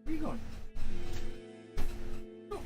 Where are you going? Oh.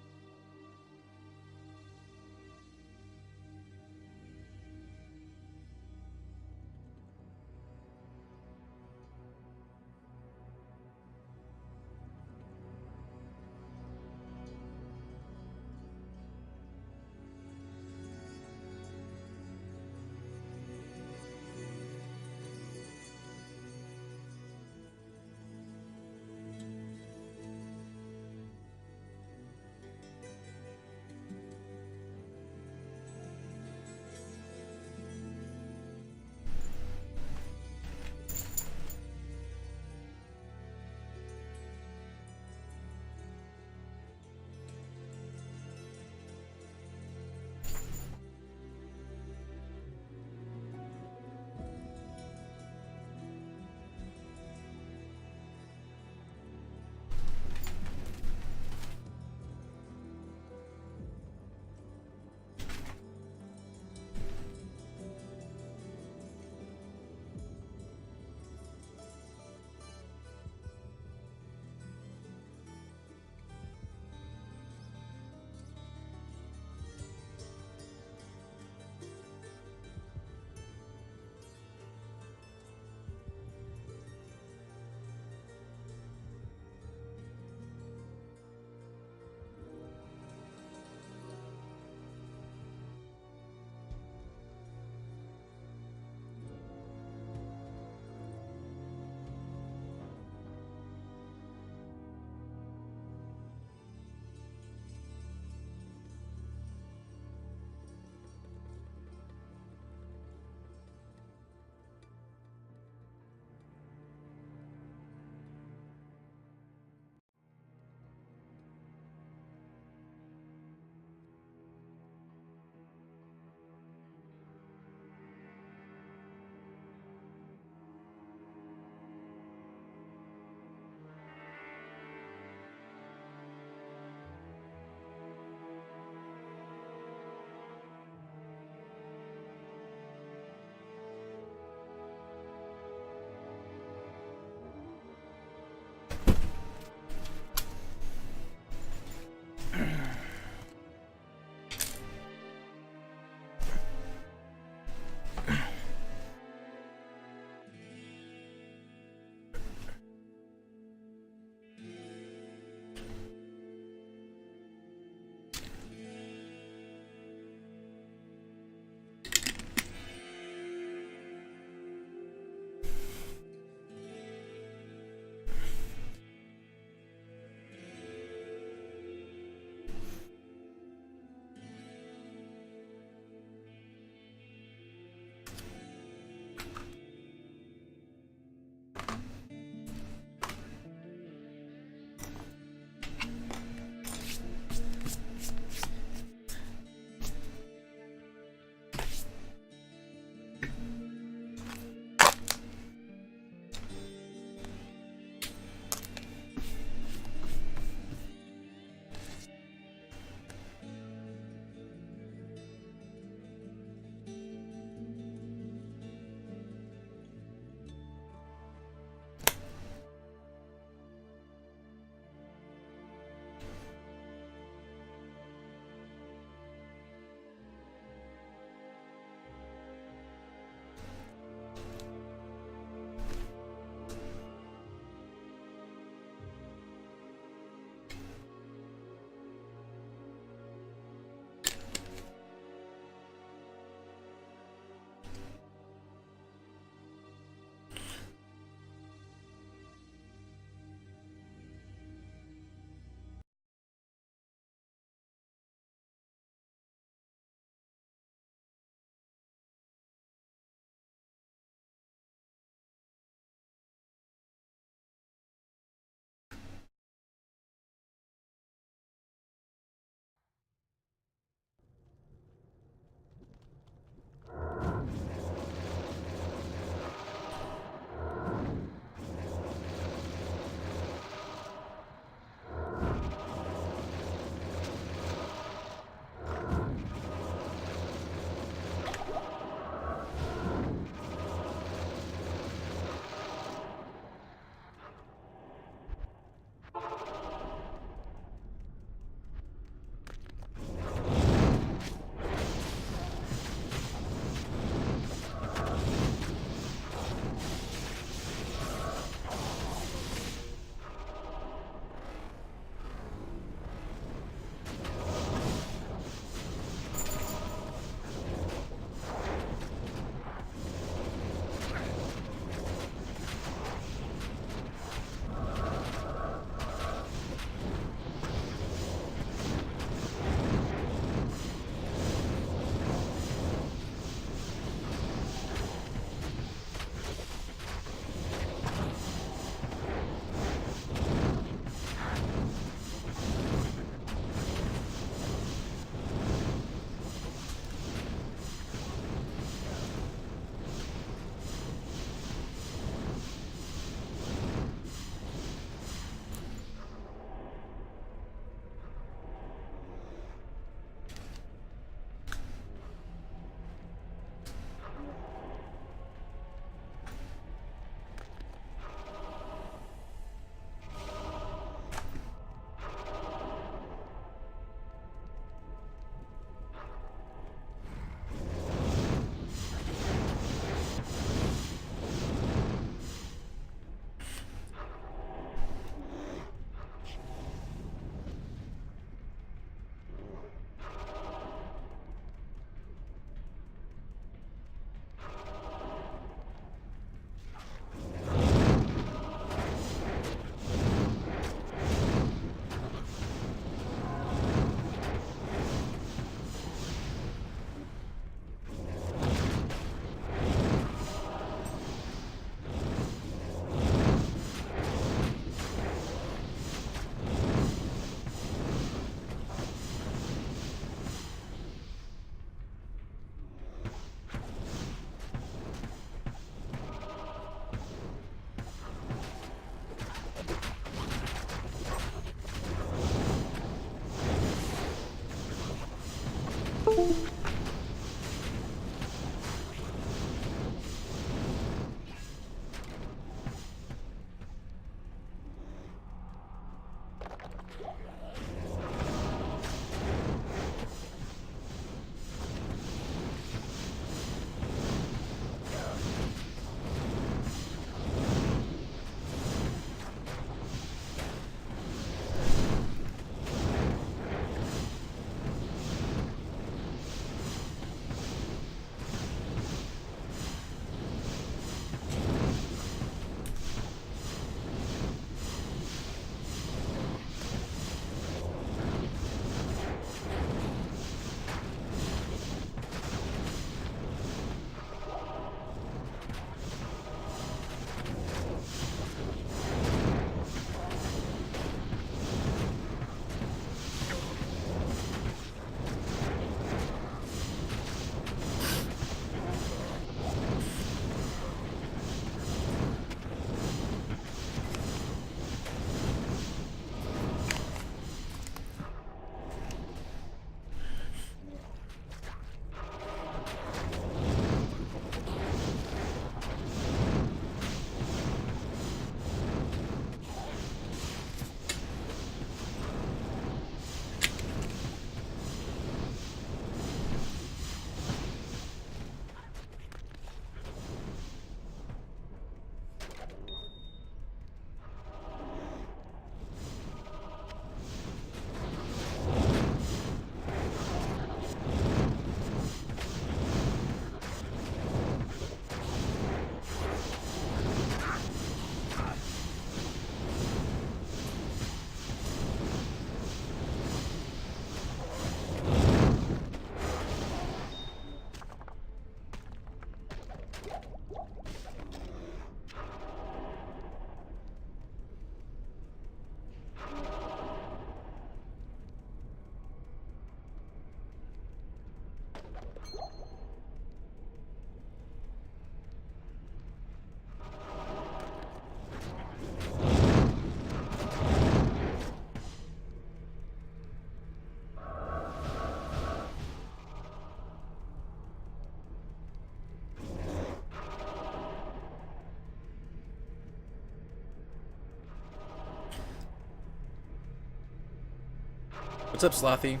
What's up, Slothy?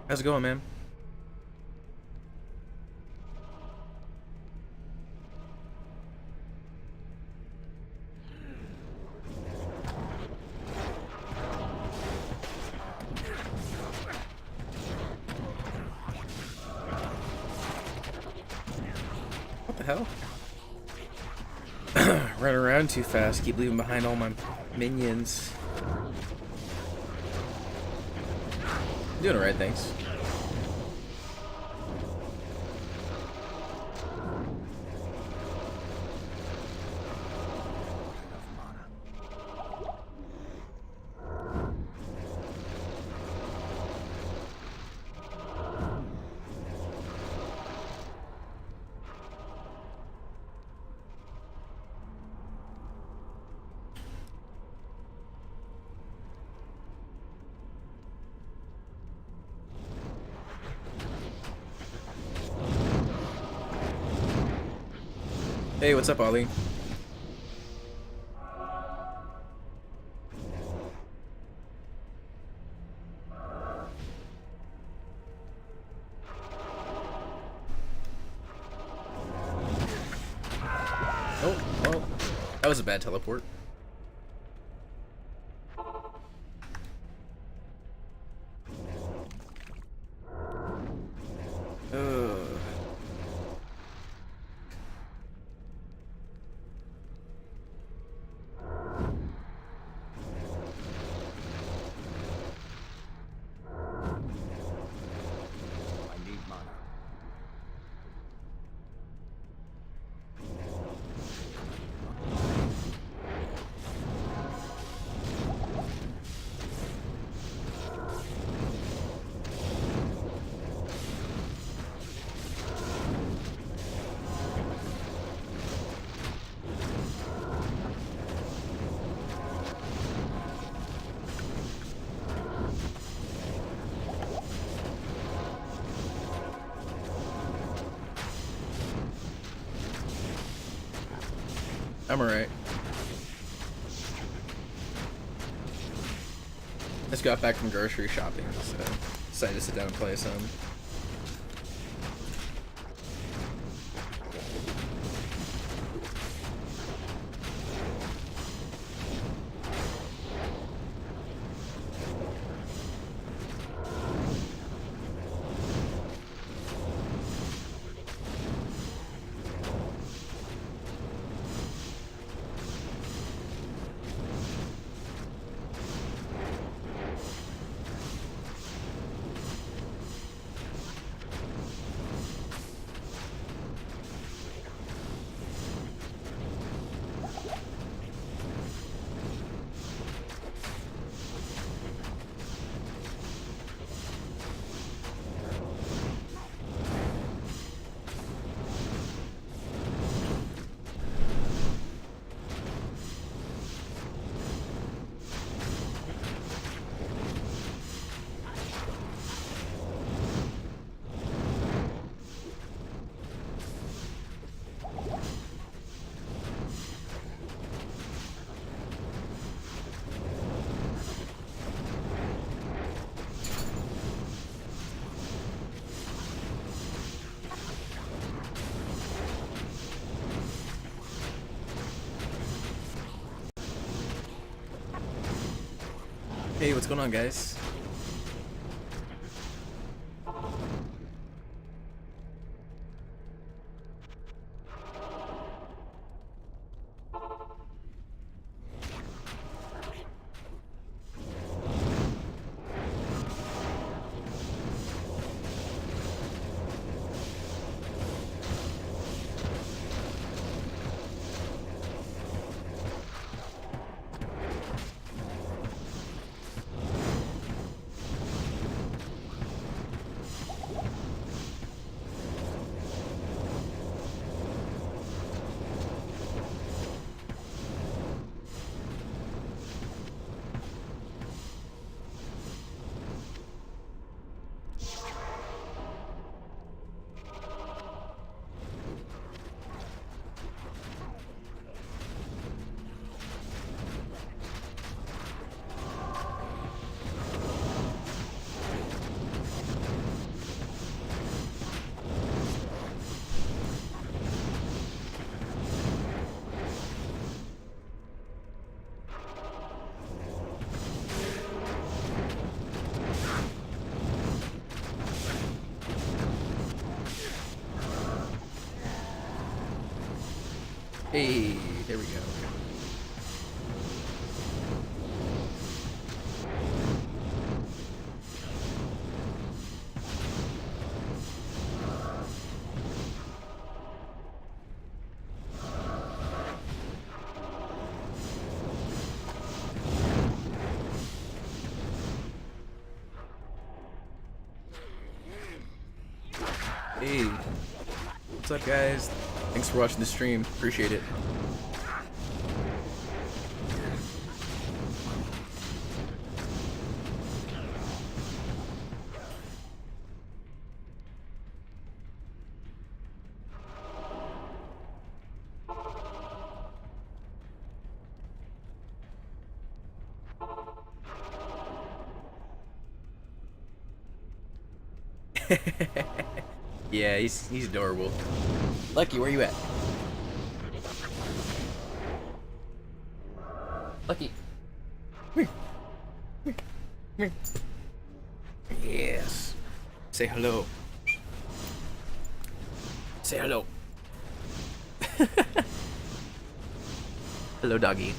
How's it going, man? What the hell? Run around too fast, keep leaving behind all my minions. Doing alright, thanks. Hey, what's up, Ollie? Oh, well, that was a bad teleport. I'm alright. Just got back from grocery shopping, so decided to sit down and play some. Hey, what's going on, guys? Hey, there we go. Hey, what's up, guys? Thanks for watching the stream. Appreciate it. Yeah, he's adorable. Lucky, where you at? Lucky. Yes. Say hello. Say hello. Hello, doggy.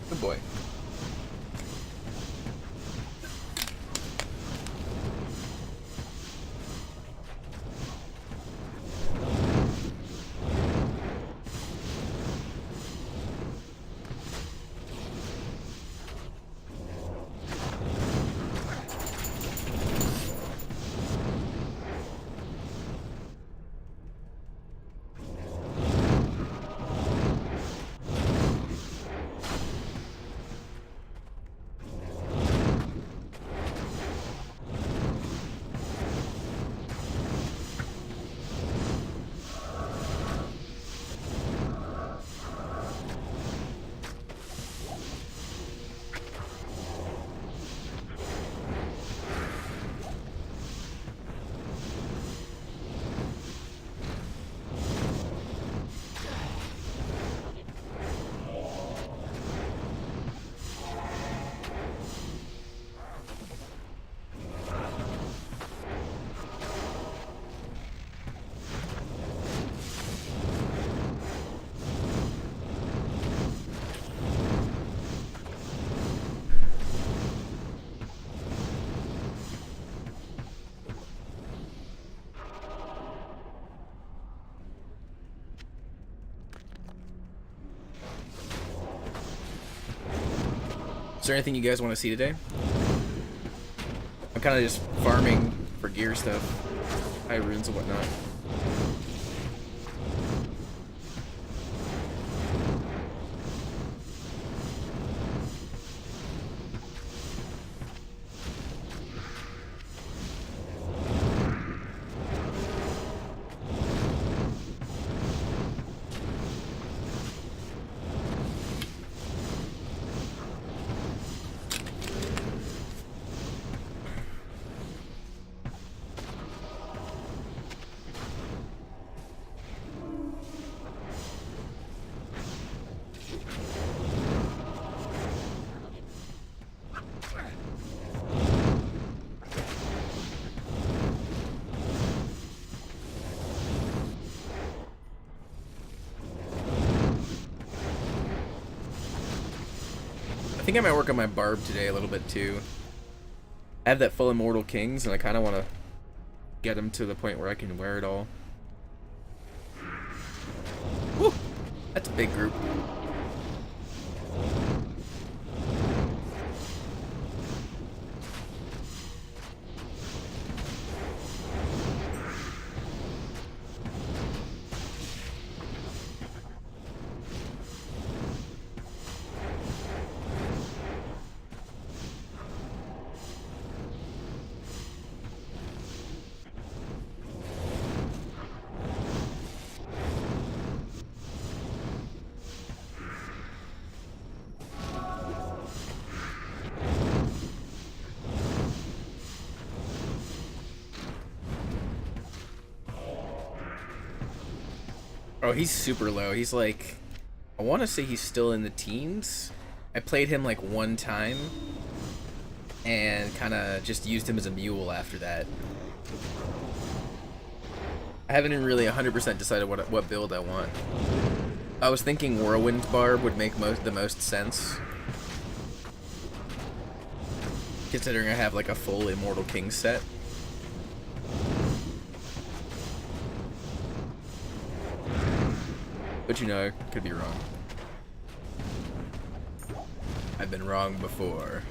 Good boy. Is there anything you guys want to see today? I'm kind of just farming for gear stuff, high runes and whatnot. I think I might work on my barb today a little bit too. I have that full immortal kings and I kind of want to get him to the point where I can wear it all. Woo! That's a big group. Oh, he's super low. He's like, I want to say he's still in the teens. I played him like one time and kind of just used him as a mule after that. I haven't even really 100% decided what build I want. I was thinking Whirlwind Barb would make the most sense, considering I have like a full Immortal King set. But you know, I could be wrong. I've been wrong before.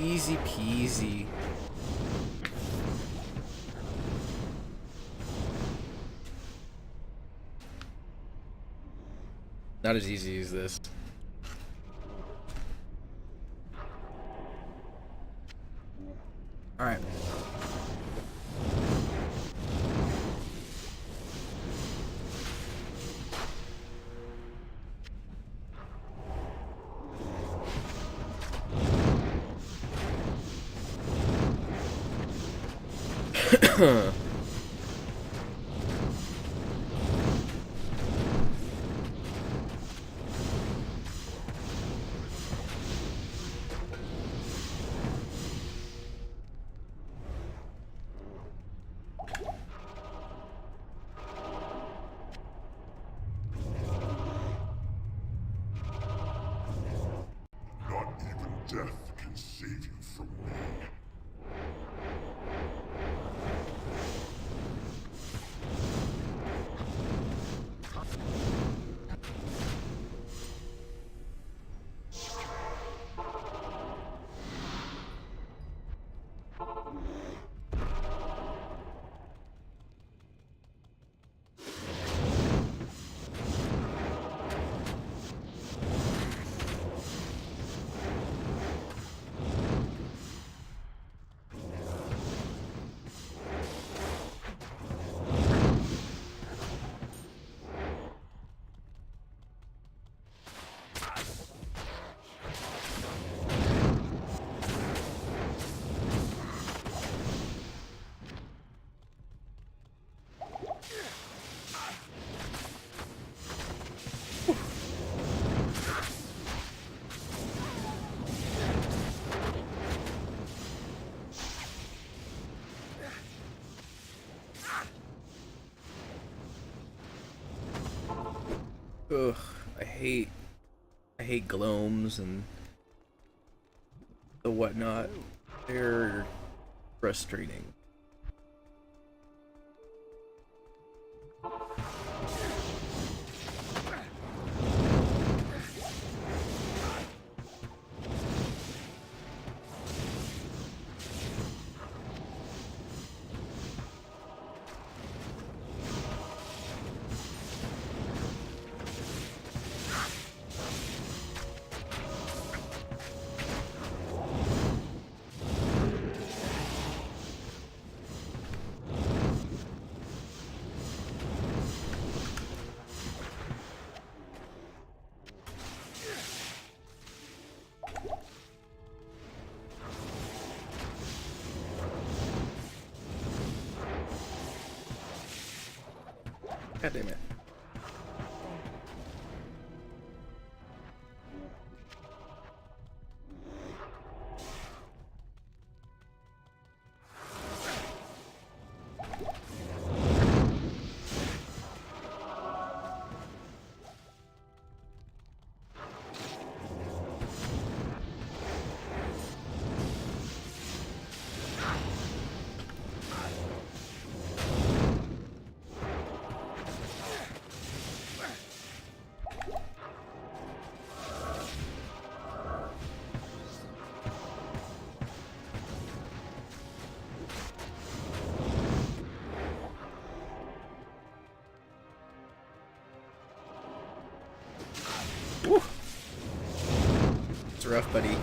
Easy peasy. Not as easy as this. Alright. Not even death can save you from me. Ugh, I hate gloams and the whatnot. They're frustrating. God damn it. Woo. It's rough, buddy.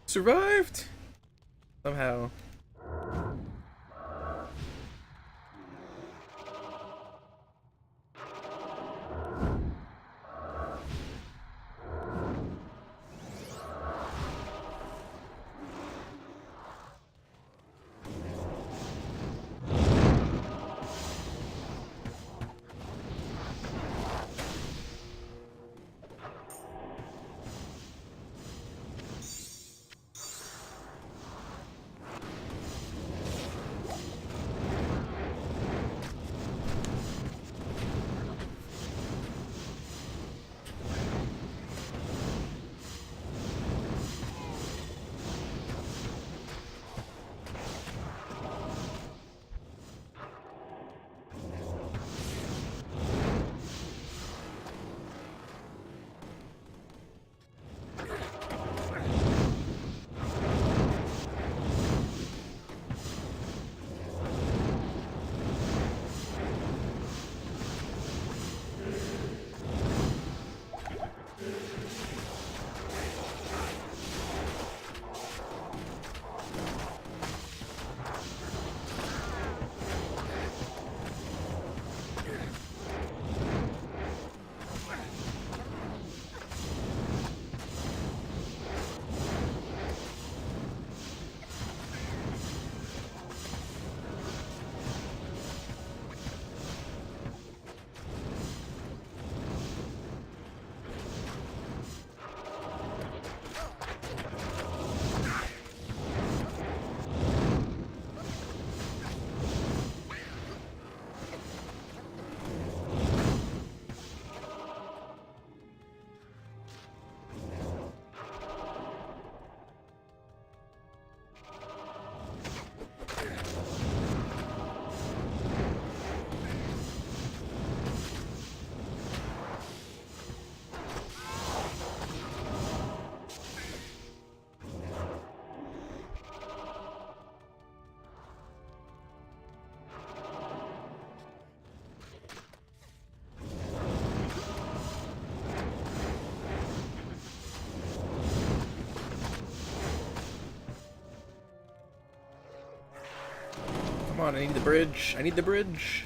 Survived! Somehow. Come on, I need the bridge. I need the bridge.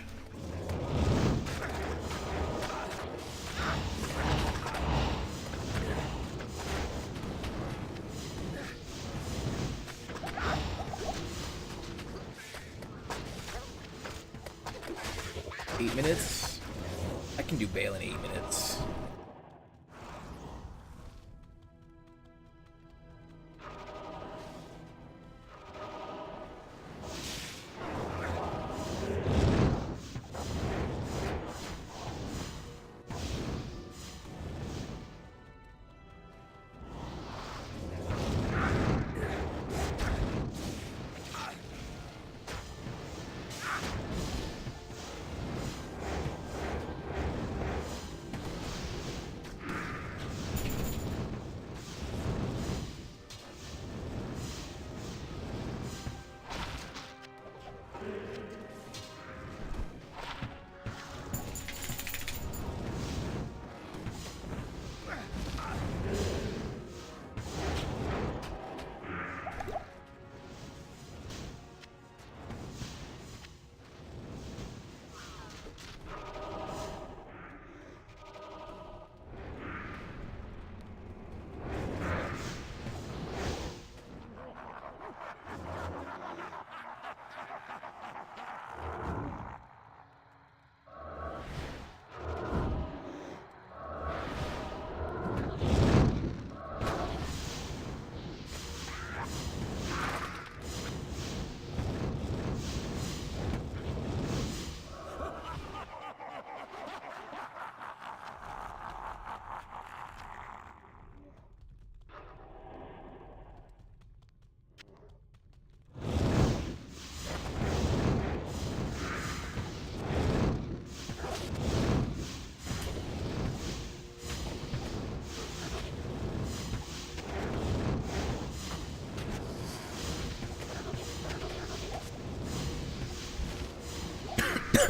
Minutes. I can do bail in 8 minutes.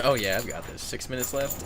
Oh yeah, I've got this. 6 minutes left.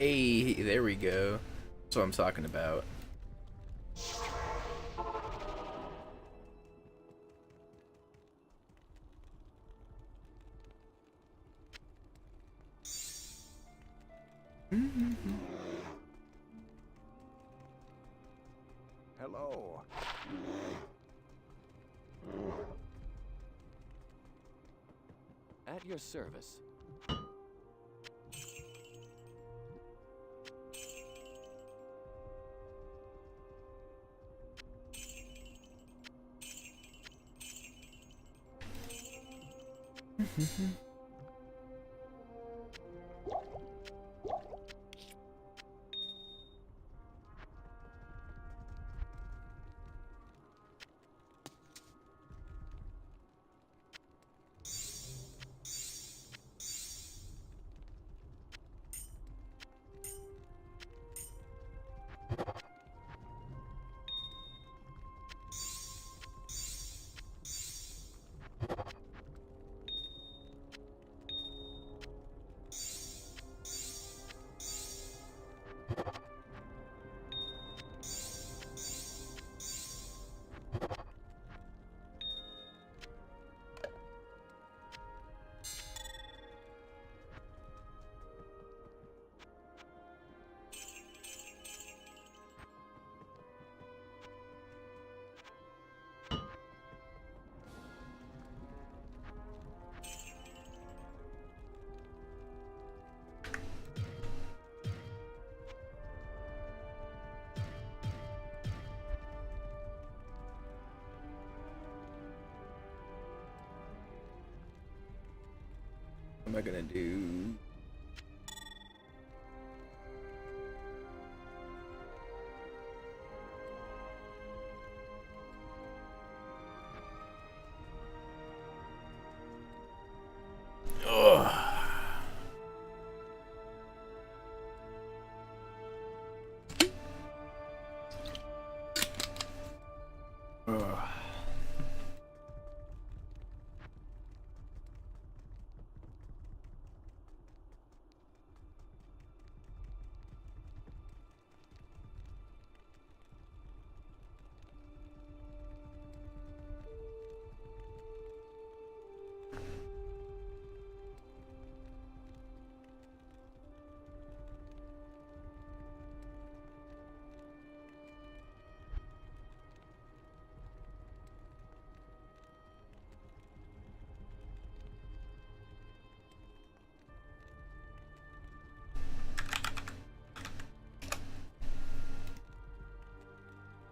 Hey, there we go. That's what I'm talking about. Hello. At your service. What am I gonna do? Ugh. Ugh.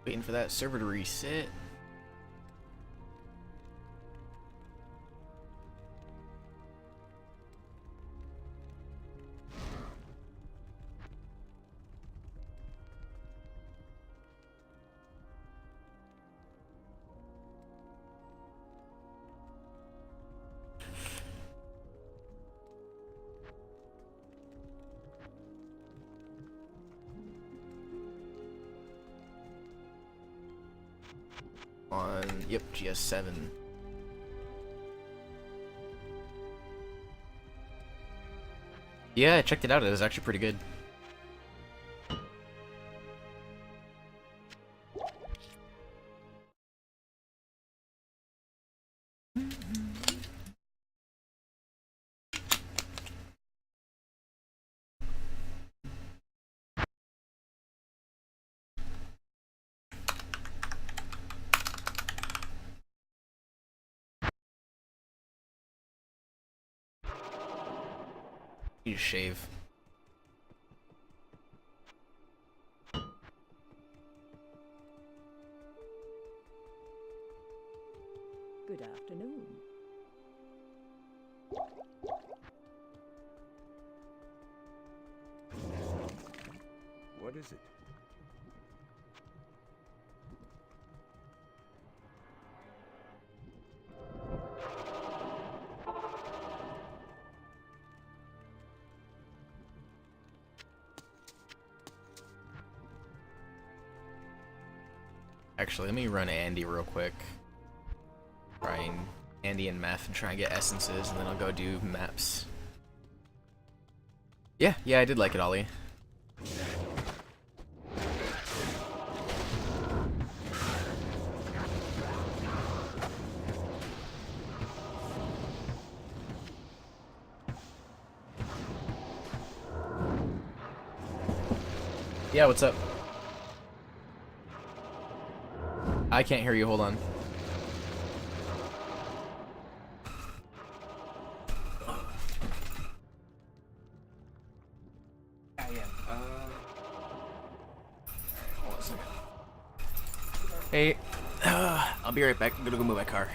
Waiting for that server to reset. On, yep, GS7. Yeah, I checked it out. It was actually pretty good. You just shave. Good afternoon. What is it? Actually, let me run Andy real quick. Try Andy and Meth and try and get essences, and then I'll go do maps. Yeah, I did like it, Ollie. Yeah, what's up? I can't hear you, hold on. Hold on a second. Hey, I'll be right back. I'm gonna go move my car.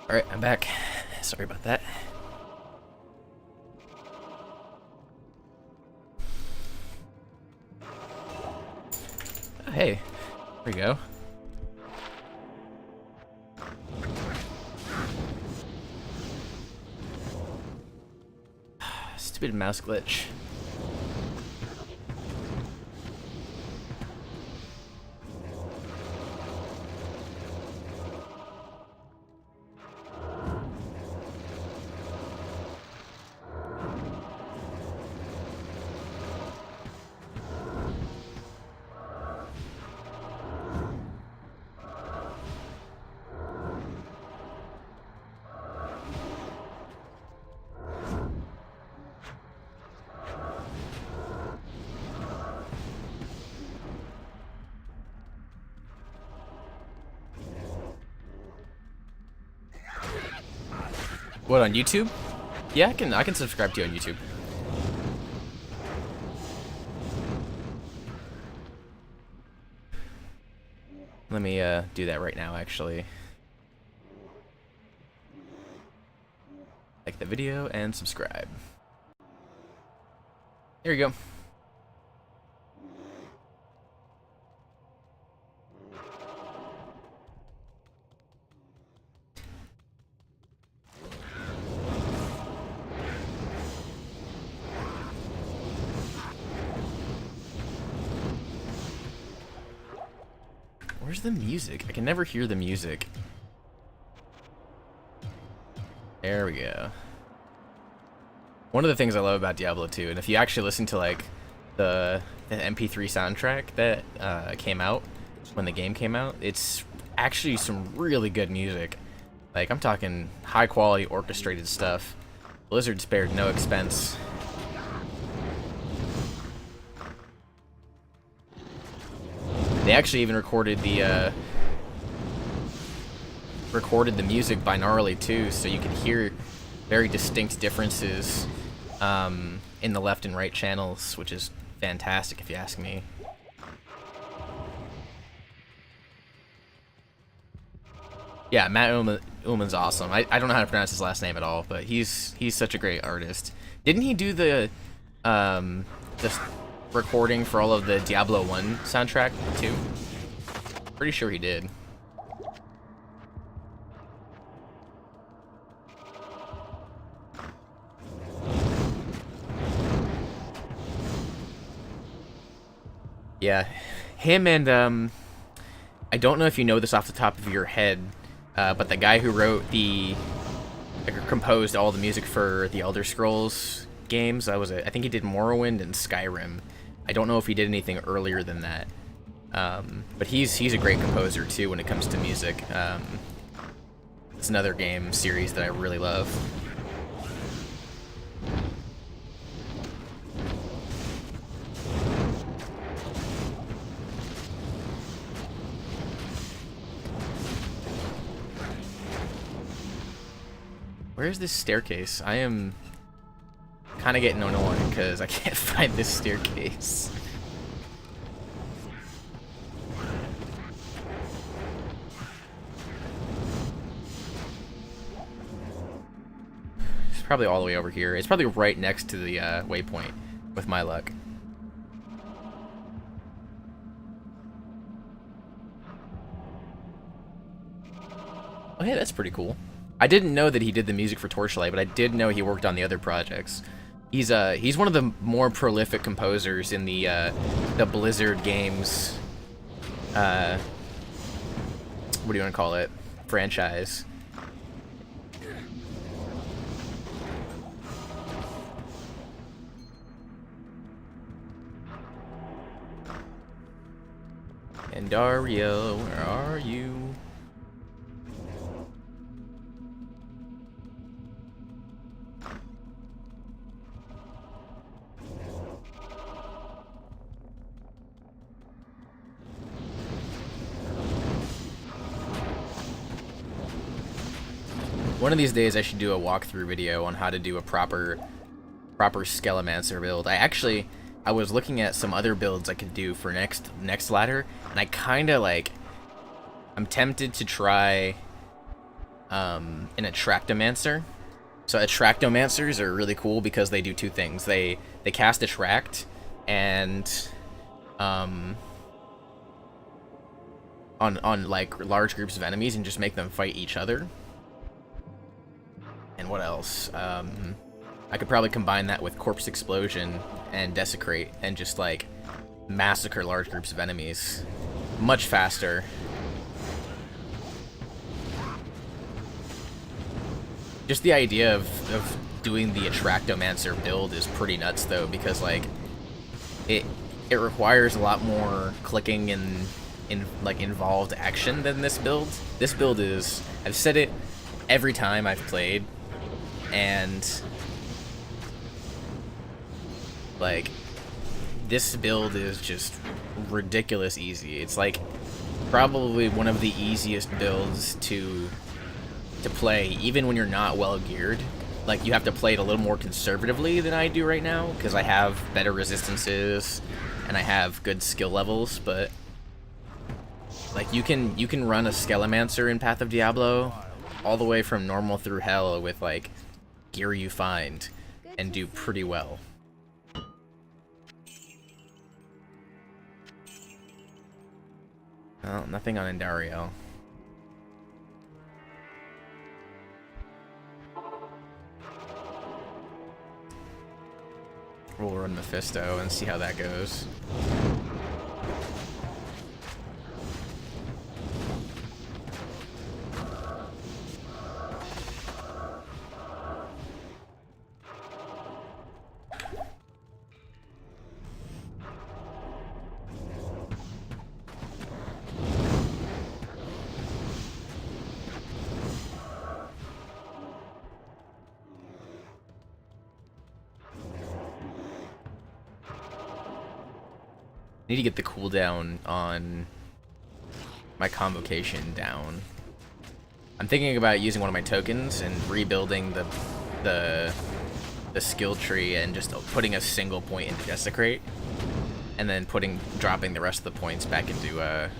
Alright, I'm back. Sorry about that. Oh, hey, there we go. Stupid mouse glitch. What, on YouTube? Yeah, I can subscribe to you on YouTube. Let me do that right now, actually. Like the video and subscribe. Here you go. Where's the music? I can never hear the music. There we go. One of the things I love about Diablo 2, and if you actually listen to like the MP3 soundtrack that came out when the game came out, it's actually some really good music. Like, I'm talking high quality orchestrated stuff. Blizzard spared no expense. They actually even recorded the music binaurally too, so you could hear very distinct differences in the left and right channels, which is fantastic if you ask me. Yeah, Matt Ullman's awesome. I don't know how to pronounce his last name at all, but he's such a great artist. Didn't he do the recording for all of the Diablo 1 soundtrack too? Pretty sure he did. Yeah, him and I don't know if you know this off the top of your head, but the guy who wrote composed all the music for the Elder Scrolls games, I think he did Morrowind and Skyrim. I don't know if he did anything earlier than that, but he's a great composer too when it comes to music. It's another game series that I really love. Where's this staircase? I am kind of getting annoyed because I can't find this staircase. It's probably all the way over here. It's probably right next to the waypoint, with my luck. Oh, hey, that's pretty cool. I didn't know that he did the music for Torchlight, but I did know he worked on the other projects. He's one of the more prolific composers in the Blizzard games. What do you want to call it? Franchise. And Dario, where are you? One of these days I should do a walkthrough video on how to do a proper Skelemancer build. I was looking at some other builds I could do for next ladder, and I kinda like, I'm tempted to try an Attractomancer. So Attractomancers are really cool because they do two things. They cast Attract, and on like large groups of enemies and just make them fight each other. And what else? I could probably combine that with Corpse Explosion and Desecrate and just like massacre large groups of enemies much faster. Just the idea of doing the Attractomancer build is pretty nuts though, because like it requires a lot more clicking and like involved action than this build. This build is, I've said it every time I've played, and like this build is just ridiculous easy. It's like probably one of the easiest builds to play, even when you're not well geared. Like you have to play it a little more conservatively than I do right now because I have better resistances and I have good skill levels, but like you can run a Skelemancer in Path of Diablo all the way from normal through hell with like gear you find and do pretty well. Oh, nothing on Endariel. We'll run Mephisto and see how that goes. I need to get the cooldown on my Convocation down. I'm thinking about using one of my tokens and rebuilding the skill tree and just putting a single point into Desecrate, and then dropping the rest of the points back into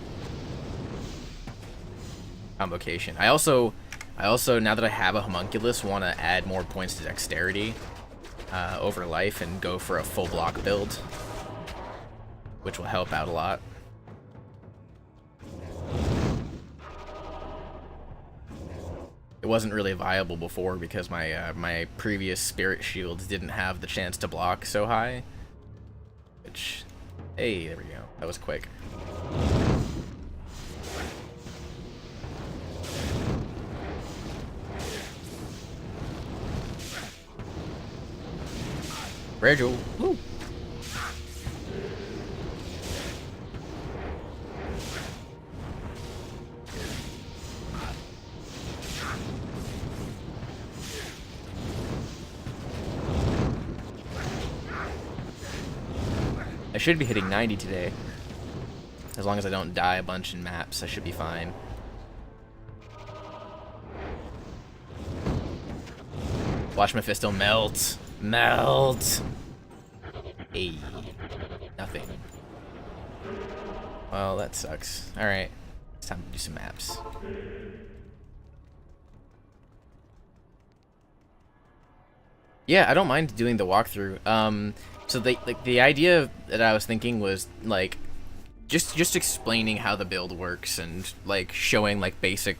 Convocation. I also now that I have a Homunculus, want to add more points to Dexterity over life and go for a full block build, which will help out a lot. It wasn't really viable before because my my previous Spirit Shields didn't have the chance to block so high. Which, hey, there we go. That was quick. Rachel, woo! I should be hitting 90 today. As long as I don't die a bunch in maps, I should be fine. Watch Mephisto melt. Melt! Hey. Nothing. Well, that sucks. Alright. It's time to do some maps. Yeah, I don't mind doing the walkthrough. So the idea that I was thinking was like just explaining how the build works and like showing like basic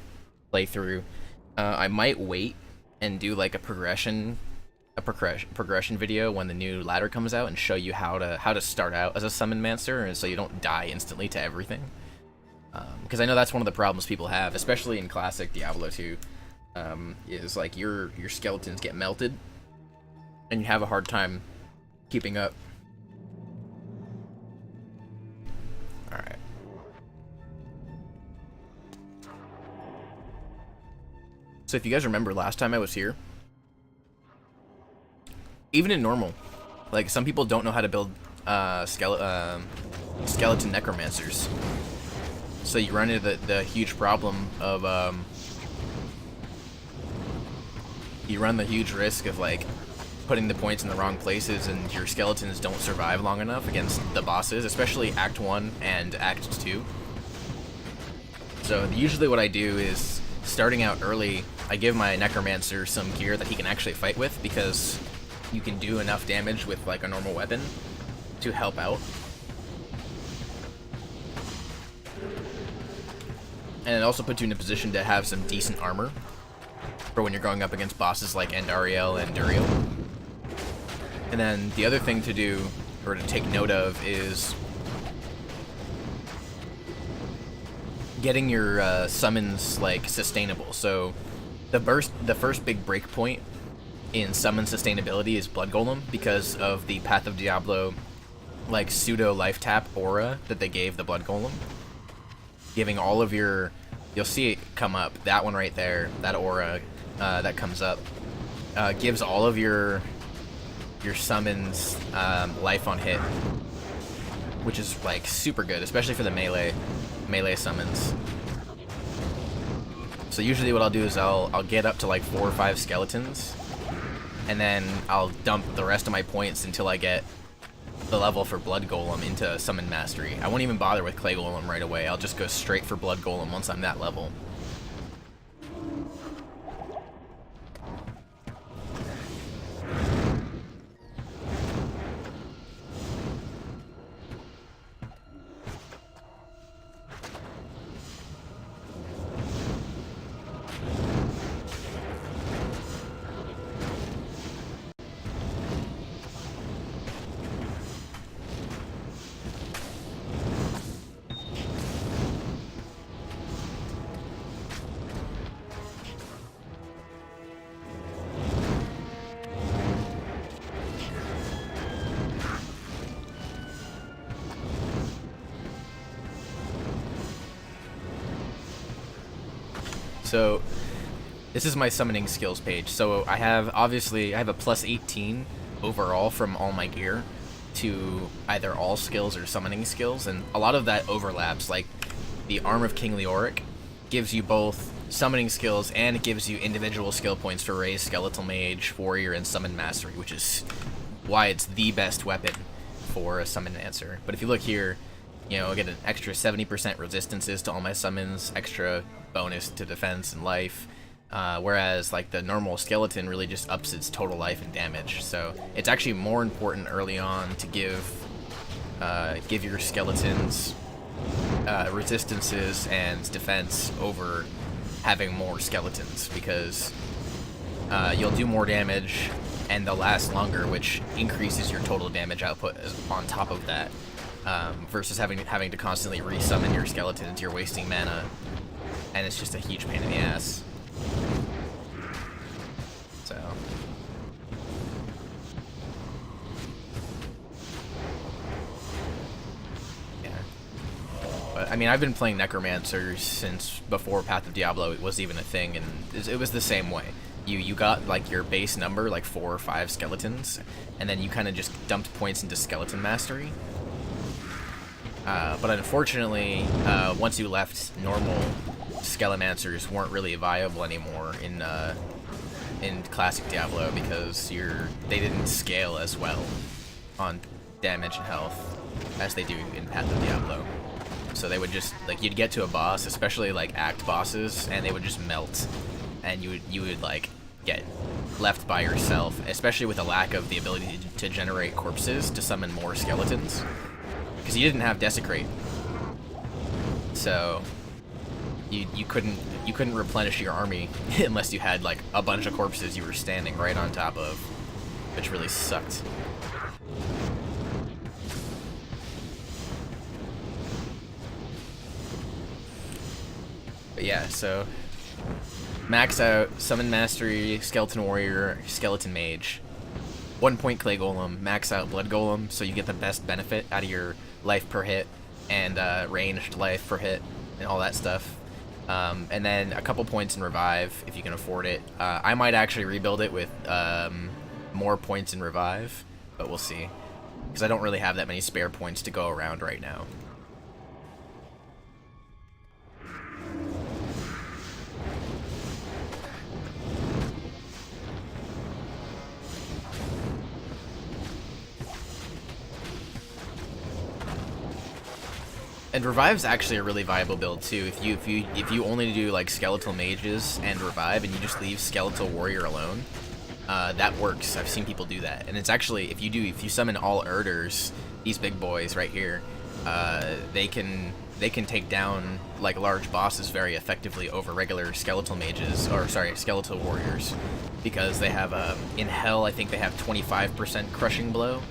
playthrough. I might wait and do like a progression video when the new ladder comes out and show you how to start out as a Summon-mancer, and so you don't die instantly to everything. Because I know that's one of the problems people have, especially in classic Diablo 2, is like your skeletons get melted and you have a hard time keeping up. Alright. So if you guys remember last time I was here, even in normal, like some people don't know how to build skeleton necromancers. So you run into the huge problem of you run the huge risk of like putting the points in the wrong places and your skeletons don't survive long enough against the bosses, especially Act 1 and Act 2. So usually what I do is, starting out early, I give my Necromancer some gear that he can actually fight with, because you can do enough damage with like a normal weapon to help out. And it also puts you in a position to have some decent armor for when you're going up against bosses like Endariel and Duriel. And then the other thing to do, or to take note of, is getting your summons like sustainable. So the first big breakpoint in summon sustainability is Blood Golem, because of the Path of Diablo like pseudo life tap aura that they gave the Blood Golem. Giving all of your, you'll see it come up, that one right there, that aura that comes up, gives all of your summons life on hit, which is like super good, especially for the melee summons. So usually what I'll do is I'll get up to like 4 or 5 skeletons, and then I'll dump the rest of my points until I get the level for Blood Golem into Summon Mastery. I won't even bother with Clay Golem right away. I'll just go straight for Blood Golem once I'm that level. So this is my summoning skills page. So I have a plus 18 overall from all my gear to either all skills or summoning skills, and a lot of that overlaps. Like the Arm of King Leoric gives you both summoning skills, and it gives you individual skill points for Raise, Skeletal Mage, Warrior, and Summon Mastery, which is why it's the best weapon for a Summon Answer. But if you look here, you know, I get an extra 70% resistances to all my summons, extra bonus to defense and life, whereas like the normal skeleton really just ups its total life and damage. So it's actually more important early on to give your skeletons resistances and defense over having more skeletons, because you'll do more damage and they'll last longer, which increases your total damage output on top of that. Versus having to constantly resummon your skeletons, you're wasting mana, and it's just a huge pain in the ass. So yeah, but I mean, I've been playing Necromancer since before Path of Diablo was even a thing, and it was the same way. You got like your base number, like 4 or 5 skeletons, and then you kind of just dumped points into Skeleton Mastery. But unfortunately, once you left, normal Skelemancers weren't really viable anymore in classic Diablo, because they didn't scale as well on damage and health as they do in Path of Diablo. So they would just, like, you'd get to a boss, especially like act bosses, and they would just melt, and you would like get left by yourself, especially with a lack of the ability to generate corpses to summon more skeletons, because you didn't have Desecrate. So you couldn't replenish your army unless you had like a bunch of corpses you were standing right on top of, which really sucked. But yeah, so max out Summon Mastery, Skeleton Warrior, Skeleton Mage. 1 point Clay Golem, max out Blood Golem, so you get the best benefit out of your life per hit and ranged life per hit and all that stuff. And then a couple points in Revive if you can afford it. I might actually rebuild it with more points in Revive, but we'll see, because I don't really have that many spare points to go around right now. And Revive's actually a really viable build too. If you only do like Skeletal Mages and Revive, and you just leave Skeletal Warrior alone, that works. I've seen people do that, and it's actually if you summon all Urders, these big boys right here, they can take down like large bosses very effectively over regular Skeletal Mages, or sorry, Skeletal Warriors, because they have in Hell I think they have 25% Crushing Blow.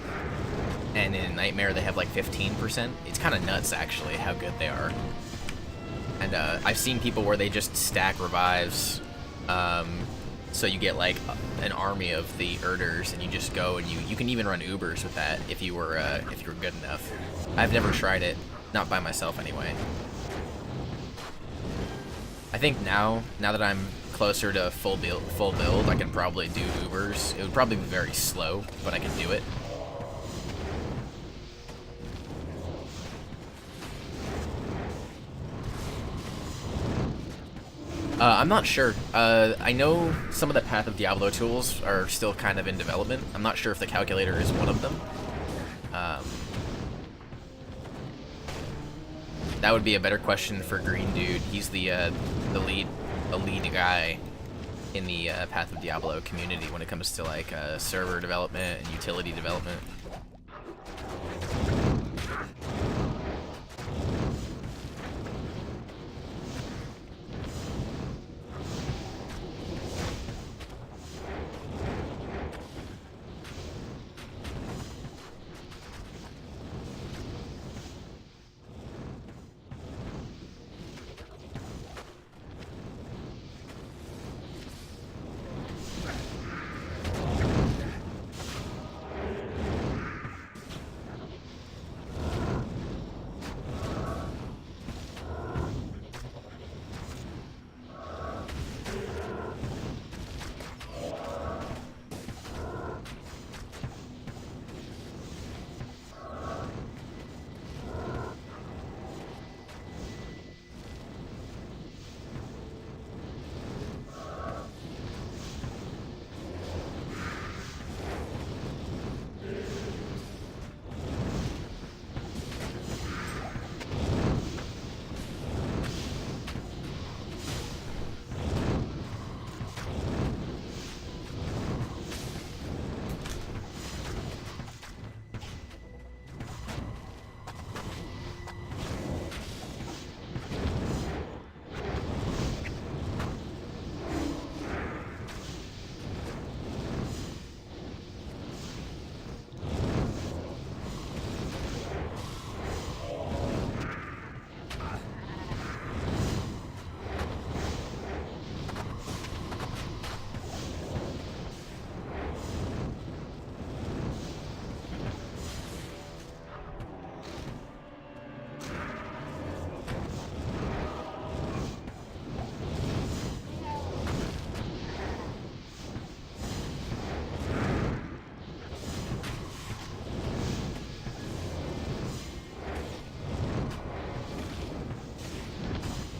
And in Nightmare, they have like 15%. It's kind of nuts, actually, how good they are. And I've seen people where they just stack revives, so you get like an army of the Urders, and you just go and you can even run Ubers with that if you were good enough. I've never tried it, not by myself anyway. I think now that I'm closer to full build, I can probably do Ubers. It would probably be very slow, but I can do it. I'm not sure. I know some of the Path of Diablo tools are still kind of in development. I'm not sure if the calculator is one of them. That would be a better question for Green Dude. He's the lead guy in the Path of Diablo community when it comes to like server development and utility development.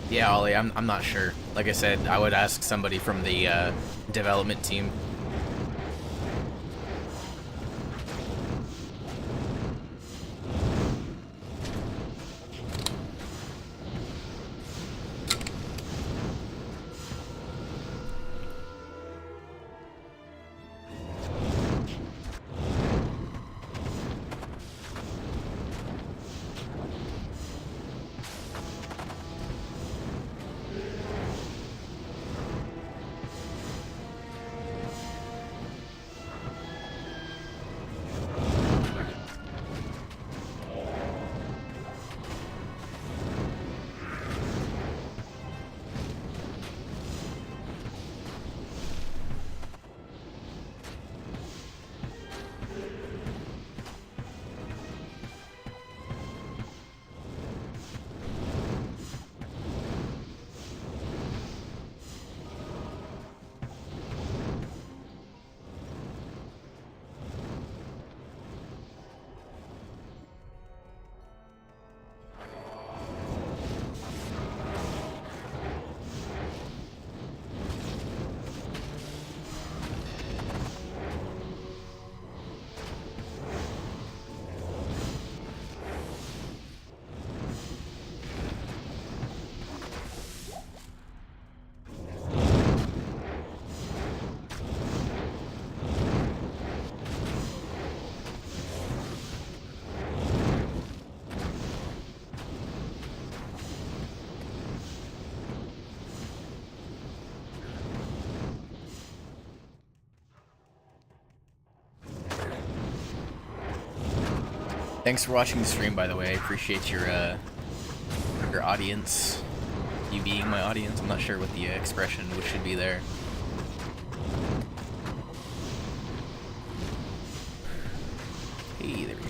Yeah, Ollie, I'm not sure. Like I said, I would ask somebody from the development team. Thanks for watching the stream, by the way. I appreciate your audience. You being my audience. I'm not sure what the expression which should be there. Hey, there we go.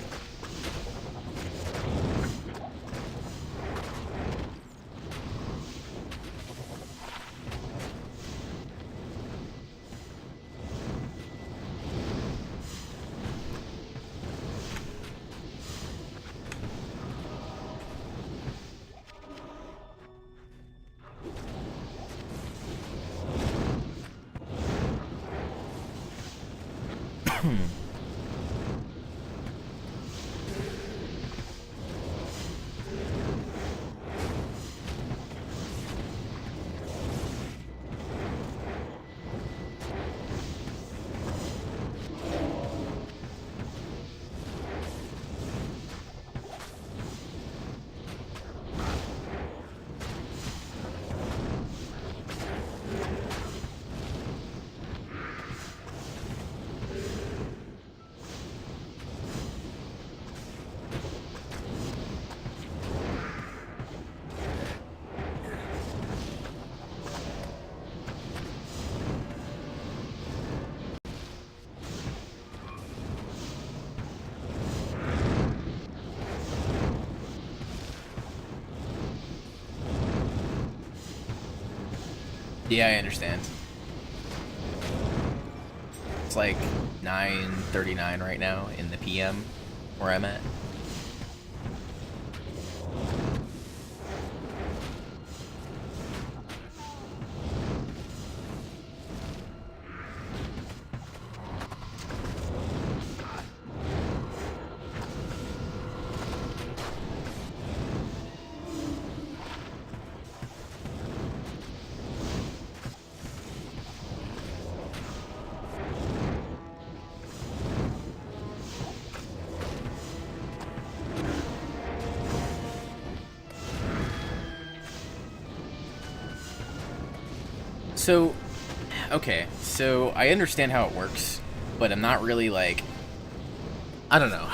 Yeah, I understand. It's like 9:39 right now in the PM where I'm at. So, okay, so I understand how it works, but I'm not really like, I don't know.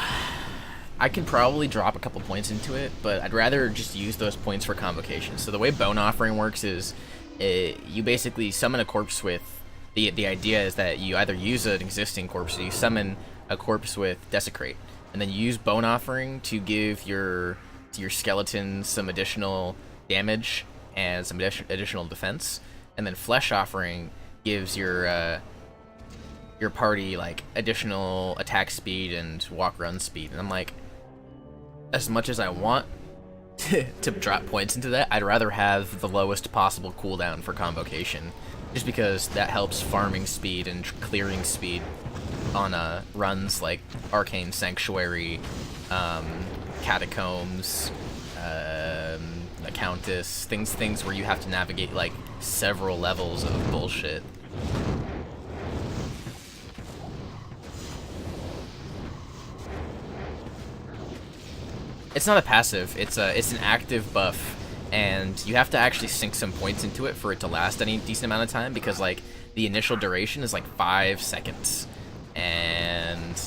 I can probably drop a couple points into it, but I'd rather just use those points for convocation. So the way Bone Offering works is you basically summon a corpse with, the idea is that you either use an existing corpse or you summon a corpse with Desecrate, and then you use Bone Offering to give your skeleton some additional damage and some additional defense. And then Flesh Offering gives your party like additional attack speed and walk run speed. And I'm like, as much as I want to drop points into that, I'd rather have the lowest possible cooldown for convocation, just because that helps farming speed and clearing speed on runs like Arcane Sanctuary, Catacombs, the Countess, things where you have to navigate like several levels of bullshit. It's not a passive, it's an active buff, and you have to actually sink some points into it for it to last any decent amount of time, because like the initial duration is like 5 seconds, and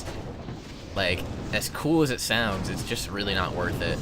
like as cool as it sounds, it's just really not worth it.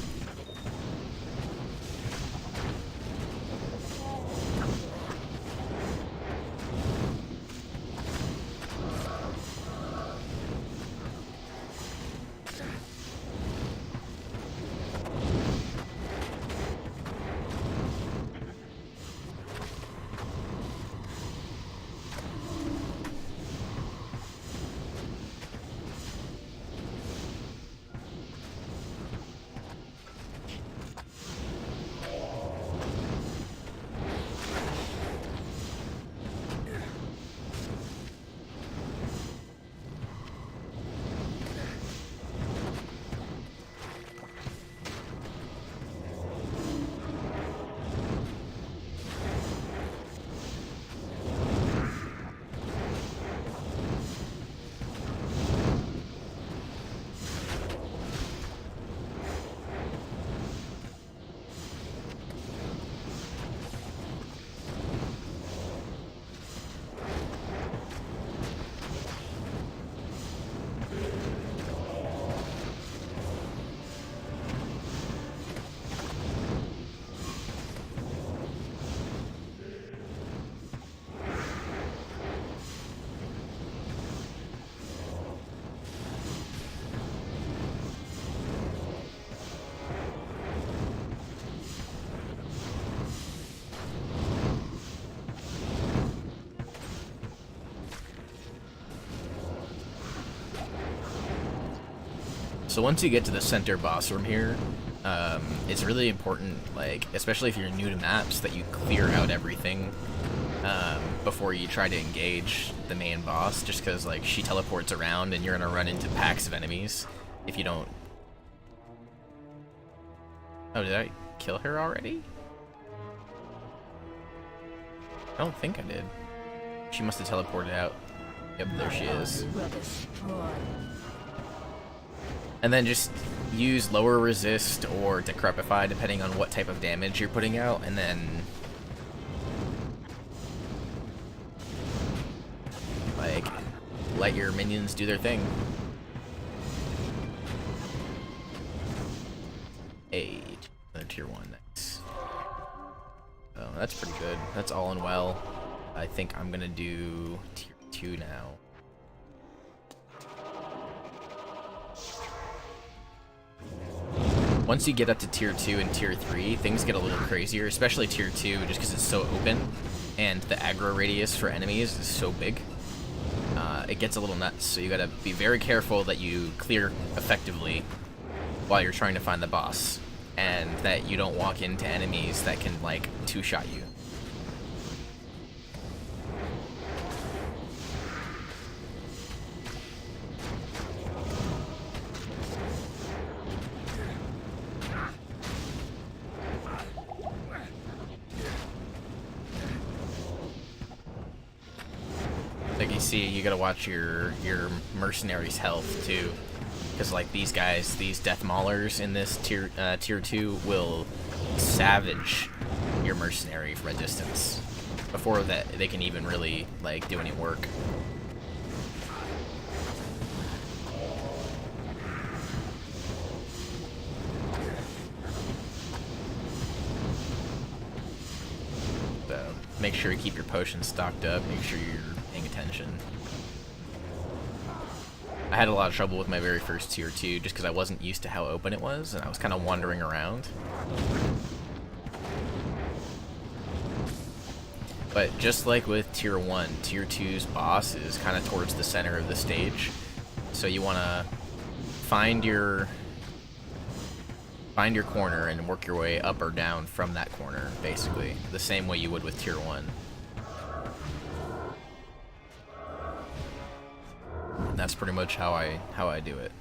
So once you get to the center boss room here, it's really important, like, especially if you're new to maps, that you clear out everything before you try to engage the main boss, just because, like, she teleports around and you're gonna run into packs of enemies if you don't... Oh, did I kill her already? I don't think I did. She must have teleported out. Yep, there she is. And then just use lower resist or decrepify depending on what type of damage you're putting out, and then like let your minions do their thing. Hey, another tier 1, nice. Oh, that's pretty good. That's all in well. I think I'm gonna do tier 2 now. Once you get up to tier 2 and tier 3, things get a little crazier, especially tier 2, just because it's so open, and the aggro radius for enemies is so big. It gets a little nuts, so you gotta be very careful that you clear effectively while you're trying to find the boss, and that you don't walk into enemies that can, like, two-shot you. Like you see, you gotta watch your mercenaries' health too, because like these guys, these death maulers in this tier 2 will savage your mercenary from a distance before that they can even really like do any work. So make sure you keep your potions stocked up. Make sure you're paying attention. I had a lot of trouble with my very first tier 2 just because I wasn't used to how open it was, and I was kind of wandering around. But just like with tier 1, tier 2's boss is kind of towards the center of the stage. So you want to find your corner and work your way up or down from that corner, basically. The same way you would with tier 1. And that's pretty much how I do it.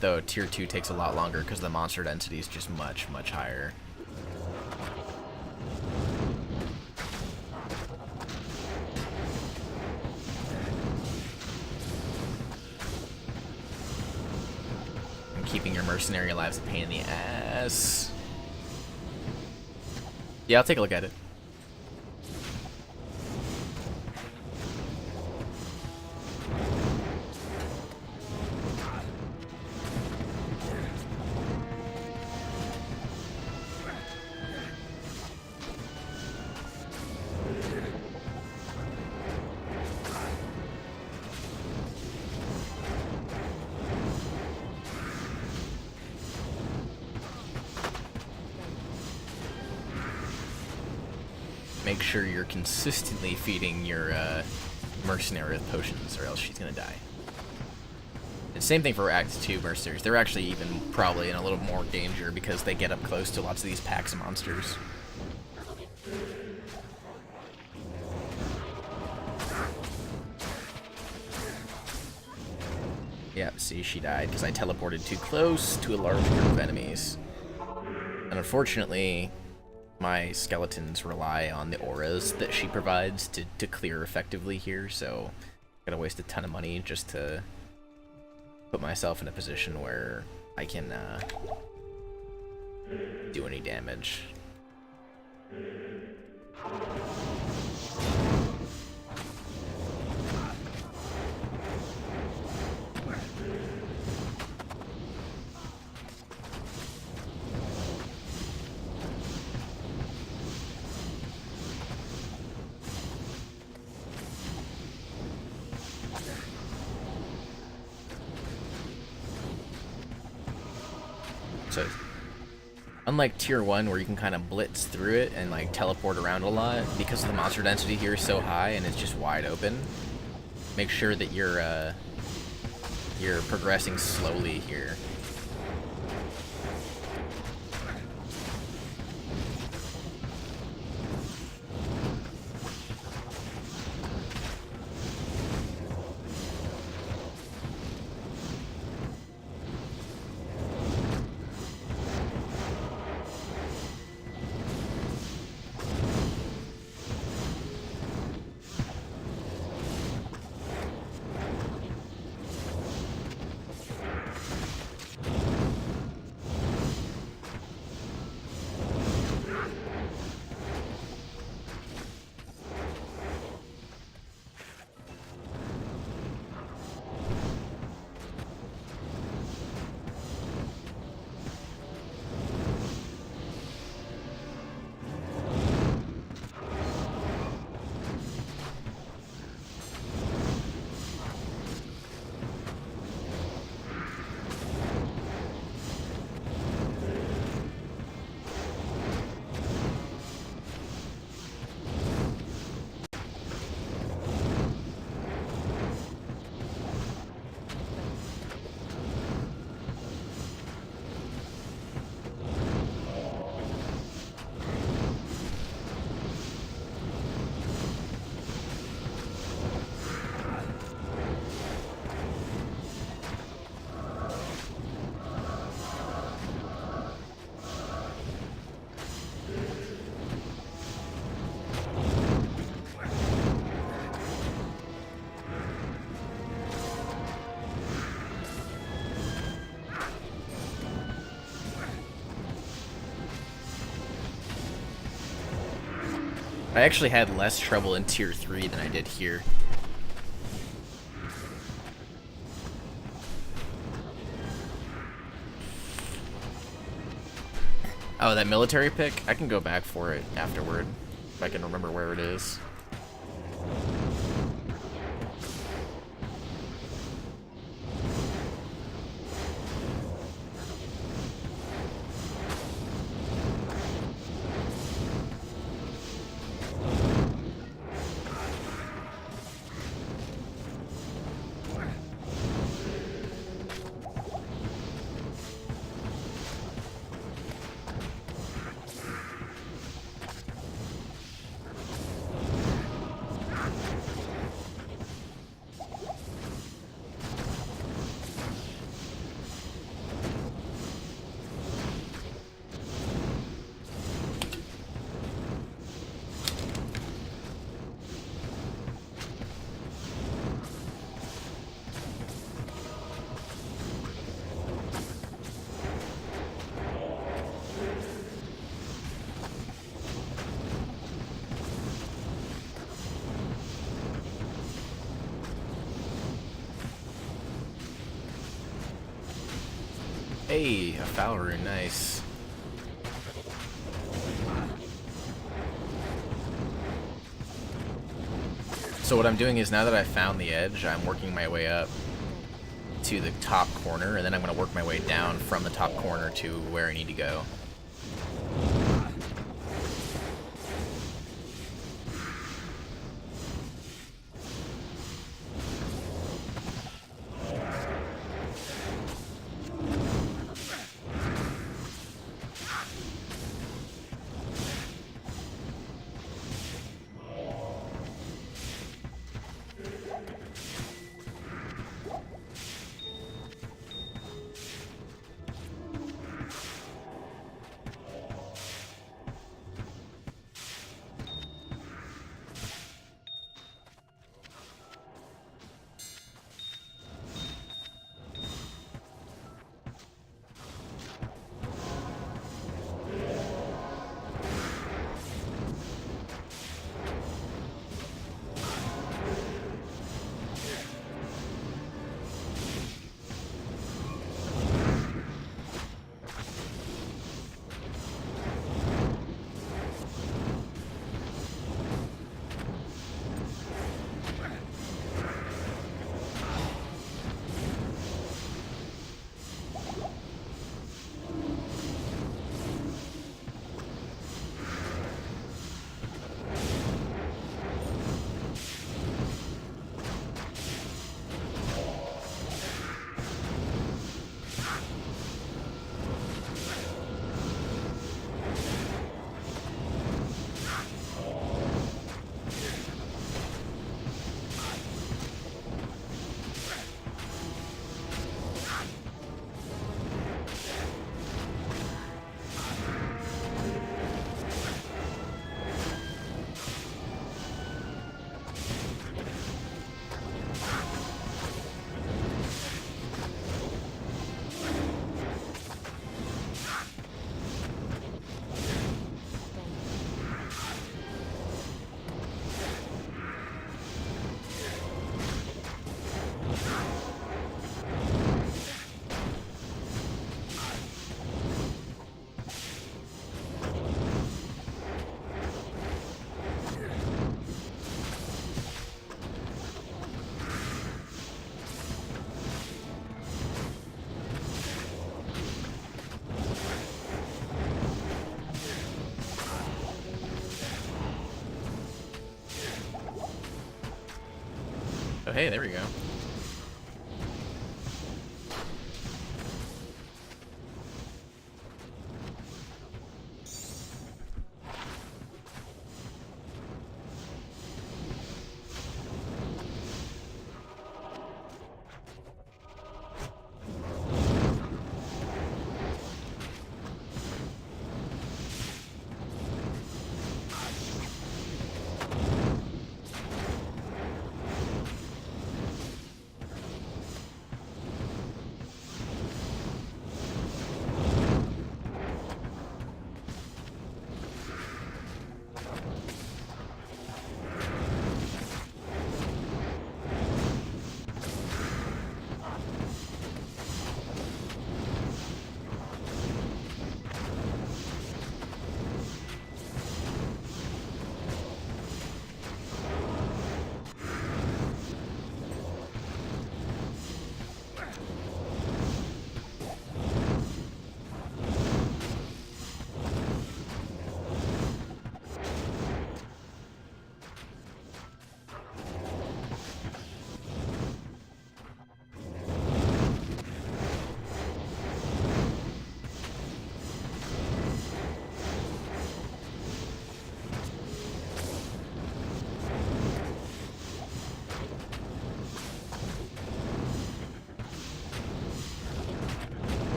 Though tier 2 takes a lot longer because the monster density is just much higher. And keeping your mercenary alive is a pain in the ass. Yeah, I'll take a look at it. Make sure you're consistently feeding your mercenary with potions, or else she's gonna die. And same thing for Act 2 mercenaries. They're actually even probably in a little more danger because they get up close to lots of these packs of monsters. Yep, see, she died because I teleported too close to a large group of enemies. And unfortunately, my skeletons rely on the auras that she provides to clear effectively here, so I'm gonna waste a ton of money just to put myself in a position where I can do any damage. So, unlike tier 1 where you can kind of blitz through it and like teleport around a lot, because the monster density here is so high and it's just wide open, make sure that you're you're progressing slowly here. I actually had less trouble in tier 3 than I did here. Oh, that military pick? I can go back for it afterward, if I can remember where it is. Hey, a foul rune, nice. So what I'm doing is, now that I found the edge, I'm working my way up to the top corner, and then I'm going to work my way down from the top corner to where I need to go. Oh, hey, there we go.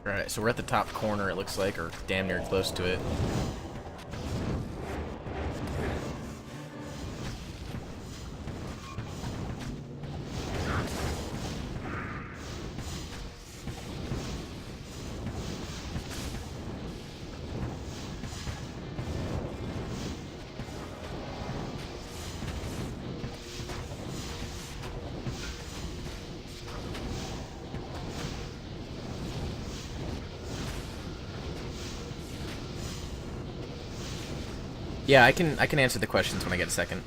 Alright, so we're at the top corner, it looks like, or damn near close to it. Yeah, I can answer the questions when I get a second.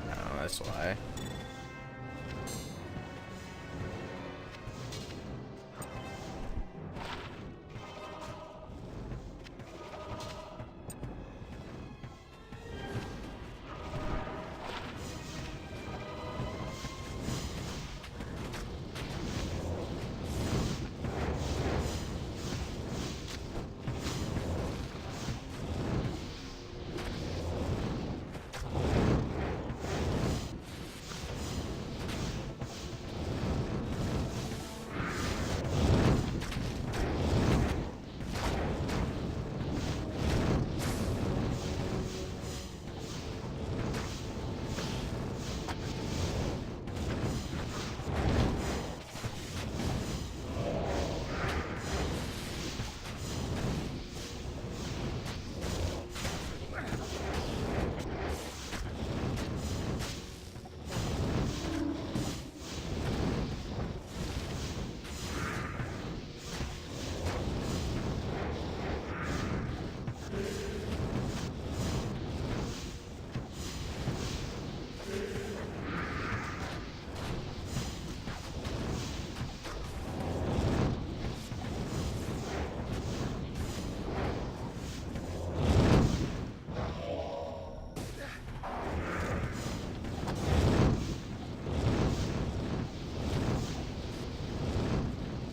Oh, that's why.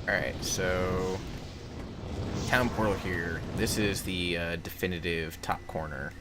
Alright, so town portal here. This is the definitive top corner.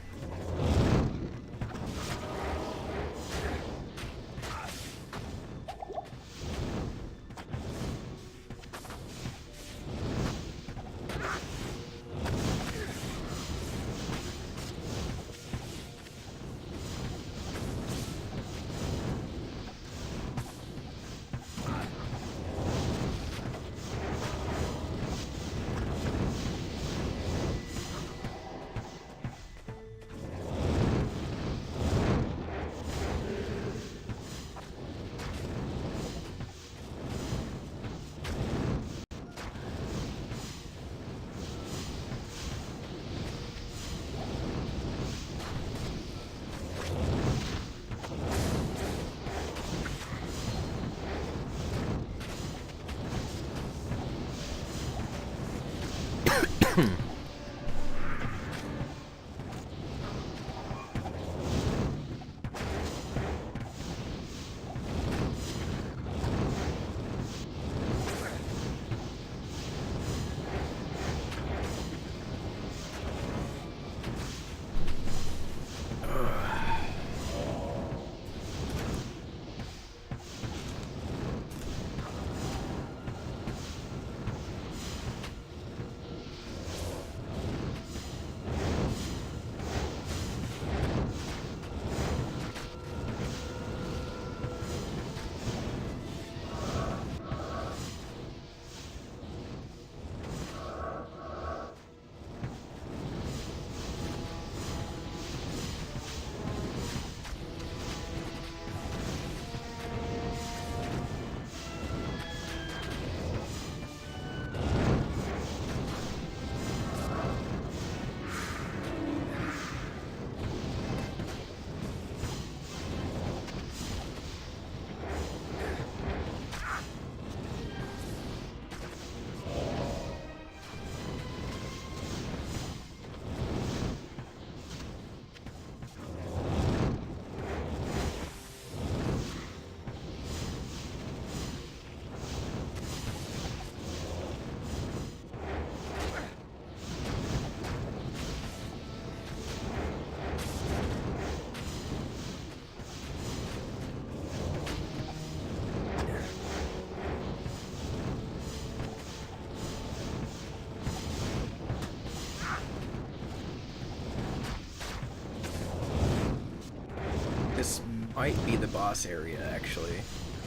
might be the boss area, actually.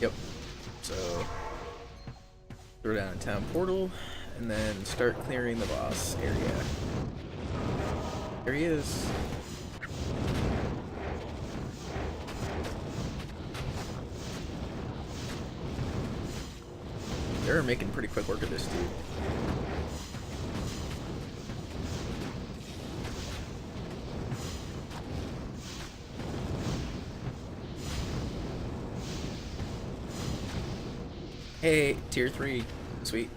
Yep. So, throw down a town portal, and then start clearing the boss area. There he is. They're making pretty quick work of this dude. Hey, tier 3. Sweet.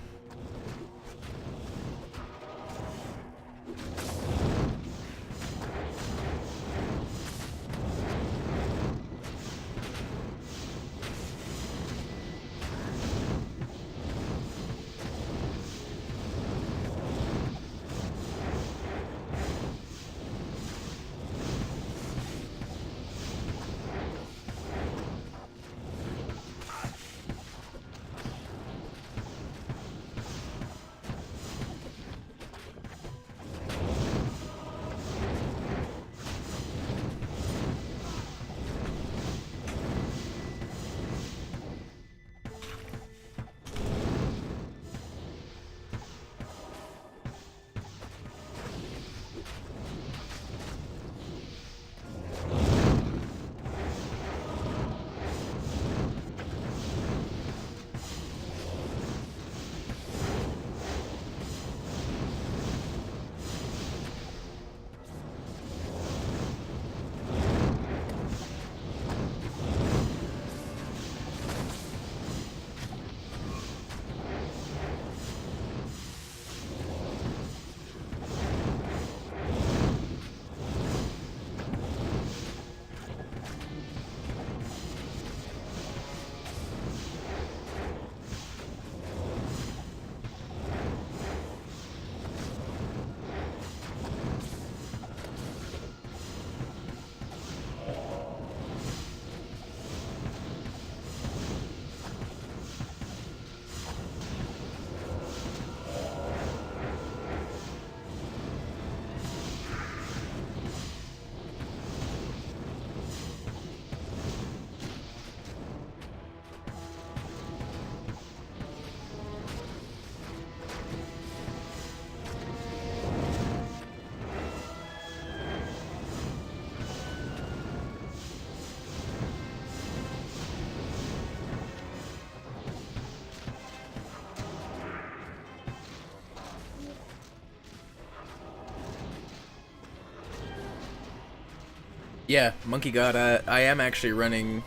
Yeah, Monkey God, I am actually running...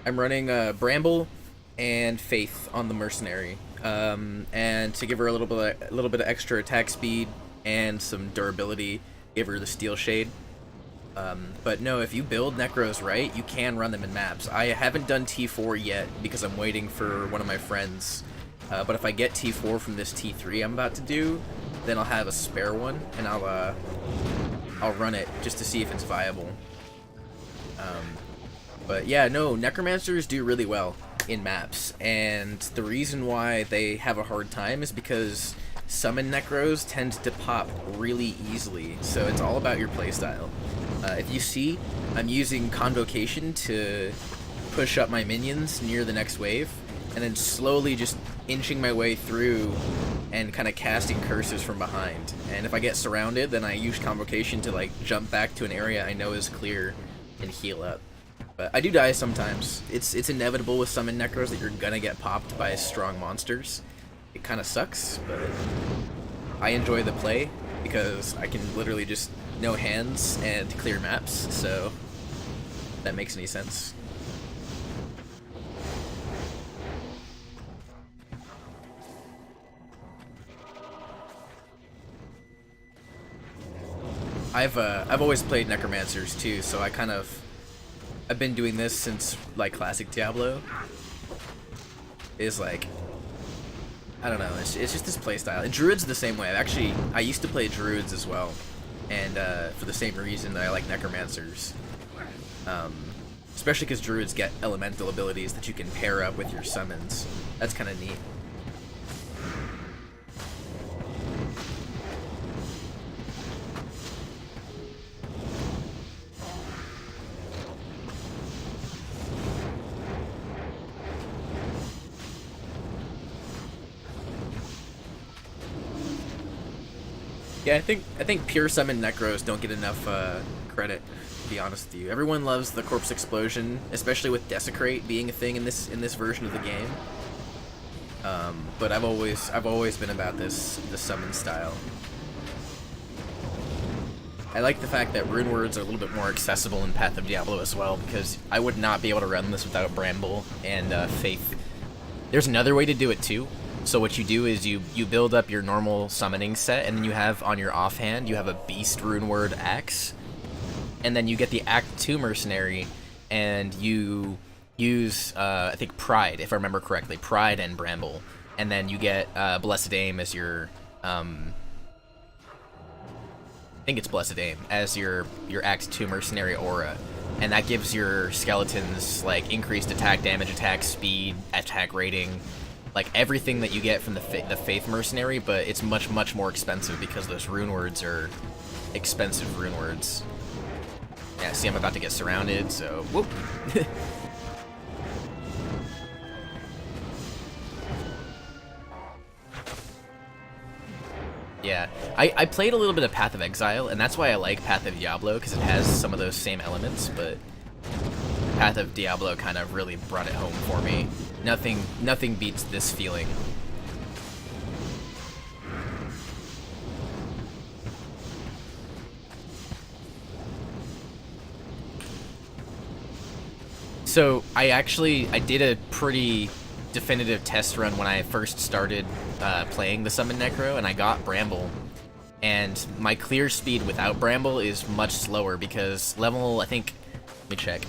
I'm running Bramble and Faith on the Mercenary. And to give her a little bit of extra attack speed and some durability, give her the Steel Shade. But no, if you build Necros right, you can run them in maps. I haven't done T4 yet because I'm waiting for one of my friends. But if I get T4 from this T3 I'm about to do, then I'll have a spare one, and I'll run it just to see if it's viable. But yeah, no, Necromancers do really well in maps, and the reason why they have a hard time is because summon Necros tend to pop really easily, so it's all about your playstyle. If you see, I'm using Convocation to push up my minions near the next wave, and then slowly just inching my way through and kind of casting curses from behind. And if I get surrounded, then I use Convocation to like jump back to an area I know is clear and heal up. But I do die sometimes. It's inevitable with summon Necros that you're gonna get popped by strong monsters. It kind of sucks, but I enjoy the play because I can literally just no hands and clear maps, so if that makes any sense. I've always played Necromancers too, so I've been doing this since like classic Diablo. Is like, I don't know, it's just this playstyle. And Druids the same way. I used to play Druids as well, and for the same reason that I like Necromancers. Especially because Druids get elemental abilities that you can pair up with your summons. That's kind of neat. Yeah, I think pure summon Necros don't get enough credit, to be honest with you. Everyone loves the corpse explosion, especially with Desecrate being a thing in this version of the game. But I've always been about the summon style. I like the fact that rune words are a little bit more accessible in Path of Diablo as well, because I would not be able to run this without Bramble and Faith. There's another way to do it too. So what you do is you build up your normal summoning set, and then you have on your offhand, you have a Beast rune word axe, and then you get the Act 2 Mercenary, and you use, I think, Pride, if I remember correctly, Pride and Bramble, and then you get Blessed Aim as your, I think it's Blessed Aim, as your Act 2 Mercenary aura, and that gives your skeletons, like, increased attack damage, attack speed, attack rating, like everything that you get from the Faith Mercenary, but it's much, much more expensive because those rune words are expensive rune words. Yeah, see, I'm about to get surrounded, so whoop. Yeah, I played a little bit of Path of Exile, and that's why I like Path of Diablo, because it has some of those same elements, but Path of Diablo kind of really brought it home for me. Nothing beats this feeling. So I did a pretty definitive test run when I first started playing the Summon Necro, and I got Bramble. And my clear speed without Bramble is much slower because level, I think, let me check.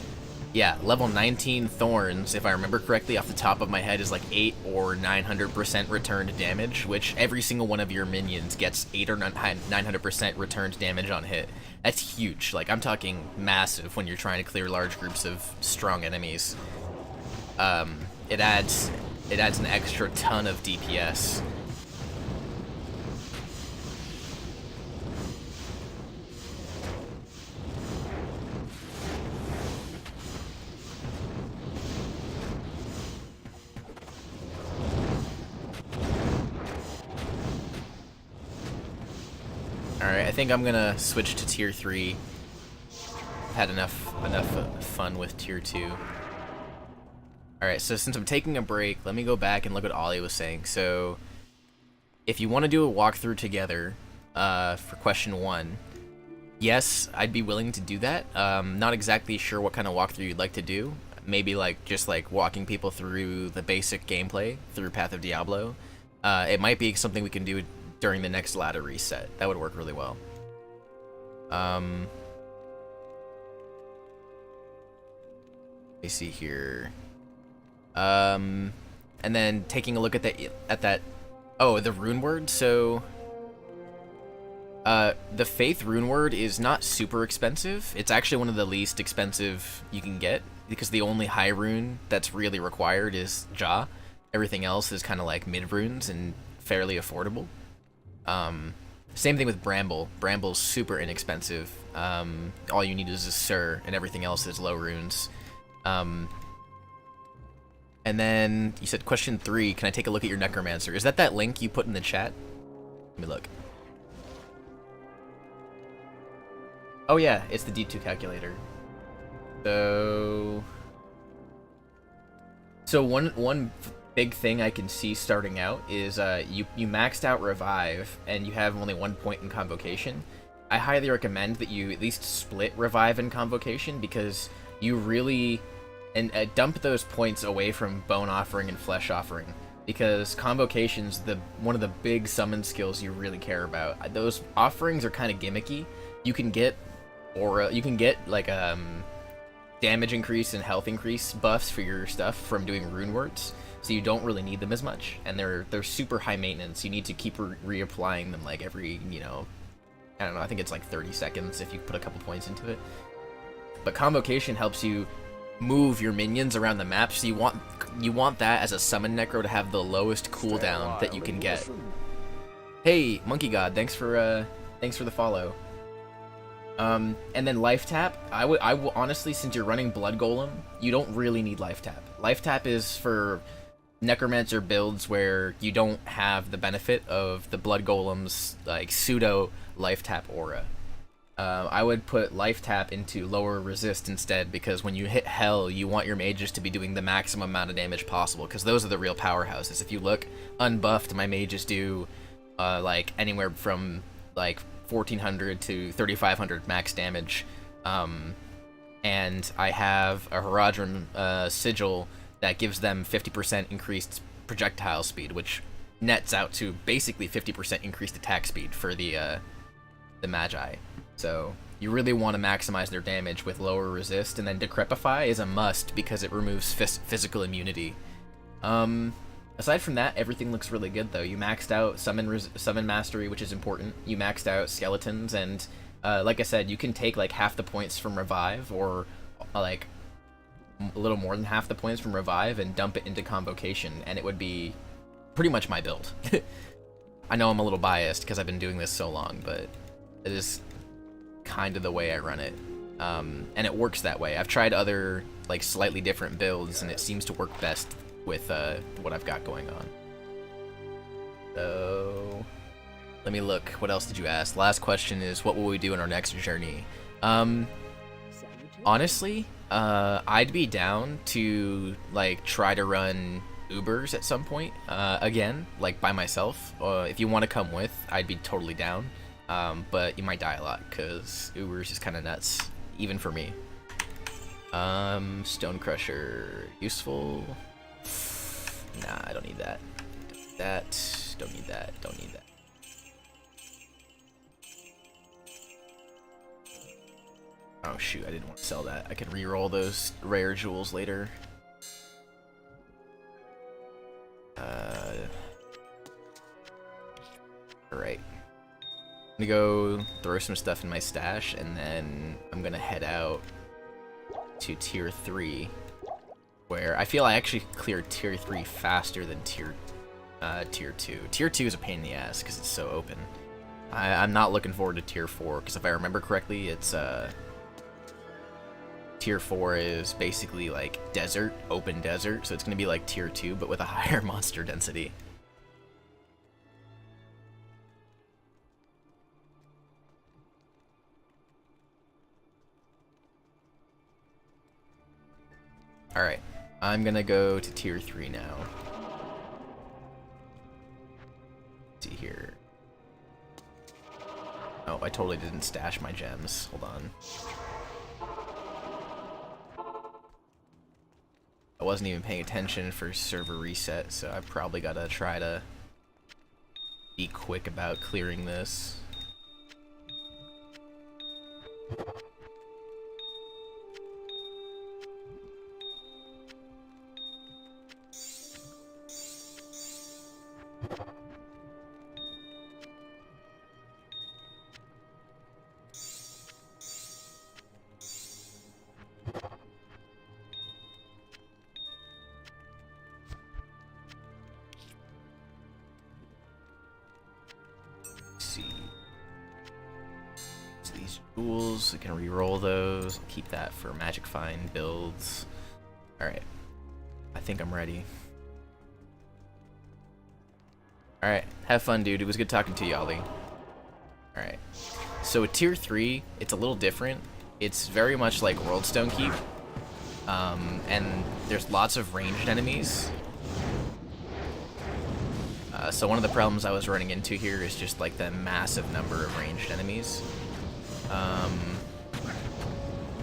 Yeah, level 19 Thorns, if I remember correctly off the top of my head, is like 8 or 900% returned damage, which every single one of your minions gets 8 or 900% returned damage on hit. That's huge. Like, I'm talking massive when you're trying to clear large groups of strong enemies. It adds an extra ton of DPS. Alright, I think I'm gonna switch to tier 3. I've had enough fun with tier 2. Alright, so since I'm taking a break, let me go back and look what Ollie was saying. So, if you want to do a walkthrough together, for question 1, yes, I'd be willing to do that. Not exactly sure what kind of walkthrough you'd like to do. Maybe just walking people through the basic gameplay through Path of Diablo. It might be something we can do during the next ladder reset. That would work really well. Let me see here. And then taking a look at that. Oh, the rune word. So, the Faith rune word is not super expensive. It's actually one of the least expensive you can get because the only high rune that's really required is Ja. Everything else is kind of like mid runes and fairly affordable. Same thing with Bramble. Bramble's super inexpensive. All you need is a Sir, and everything else is low runes. And then you said question 3, can I take a look at your Necromancer? Is that link you put in the chat? Let me look. Oh yeah, it's the D2 calculator. So one big thing I can see starting out is you maxed out Revive and you have only 1 point in Convocation. I highly recommend that you at least split Revive and Convocation because you really dump those points away from Bone Offering and Flesh Offering because Convocation's one of the big summon skills you really care about. Those offerings are kind of gimmicky. You can get damage increase and health increase buffs for your stuff from doing rune words, so you don't really need them as much, and they're super high maintenance. You need to keep reapplying them like every, I don't know, I think it's like 30 seconds if you put a couple points into it. But Convocation helps you move your minions around the map, so you want that as a summon Necro to have the lowest cooldown that you can get. Hey, Monkey God, thanks for the follow. And then Life Tap, I will honestly, since you're running Blood Golem, you don't really need Life Tap. Life Tap is for Necromancer builds where you don't have the benefit of the Blood Golem's like pseudo life tap aura. I would put life tap into lower resist instead, because when you hit hell, you want your mages to be doing the maximum amount of damage possible, because those are the real powerhouses. If you look unbuffed, my mages do like anywhere from like 1400 to 3500 max damage. And I have a Haradrim sigil that gives them 50% increased projectile speed, which nets out to basically 50% increased attack speed for the Magi. So you really want to maximize their damage with lower resist, and then Decrepify is a must because it removes physical immunity. Aside from that, everything looks really good though. You maxed out Summon Mastery, which is important. You maxed out Skeletons, and like I said, you can take like half the points from Revive, or like a little more than half the points from Revive, and dump it into Convocation, and it would be pretty much my build. I know I'm a little biased because I've been doing this so long, but it is kind of the way I run it, and it works that way. I've tried other like slightly different builds, and it seems to work best with what I've got going on. So let me look. What else did you ask? Last question is, what will we do in our next journey? Honestly, I'd be down to like try to run Ubers at some point again, like by myself. If you want to come with, I'd be totally down. But you might die a lot because Ubers is kind of nuts, even for me. Stone Crusher, useful. Nah, I don't need that. Don't need that. Don't need that. Oh shoot, I didn't want to sell that. I can re-roll those rare jewels later. Alright. I'm gonna go throw some stuff in my stash, and then I'm gonna head out to tier 3, where I feel I actually cleared tier 3 faster than tier 2. Tier 2 is a pain in the ass because it's so open. I'm not looking forward to tier 4, because if I remember correctly, it's tier 4 is basically like desert, open desert, so it's gonna be like tier 2 but with a higher monster density. Alright, I'm gonna go to tier 3 now. Let's see here. Oh, I totally didn't stash my gems. Hold on. I wasn't even paying attention for server reset, so I probably gotta try to be quick about clearing this. I can re-roll those. I'll keep that for Magic Find builds. Alright. I think I'm ready. Alright. Have fun, dude. It was good talking to you, Ollie. Alright. So with tier 3, it's a little different. It's very much like Worldstone Keep. And there's lots of ranged enemies. So one of the problems I was running into here is just like the massive number of ranged enemies.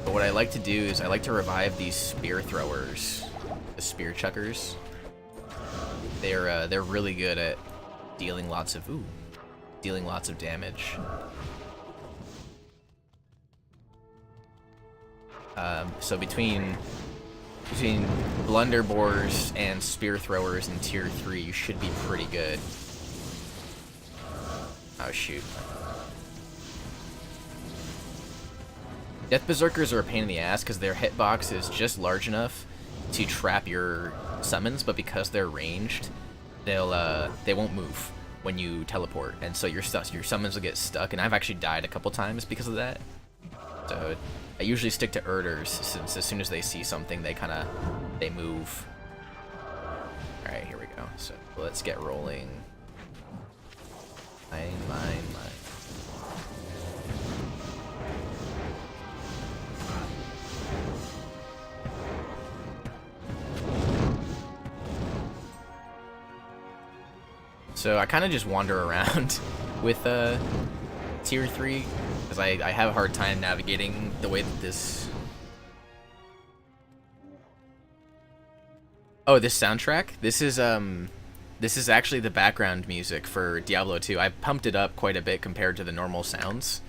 But what I like to do is I like to revive these spear throwers, the spear chuckers. They're really good at dealing lots of damage. So between blunderboars and spear throwers in tier 3, you should be pretty good. Oh shoot. Death Berserkers are a pain in the ass because their hitbox is just large enough to trap your summons, but because they're ranged, they won't move when you teleport, and so your summons will get stuck, and I've actually died a couple times because of that. So I usually stick to Erders, since as soon as they see something, they move. Alright, here we go. So let's get rolling. Mine. So I kind of just wander around with tier 3 because I have a hard time navigating the way that this. Oh, this soundtrack. This is actually the background music for Diablo 2. I pumped it up quite a bit compared to the normal sounds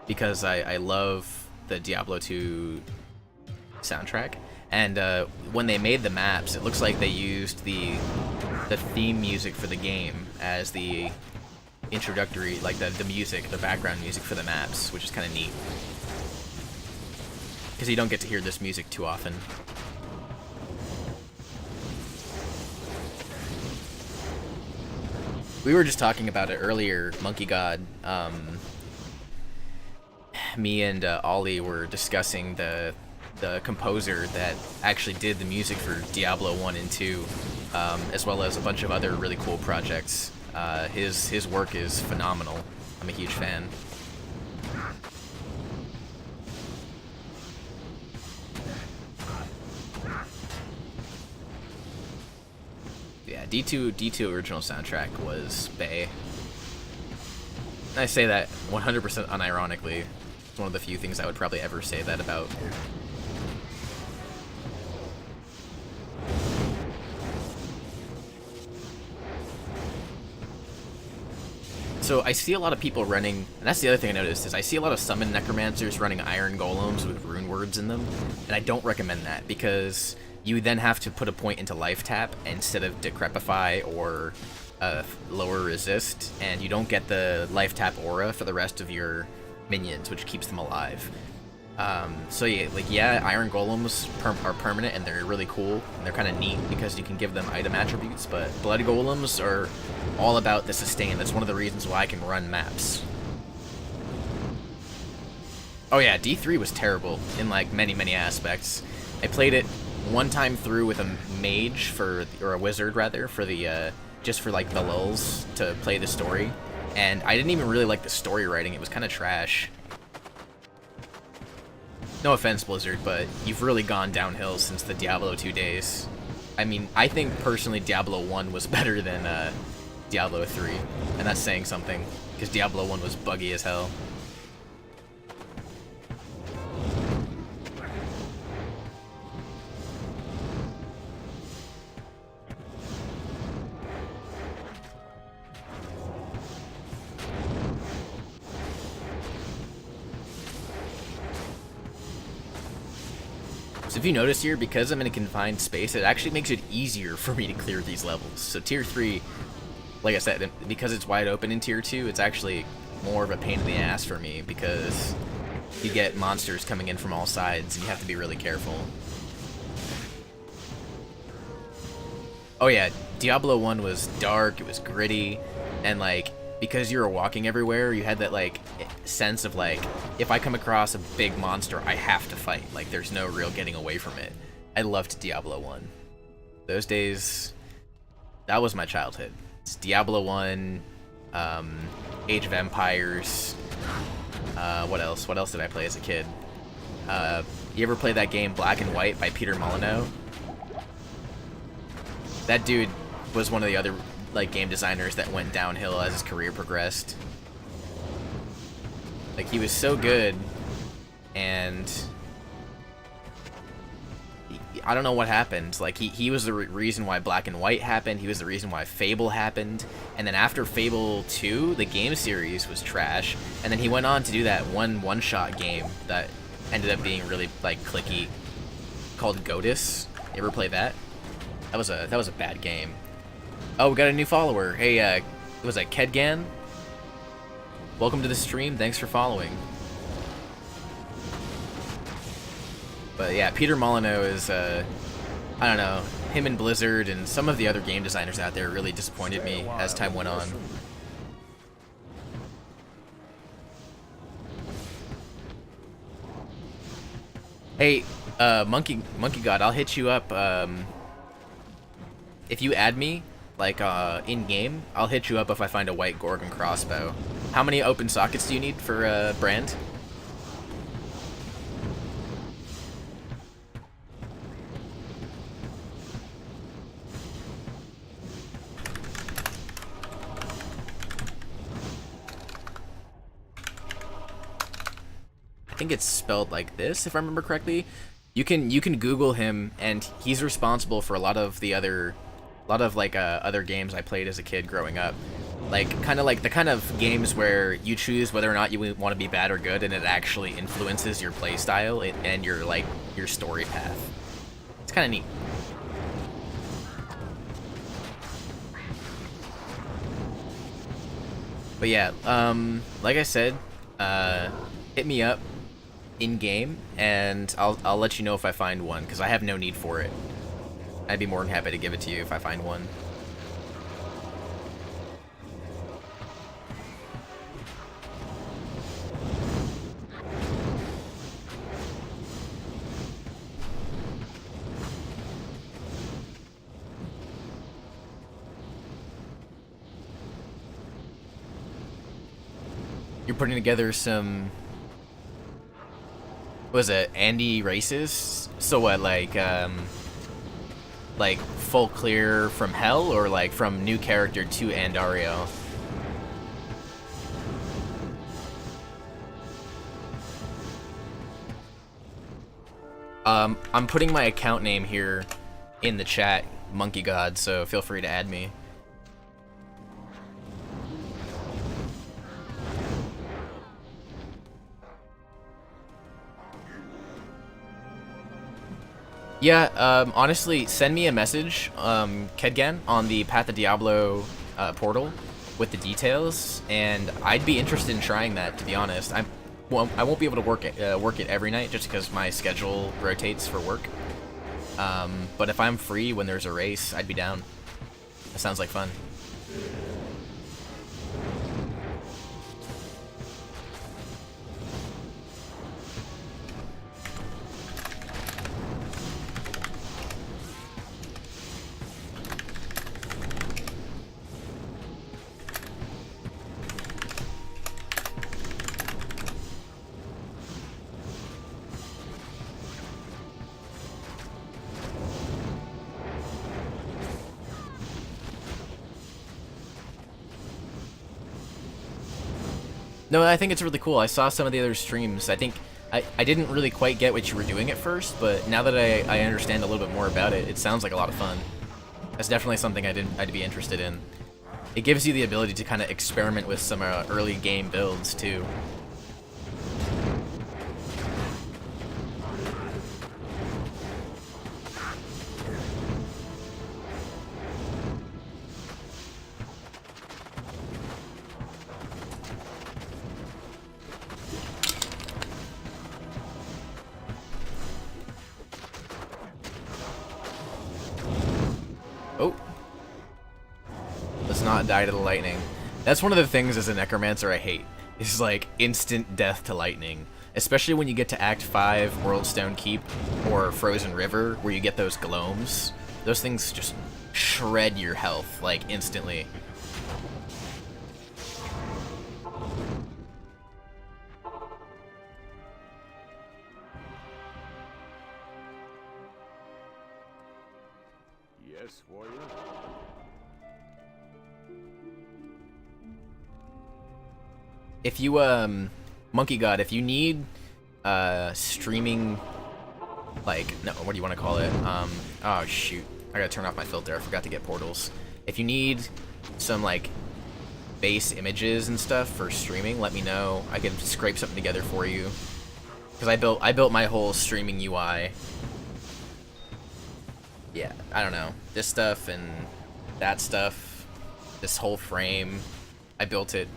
because I love the Diablo 2 soundtrack. And when they made the maps, it looks like they used the theme music for the game as the introductory, like the music, the background music for the maps, which is kind of neat. Because you don't get to hear this music too often. We were just talking about it earlier, Monkey God. Me and Ollie were discussing the composer that actually did the music for Diablo 1 and 2, as well as a bunch of other really cool projects. His work is phenomenal. I'm a huge fan. Yeah, D2 original soundtrack was bae. And I say that 100% unironically. It's one of the few things I would probably ever say that about. So I see a lot of people running, and that's the other thing I noticed, is I see a lot of summon necromancers running iron golems with rune words in them, and I don't recommend that because you then have to put a point into life tap instead of decrepify or lower resist, and you don't get the life tap aura for the rest of your minions, which keeps them alive. So yeah, like iron golems are permanent and they're really cool and they're kind of neat because you can give them item attributes, but blood golems are all about the sustain. That's one of the reasons why I can run maps. Oh yeah, D3 was terrible in like many aspects. I played it one time through with a mage or a wizard rather, for the just for like the lulz to play the story, and I didn't even really like the story writing. It was kind of trash. No offense, Blizzard, but you've really gone downhill since the Diablo 2 days. I mean, I think personally Diablo 1 was better than Diablo 3, and that's saying something, because Diablo 1 was buggy as hell. So if you notice here, because I'm in a confined space, it actually makes it easier for me to clear these levels. So tier 3, like I said, because it's wide open in tier 2, it's actually more of a pain in the ass for me because you get monsters coming in from all sides and you have to be really careful. Oh yeah, Diablo 1 was dark, it was gritty, and like, because you were walking everywhere, you had that like sense of like, if I come across a big monster, I have to fight. Like, there's no real getting away from it. I loved Diablo 1. Those days, that was my childhood. It's Diablo 1, Age of Empires. What else? What else did I play as a kid? You ever play that game Black and White by Peter Molyneux? That dude was one of the other like game designers that went downhill as his career progressed. Like, he was so good, and I don't know what happened. Like, he was the reason why Black and White happened. He was the reason why Fable happened. And then after Fable 2, the game series was trash. And then he went on to do that one-shot game that ended up being really like clicky, called Godus. You ever play that? That was a bad game. Oh, we got a new follower. Hey, was that Kedgan? Welcome to the stream. Thanks for following. But yeah, Peter Molyneux is, I don't know, him and Blizzard and some of the other game designers out there really disappointed me as time went on. Hey, Monkey God, I'll hit you up, if you add me, like, in-game, I'll hit you up if I find a white Gorgon crossbow. How many open sockets do you need for, Brand? think it's spelled like this, if I remember correctly. You can Google him, and he's responsible for a lot of other games I played as a kid growing up. Like kind of like the kind of games where you choose whether or not you want to be bad or good, and it actually influences your play style and your story path. It's kind of neat. But yeah, like I said, hit me up in game, and I'll let you know if I find one, because I have no need for it. I'd be more than happy to give it to you if I find one. You're putting together some, what was it, Andy races? So what, like full clear from hell, or like from new character to Andario? I'm putting my account name here in the chat, Monkey God, so feel free to add me. Yeah, honestly, send me a message, Kedgan, on the Path of Diablo portal with the details, and I'd be interested in trying that, to be honest. I won't be able to work it every night just because my schedule rotates for work. But if I'm free when there's a race, I'd be down. That sounds like fun. No, I think it's really cool. I saw some of the other streams. I think I didn't really quite get what you were doing at first, but now that I understand a little bit more about it, it sounds like a lot of fun. That's definitely something I'd be interested in. It gives you the ability to kind of experiment with some early game builds too. Oh. Let's not die to the lightning. That's one of the things as a Necromancer I hate. Is like instant death to lightning. Especially when you get to Act 5, Worldstone Keep, or Frozen River, where you get those gloams. Those things just shred your health, like, instantly. Yes, warrior. If you, Monkey God, if you need, streaming, like, no, what do you want to call it? Oh, shoot. I gotta turn off my filter. I forgot to get portals. If you need some, like, base images and stuff for streaming, let me know. I can scrape something together for you. Because I built my whole streaming UI. Yeah, I don't know. This stuff and that stuff, this whole frame, I built it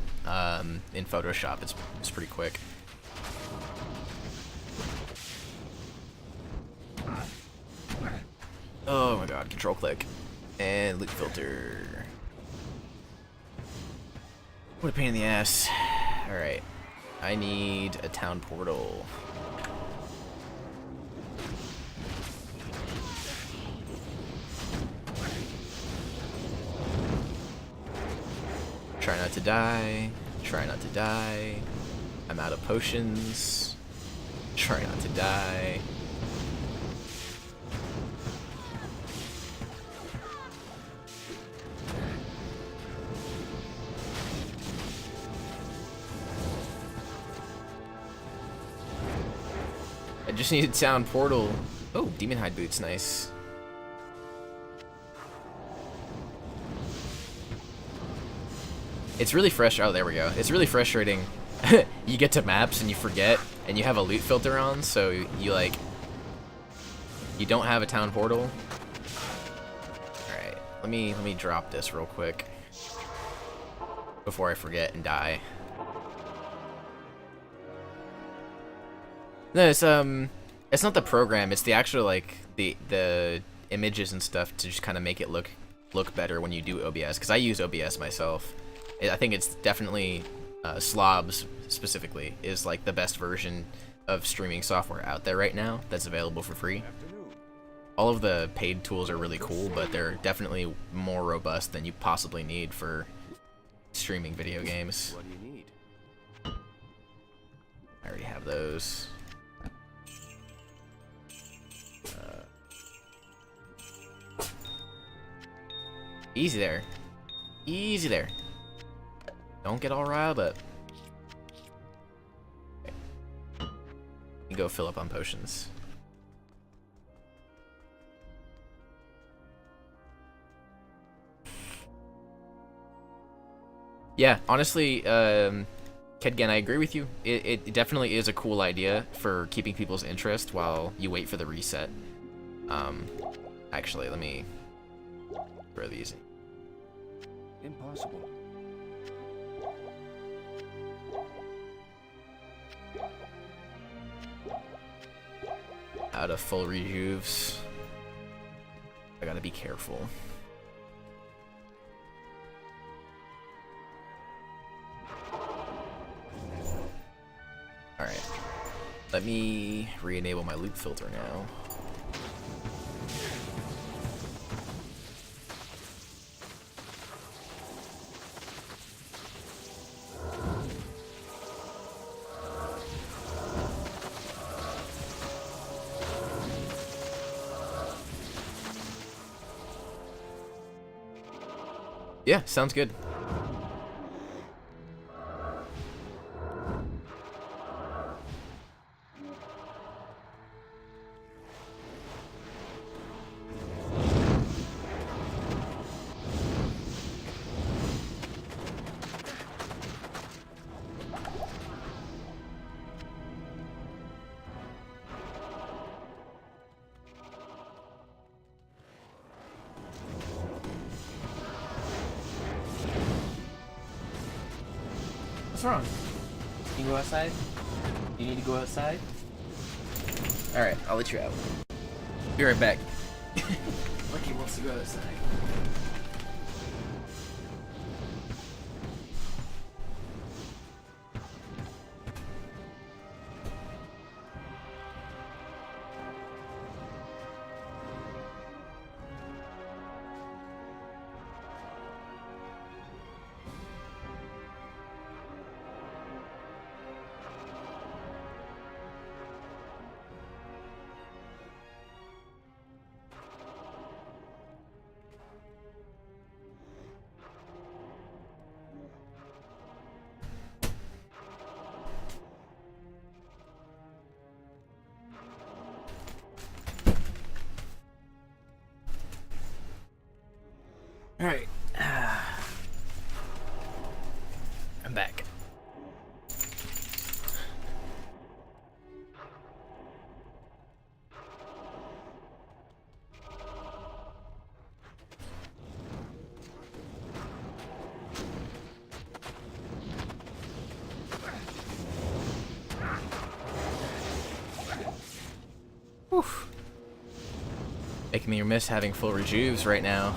in Photoshop. It's pretty quick. Oh my god, control click. And loot filter. What a pain in the ass. Alright. I need a town portal. Try not to die. Try not to die. I'm out of potions. Try not to die. I just needed sound portal. Oh, demon hide boots, nice. It's really fresh. Oh, there we go. It's really frustrating. You get to maps and you forget, and you have a loot filter on, so you like, you don't have a town portal. All right, let me drop this real quick before I forget and die. No, it's not the program. It's the actual like the images and stuff to just kind of make it look better when you do OBS. Because I use OBS myself. I think it's definitely Slobs specifically is like the best version of streaming software out there right now that's available for free. All of the paid tools are really cool, but they're definitely more robust than you possibly need for streaming video games. What do you need? I already have those. Easy there. Easy there. Don't get all riled up. Okay. You go fill up on potions. Yeah, honestly, Kedgen, I agree with you. It definitely is a cool idea for keeping people's interest while you wait for the reset. Actually, let me throw these in. Impossible. Out of full rejuves. I gotta be careful. Alright. Let me re-enable my loot filter now. Yeah, sounds good. What's wrong? Can you go outside? Do you need to go outside? Alright, I'll let you out. Be right back. Lucky wants to go outside. Alright. I'm back. Whew. Making me miss having full rejuves right now.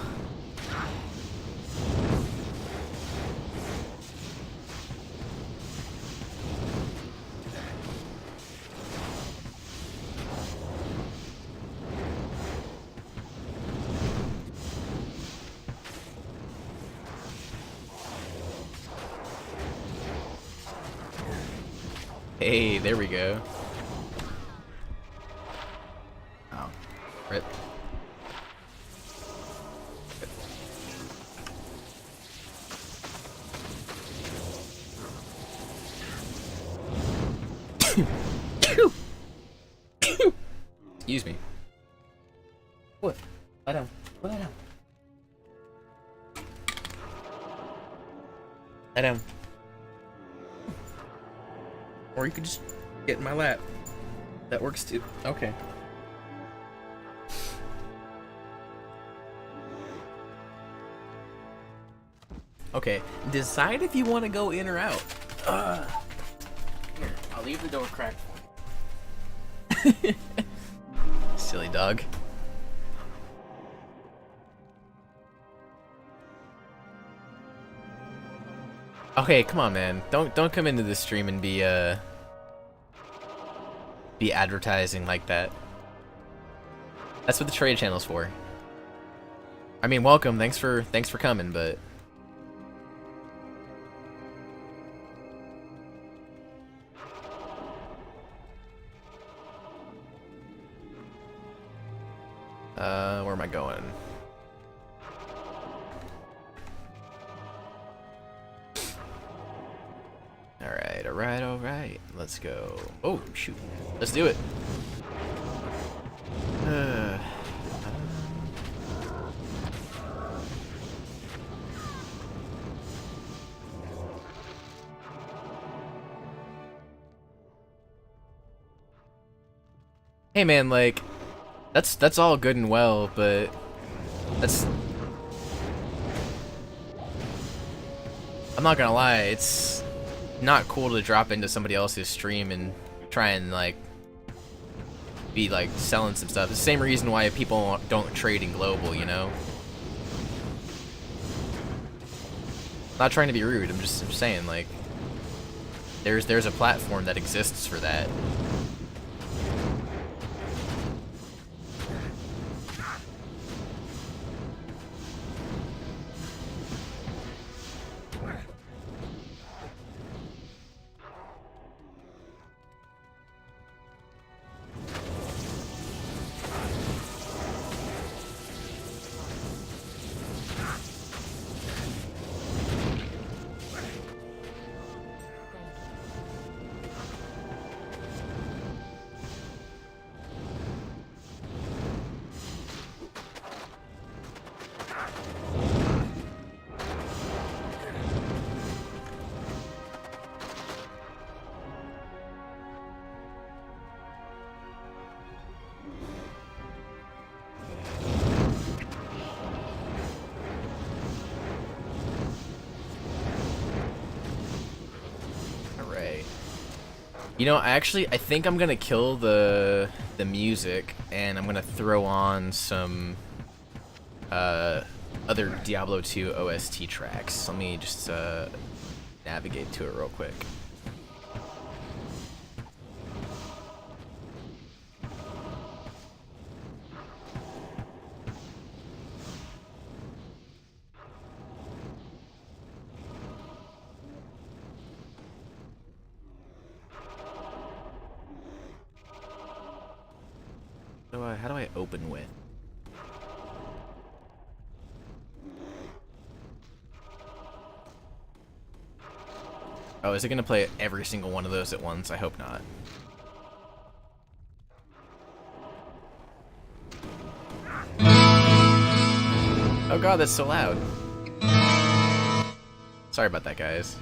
Hey, there we go. Oh, rip. Excuse me. What? Lie down. Lie down. Lie down. Or you could just get in my lap. That works too. Okay. Okay, decide if you want to go in or out. Here, I'll leave the door cracked for you. Silly dog. Okay, come on, man. Don't come into the stream and be advertising like that. That's what the trade channel's for. I mean, welcome. Thanks for coming, but where am I going? Alright. Let's go. Oh, shoot. Let's do it. Hey man, like, that's all good and well, but that's... I'm not gonna lie, it's not cool to drop into somebody else's stream and try and, like, be, like, selling some stuff. It's the same reason why people don't trade in global, you know? Not trying to be rude, I'm just saying, like, there's a platform that exists for that. You know, I think I'm gonna kill the music, and I'm gonna throw on some other Diablo 2 OST tracks. Let me just navigate to it real quick. How do I open with? Oh, is it gonna play every single one of those at once? I hope not. Oh god, that's so loud. Sorry about that, guys.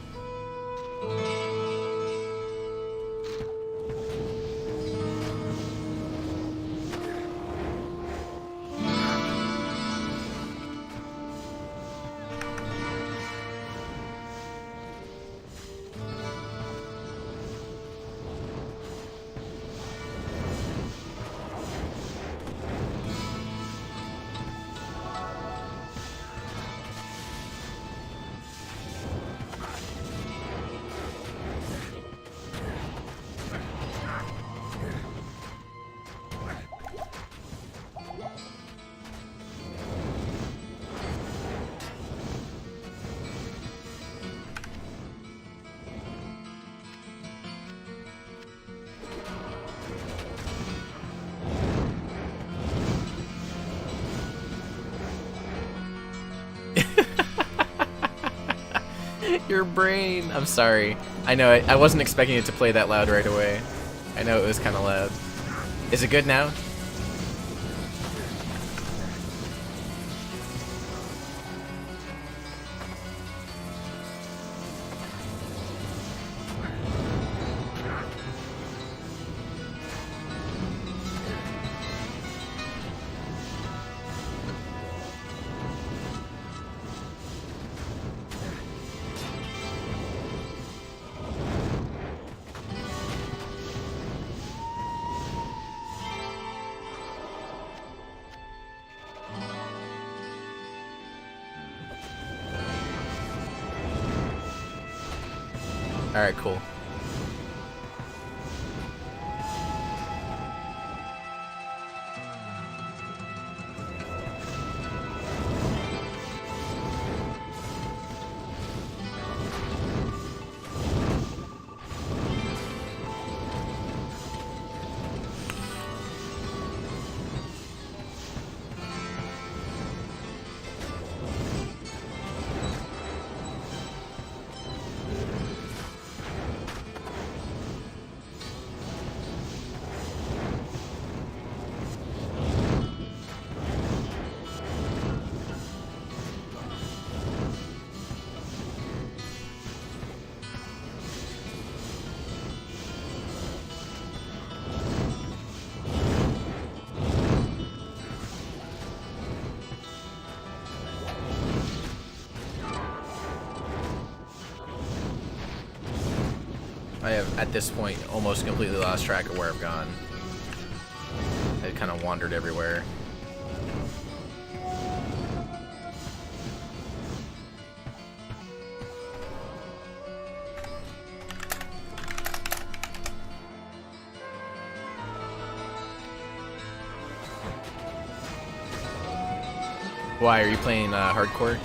Your brain. I'm sorry. I know I wasn't expecting it to play that loud right away. I know it was kind of loud. Is it good now? Alright, cool. I have, at this point, almost completely lost track of where I've gone. I kind of wandered everywhere. Why, are you playing hardcore?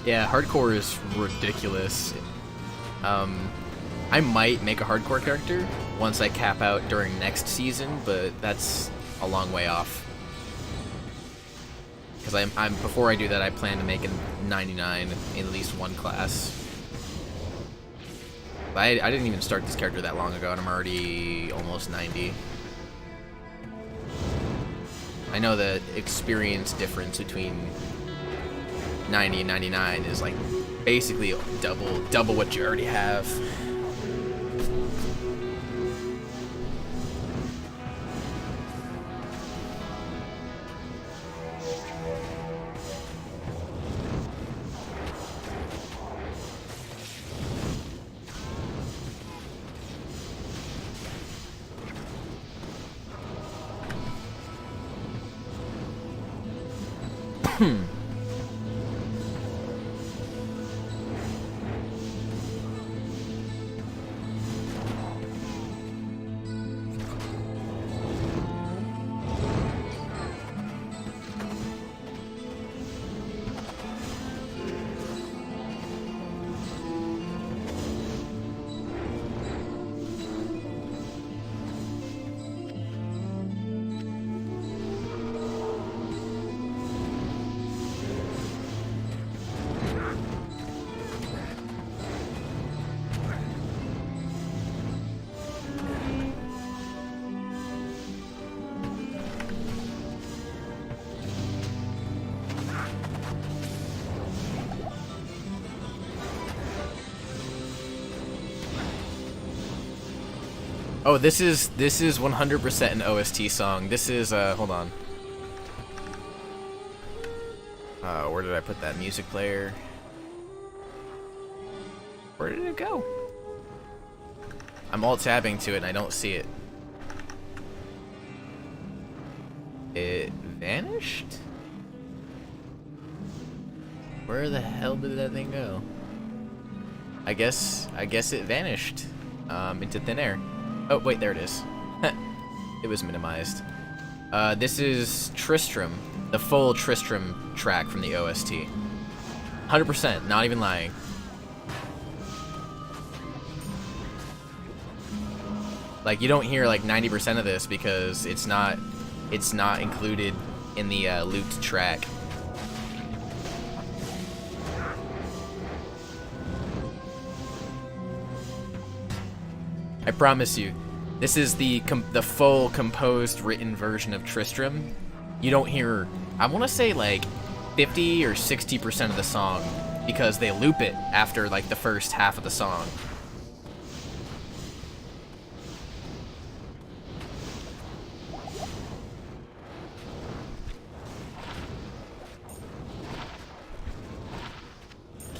Yeah, hardcore is ridiculous. I might make a hardcore character once I cap out during next season, but that's a long way off. Because I'm before I do that, I plan to make a 99 in at least one class. But I didn't even start this character that long ago, and I'm already almost 90. I know the experience difference between 90 and 99 is like basically double what you already have. Oh, this is 100% an OST song. This is hold on. Where did I put that music player? Where did it go? I'm alt-tabbing to it and I don't see it. It vanished? Where the hell did that thing go? I guess it vanished into thin air. Oh wait, there it is. It was minimized. This is Tristram, the full Tristram track from the OST. 100%, not even lying. Like, you don't hear like 90% of this because it's not included in the looped track. I promise you, this is the full composed written version of Tristram. You don't hear, I want to say like 50 or 60% of the song because they loop it after like the first half of the song.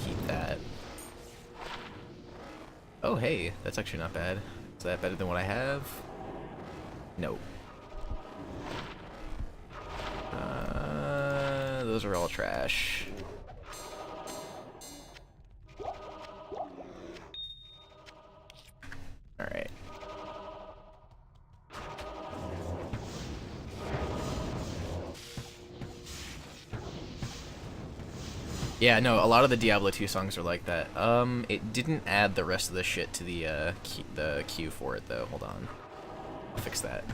Keep that. Oh hey, that's actually not bad. Is that better than what I have? No. Those are all trash. Alright. Yeah, no, a lot of the Diablo 2 songs are like that. It didn't add the rest of the shit to the queue for it though. Hold on. I'll fix that.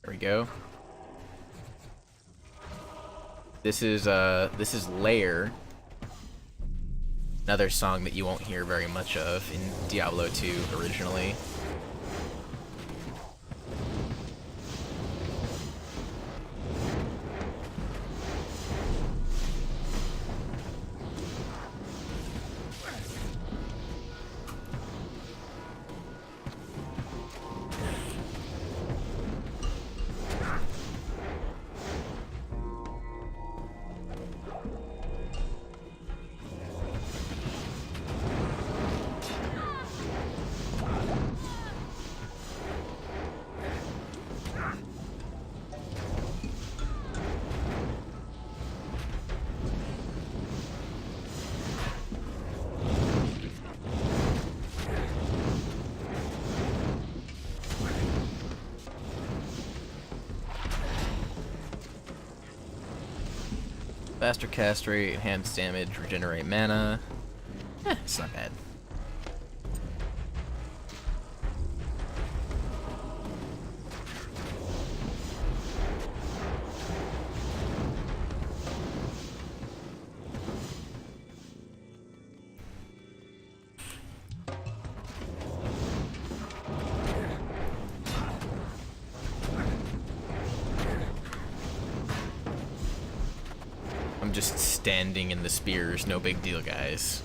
There we go. This is Lair, another song that you won't hear very much of in Diablo 2 originally. Faster cast rate, enhanced damage, regenerate mana. It's not bad. I'm just standing in the spears, no big deal, guys.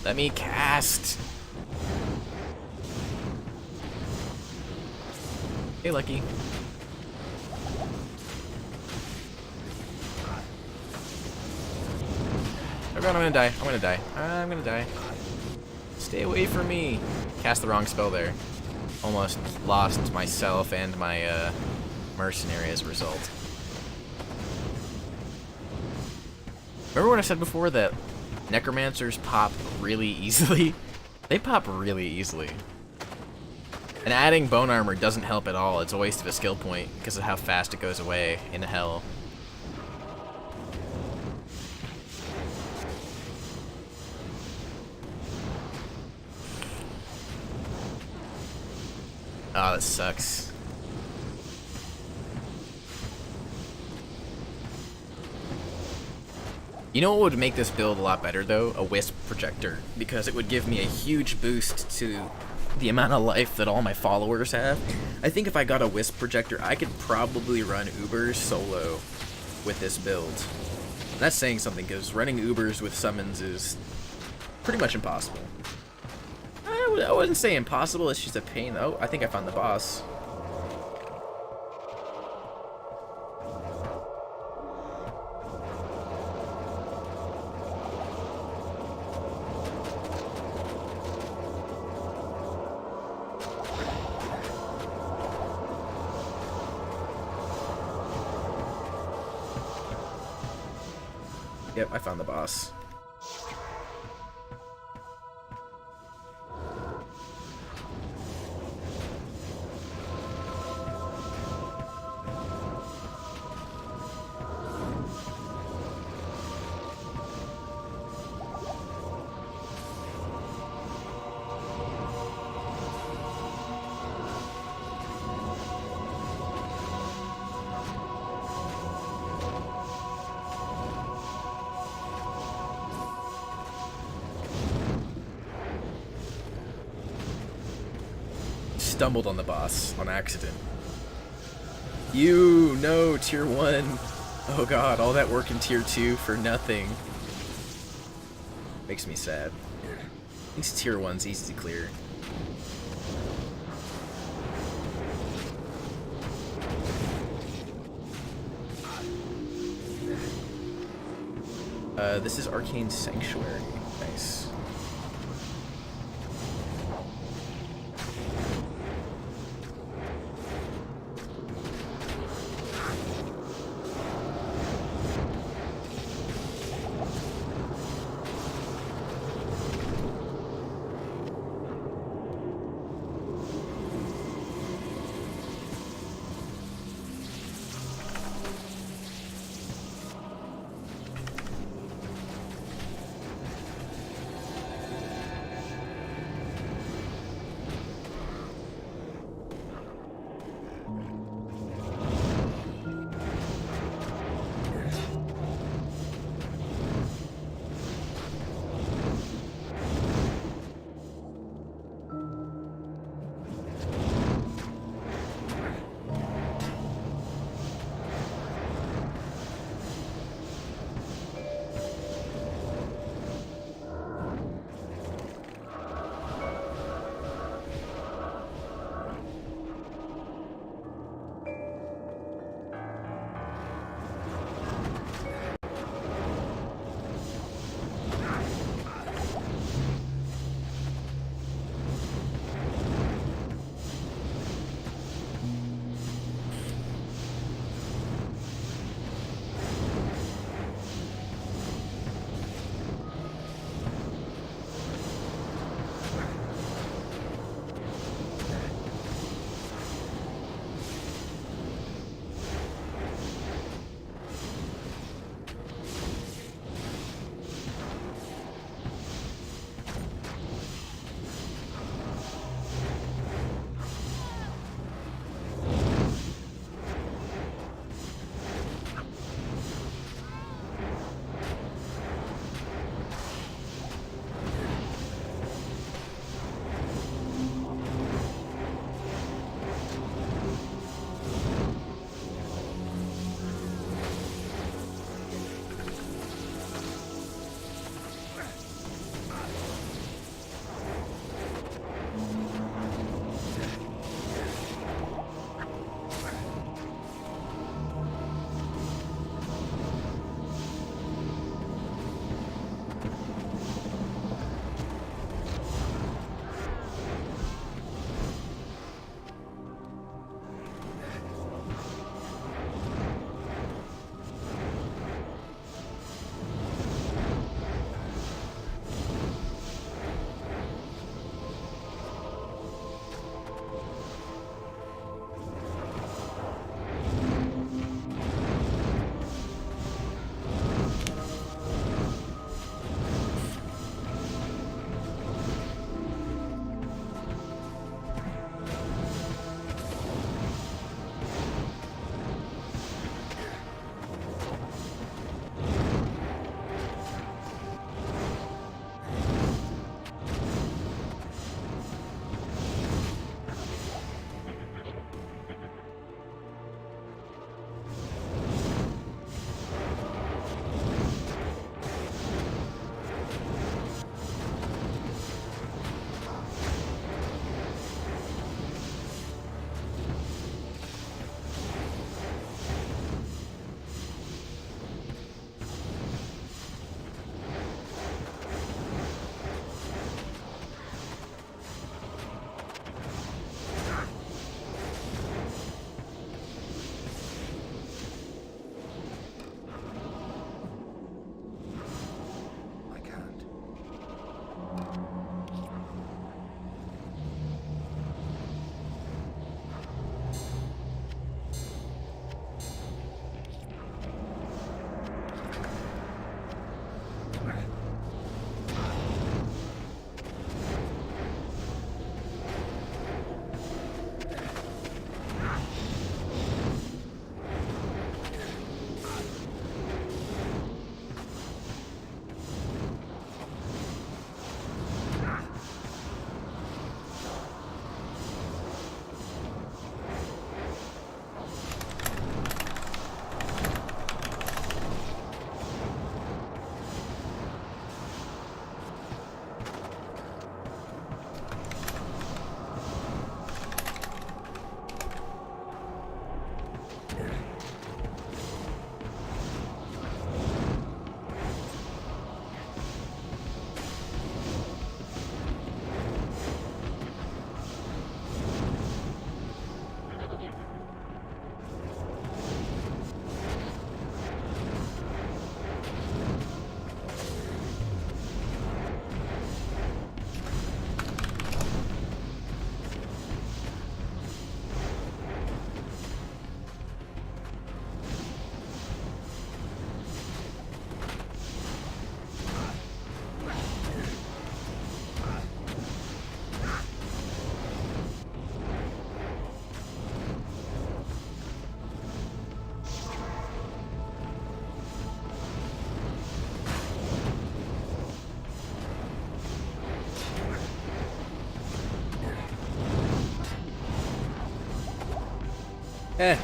Let me cast. Hey, Lucky. Oh god, I'm gonna die. I'm gonna die. I'm gonna die. Stay away from me. Cast the wrong spell there. Almost lost myself and my mercenary as a result. Remember when I said before that Necromancers pop really easily? They pop really easily. And adding bone armor doesn't help at all. It's a waste of a skill point because of how fast it goes away in hell. Oh, that sucks. You know what would make this build a lot better though? A wisp projector, because it would give me a huge boost to the amount of life that all my followers have, I think if I got a Wisp projector, I could probably run Ubers solo with this build. And that's saying something, because running Ubers with summons is pretty much impossible. I wouldn't say impossible, it's just a pain. Oh, I think I found the boss. Yep, I found the boss. Stumbled on the boss on accident. No, tier 1. Oh god, all that work in tier 2 for nothing. Makes me sad. These tier 1's easy to clear. This is Arcane Sanctuary. Nice.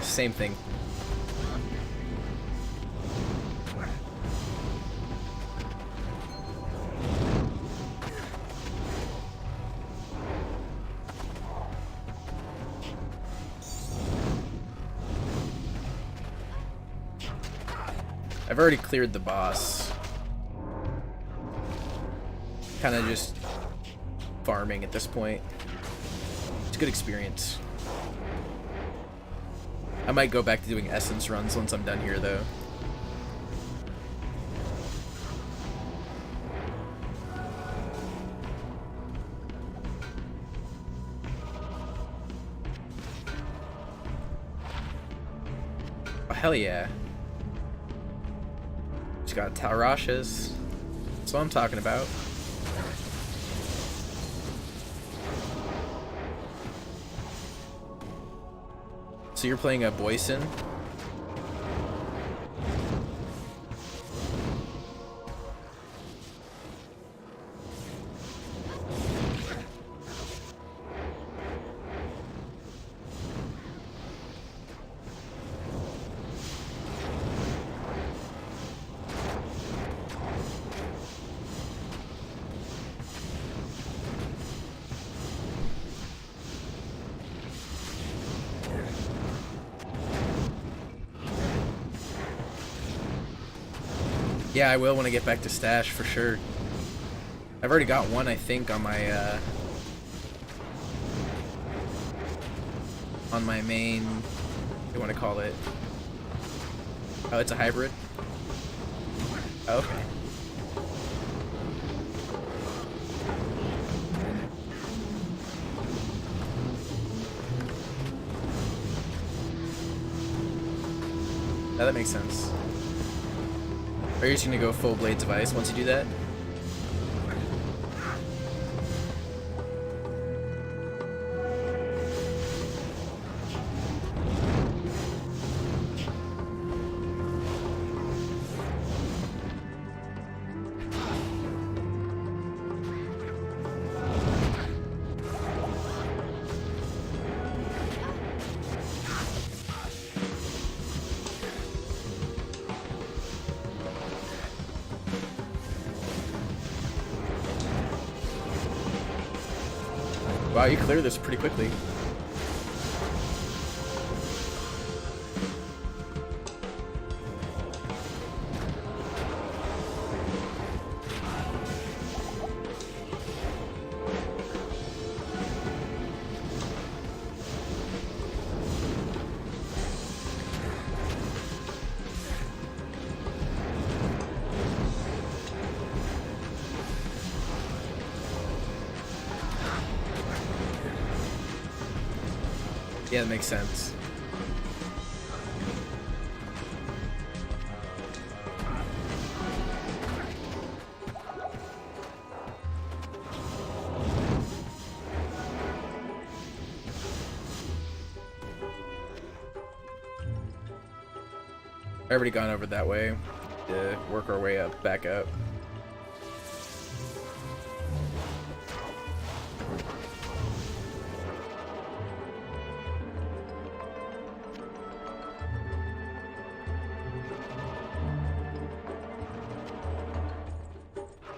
Same thing. I've already cleared the boss. Kind of just farming at this point. It's a good experience. I might go back to doing essence runs once I'm done here, though. Oh, hell yeah. Just got Talrashas. That's what I'm talking about. So you're playing a Boyson? Yeah, I will when I get back to stash for sure. I've already got one, I think, on my main, what do you want to call it? Oh, it's a hybrid? Okay. Yeah, that makes sense. Are you just gonna go full Blades of Ice once you do that? Wow, you clear this pretty quickly. Yeah, that makes sense. already gone over that way to work our way up, back up.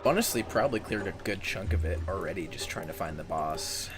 Honestly, probably cleared a good chunk of it already, just trying to find the boss.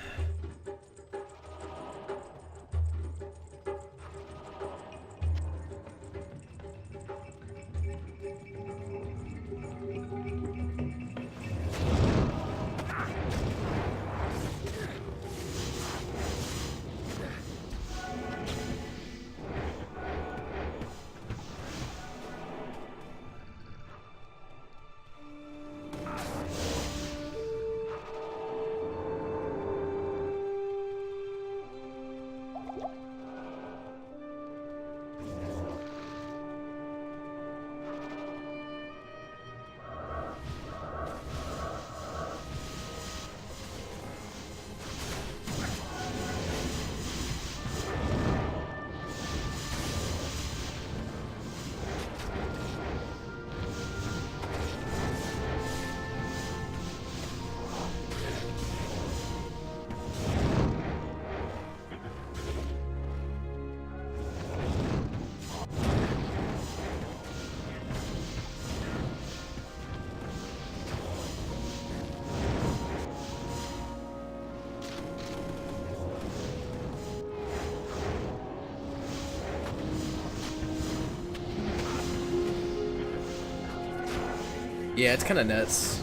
Yeah, it's kind of nuts.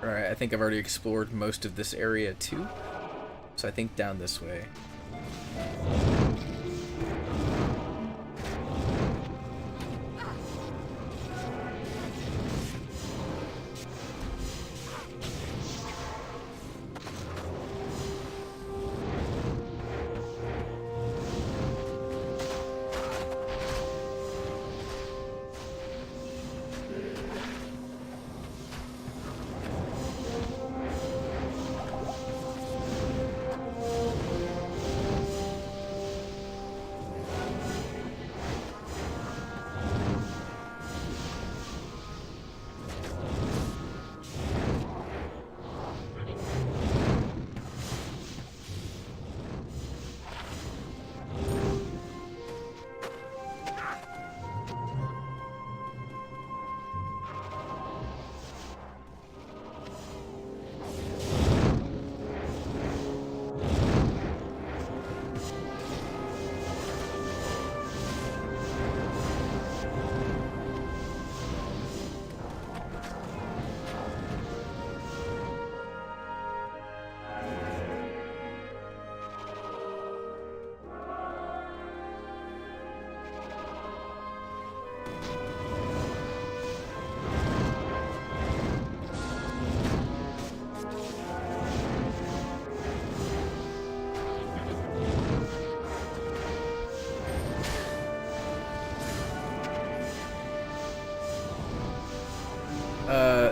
Alright, I think I've already explored most of this area too. So I think down this way.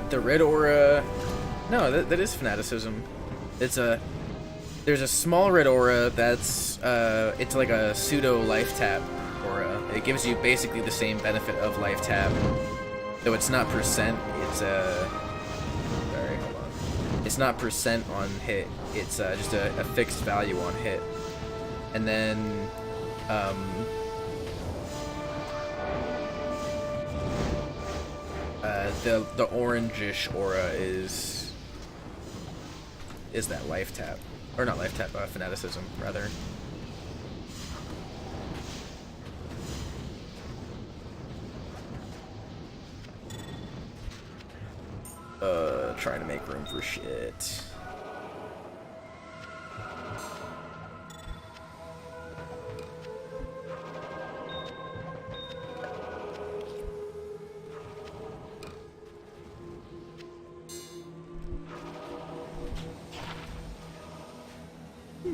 The red aura No, that is fanaticism. It's a there's a small red aura that's it's like a pseudo life tap aura. It gives you basically the same benefit of life tap, though it's not percent. It's sorry, hold on. It's not percent on hit. It's just a fixed value on hit, and then the orangish aura is that life tap, or not life tap, fanaticism rather. Trying to make room for shit.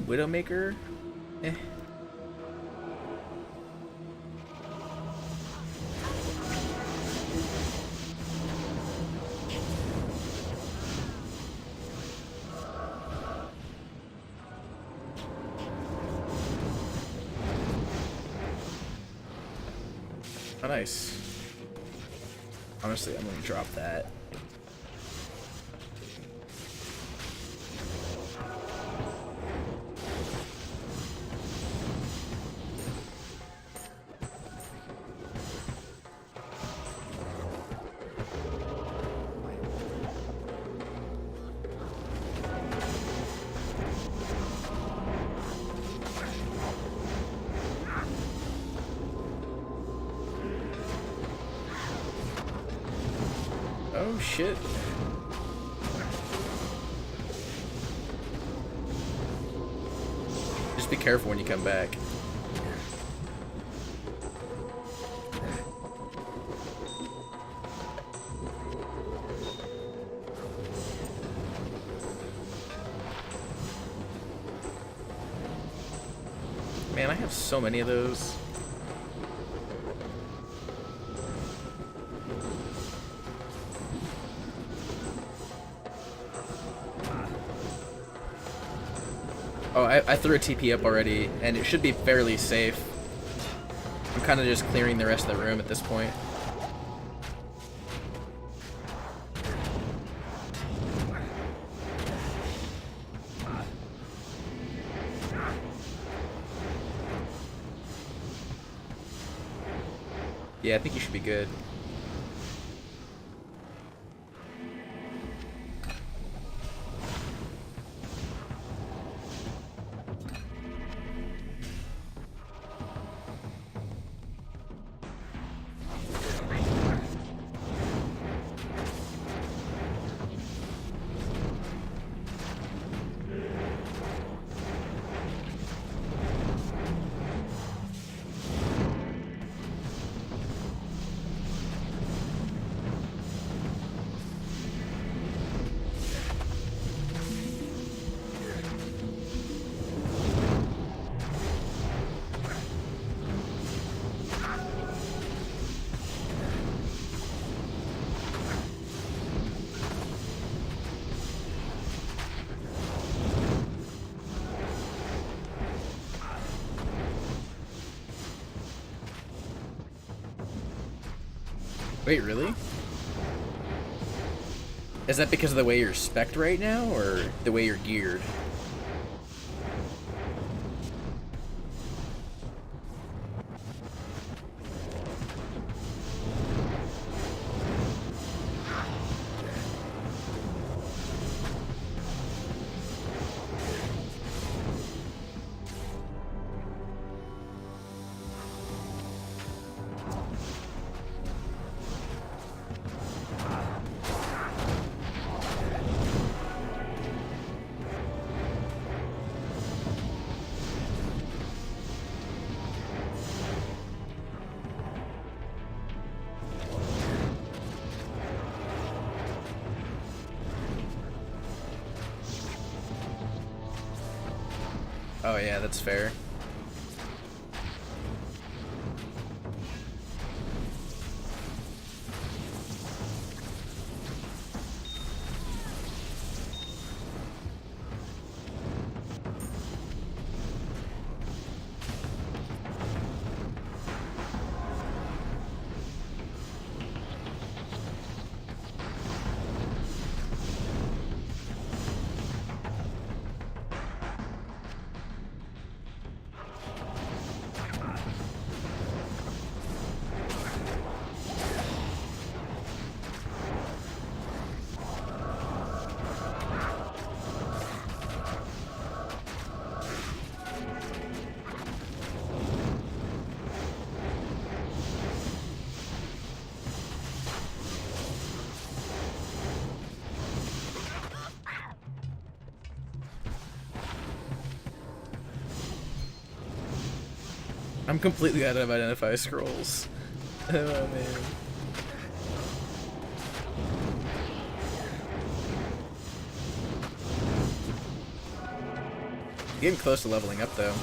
Widowmaker? Eh. Oh, nice. Honestly, I'm gonna drop that. Oh shit. Just be careful when you come back. Man, I have so many of those. Oh, I threw a TP up already, and it should be fairly safe. I'm kind of just clearing the rest of the room at this point. Yeah, I think you should be good. Wait, really? Is that because of the way you're spec'd right now, or the way you're geared? Oh yeah, that's fair. I'm completely out of identify scrolls. Oh man. Getting close to leveling up though.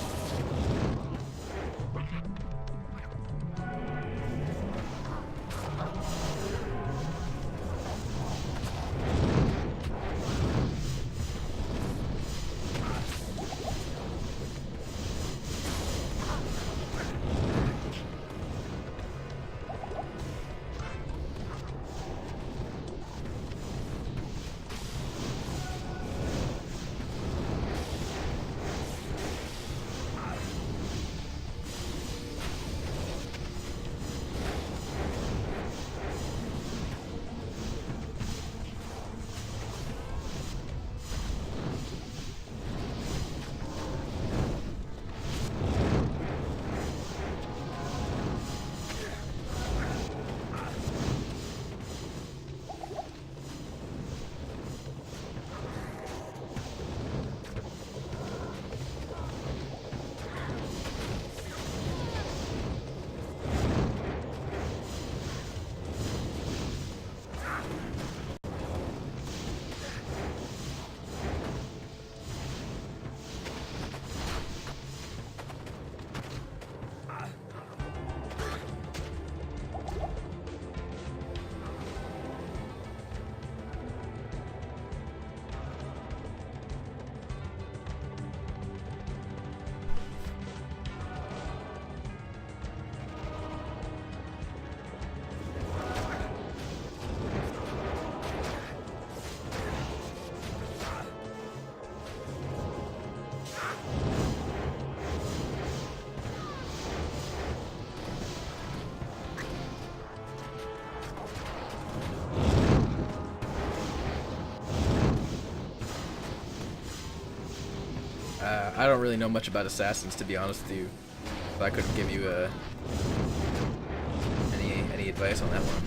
I don't really know much about assassins, to be honest with you. So I couldn't give you any advice on that one.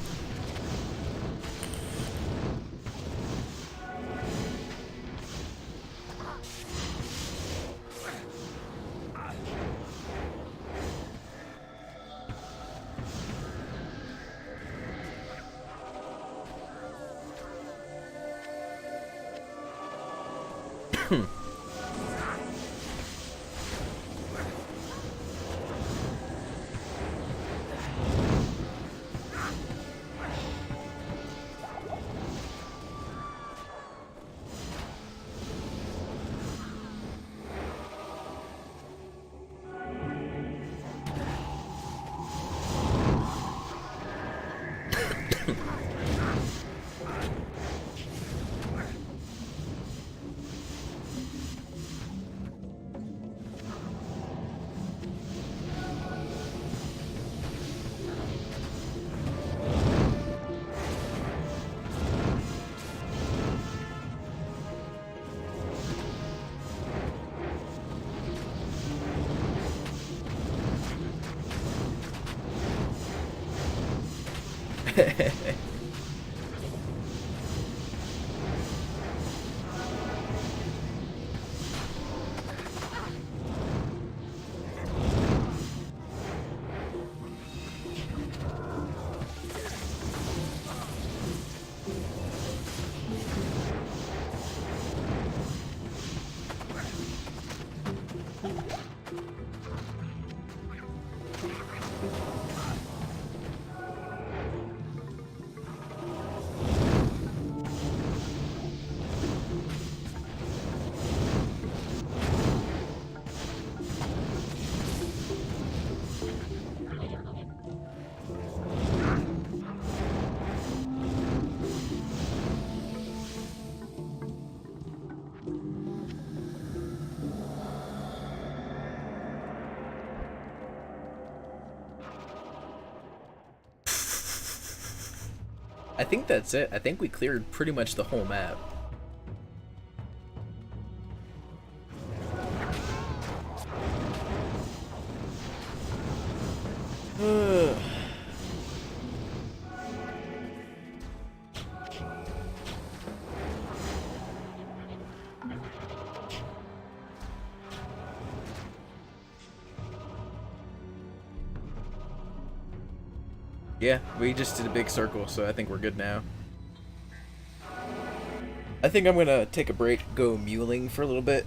I think that's it. I think we cleared pretty much the whole map. Yeah, we just did a big circle, so I think we're good now. I think I'm gonna take a break, go muling for a little bit.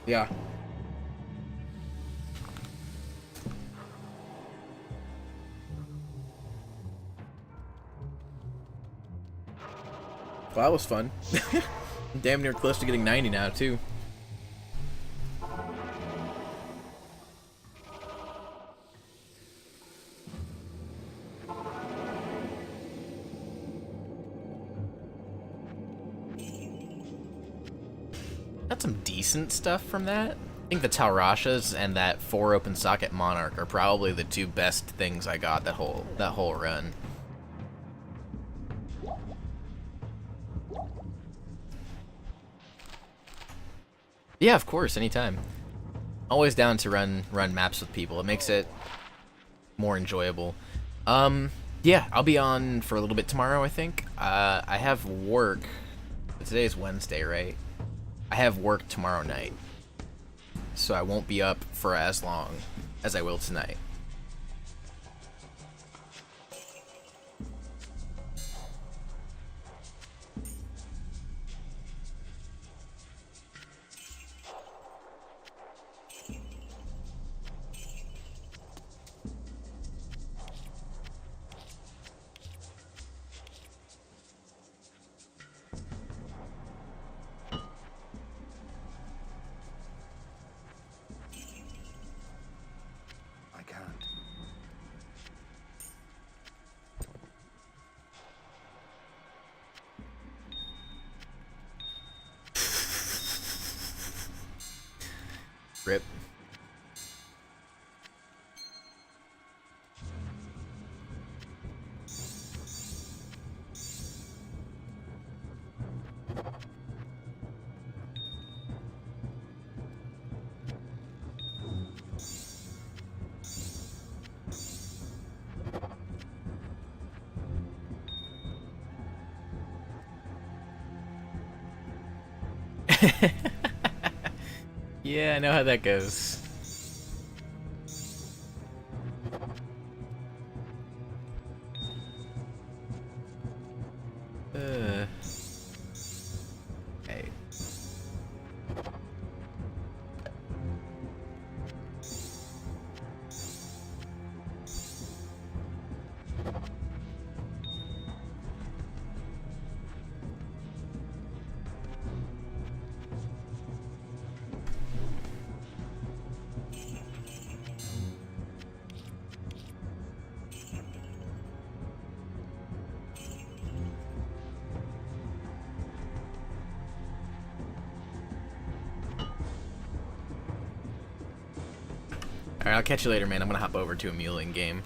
Yeah. Well, that was fun. Damn near close to getting 90 now, too. Got some decent stuff from that. I think the Taurashas and that 4 open socket Monarch are probably the 2 best things I got that whole run. Yeah, of course, anytime. Always down to run maps with people. It makes it more enjoyable. Yeah, I'll be on for a little bit tomorrow, I think. I have work. Today's Wednesday, right? I have work tomorrow night. So I won't be up for as long as I will tonight. I can't. Rip. Yeah, I know how that goes. Hey. Alright, I'll catch you later, man. I'm gonna hop over to a muling game.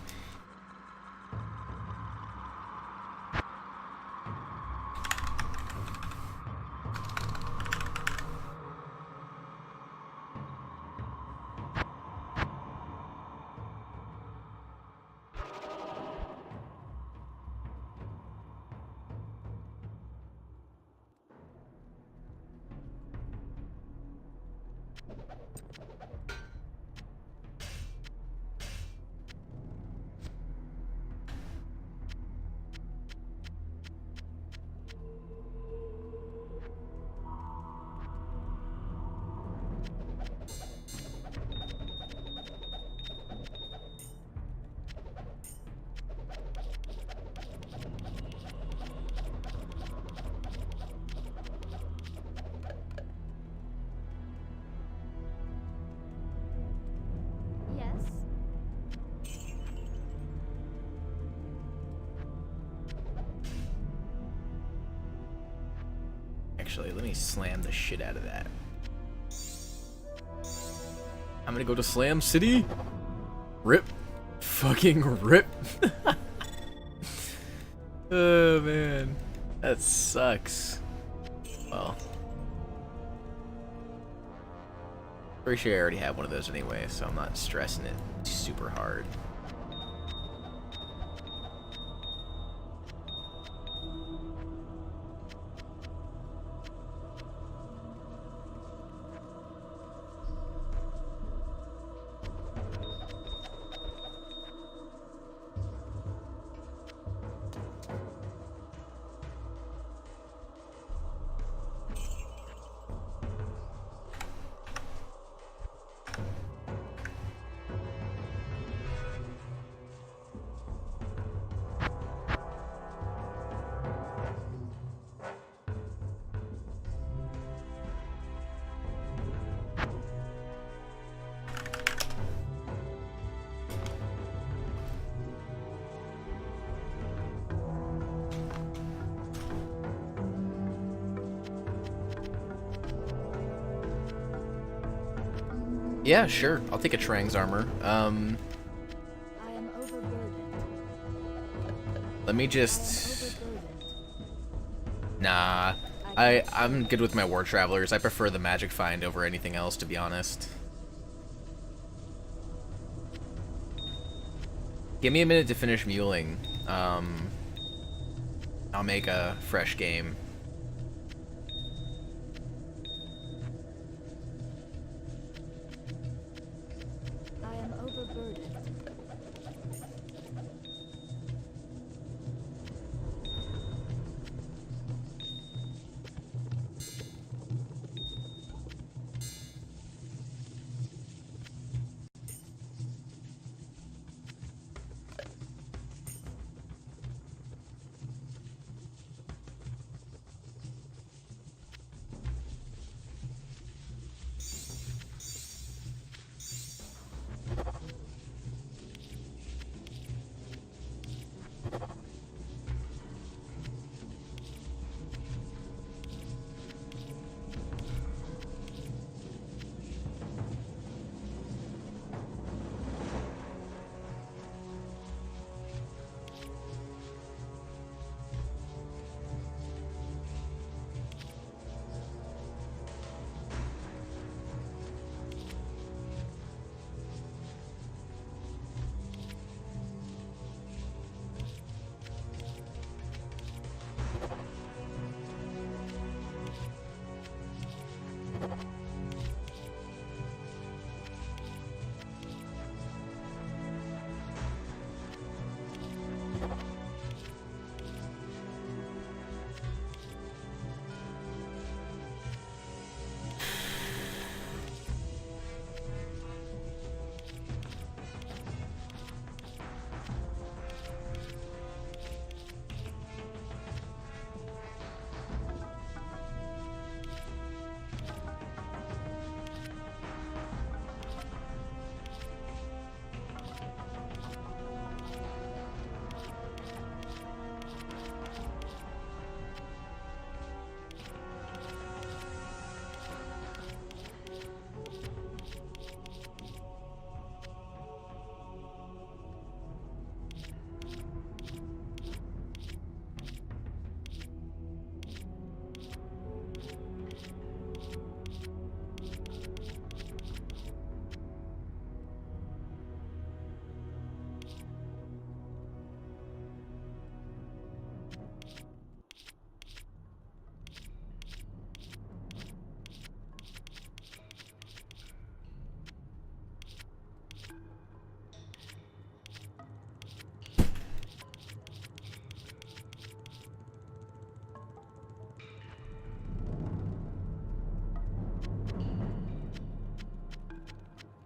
Yes? Actually, let me slam the shit out of that. I'm gonna go to Slam City. Rip. Fucking rip. Oh, man. That sucks. Well. Pretty sure I already have one of those anyway, so I'm not stressing it super hard. Yeah, sure. I'll take a Trang's armor. I am overburdened. Let me just... Nah. I'm good with my War Travelers. I prefer the Magic Find over anything else, to be honest. Give me a minute to finish muling. I'll make a fresh game. I am overburdened.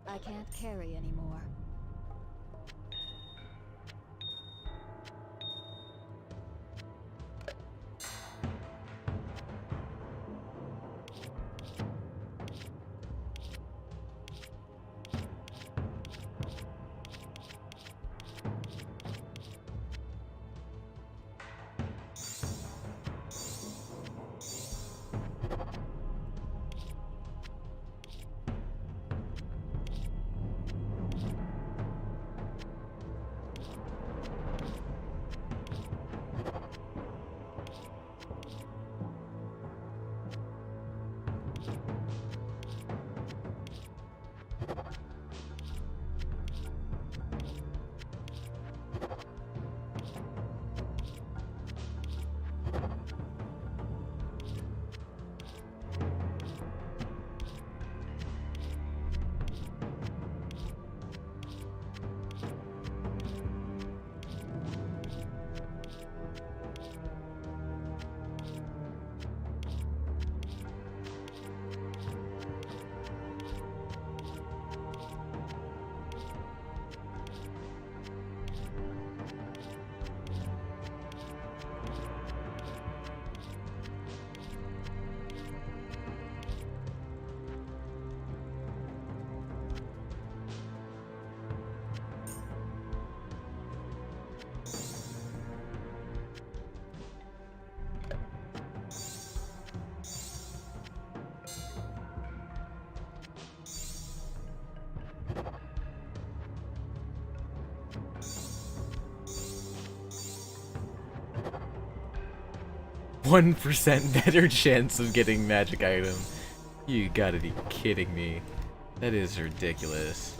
I can't carry anymore. 1% better chance of getting magic item. You gotta be kidding me. That is ridiculous.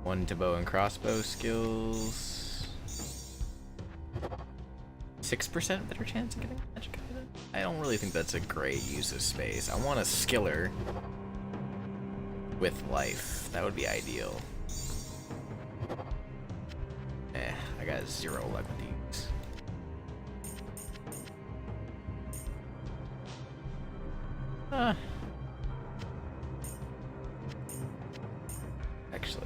1 to bow and crossbow skills. 6% better chance of getting magic item? I don't really think that's a great use of space. I want a skiller with life. That would be ideal. I got 0 luck with these. Actually.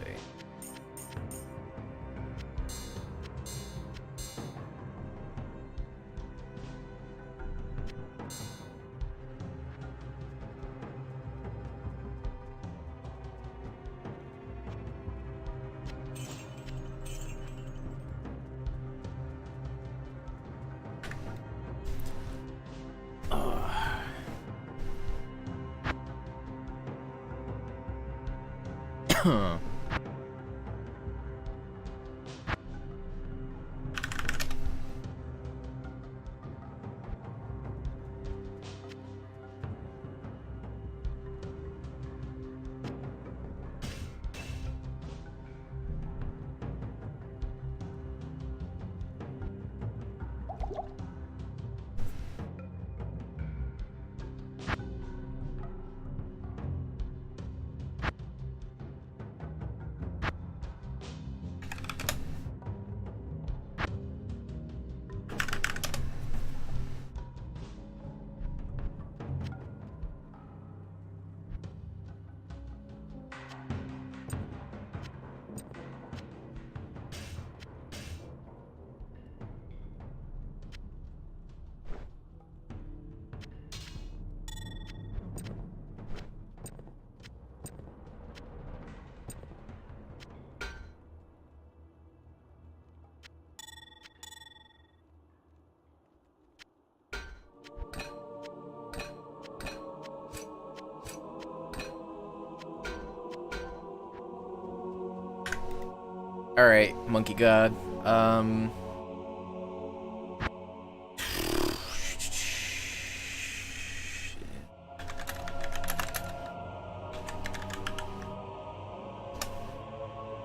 Alright, Monkey God.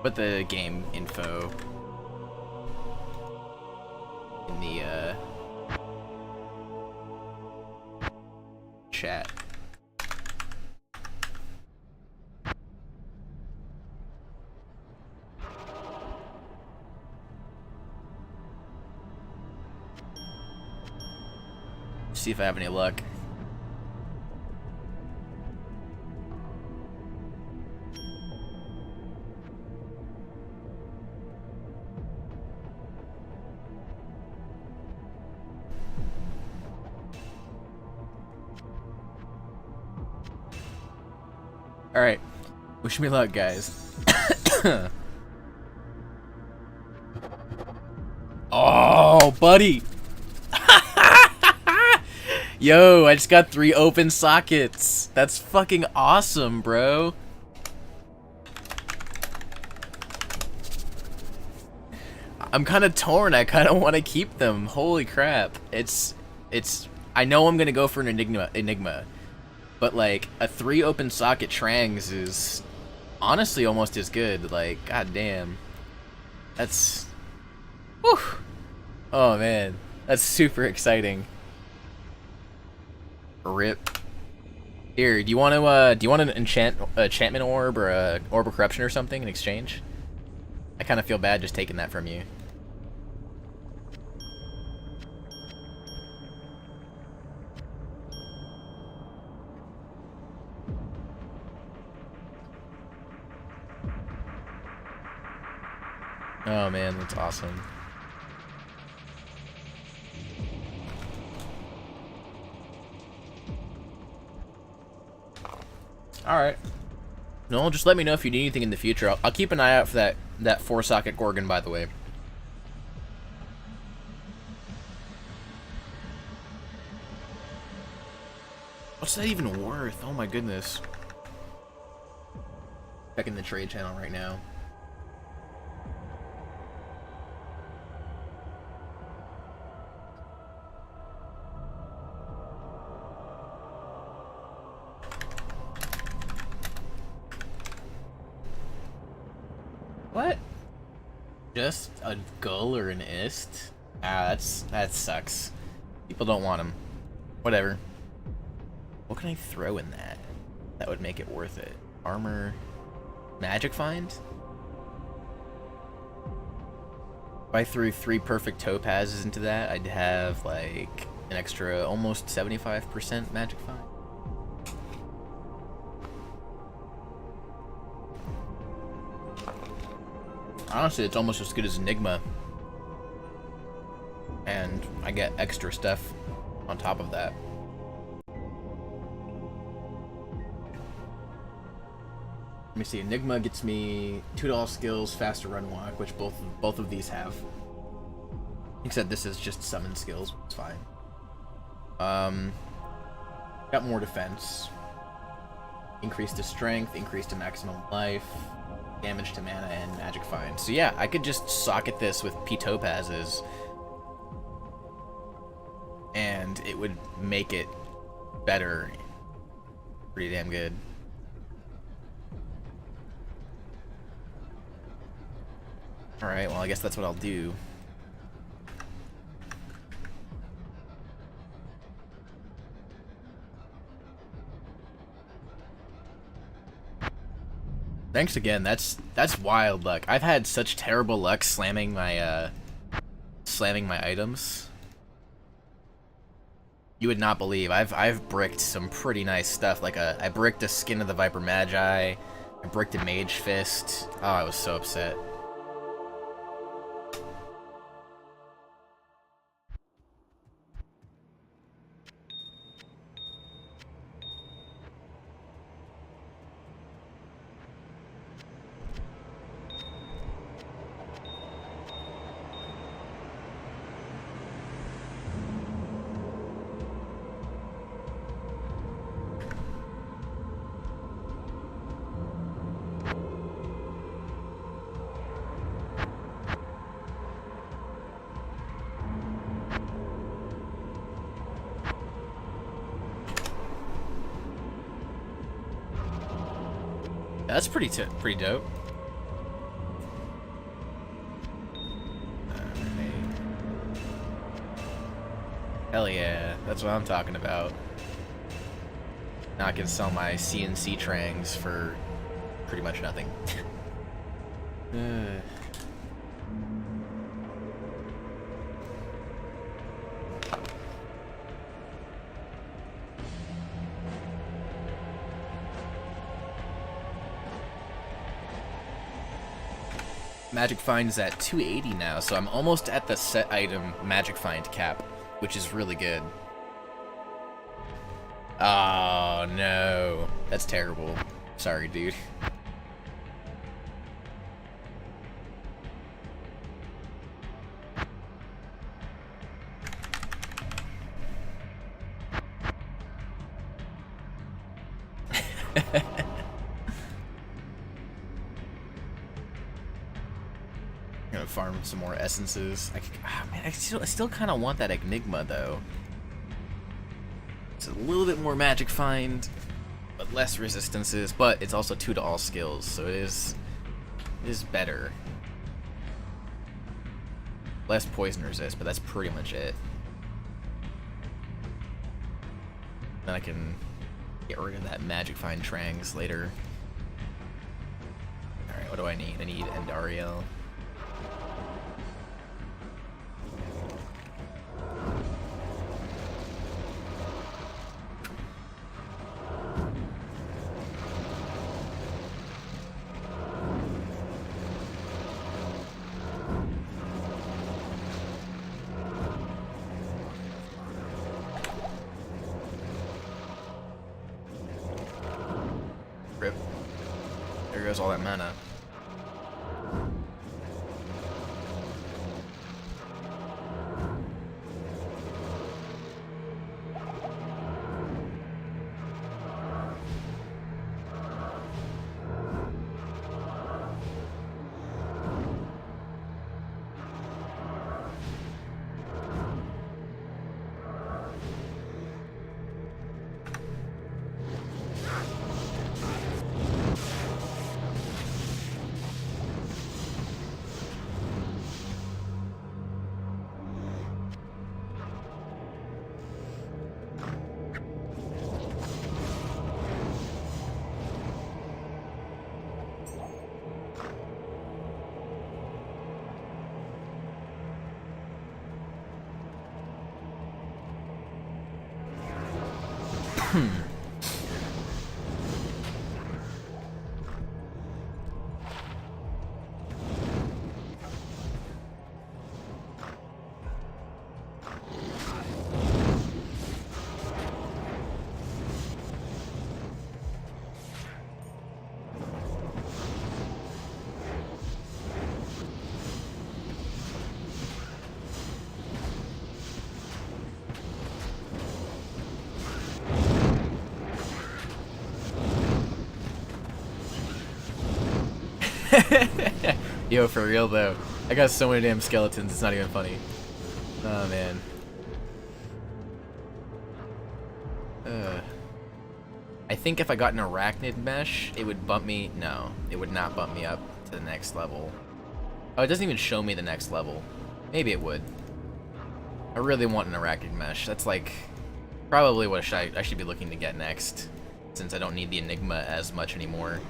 Put the game info in the chat. See if I have any luck. All right, wish me luck, guys. Oh, buddy. Yo, I just got 3 open sockets. That's fucking awesome, bro. I'm kind of torn. I kind of want to keep them. Holy crap. I know I'm going to go for an Enigma. But like a 3 open socket Trangs is honestly almost as good. Like, goddamn. That's whew. Oh man. That's super exciting. Rip. Here, do you want an enchantment orb or a orb of corruption or something in exchange? I kind of feel bad just taking that from you. Oh man, that's awesome. Alright. No, just let me know if you need anything in the future. I'll keep an eye out for that 4-socket Gorgon, by the way. What's that even worth? Oh my goodness. Checking the trade channel right now. Just a gull or an ist? Ah, that sucks. People don't want them. Whatever. What can I throw in that? That would make it worth it. Armor... Magic Find? If I threw 3 perfect topazes into that, I'd have, like, an extra almost 75% Magic Find. Honestly, it's almost as good as Enigma. And I get extra stuff on top of that. Let me see. Enigma gets me $2 skills, faster run walk, which both of these have. Except this is just summon skills. It's fine. Got more defense. Increase to strength, increase to maximum life, damage to mana, and magic find. So yeah, I could just socket this with P topazes, and it would make it better. Pretty damn good. Alright, well I guess that's what I'll do. Thanks again. That's wild luck. I've had such terrible luck slamming my items. You would not believe. I've bricked some pretty nice stuff. Like I bricked a Skin of the Viper Magi. I bricked a Mage Fist. Oh, I was so upset. That's pretty dope. Hell yeah, that's what I'm talking about. Now I can sell my CNC trangs for pretty much nothing. Magic Find is at 280 now, so I'm almost at the set item Magic Find cap, which is really good. Oh no, that's terrible. Sorry, dude. Gonna farm some more essences. Man, I still kind of want that Enigma though. It's a little bit more Magic Find, but less resistances. But it's also 2 to all skills, so it is better. Less poison resist, but that's pretty much it. Then I can get rid of that Magic Find trangs later. All right, what do I need? I need Endariel. Rip. There goes all that mana. Yo, for real though. I got so many damn skeletons, it's not even funny. Oh man. I think if I got an arachnid mesh, it would bump me. No, it would not bump me up to the next level. Oh, it doesn't even show me the next level. Maybe it would. I really want an arachnid mesh. That's like probably what I should be looking to get next, since I don't need the Enigma as much anymore.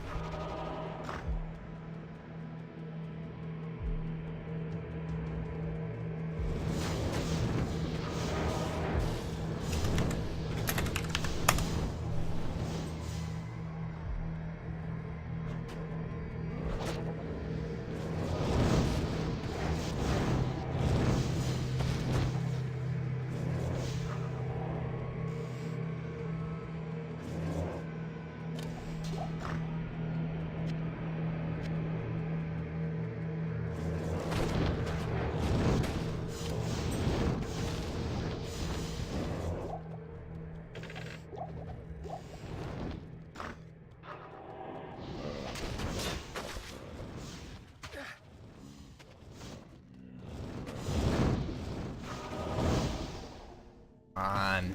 On.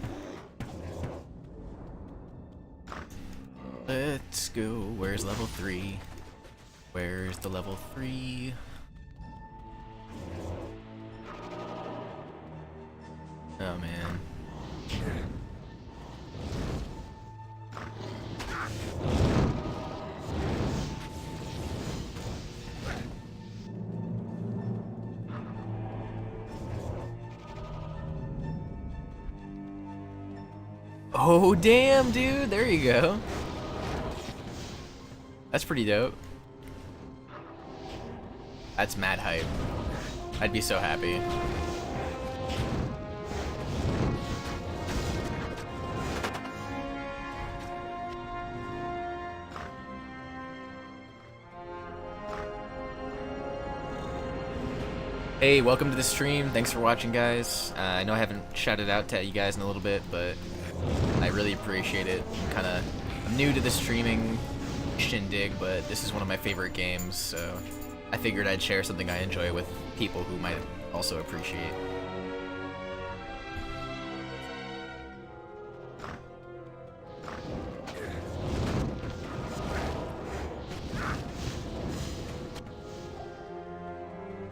Let's go. Where's level 3? Where's the level 3? Oh man. Oh damn, dude, there you go. That's pretty dope. That's mad hype. I'd be so happy. Hey, welcome to the stream. Thanks for watching, guys. I know I haven't shouted out to you guys in a little bit, but I really appreciate it. I'm new to the streaming shindig, but this is one of my favorite games, so I figured I'd share something I enjoy with people who might also appreciate.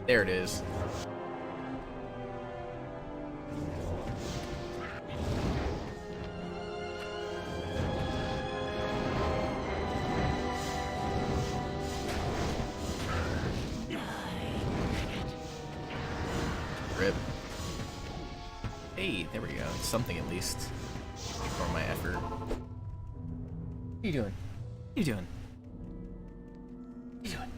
There it is. Rip. Hey, there we go. Something at least for my effort. What are you doing? What are you doing? What are you doing?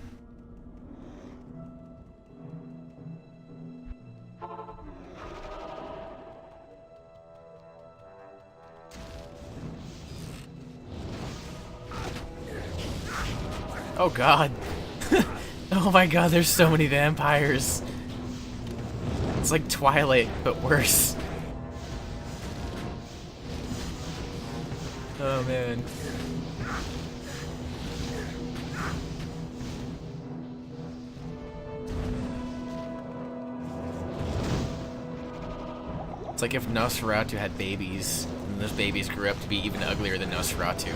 Oh god. Oh my god, there's so many vampires. It's like Twilight, but worse. Oh man. It's like if Nosferatu had babies, and those babies grew up to be even uglier than Nosferatu.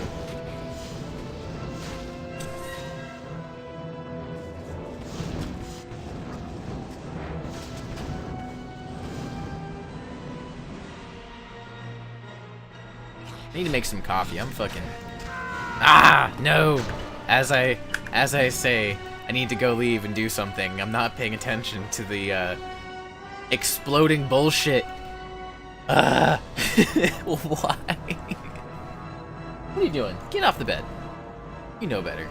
I need to make some coffee. I'm fucking... Ah! No! As I say, I need to go leave and do something. I'm not paying attention to the, exploding bullshit. Why? What are you doing? Get off the bed. You know better.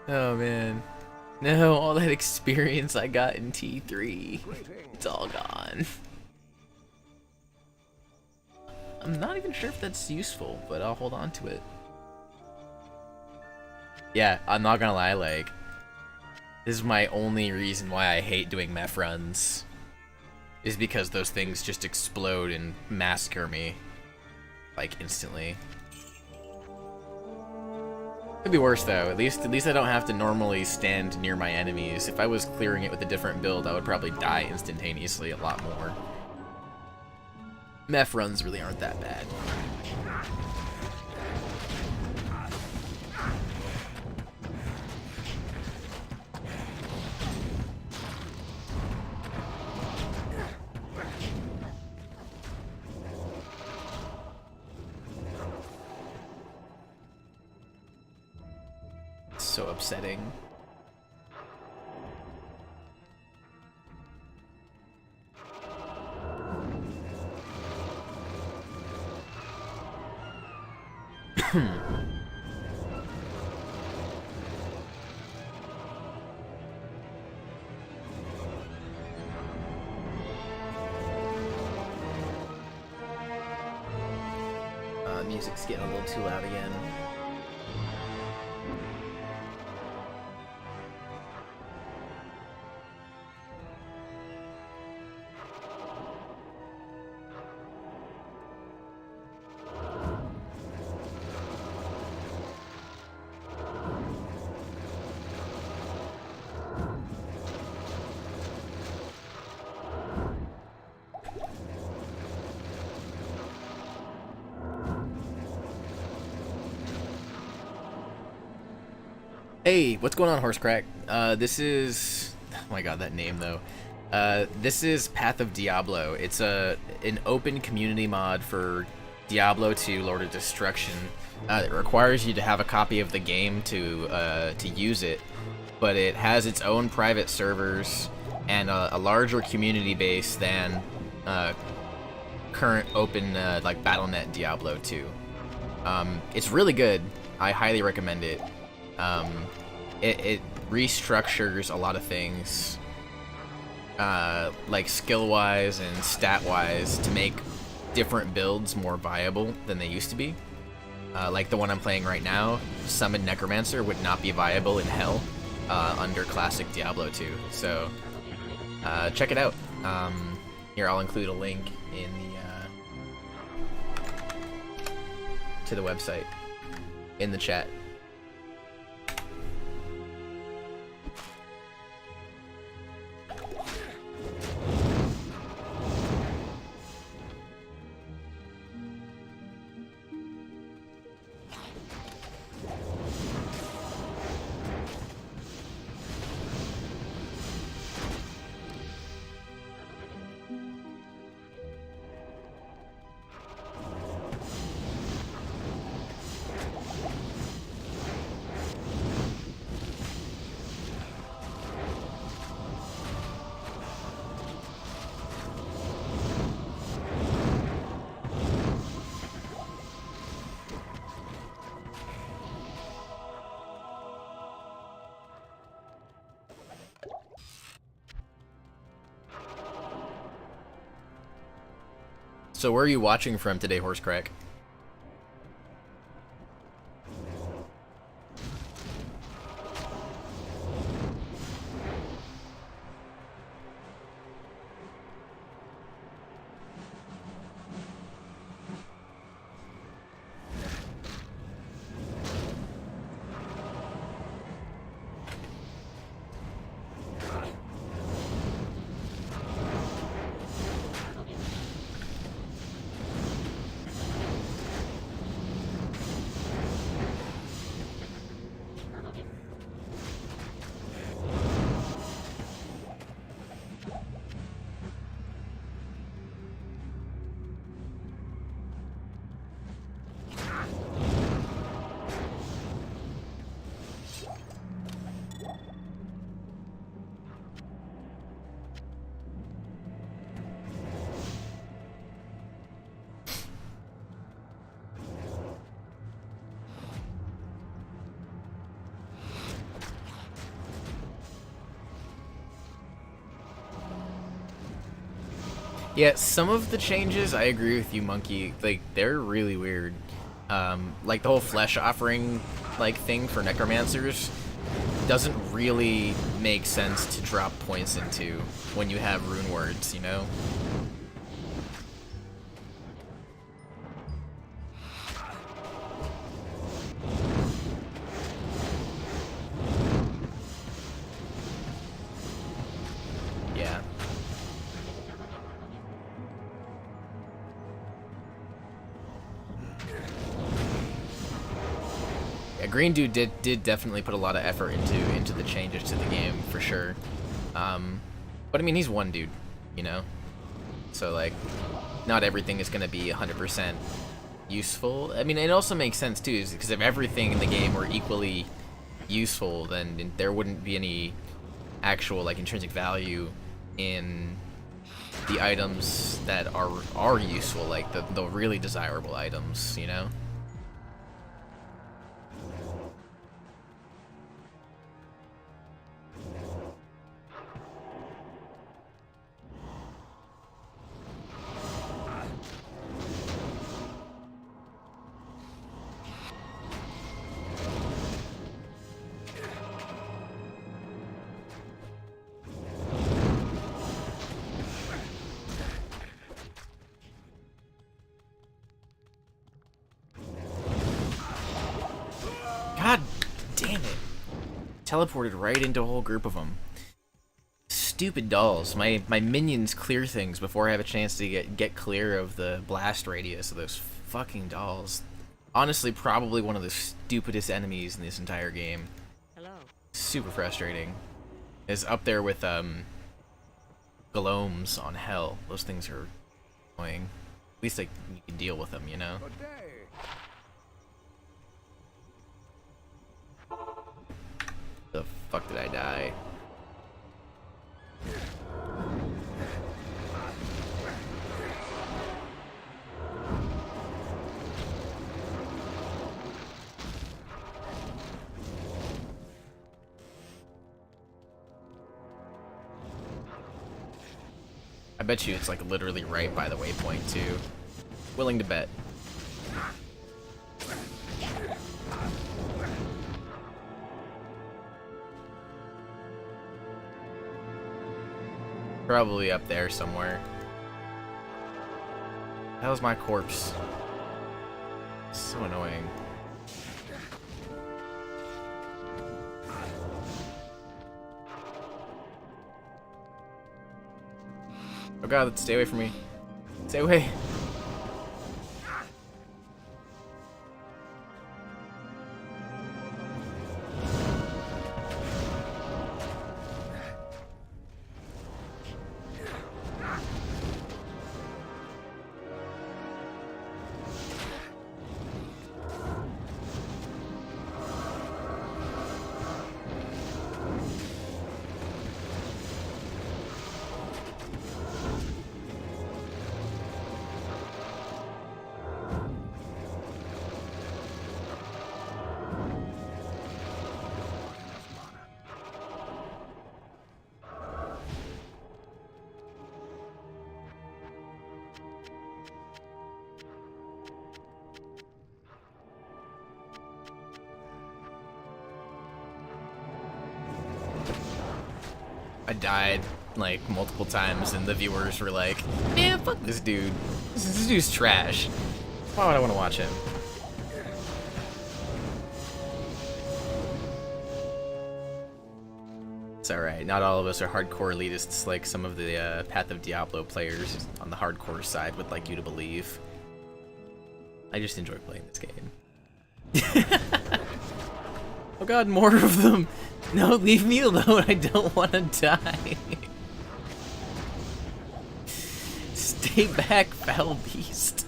Oh man. No, all that experience I got in T3. It's all gone. I'm not even sure if that's useful, but I'll hold on to it. Yeah, I'm not gonna lie, like, this is my only reason why I hate doing meth runs. Is because those things just explode and massacre me. Like, instantly. Could be worse though. At least I don't have to normally stand near my enemies. If I was clearing it with a different build, I would probably die instantaneously a lot more. Meth runs really aren't that bad. So upsetting. Music's getting a little too loud again. Hey, what's going on, Horsecrack? This is... Oh my god, that name, though. This is Path of Diablo. It's an open community mod for Diablo 2 Lord of Destruction. It requires you to have a copy of the game to use it, but it has its own private servers and a larger community base than current open like Battle.net Diablo 2. It's really good. I highly recommend it. It restructures a lot of things, like skill-wise and stat-wise, to make different builds more viable than they used to be. Like the one I'm playing right now, Summon Necromancer would not be viable in Hell under classic Diablo 2. So check it out. Here, I'll include a link in the to the website in the chat. So where are you watching from today, Horsecrack? Yeah, some of the changes, I agree with you, Monkey. Like, they're really weird. Like, the whole flesh offering, like, thing for Necromancers doesn't really make sense to drop points into when you have rune words, you know? Yeah. Yeah, Green Dude did definitely put a lot of effort into the changes to the game, for sure. But I mean, he's one dude, you know? So, like, not everything is gonna be 100% useful. I mean, it also makes sense, too, because if everything in the game were equally useful, then there wouldn't be any actual, like, intrinsic value in the items that are useful, like the really desirable items, you know? God damn it. Teleported right into a whole group of them. Stupid dolls. My minions clear things before I have a chance to get clear of the blast radius of those fucking dolls. Honestly, probably one of the stupidest enemies in this entire game. Hello. Super frustrating. Is up there with Glomes on Hell. Those things are annoying. At least like you can deal with them, you know? Good day. The fuck did I die? I bet you it's like literally right by the waypoint too. Willing to bet. Probably up there somewhere. How's my corpse? So annoying. Oh god, stay away from me. Stay away. I died like multiple times and the viewers were like, man, fuck this dude. This dude's trash. Why would I want to watch him? It's alright, not all of us are hardcore elitists like some of the Path of Diablo players on the hardcore side would like you to believe. I just enjoy playing this game. Oh god, more of them! No, leave me alone, I don't want to die. Stay back, foul beast.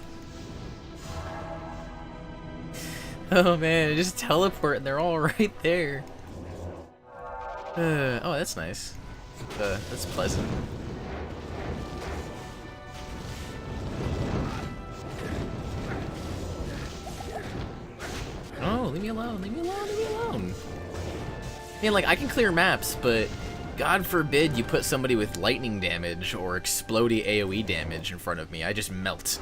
Oh man, I just teleport and they're all right there. Oh, that's nice. That's pleasant. Oh, leave me alone, leave me alone, leave me alone. Man, like, I can clear maps, but God forbid you put somebody with lightning damage or explodey AoE damage in front of me. I just melt.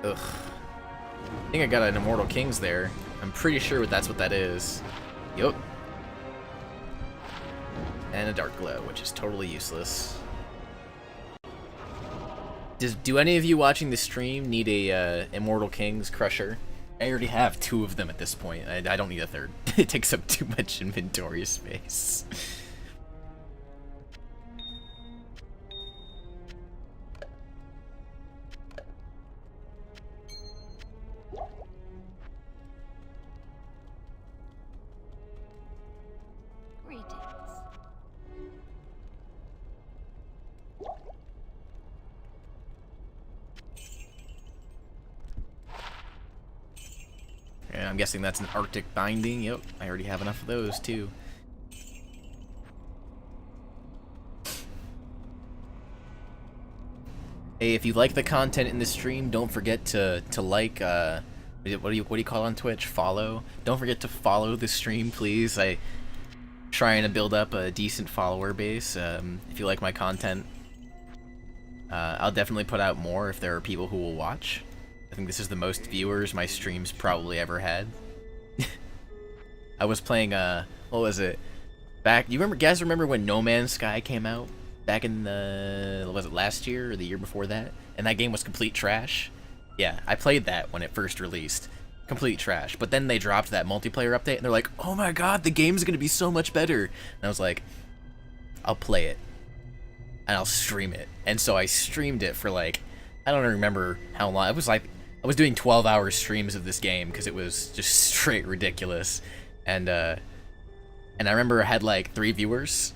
Ugh. I think I got an Immortal Kings there. I'm pretty sure that's what that is. Yup. And a Dark Glow, which is totally useless. Do any of you watching the stream need a Immortal Kings Crusher? I already have 2 of them at this point. I don't need a 3rd. It takes up too much inventory space. Yeah, I'm guessing that's an Arctic binding. Yep, I already have enough of those too. Hey, if you like the content in the stream, don't forget to like what do you call it on Twitch? Follow. Don't forget to follow the stream, please. I trying to build up a decent follower base. If you like my content, I'll definitely put out more if there are people who will watch. I think this is the most viewers my stream's probably ever had. I was playing, what was it? Guys remember when No Man's Sky came out? Back in the, was it last year or the year before that? And that game was complete trash? Yeah, I played that when it first released. Complete trash. But then they dropped that multiplayer update and they're like, oh my god, the game's gonna be so much better. And I was like, I'll play it. And I'll stream it. And so I streamed it for like, I don't remember how long. It was like, I was doing 12-hour streams of this game because it was just straight ridiculous. And I remember I had like 3 viewers,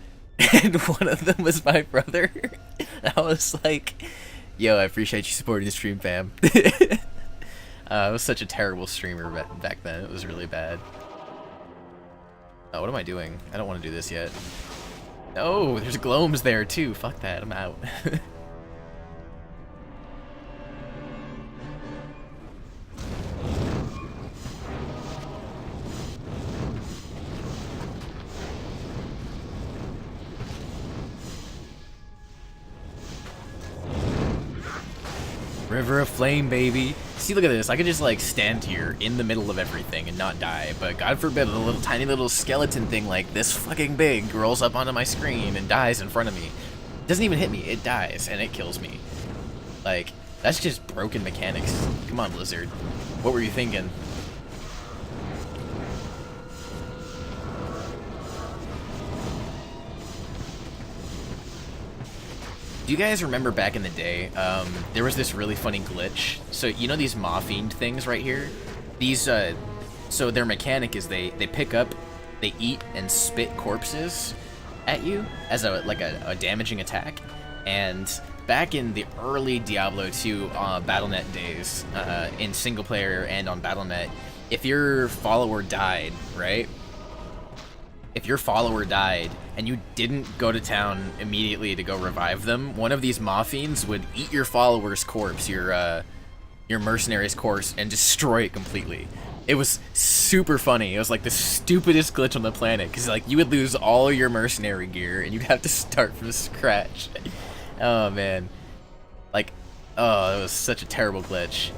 and one of them was my brother. I was like, yo, I appreciate you supporting the stream, fam. I was such a terrible streamer back then. It was really bad. Oh, what am I doing? I don't want to do this yet. No, there's gloams there too. Fuck that, I'm out. River of Flame, baby. See, look at this. I could just, like, stand here in the middle of everything and not die. But God forbid a little tiny little skeleton thing like this fucking big rolls up onto my screen and dies in front of me. It doesn't even hit me. It dies, and it kills me. Like, that's just broken mechanics. Come on, Blizzard. What were you thinking? Do you guys remember back in the day, there was this really funny glitch? So, you know these Maw Fiend things right here? These, so their mechanic is they pick up, they eat and spit corpses at you as a damaging attack. And back in the early Diablo 2 Battle.net days, in single player and on Battle.net, if your follower died, right? If your follower died and you didn't go to town immediately to go revive them, one of these Maw Fiends would eat your follower's corpse, your mercenary's corpse, and destroy it completely. It was super funny. It was like the stupidest glitch on the planet, because like you would lose all your mercenary gear and you'd have to start from scratch. Oh man, like, oh, that was such a terrible glitch.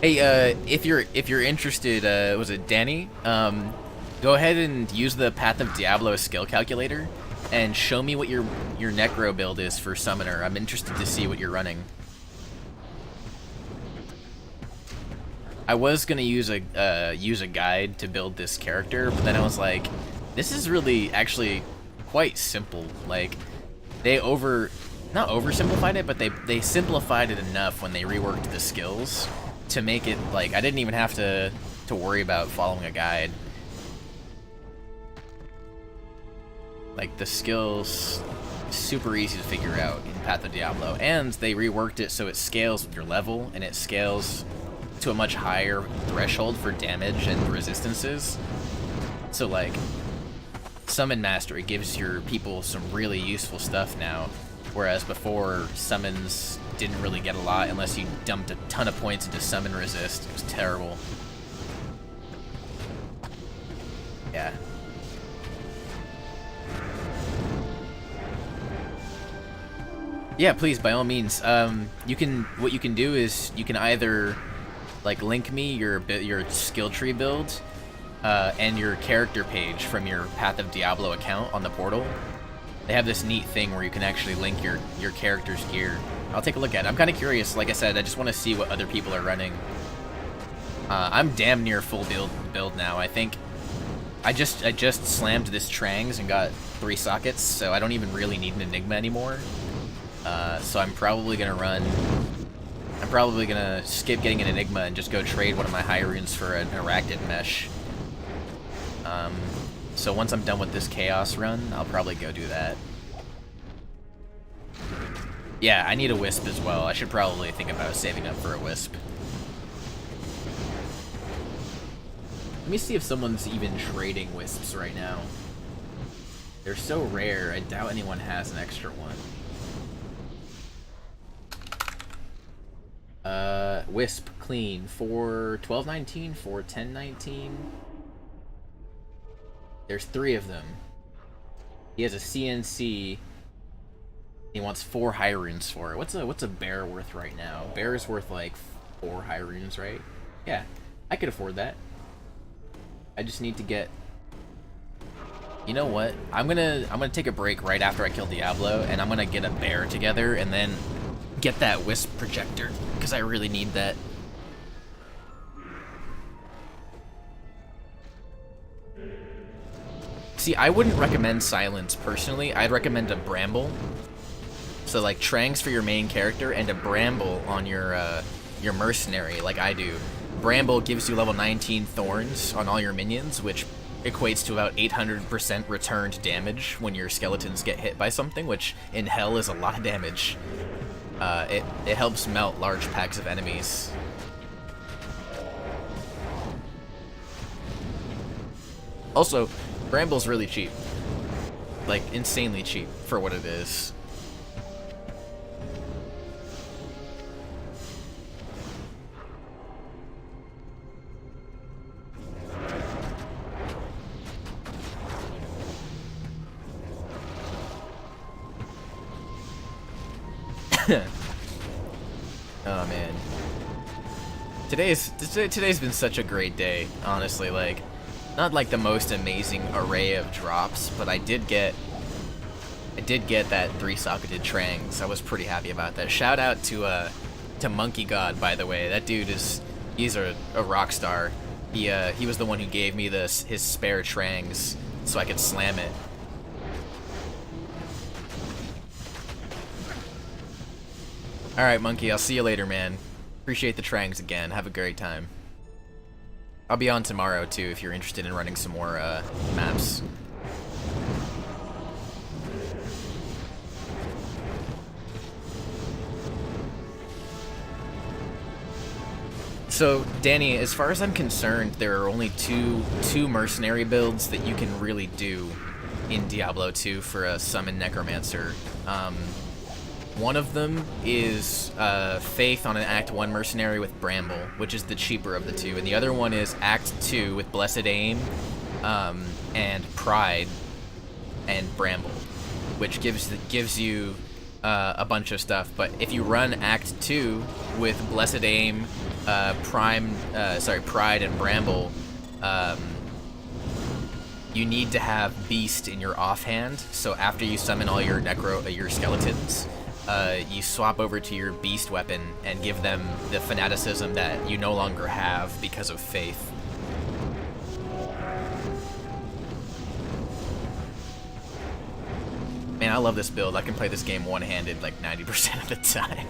Hey, if you're interested, was it Danny? Go ahead and use the Path of Diablo skill calculator and show me what your Necro build is for Summoner. I'm interested to see what you're running. I was gonna use a guide to build this character, but then I was like, this is really actually quite simple. Like, they not oversimplified it, but they simplified it enough when they reworked the skills to make it like I didn't even have to worry about following a guide. Like, the skills super easy to figure out in Path of Diablo, and they reworked it so it scales with your level and it scales to a much higher threshold for damage and resistances. So like, Summon Mastery gives your people some really useful stuff now, whereas before, summons didn't really get a lot unless you dumped a ton of points into summon resist. It was terrible. Yeah. Yeah, please, by all means. What you can do is you can either like link me your skill tree build and your character page from your Path of Diablo account on the portal. They have this neat thing where you can actually link your character's gear. I'll take a look at it. I'm kind of curious. Like I said, I just want to see what other people are running. I'm damn near full build now. I think I just slammed this Trangs and got 3 sockets, so I don't even really need an Enigma anymore. So I'm probably gonna skip getting an Enigma and just go trade one of my high runes for an Arachnid Mesh. So once I'm done with this Chaos run, I'll probably go do that. Yeah, I need a Wisp as well. I should probably think about saving up for a Wisp. Let me see if someone's even trading Wisps right now. They're so rare, I doubt anyone has an extra one. Wisp clean for 12.19, for 10.19. There's 3 of them. He has a CNC. He wants 4 high runes for it. What's a bear worth right now? Bear is worth like 4 high runes, right? Yeah, I could afford that. I just need to get. You know what? I'm gonna take a break right after I kill Diablo, and I'm gonna get a bear together, and then get that Wisp projector because I really need that. See, I wouldn't recommend Silence personally. I'd recommend a Bramble. So like Trangs for your main character and a Bramble on your mercenary, like I do. Bramble gives you level 19 thorns on all your minions, which equates to about 800% returned damage when your skeletons get hit by something, which in hell is a lot of damage. It helps melt large packs of enemies. Also, Bramble's really cheap. Like, insanely cheap for what it is. Oh man. Today's been such a great day, honestly. Like, not like the most amazing array of drops, but I did get that 3-socketed Trangs. I was pretty happy about that. Shout out to Monkey God, by the way. That dude he's a rock star. He was the one who gave me his spare Trangs so I could slam it. Alright, Monkey, I'll see you later, man. Appreciate the Trangs again. Have a great time. I'll be on tomorrow, too, if you're interested in running some more maps. So, Danny, as far as I'm concerned, there are only two mercenary builds that you can really do in Diablo 2 for a summon Necromancer. One of them is Faith on an Act 1 mercenary with Bramble, which is the cheaper of the two, and the other one is Act 2 with Blessed Aim and Pride and Bramble, which gives you a bunch of stuff. But if you run Act 2 with Blessed Aim, Pride and Bramble, you need to have Beast in your offhand. So after you summon all your your skeletons, you swap over to your Beast weapon and give them the fanaticism that you no longer have because of Faith. Man, I love this build. I can play this game one-handed like 90% of the time.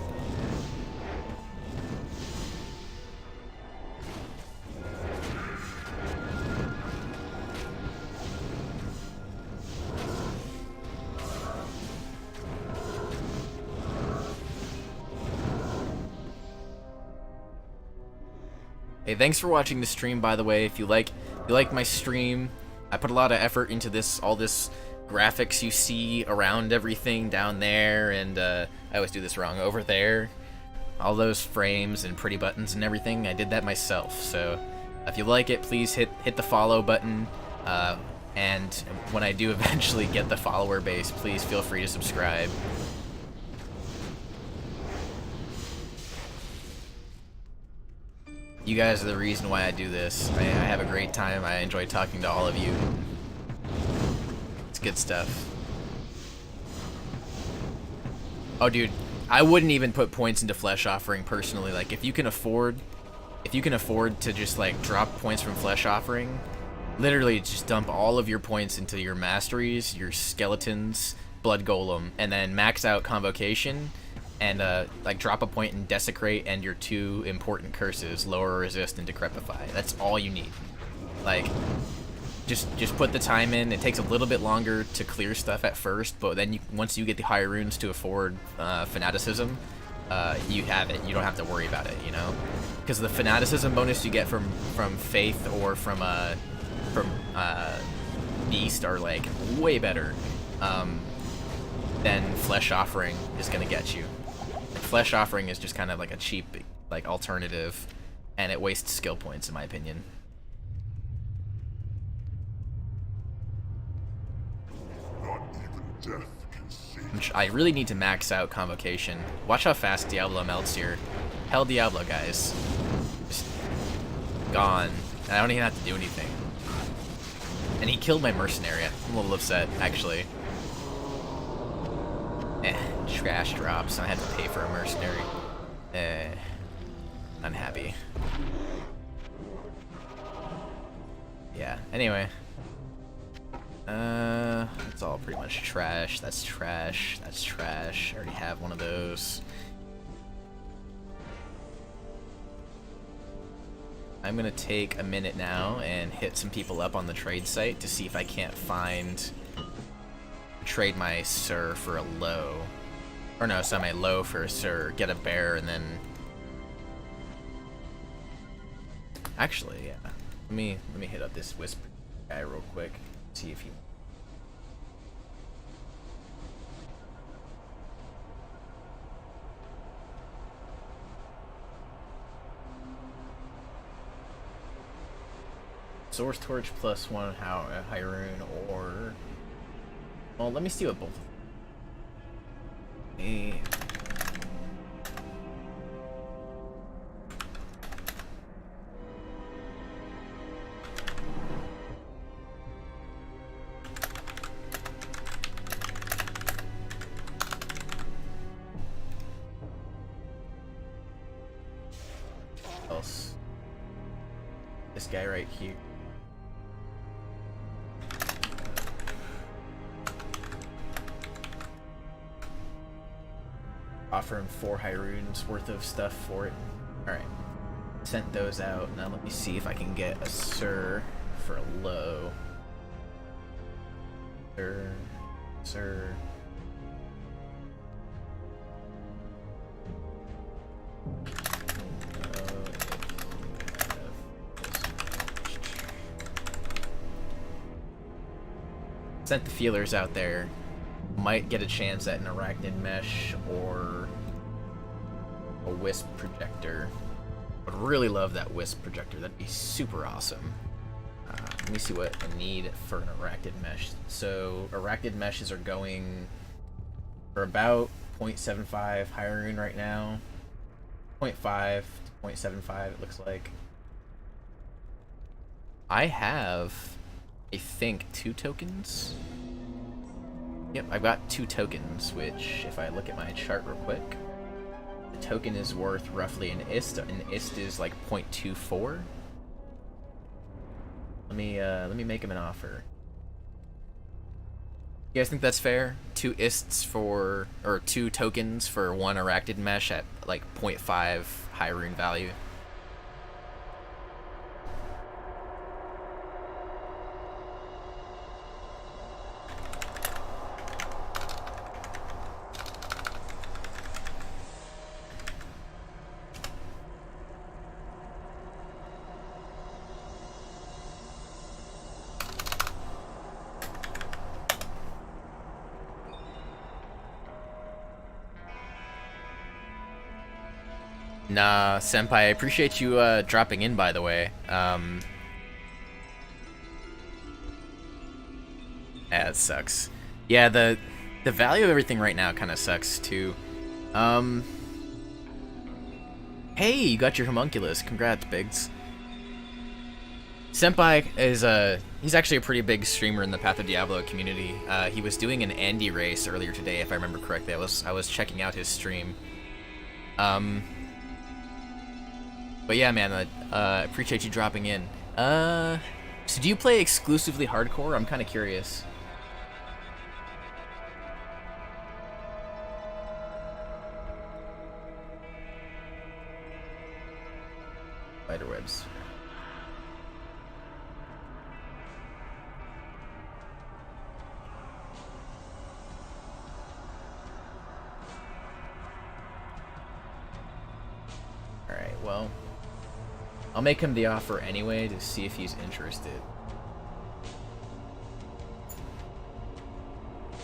Hey, thanks for watching the stream, by the way. If you like my stream, I put a lot of effort into all this graphics you see around everything down there, and I always do this wrong, over there. All those frames and pretty buttons and everything, I did that myself. So if you like it, please hit the follow button. And when I do eventually get the follower base, please feel free to subscribe. You guys are the reason why I do this. I have a great time. I enjoy talking to all of you. It's good stuff. Oh, dude, I wouldn't even put points into Flesh Offering personally. Like, if you can afford to just like drop points from Flesh Offering, literally just dump all of your points into your masteries, your skeletons, Blood Golem, and then max out Convocation, and like drop a point in Desecrate and your 2 important curses, Lower Resist and Decrepify. That's all you need. Like, just put the time in. It takes a little bit longer to clear stuff at first, but then once you get the high runes to afford Fanaticism, you have it. You don't have to worry about it, you know? Because the Fanaticism bonus you get from Faith or from Beast are like way better than Flesh Offering is gonna get you. Flesh Offering is just kind of like a cheap like alternative, and it wastes skill points in my opinion. Not even death can save. I really need to max out Convocation. Watch how fast Diablo melts here. Hell Diablo, guys. Just gone. I don't even have to do anything. And he killed my mercenary. I'm a little upset, actually. Trash drops, and I had to pay for a mercenary. Unhappy. Yeah, anyway. It's all pretty much trash. That's trash. That's trash. I already have one of those. I'm gonna take a minute now and hit some people up on the trade site to see if I can't trade my Sir for a low. Or no, sell my low for a Sir, get a bear, and then... Actually, yeah. Let me hit up this Whisper guy real quick, see if he... Source Torch +1 high rune, or... Well, let me see what both of them. Else. This guy right here. Offer him 4 high runes worth of stuff for it. Alright. Sent those out. Now let me see if I can get a Sir for a low. Sir. Sent the feelers out there. Might get a chance at an Arachnid Mesh or a Wisp Projector. Would really love that Wisp Projector. That'd be super awesome. Let me see what I need for an Arachnid Mesh. So Arachnid Meshes are going for about 0.75 high rune right now. 0.5 to 0.75 it looks like. I have, I think, 2 tokens. Yep, I've got 2 tokens, which, if I look at my chart real quick, the token is worth roughly an ist. An ist is like 0.24. Let me make him an offer. You guys think that's fair? 2 ists for, or 2 tokens for 1 Arachnid Mesh at like 0.5 high rune value. Nah, Senpai, I appreciate you dropping in, by the way. Yeah, it sucks. Yeah, the value of everything right now kind of sucks too. Hey, you got your homunculus. Congrats, Biggs. Senpai is he's actually a pretty big streamer in the Path of Diablo community. He was doing an Andy race earlier today, if I remember correctly. I was checking out his stream. But yeah, man, I appreciate you dropping in. So do you play exclusively hardcore? I'm kind of curious. Spiderwebs. Alright, well, I'll make him the offer anyway to see if he's interested.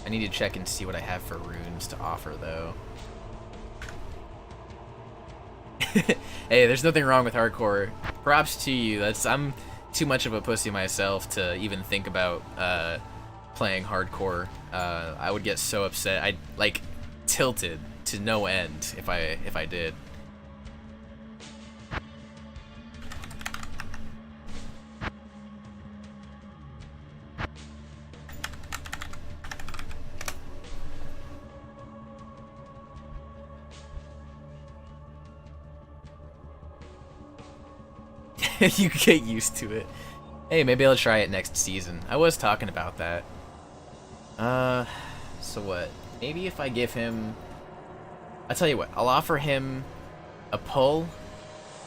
I need to check and see what I have for runes to offer, though. Hey, there's nothing wrong with hardcore. Props to you. I'm too much of a pussy myself to even think about playing hardcore. I would get so upset. I'd like tilted to no end if I did. You get used to it. Hey, maybe I'll try it next season. I was talking about that. So what? Maybe if I give him... I'll tell you what, I'll offer him a pull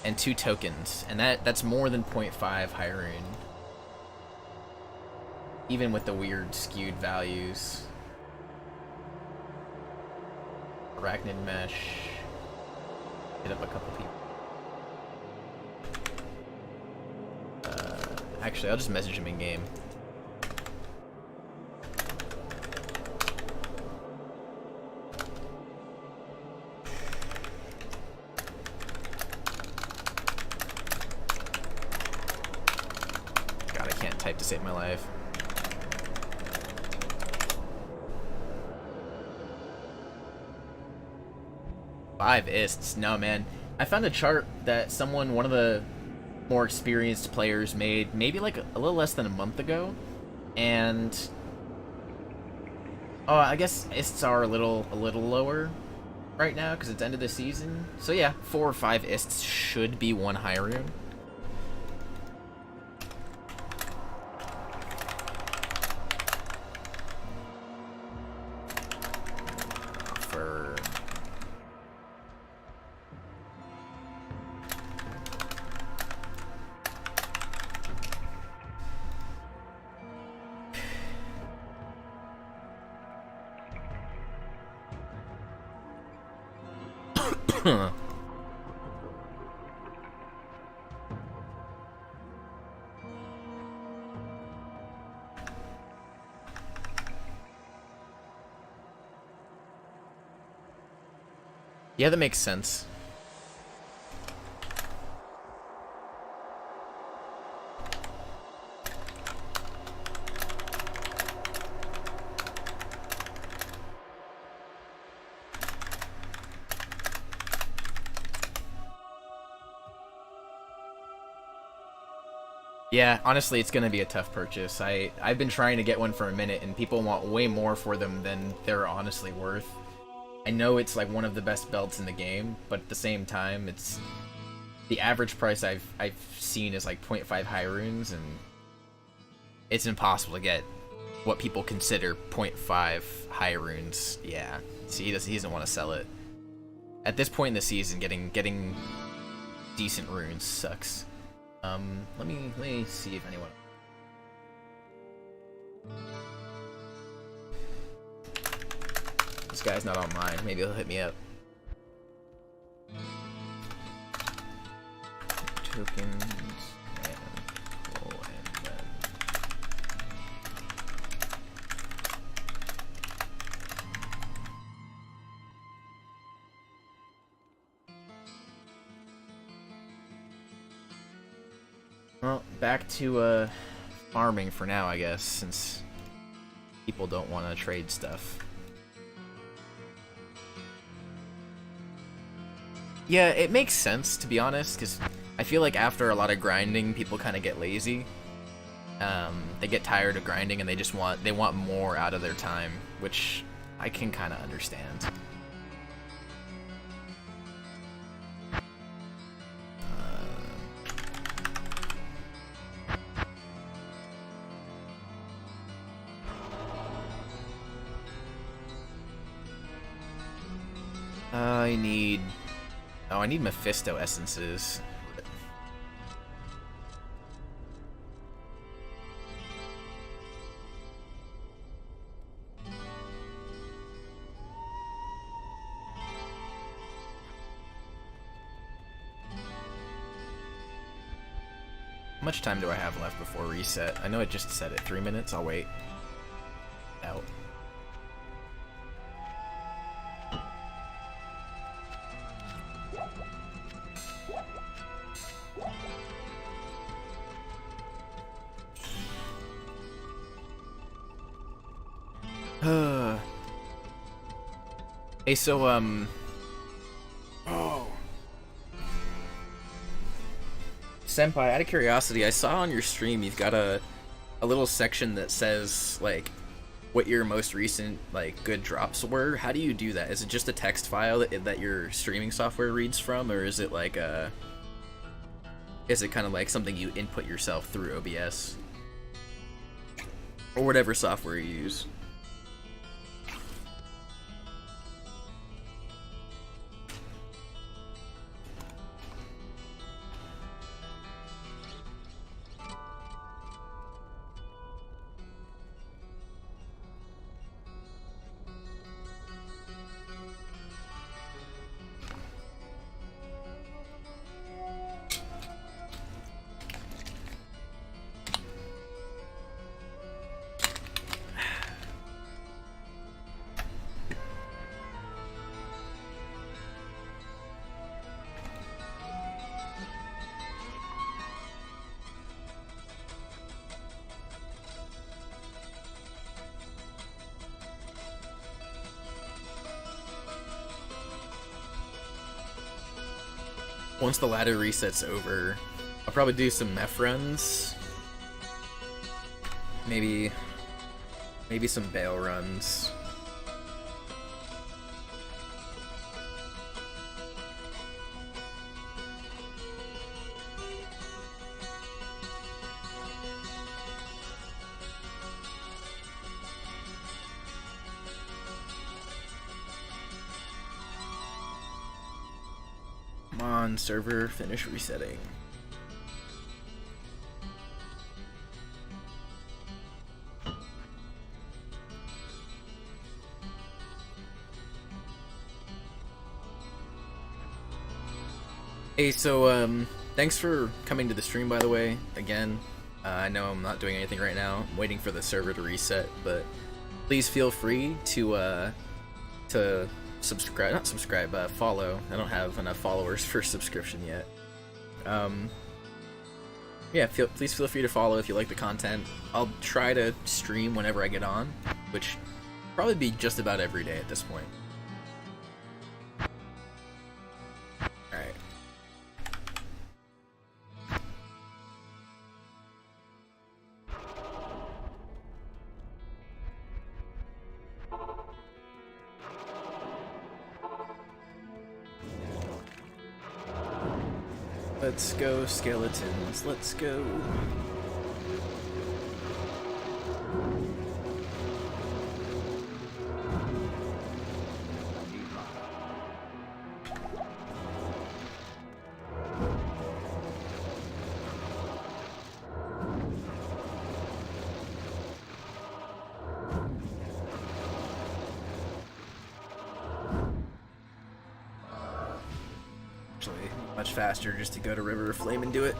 and 2 tokens, and that's more than 0.5 high rune. Even with the weird skewed values. Arachnid mesh. Hit up a couple people. Actually, I'll just message him in game. God, I can't type to save my life. Five ists. No, man. I found a chart that one of the more experienced players made maybe like a little less than a month ago, and I guess ists are a little lower right now because it's end of the season. So yeah, 4 or 5 ists should be 1 high rune. Yeah, that makes sense. Yeah, honestly, it's gonna be a tough purchase. I've been trying to get one for a minute, and people want way more for them than they're honestly worth. I know it's like one of the best belts in the game, but at the same time, it's the average price I've seen is like 0.5 high runes, and it's impossible to get what people consider 0.5 high runes. Yeah, see, he doesn't want to sell it. At this point in the season, getting decent runes sucks. Let me see if anyone. This guy's not on mine. Maybe he'll hit me up. Tokens and pull and then. Well, back to farming for now, I guess, since people don't want to trade stuff. Yeah, it makes sense, to be honest, because I feel like after a lot of grinding, people kind of get lazy. They get tired of grinding and they just want more out of their time, which I can kind of understand. I need Mephisto essences. How much time do I have left before reset? I know it just said it 3 minutes. I'll wait. Out. Hey, so, oh. Senpai, out of curiosity, I saw on your stream you've got a little section that says, like, what your most recent, like, good drops were. How do you do that? Is it just a text file that your streaming software reads from, or is it like is it kind of like something you input yourself through OBS? Or whatever software you use? Once the ladder resets over, I'll probably do some meth runs. Maybe some bail runs. Server, finish resetting. Hey, so thanks for coming to the stream, by the way. Again, I know I'm not doing anything right now. I'm waiting for the server to reset, but please feel free to subscribe, not subscribe, follow. I don't have enough followers for subscription yet. Yeah, please feel free to follow if you like the content. I'll try to stream whenever I get on, which will probably be just about every day at this point. Alright. Let's go, skeletons. Let's go. Much faster just to go to River of Flame and do it.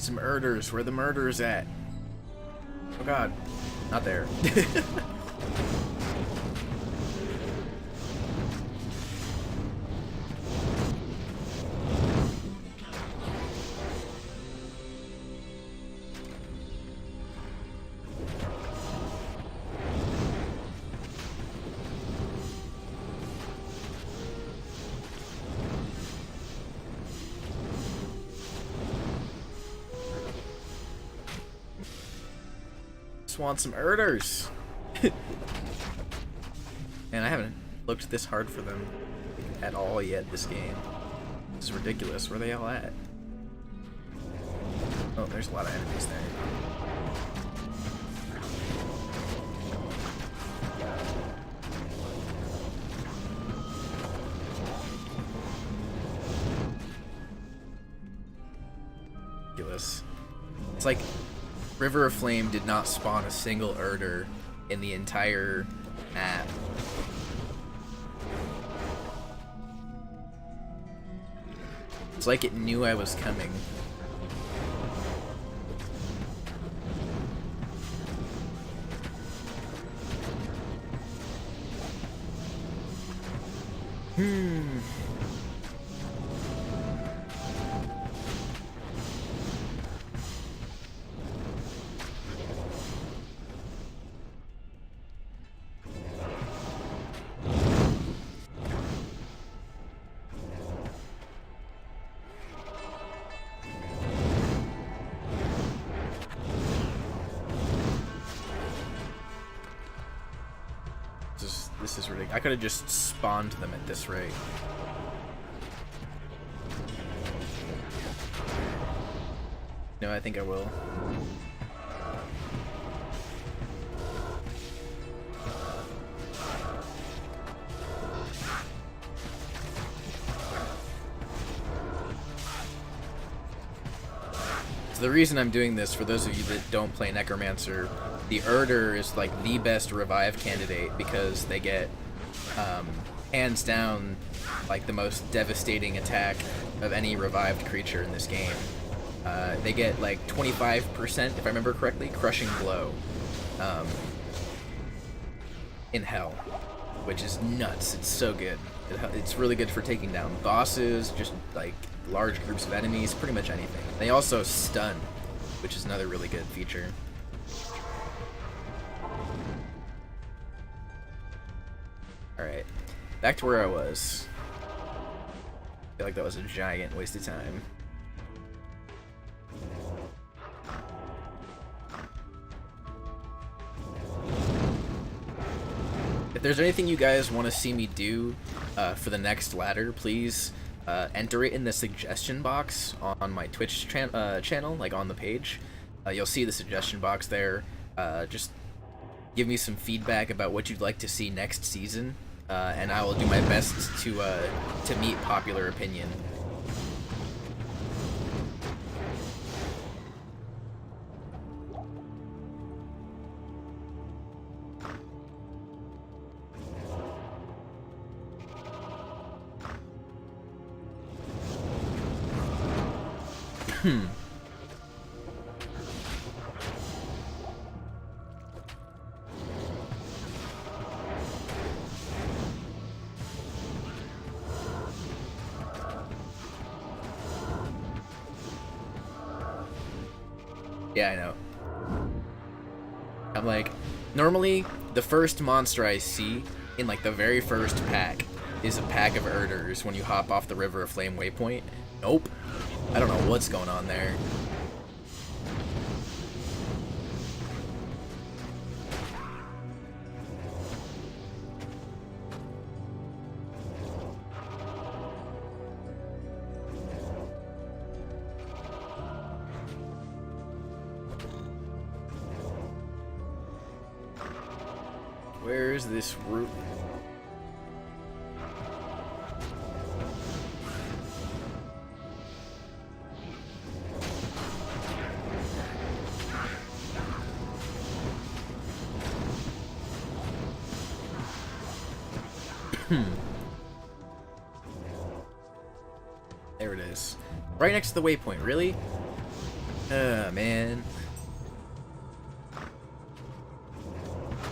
some Erders. Where the murders at? Oh god. Not there. Want some Erders. And I haven't looked this hard for them at all yet this game. This is ridiculous. Where are they all at? Oh, there's a lot of enemies there. Ridiculous. It's like River of Flame did not spawn a single Erder in the entire map. It's like it knew I was coming. This is ridiculous. I could have just spawned them at this rate. No, I think I will. So the reason I'm doing this, for those of you that don't play Necromancer, the Erder is like the best revive candidate because they get hands down like the most devastating attack of any revived creature in this game. They get like 25%, if I remember correctly, crushing blow in hell, which is nuts. It's so good. It's really good for taking down bosses, just like large groups of enemies, pretty much anything. They also stun, which is another really good feature. Alright, back to where I was. I feel like that was a giant waste of time. If there's anything you guys want to see me do for the next ladder, please enter it in the suggestion box on my Twitch channel, like on the page. You'll see the suggestion box there. Just give me some feedback about what you'd like to see next season, and I will do my best to meet popular opinion. Yeah, I know. I'm like, normally the first monster I see in like the very first pack is a pack of Erders when you hop off the River of Flame waypoint. Nope. I don't know what's going on there. Where's this route? There it is. Right next to the waypoint, really? Man.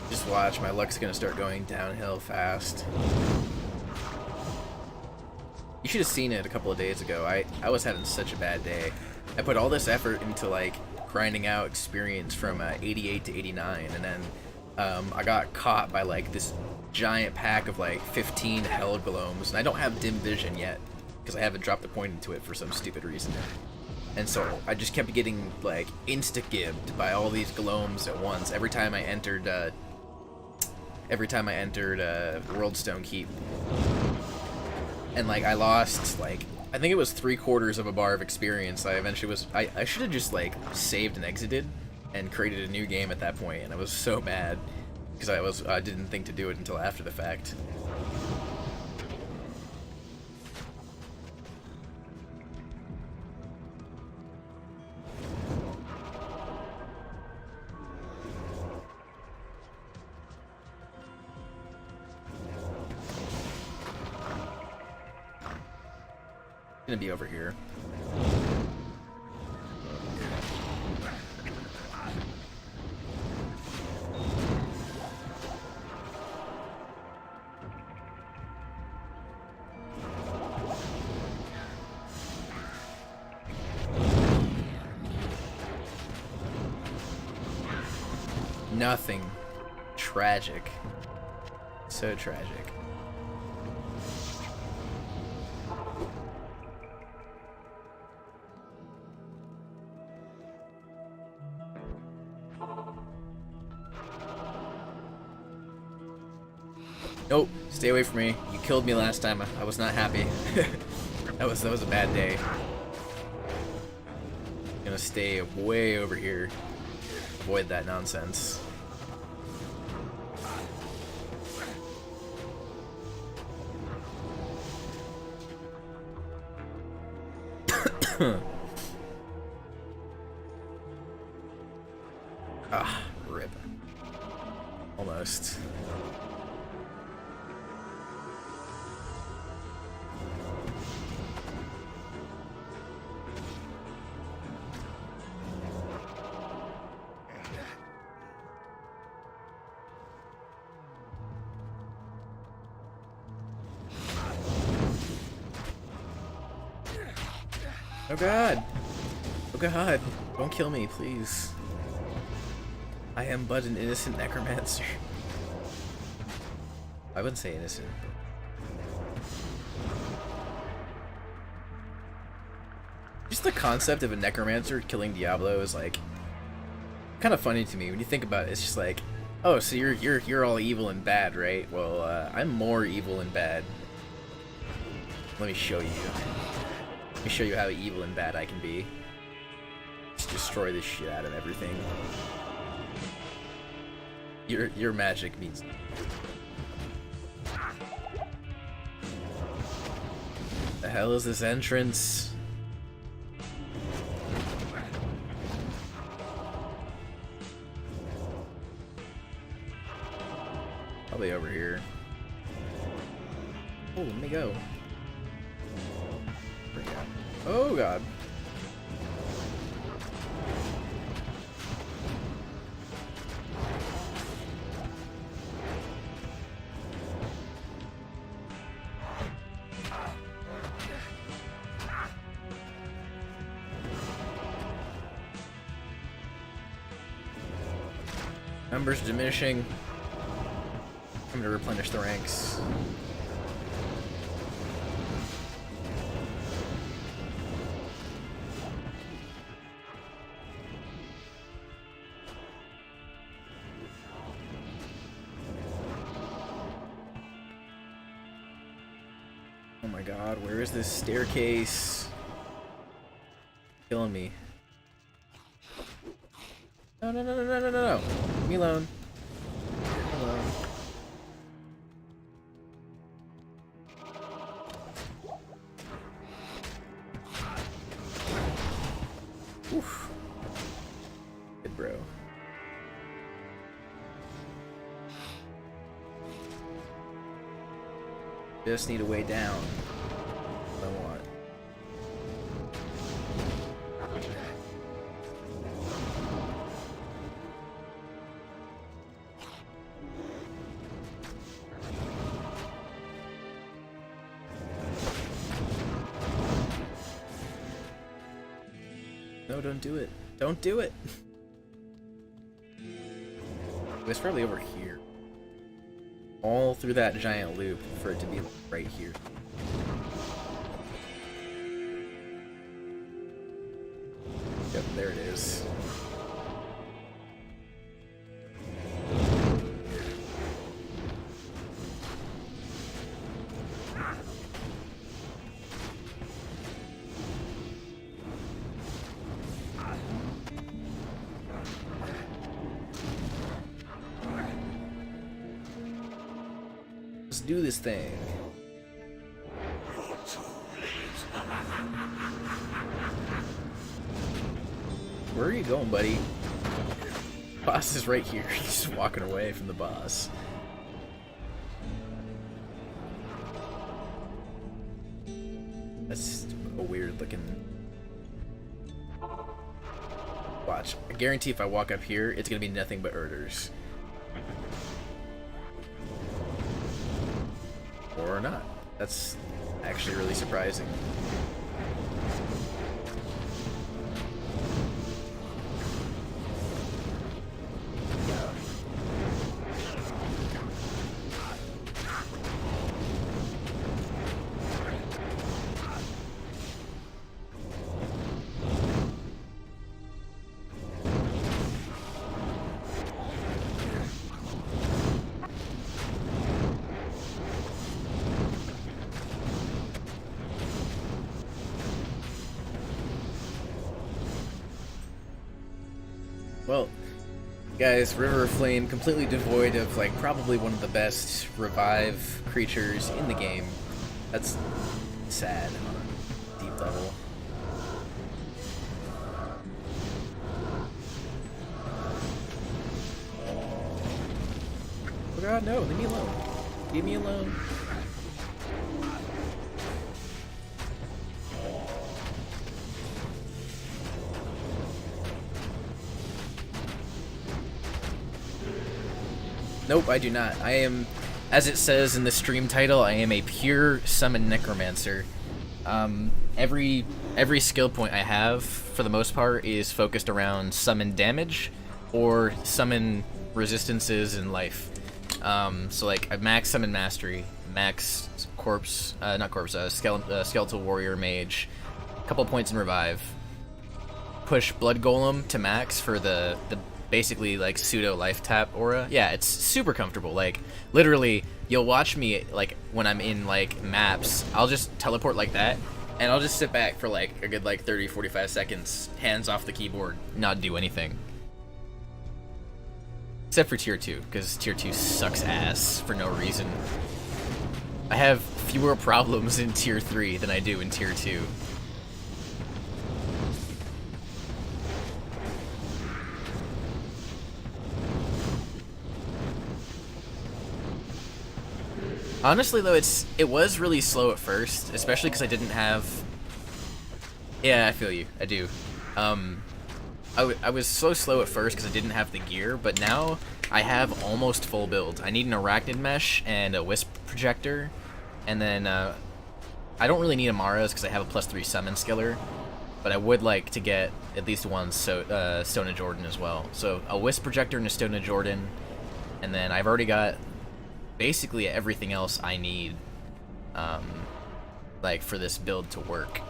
Just watch, my luck's gonna start going downhill fast. You should have seen it a couple of days ago. I was having such a bad day. I put all this effort into like grinding out experience from 88 to 89, and then I got caught by like this giant pack of like 15 hell glomes, and I don't have dim vision yet because I haven't dropped a point into it for some stupid reason. And so I just kept getting like insta-gibbed by all these glomes at once every time I entered Worldstone Keep. And like I lost like, I think it was 3/4 of a bar of experience. I eventually was, I should have just like saved and exited and created a new game at that point, and I was so mad because I didn't think to do it until after the fact. Gonna be over here. Nothing. Tragic. So tragic. Nope, stay away from me. You killed me last time. I was not happy. that was a bad day. Gonna stay way over here. Avoid that nonsense. Ah, rip. Almost. Oh god! Oh god! Don't kill me, please. I am but an innocent necromancer. I wouldn't say innocent. Just the concept of a necromancer killing Diablo is like kind of funny to me when you think about it. It's just like, oh, so you're all evil and bad, right? Well, I'm more evil and bad. Let me show you. Let me show you how evil and bad I can be. Just destroy the shit out of everything. Your magic means. The hell is this entrance? Probably over here. Oh, let me go. Oh god. Numbers diminishing. I'm gonna replenish the ranks. Oh my god, where is this staircase? Killing me. No, no, no, no, no, no, no. Leave me alone. Leave me alone. Oof. Good bro. Just need a way down. I want. don't do it. Don't do it. It's probably over here. All through that giant loop for it to be right here. Yep, there it is. Let's do this thing. Where are you going, buddy? Boss is right here. He's just walking away from the boss. That's a weird looking... Watch. I guarantee if I walk up here, it's gonna be nothing but Erders. Or not. That's actually really surprising. Well, guys, River of Flame, completely devoid of, like, probably one of the best revive creatures in the game. That's sad on a deep level. Oh god, no, leave me alone. Leave me alone. Nope, I do not. I am, as it says in the stream title, I am a pure summon Necromancer. Every skill point I have, for the most part, is focused around summon damage or summon resistances in life. So like, I max summon mastery, max skeletal warrior mage, a couple points in revive, push blood golem to max for the basically like pseudo life tap aura. Yeah, it's super comfortable. Like literally, you'll watch me like when I'm in like maps, I'll just teleport like that, and I'll just sit back for like a good like 30-45 seconds, hands off the keyboard, not do anything. Except for tier 2, because tier 2 sucks ass for no reason. I have fewer problems in tier 3 than I do in tier 2. Honestly, though, it was really slow at first, especially because I didn't have... Yeah, I feel you. I do. I was so slow at first because I didn't have the gear, but now I have almost full build. I need an arachnid mesh and a wisp projector, and then I don't really need Amara's because I have a +3 summon skiller, but I would like to get at least one Stone of Jordan as well. So a wisp projector and a Stone of Jordan, and then I've already got basically everything else I need, like for this build to work.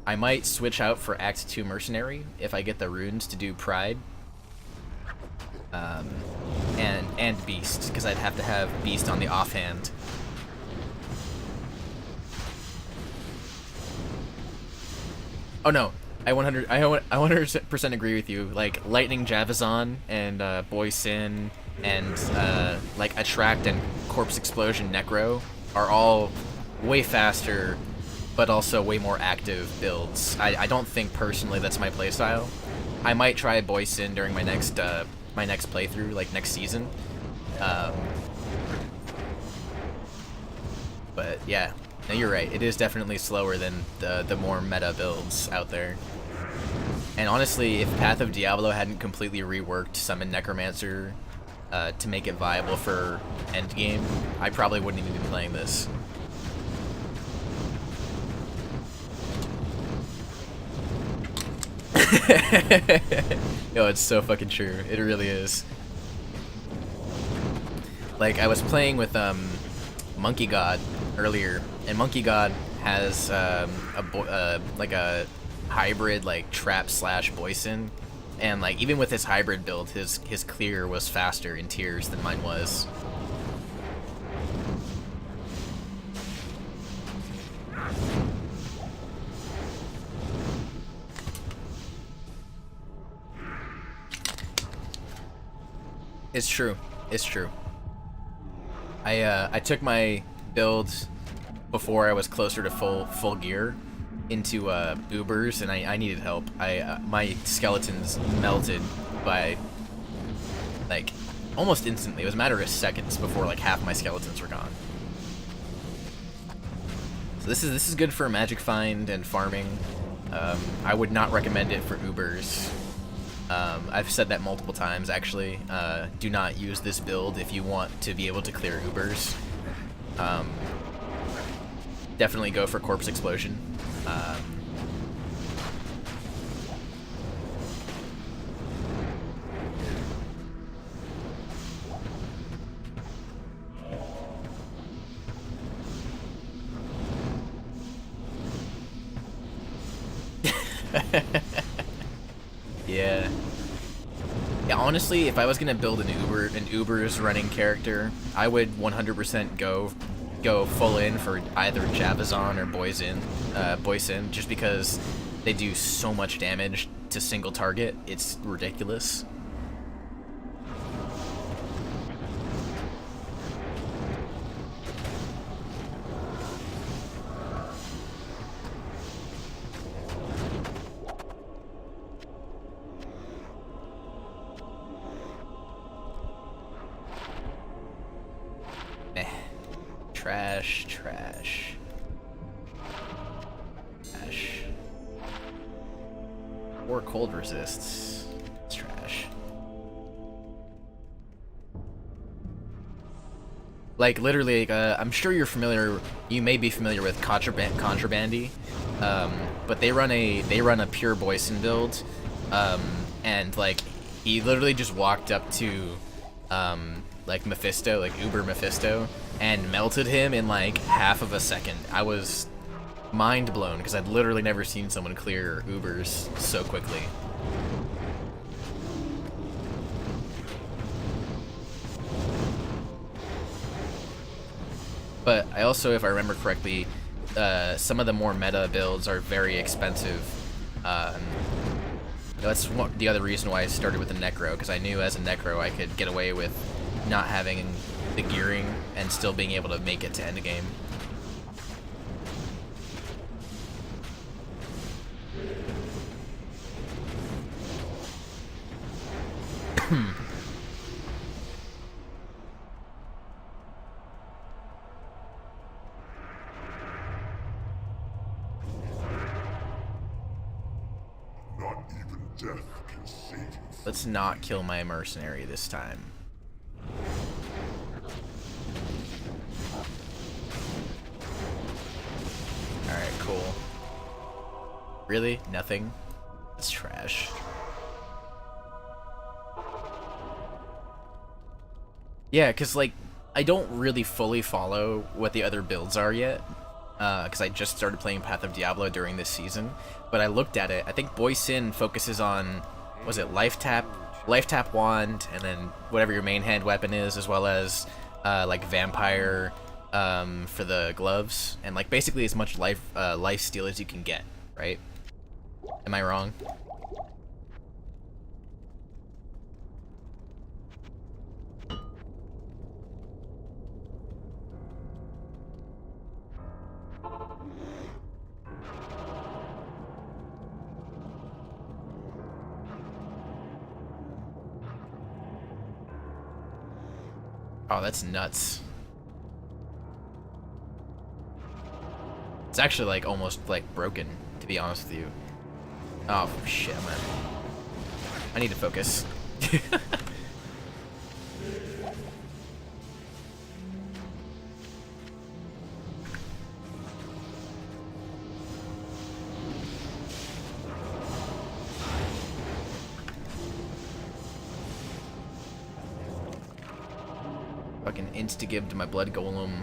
I might switch out for Act 2 Mercenary if I get the runes to do Pride, and Beast, because I'd have to have Beast on the offhand. Oh no, I 100% agree with you. Like Lightning Javazon and Boy Sin and like Attract and Corpse Explosion Necro are all way faster, but also way more active builds. I don't think personally that's my playstyle. I might try Boy Sin during my next playthrough, like next season. But yeah, no, you're right. It is definitely slower than the more meta builds out there. And honestly, if Path of Diablo hadn't completely reworked Summon Necromancer to make it viable for endgame, I probably wouldn't even be playing this. Yo, it's so fucking true. It really is. Like, I was playing with Monkey God earlier, and Monkey God has like a hybrid like trap slash Boyson, and like even with his hybrid build, his clear was faster in tiers than mine was. It's true. It's true. I took my builds before I was closer to full gear into Ubers, and I needed help. My skeletons melted by like almost instantly. It was a matter of seconds before like half my skeletons were gone. So this is good for magic find and farming. I would not recommend it for Ubers. I've said that multiple times, actually. Do not use this build if you want to be able to clear Ubers. Definitely go for Corpse Explosion. Yeah. Yeah, honestly, if I was gonna build an Uber's running character, I would 100% go full in for either Javazon or Boyson, just because they do so much damage to single target. It's ridiculous. Trash. Or cold resists. It's trash. Like literally, I'm sure you're familiar. You may be familiar with Contrabandy, but they run a pure Boyson build, and like he literally just walked up to like Mephisto, like Uber Mephisto, and melted him in like half of a second. I was mind blown because I'd literally never seen someone clear Ubers so quickly. But I also, if I remember correctly, some of the more meta builds are very expensive. That's the other reason why I started with the Necro, because I knew as a Necro I could get away with not having the gearing and still being able to make it to endgame. Not even death can save you. Let's not kill my mercenary this time. Alright, cool. Really? Nothing? That's trash. Yeah, because, like, I don't really fully follow what the other builds are yet, because I just started playing Path of Diablo during this season, but I looked at it. I think Boyson focuses on, was it life tap wand, and then whatever your main hand weapon is, as well as, like, vampire, for the gloves, and, like, basically as much life steal as you can get, right? Am I wrong? Oh, that's nuts. It's actually, like, almost, like, broken, to be honest with you. Oh, shit, man. I need to focus. Fucking insta-give to my blood golem.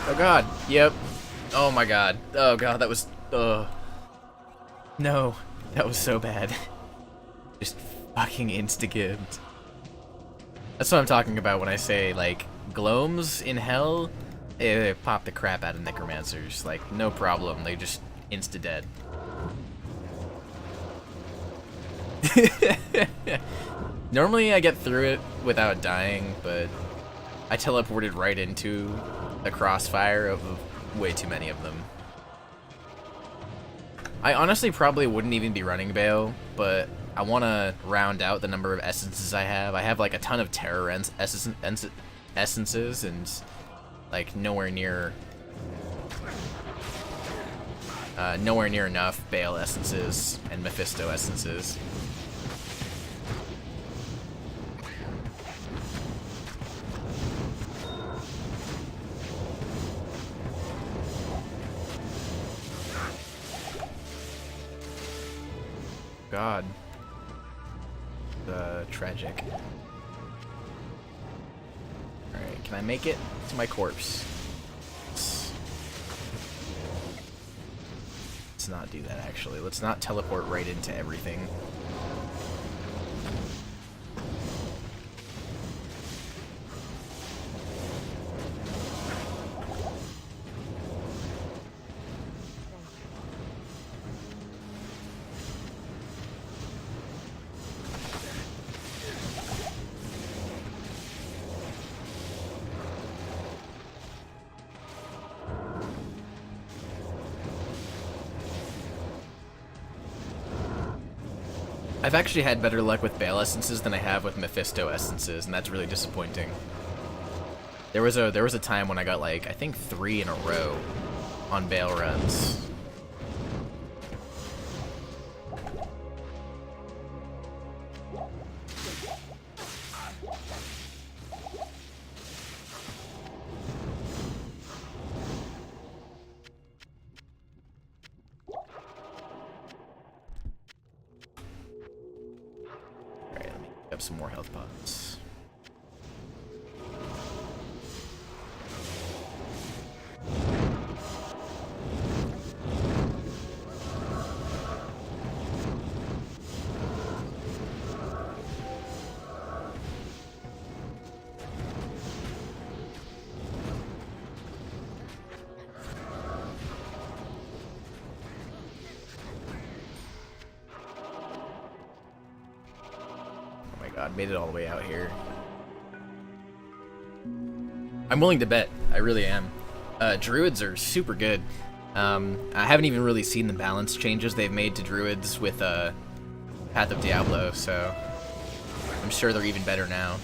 Oh god, yep. Oh my god. Oh god, that was... No, that was so bad. Just fucking insta-gibbed. That's what I'm talking about when I say, like, Gloams in hell, they pop the crap out of Necromancers. Like, no problem, they just insta-dead. Normally I get through it without dying, but I teleported right into the crossfire of way too many of them. I honestly probably wouldn't even be running Bale, but I want to round out the number of essences I have. I have like a ton of terror essences and like nowhere near enough Bale essences and Mephisto essences. God. Tragic. Alright, can I make it to my corpse? Let's not do that, actually. Let's not teleport right into everything. I've actually had better luck with Bale essences than I have with Mephisto essences, and that's really disappointing. There was a time when I got like I think 3 in a row on Bale runs. Some more health pots. God, made it all the way out here. I'm willing to bet. I really am. Druids are super good. I haven't even really seen the balance changes they've made to Druids with Path of Diablo, so I'm sure they're even better now.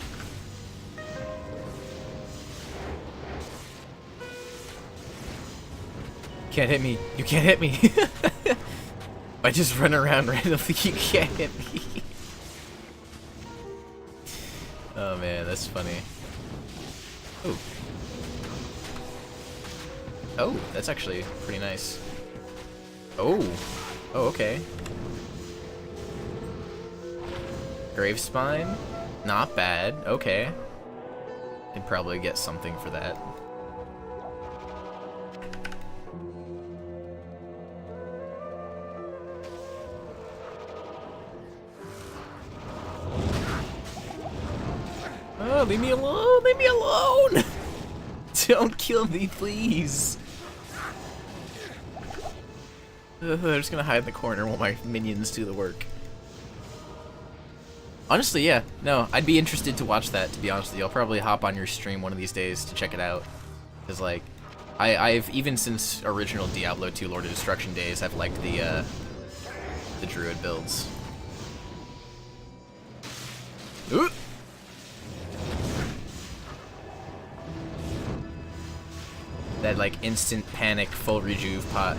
Can't hit me. You can't hit me. If I just run around randomly, you can't hit me. Oh man, that's funny. Ooh. Oh, that's actually pretty nice. Oh. Oh, okay. Gravespine? Not bad. Okay. Can probably get something for that. Oh, leave me alone! Leave me alone! Don't kill me, please! Ugh, I'm just gonna hide in the corner while my minions do the work. Honestly, yeah. No, I'd be interested to watch that, to be honest with you. I'll probably hop on your stream one of these days to check it out. Because, like, I've, even since original Diablo 2 Lord of Destruction days, I've liked the Druid builds. Ooh. That like instant panic full rejuve pot.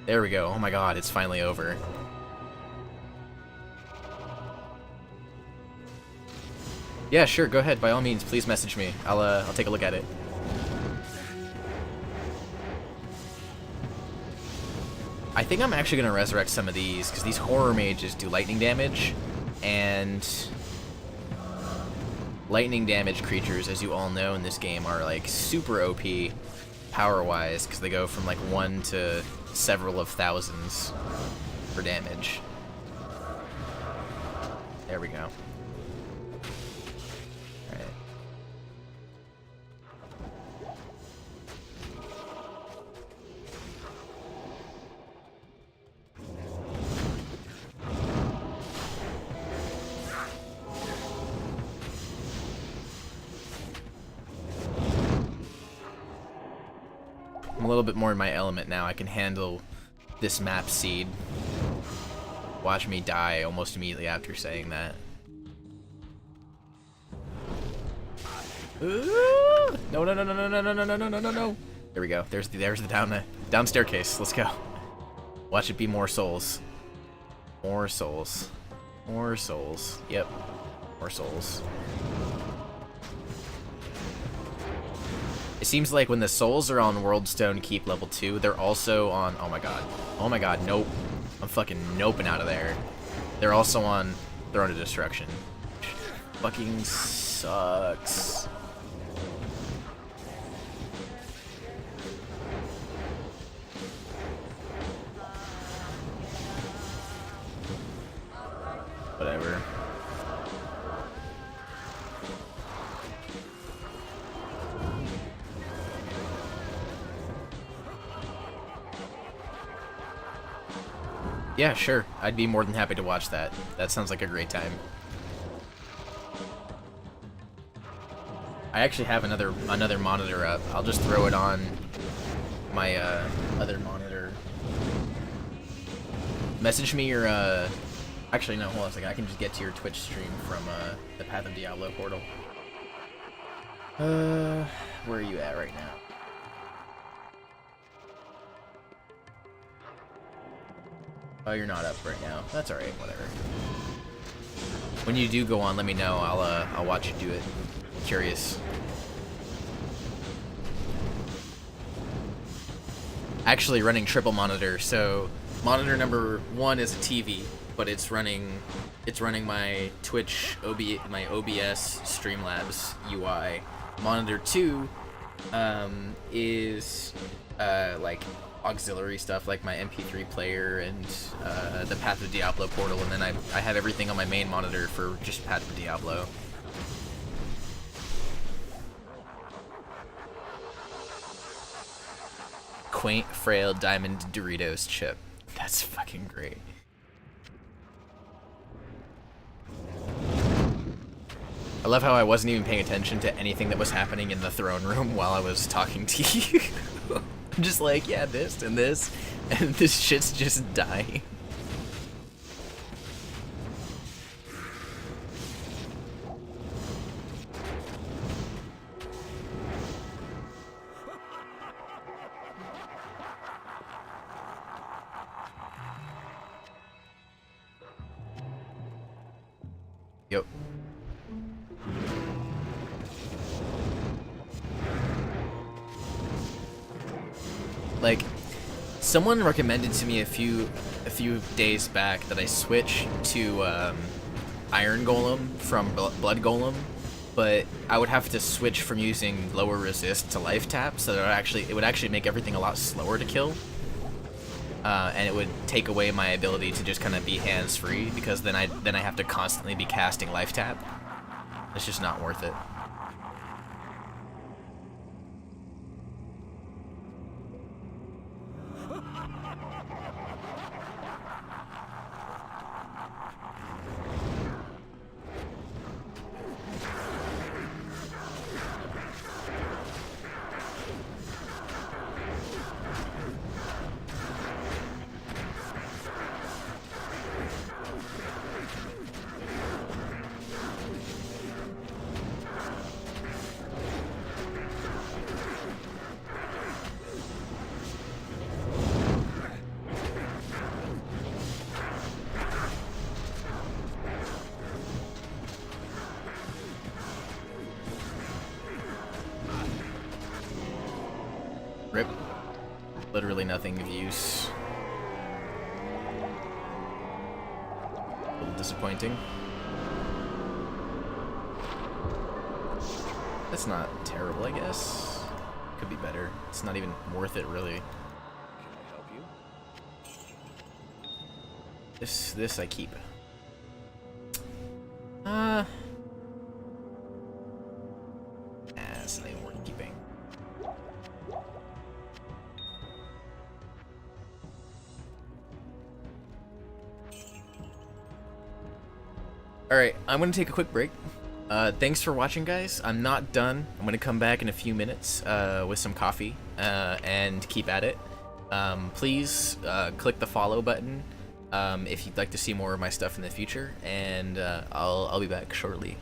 There we go. Oh my god, it's finally over. Yeah, sure, go ahead. By all means, please message me. I'll take a look at it. I think I'm actually gonna resurrect some of these because these horror mages do lightning damage, and lightning damage creatures, as you all know in this game, are like super OP power-wise because they go from like 1 to several of thousands for damage. There we go. Alright. I'm a little bit more in my element now. I can handle this map seed. Watch me die almost immediately after saying that. Ooh! No, no, no, no, no, no, no, no, no, no, no, no. There we go. There's the down staircase. Let's go. Watch it be more souls. More souls. More souls. Yep. More souls. It seems like when the souls are on Worldstone Keep level 2, they're also on... Oh my god. Oh my god, nope. I'm fucking noping out of there. They're also on Throne of Destruction. Fucking sucks. Whatever. Yeah, sure. I'd be more than happy to watch that. That sounds like a great time. I actually have another monitor up. I'll just throw it on my other monitor. Message me your actually no, hold on a second. I can just get to your Twitch stream from the Path of Diablo portal. Where are you at right now? Oh, you're not up right now. That's alright, whatever. When you do go on, let me know. I'll watch you do it. Curious. Actually running triple monitor, so monitor number 1 is a TV, but it's running my Twitch my OBS Streamlabs UI. Monitor 2 is like auxiliary stuff like my MP3 player and the Path of Diablo portal, and then I have everything on my main monitor for just Path of Diablo. Quaint, frail diamond Doritos chip. That's fucking great. I love how I wasn't even paying attention to anything that was happening in the throne room while I was talking to you. I'm just like, yeah, this, and this shit's just dying. Yep. Like, someone recommended to me a few days back that I switch to Iron Golem from Blood Golem, but I would have to switch from using lower resist to life tap, so that it would actually make everything a lot slower to kill, and it would take away my ability to just kind of be hands free, because then I have to constantly be casting life tap. It's just not worth it. literally nothing of use. A little disappointing. That's not terrible, I guess. Could be better. It's not even worth it, really. Can I help you? This I keep. It's not even worth keeping. Alright, I'm gonna take a quick break. Thanks for watching, guys. I'm not done. I'm gonna come back in a few minutes with some coffee and keep at it. Please click the follow button if you'd like to see more of my stuff in the future, and I'll be back shortly.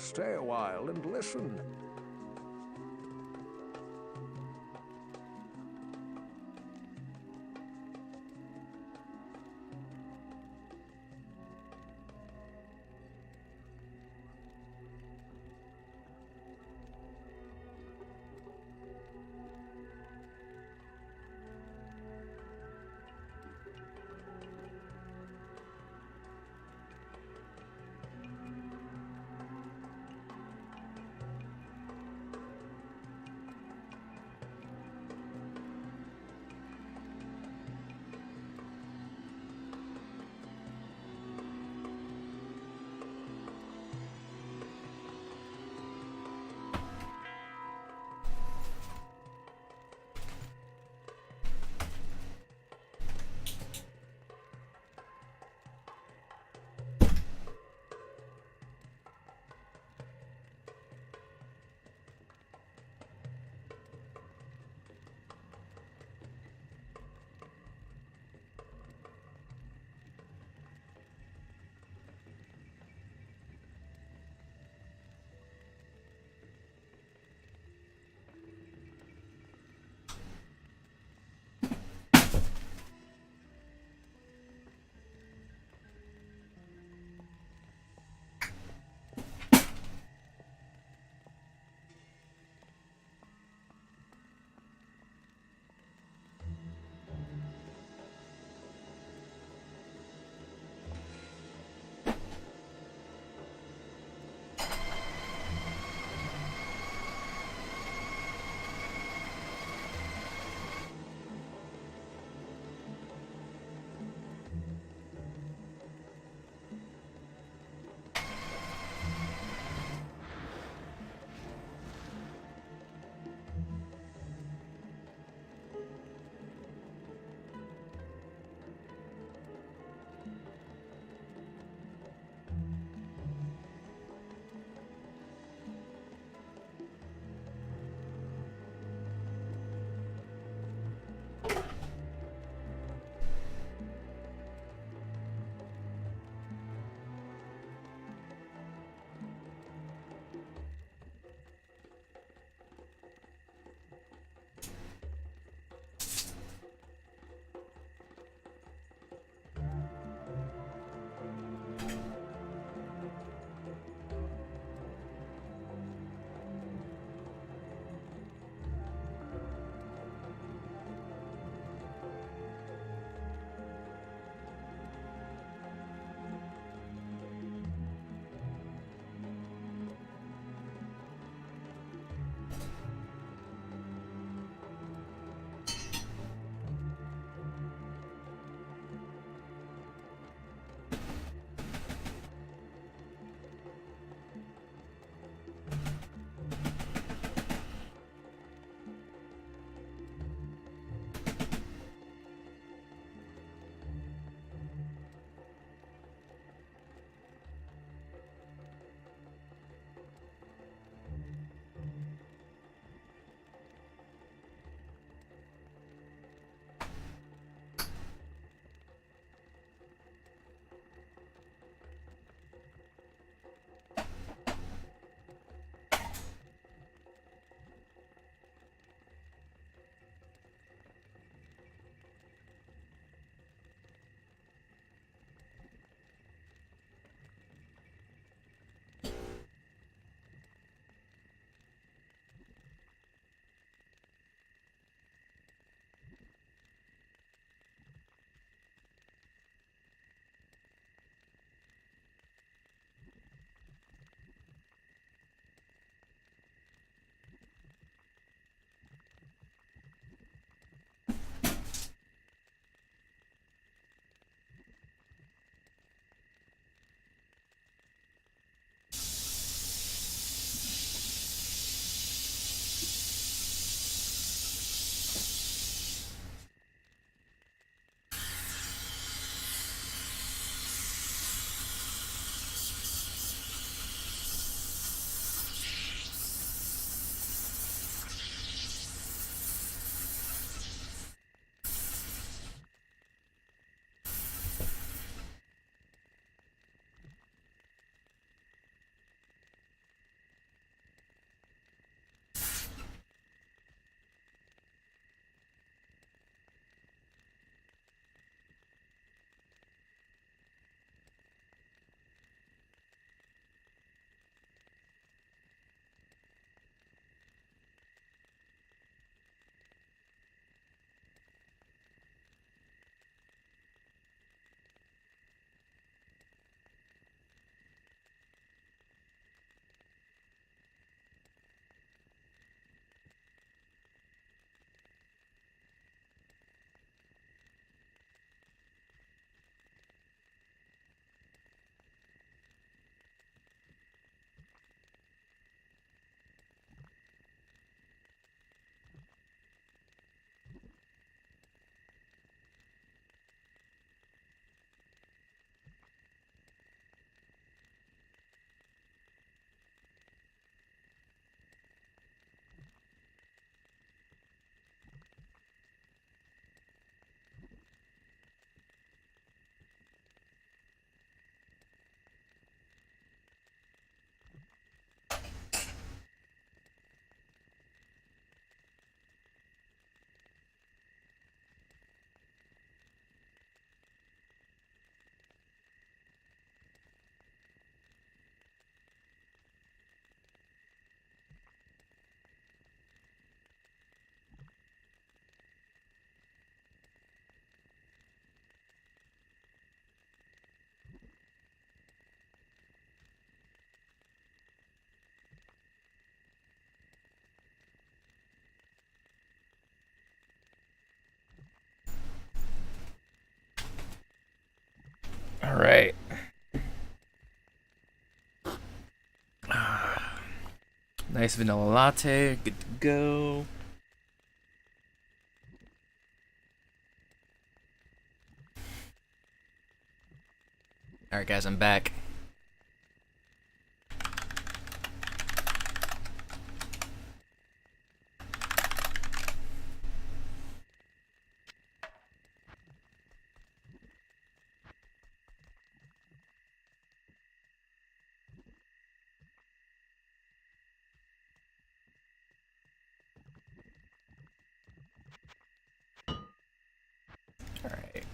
Stay a while and listen. All right. Nice vanilla latte, good to go. All right, guys, I'm back. All right.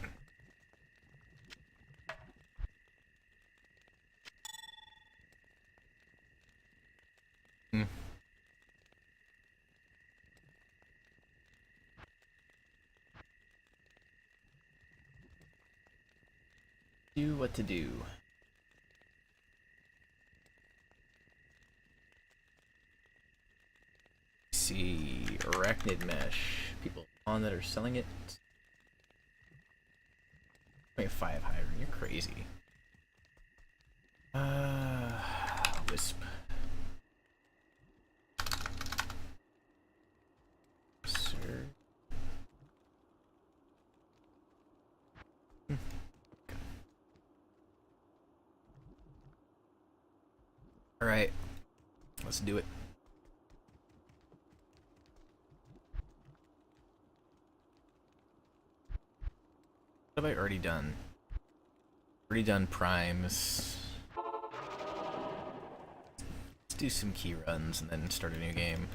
Do what to do. See, arachnid mesh. People on that are selling it. 25 higher. You're crazy. Wisp. Sir. All right, let's do it. What have I already done? Already done primes. Let's do some key runs and then start a new game.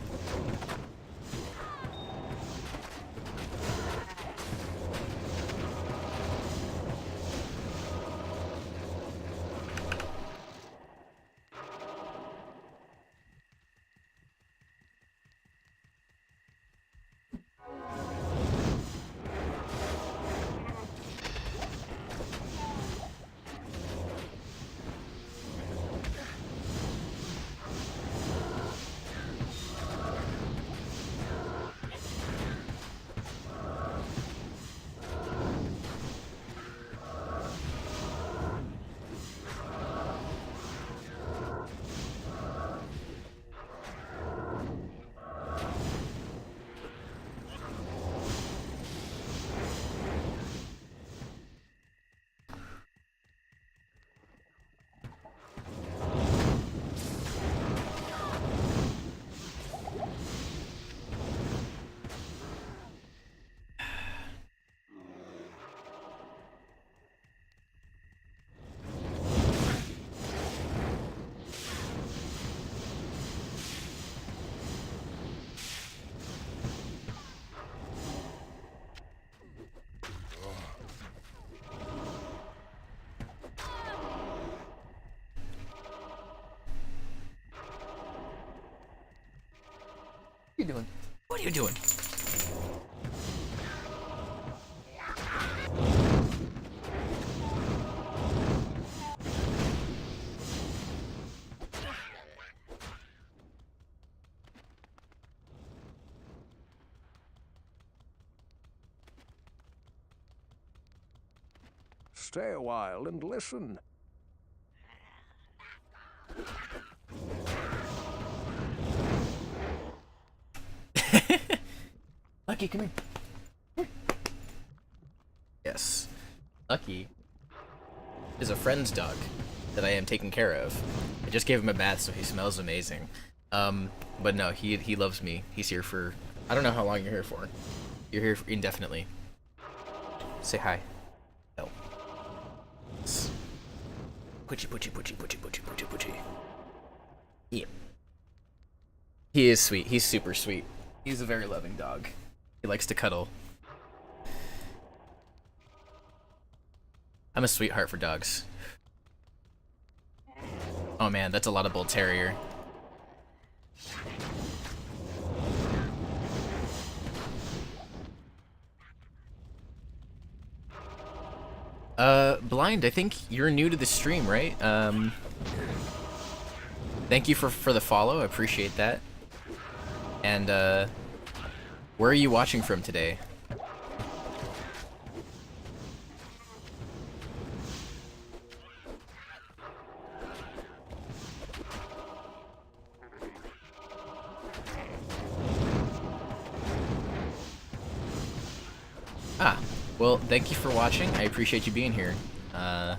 What are you doing? What are you doing? Stay a while and listen. Lucky, come here. Yes. Lucky is a friend's dog that I am taking care of. I just gave him a bath, so he smells amazing. But no, he loves me. He's here for, I don't know how long you're here for. You're here for indefinitely. Say hi. No. Putchy, putchy, putchy, putchy, putchy, putchy, putchy. Yeah. He is sweet. He's super sweet. He's a very loving dog. He likes to cuddle. I'm a sweetheart for dogs. Oh man, that's a lot of bull terrier. Blind, I think you're new to the stream, right? Thank you for the follow, I appreciate that. And, where are you watching from today? Well, thank you for watching. I appreciate you being here. I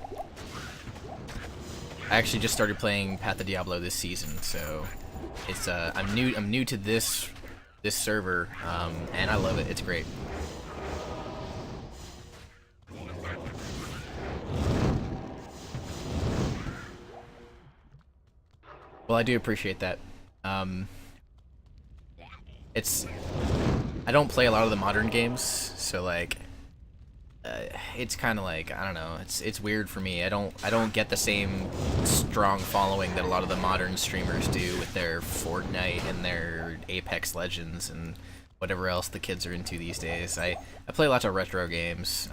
actually just started playing Path of Diablo this season, so it's I'm new to this server, and I love it. It's great. Well, I do appreciate that. I don't play a lot of the modern games, so like it's kind of like, I don't know, it's weird for me. I don't get the same strong following that a lot of the modern streamers do with their Fortnite and their Apex Legends and whatever else the kids are into these days. I play lots of retro games,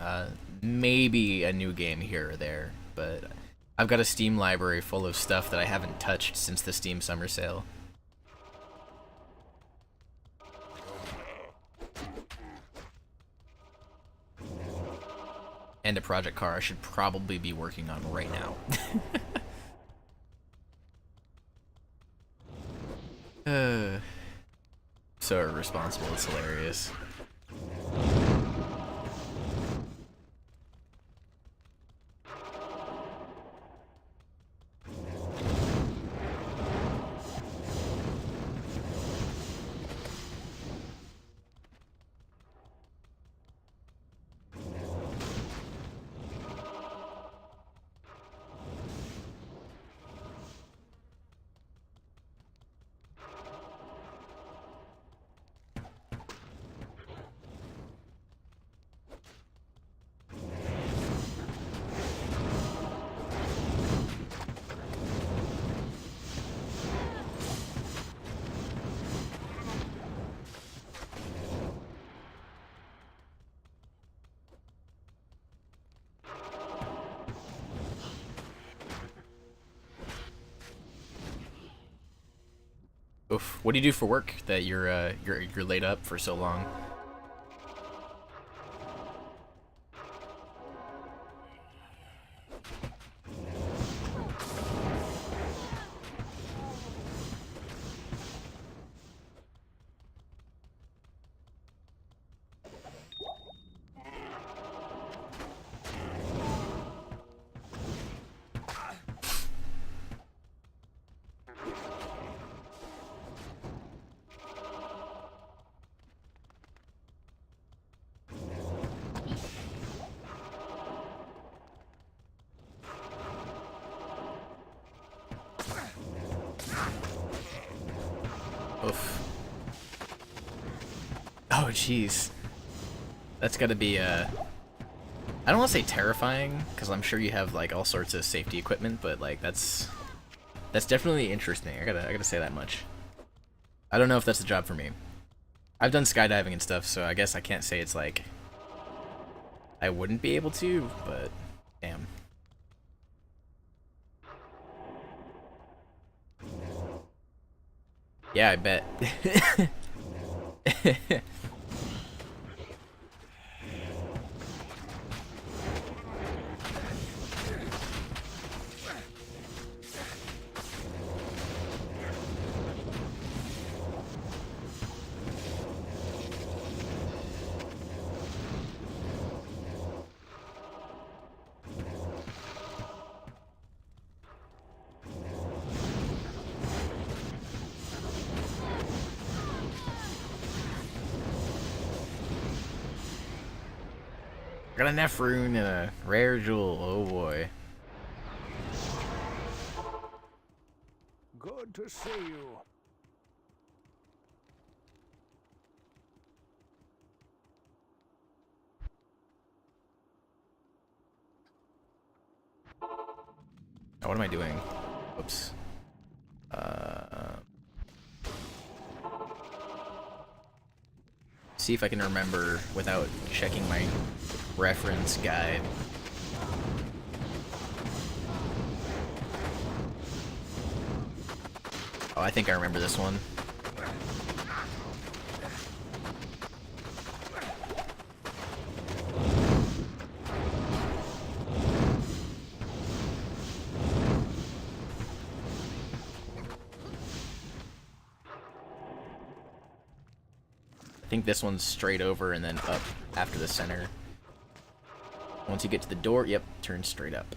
maybe a new game here or there, but I've got a Steam library full of stuff that I haven't touched since the Steam Summer Sale. And a project car I should probably be working on right now. So irresponsible, it's hilarious. Oof. What do you do for work that you're laid up for so long? Oof. Oh, jeez. That's gotta be, I don't want to say terrifying, because I'm sure you have, like, all sorts of safety equipment, but, like, that's definitely interesting. I gotta say that much. I don't know if that's the job for me. I've done skydiving and stuff, so I guess I can't say it's, like, I wouldn't be able to, but, damn. Yeah, I bet. Got a Nephrune and a rare jewel, oh boy. Good to see you. Now what am I doing? Whoops. See if I can remember without checking my reference guide. Oh, I think I remember this one. I think this one's straight over and then up after the center. Once you get to the door, yep, turn straight up.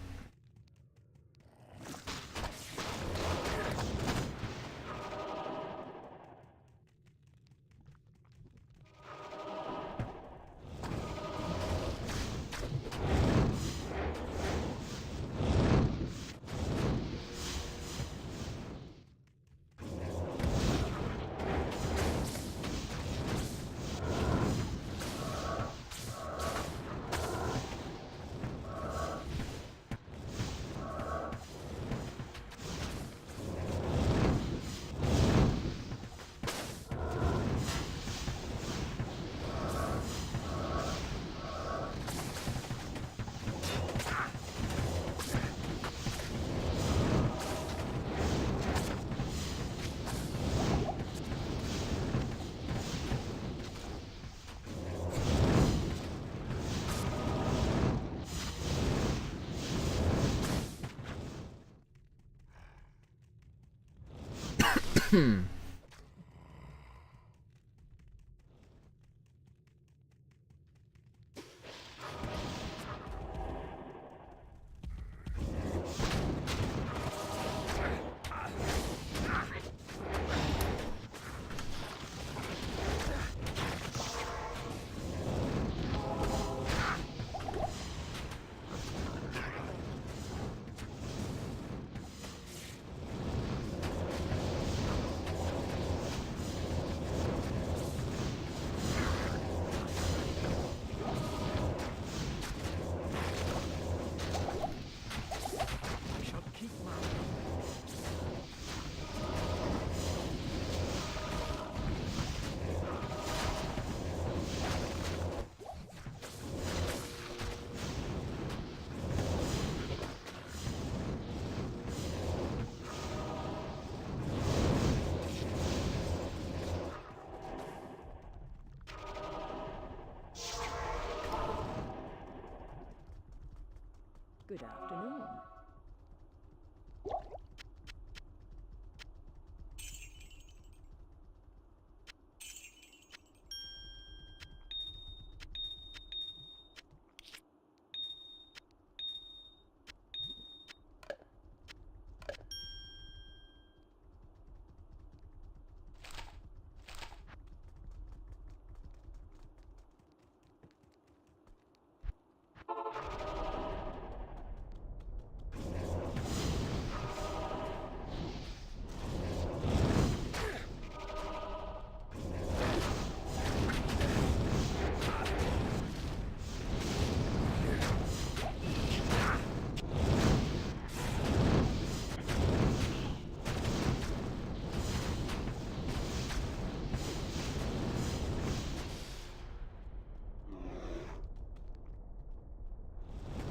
Good afternoon.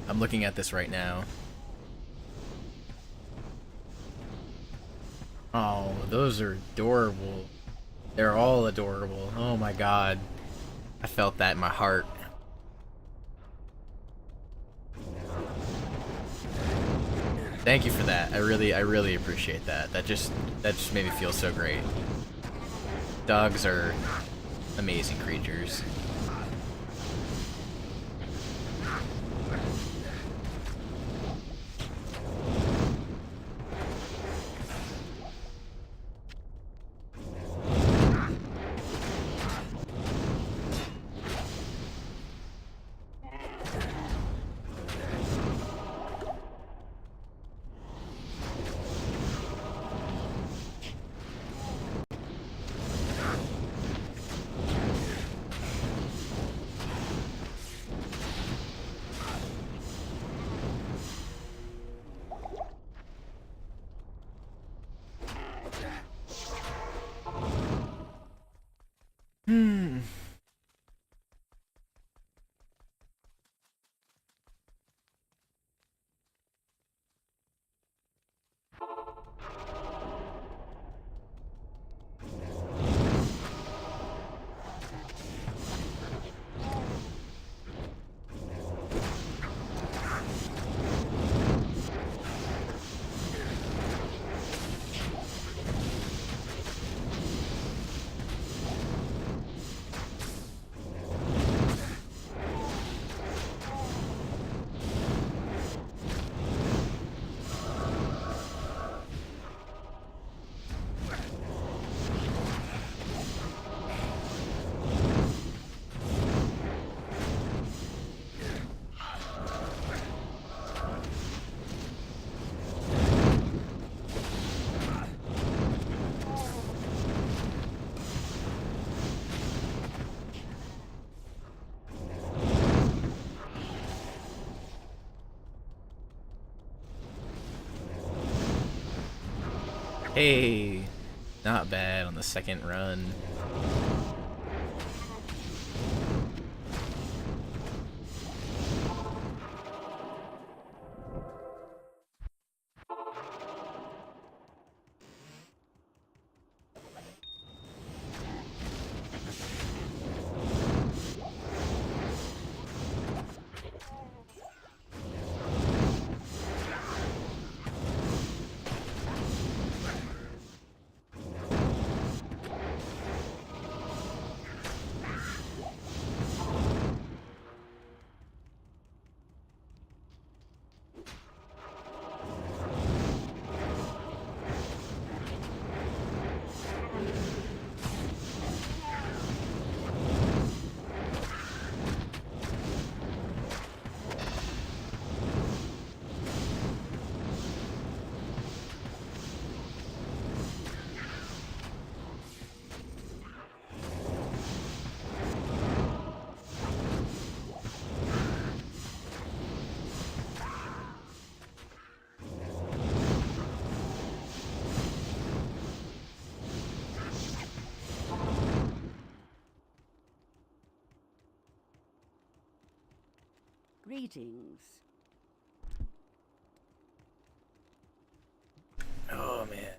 I'm looking at this right now. Oh, those are adorable. They're all adorable. Oh my god. I felt that in my heart. Thank you for that. I really appreciate that. That just made me feel so great. Dogs are amazing creatures. Hey, not bad on the second run. Greetings. Oh man.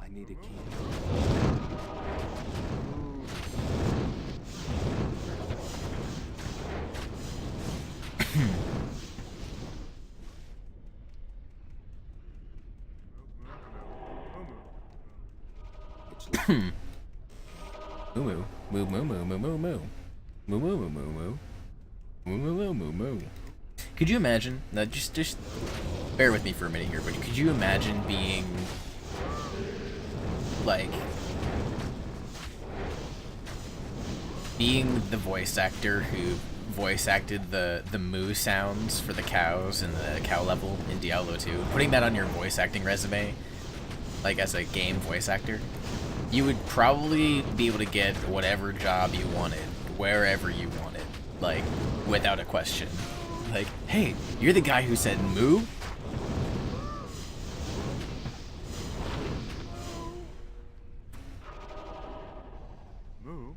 I need a key. Moo moo moo moo moo moo moo moo moo moo moo moo moo moo moo moo moo. Could you imagine? Now just bear with me for a minute here, but could you imagine being like being the voice actor who voice acted the moo sounds for the cows in the cow level in Diablo 2, putting that on your voice acting resume, like as a game voice actor? You would probably be able to get whatever job you wanted, wherever you wanted, like, without a question. Like, hey, you're the guy who said moo? Moo?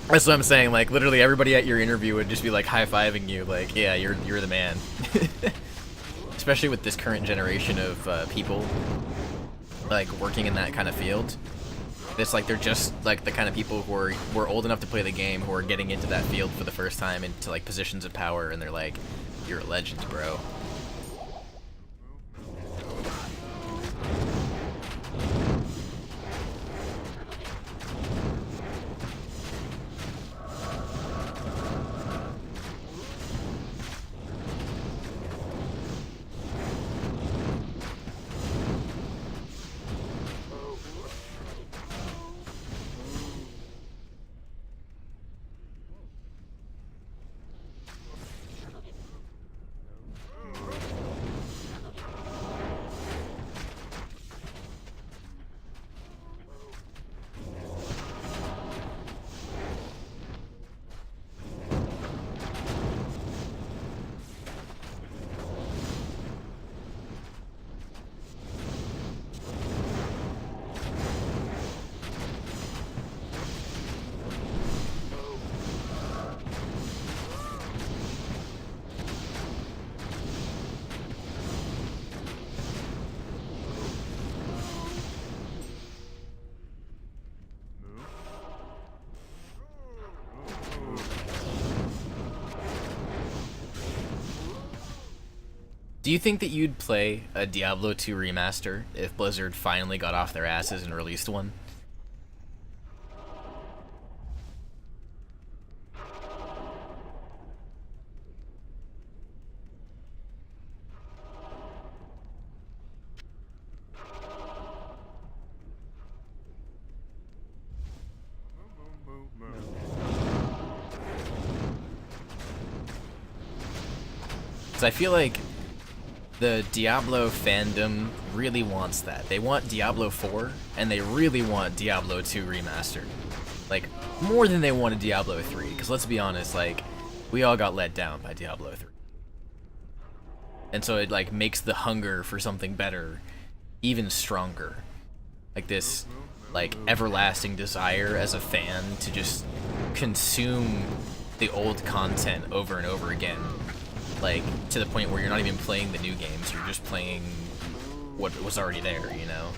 That's what I'm saying, like, literally everybody at your interview would just be, like, high-fiving you, like, yeah, you're the man. Especially with this current generation of people, like, working in that kind of field. It's like they're just, like, the kind of people who were old enough to play the game, who are getting into that field for the first time, into, like, positions of power, and they're like, you're a legend, bro. Do you think that you'd play a Diablo 2 remaster if Blizzard finally got off their asses and released one? Because I feel like the Diablo fandom really wants that. They want Diablo 4, and they really want Diablo 2 remastered. Like, more than they wanted Diablo 3, because let's be honest, like, we all got let down by Diablo 3. And so it, like, makes the hunger for something better even stronger. Like this, like, everlasting desire as a fan to just consume the old content over and over again. Like, to the point where you're not even playing the new games, you're just playing what was already there, you know?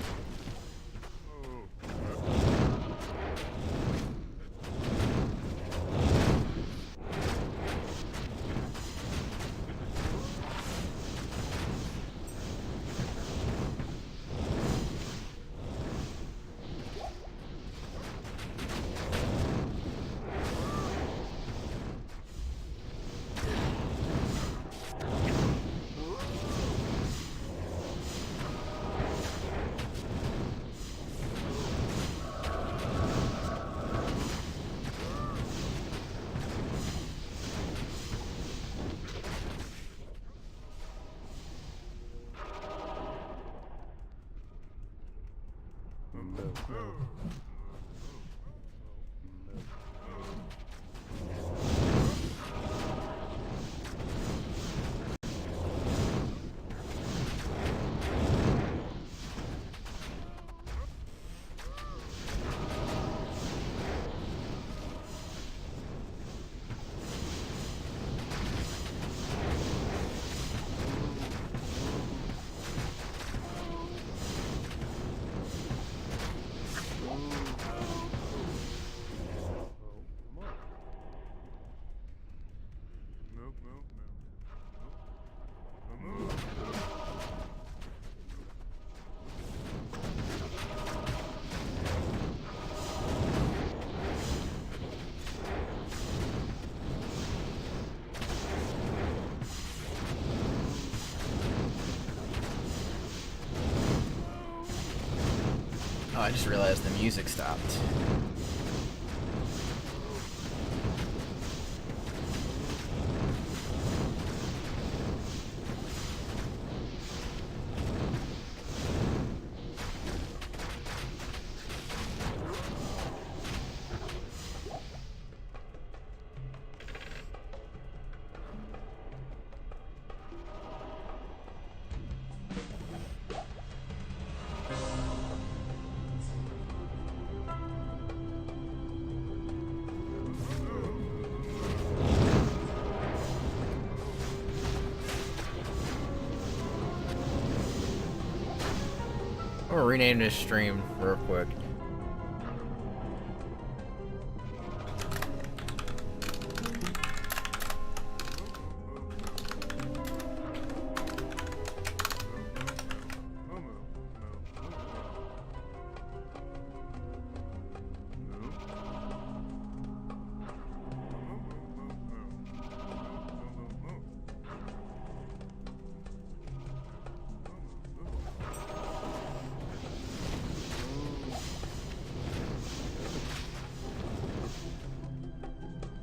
Oh, I just realized the music stopped. I'm gonna rename this stream real quick.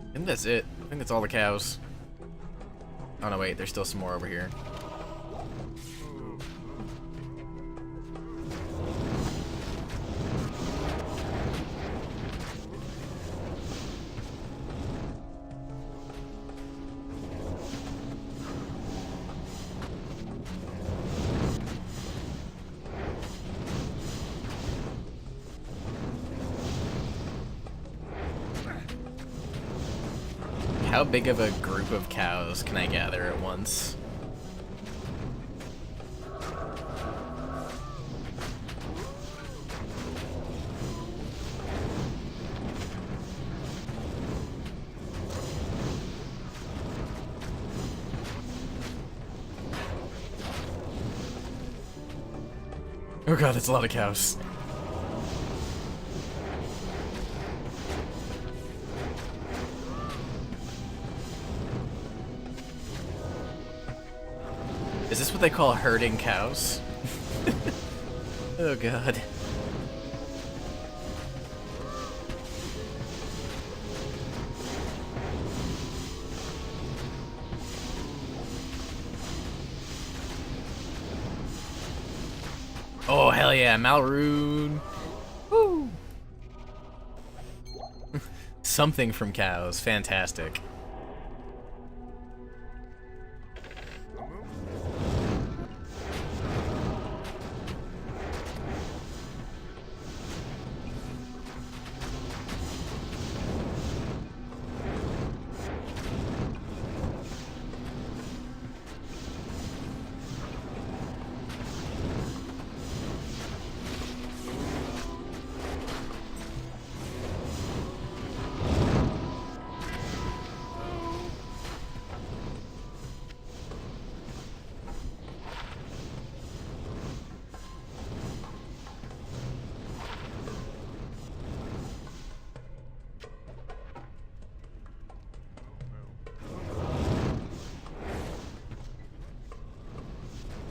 I think that's it. I think that's all the cows. Oh no, wait, there's still some more over here. How big of a group of cows can I gather at once? Oh god, that's a lot of cows. Is this what they call herding cows? Oh god. Oh hell yeah, Malroon! Woo! Something from cows, fantastic.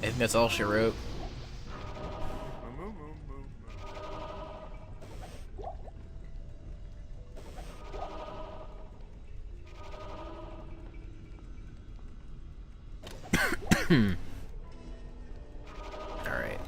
I think that's all she wrote. All right.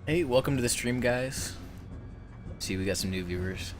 Hey, welcome to the stream, guys. See, we got some new viewers.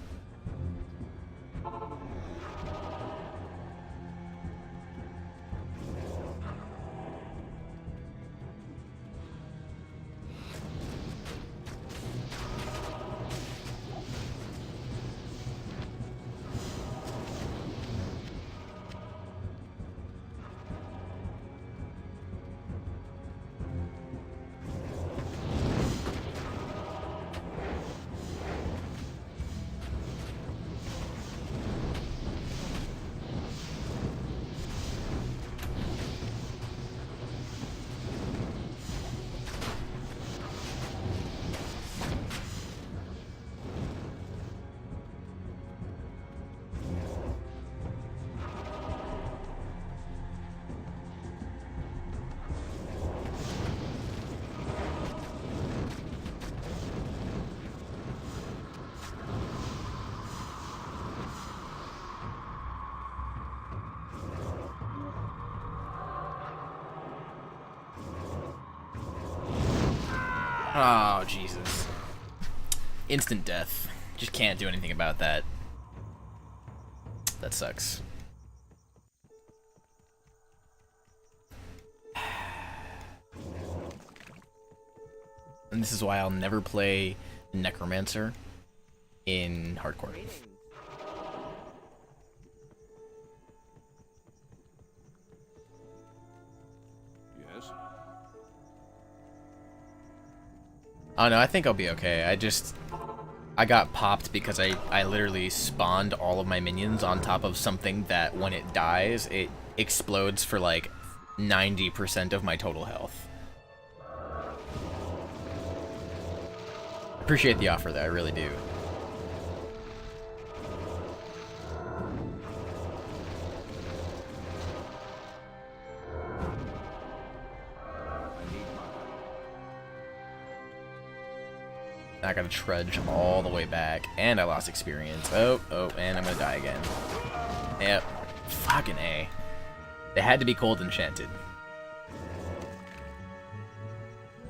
Oh, Jesus. Instant death. Just can't do anything about that. That sucks. And this is why I'll never play Necromancer in hardcore. Yes? Oh no, I think I'll be okay. I got popped because I literally spawned all of my minions on top of something that when it dies, it explodes for like 90% of my total health. Appreciate the offer though, I really do. I gotta trudge all the way back, and I lost experience. Oh, and I'm gonna die again. Yep. Fucking A. They had to be cold enchanted.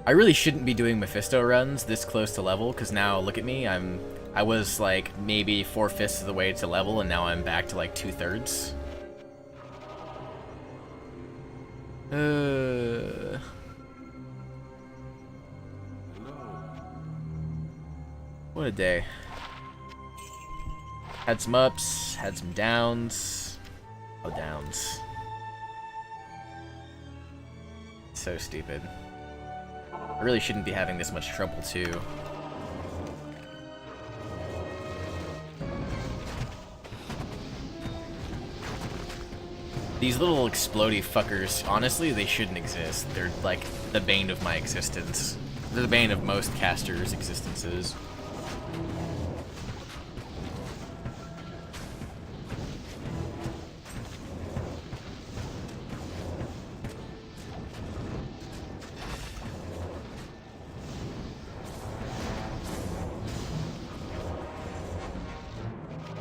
I really shouldn't be doing Mephisto runs this close to level, because now, look at me, I was like maybe 4/5 of the way to level, and now I'm back to like 2/3. What a day. Had some ups, had some downs. Oh, downs. So stupid. I really shouldn't be having this much trouble, too. These little explodey fuckers, honestly, they shouldn't exist. They're like the bane of my existence. They're the bane of most casters' existences.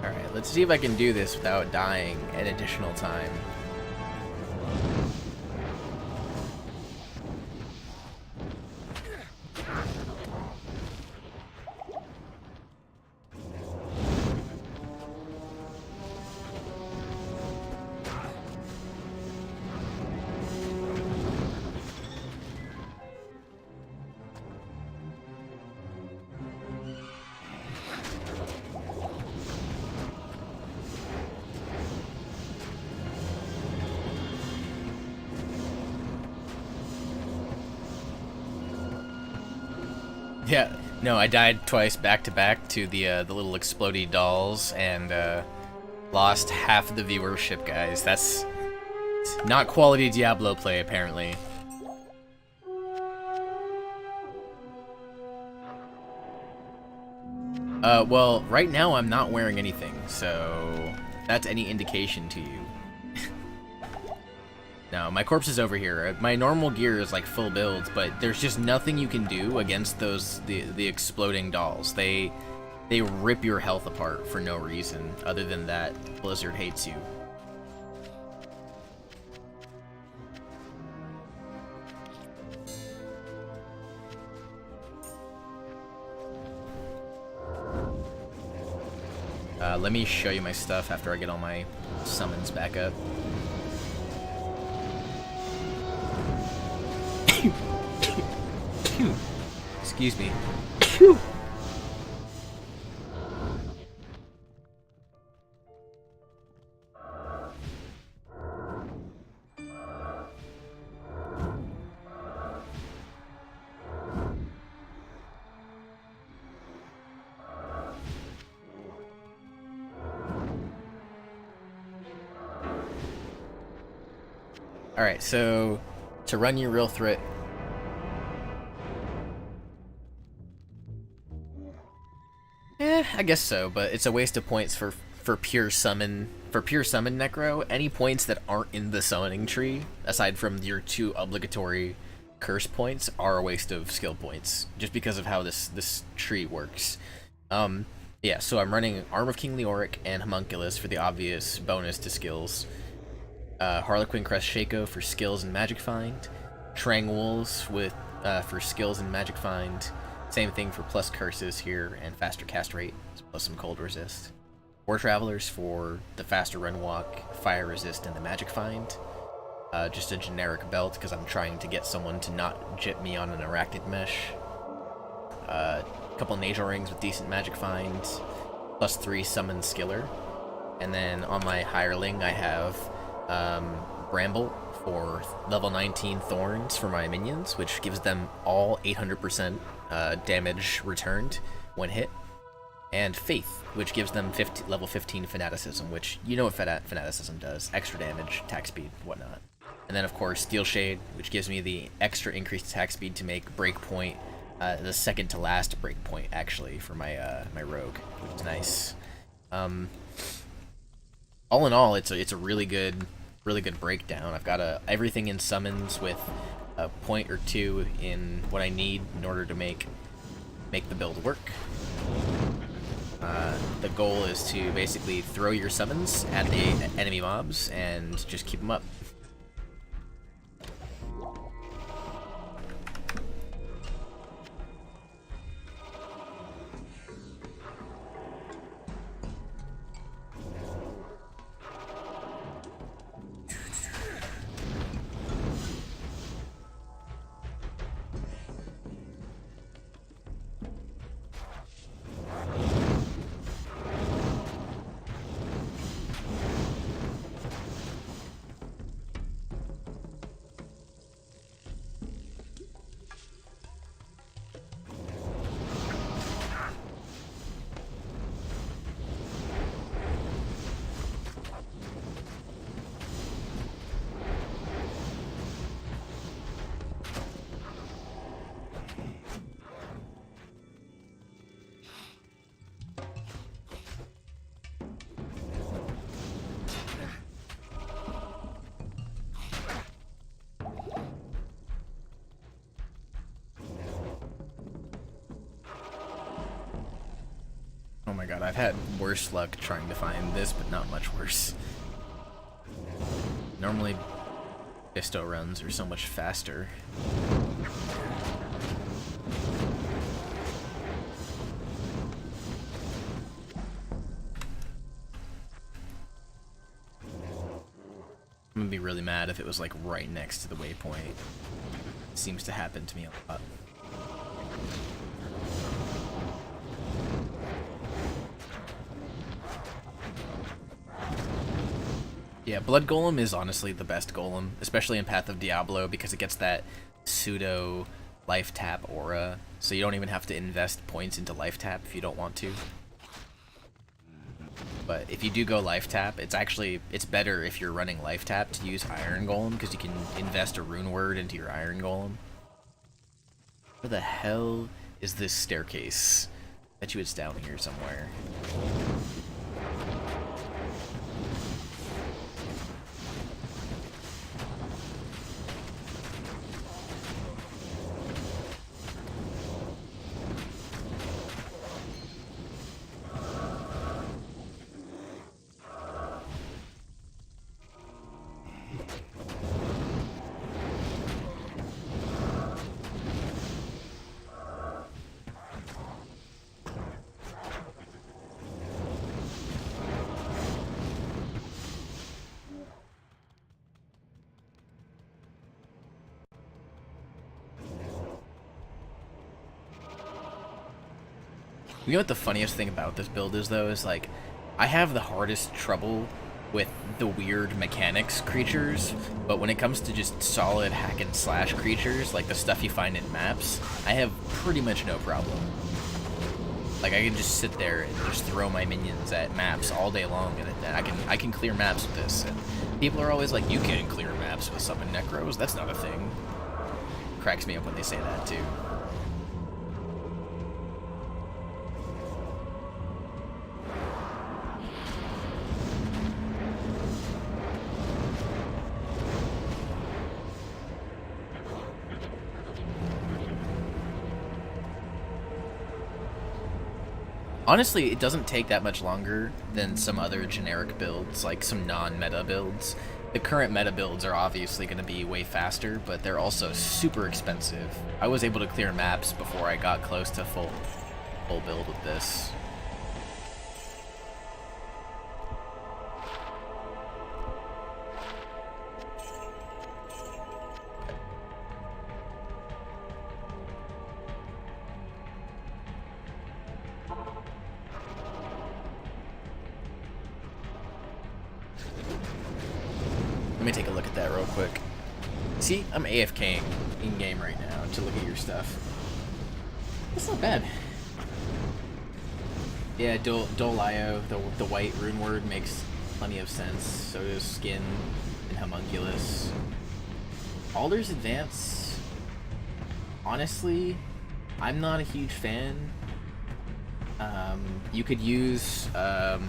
Alright, let's see if I can do this without dying an additional time. Yeah, no, I died twice back to back to the little explodey dolls and lost half of the viewership, guys. That's not quality Diablo play, apparently. Well, right now I'm not wearing anything, so that's any indication to you. No, my corpse is over here. My normal gear is like full builds, but there's just nothing you can do against those the exploding dolls. They rip your health apart for no reason other than that Blizzard hates you. Let me show you my stuff after I get all my summons back up. Excuse me. Alright, so to run your real threat. I guess so, but it's a waste of points for pure summon Necro. Any points that aren't in the summoning tree, aside from your 2 obligatory curse points, are a waste of skill points, just because of how this tree works. Yeah, so I'm running Arm of King Leoric and Homunculus for the obvious bonus to skills. Harlequin Crest Shaco for skills and Magic Find. Trang Wolves with for skills and Magic Find. Same thing for plus curses here and faster cast rate, plus some cold resist. War Travelers for the faster run walk, fire resist, and the Magic Find. Just a generic belt because I'm trying to get someone to not jip me on an Arachnid Mesh. A couple Nasal Rings with decent Magic Find, plus 3 Summon Skiller. And then on my Hireling I have Bramble for level 19 Thorns for my minions, which gives them all 800% damage returned when hit, and Faith, which gives them level 15 Fanaticism, which you know what Fanaticism does, extra damage, attack speed, whatnot. And then of course Steel Shade, which gives me the extra increased attack speed to make Breakpoint the second to last Breakpoint actually for my my rogue, which is nice. All in all, it's a really good breakdown. I've got everything in summons with a point or 2 in what I need in order to make the build work. The goal is to basically throw your summons at the enemy mobs and just keep them up. Oh my god, I've had worse luck trying to find this, but not much worse. Normally, Bisto runs are so much faster. I'm gonna be really mad if it was like right next to the waypoint. It seems to happen to me a lot. Yeah, Blood Golem is honestly the best golem, especially in Path of Diablo, because it gets that pseudo life tap aura, so you don't even have to invest points into life tap if you don't want to. But if you do go life tap, it's better if you're running life tap to use Iron Golem, because you can invest a rune word into your Iron Golem. Where the hell is this staircase? I bet you it's down here somewhere. You know what the funniest thing about this build is, though, is like, I have the hardest trouble with the weird mechanics creatures, but when it comes to just solid hack and slash creatures, like the stuff you find in maps, I have pretty much no problem. Like, I can just sit there and just throw my minions at maps all day long, and I can clear maps with this. And people are always like, you can't clear maps with summon Necros? That's not a thing. Cracks me up when they say that, too. Honestly, it doesn't take that much longer than some other generic builds, like some non-meta builds. The current meta builds are obviously going to be way faster, but they're also super expensive. I was able to clear maps before I got close to full build with this. Let me take a look at that real quick. See, I'm AFKing in-game right now to look at your stuff. That's not bad. Yeah, Dolio, the white rune word makes plenty of sense. So does Skin and Homunculus. Alder's Advance, honestly, I'm not a huge fan. You could use, I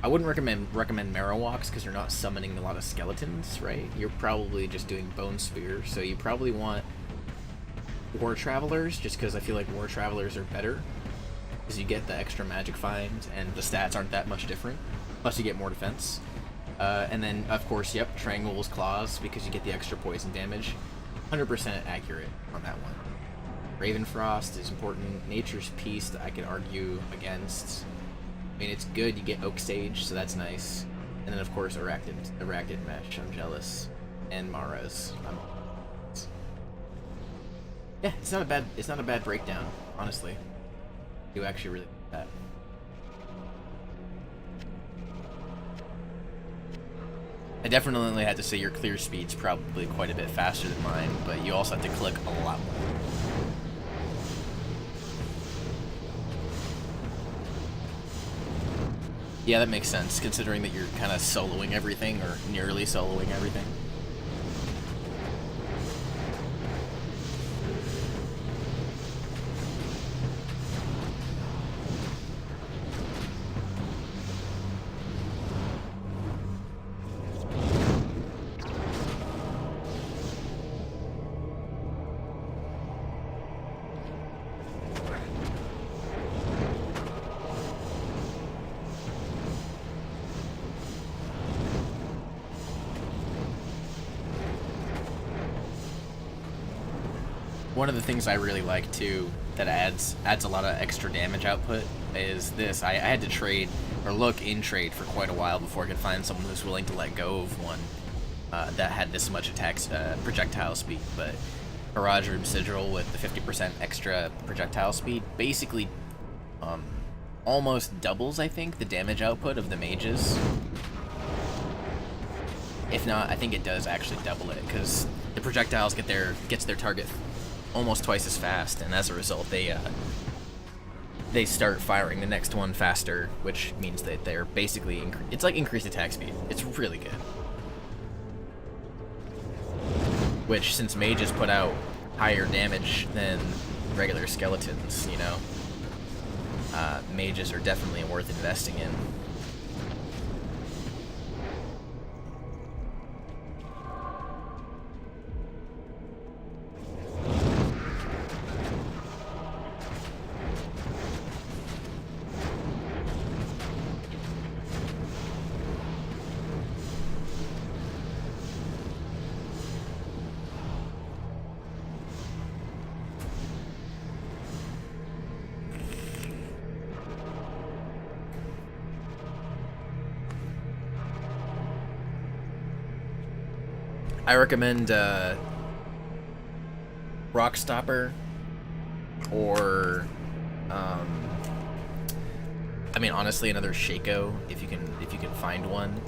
wouldn't recommend Marowaks because you're not summoning a lot of skeletons, right? You're probably just doing Bone Spear, so you probably want War Travelers, just because I feel like War Travelers are better, because you get the extra magic find, and the stats aren't that much different, plus you get more defense. And then, of course, yep, Triangle's Claws, because you get the extra poison damage. 100% accurate on that one. Ravenfrost is important. Nature's Peace, I could argue against. I mean, it's good, you get Oak Sage, so that's nice. And then, of course, Arachnid Mesh, I'm jealous. And Mara's. Yeah, it's not a bad breakdown, honestly. You actually really like that. I definitely had to say your clear speed's probably quite a bit faster than mine, but you also have to click a lot more. Yeah, that makes sense, considering that you're kind of soloing everything, or nearly soloing everything. One of the things I really like too that adds a lot of extra damage output is this. I had to trade or look in trade for quite a while before I could find someone who's willing to let go of one that had this much projectile speed. But Haradrim Sigil with the 50% extra projectile speed basically almost doubles, I think, the damage output of the mages. If not, I think it does actually double it, because the projectiles gets their target almost twice as fast, and as a result they start firing the next one faster, which means that they're basically it's like increased attack speed. It's really good. Which, since mages put out higher damage than regular skeletons, you know, mages are definitely worth investing in. I recommend Rockstopper or I mean, honestly, another Shaco if you can find one.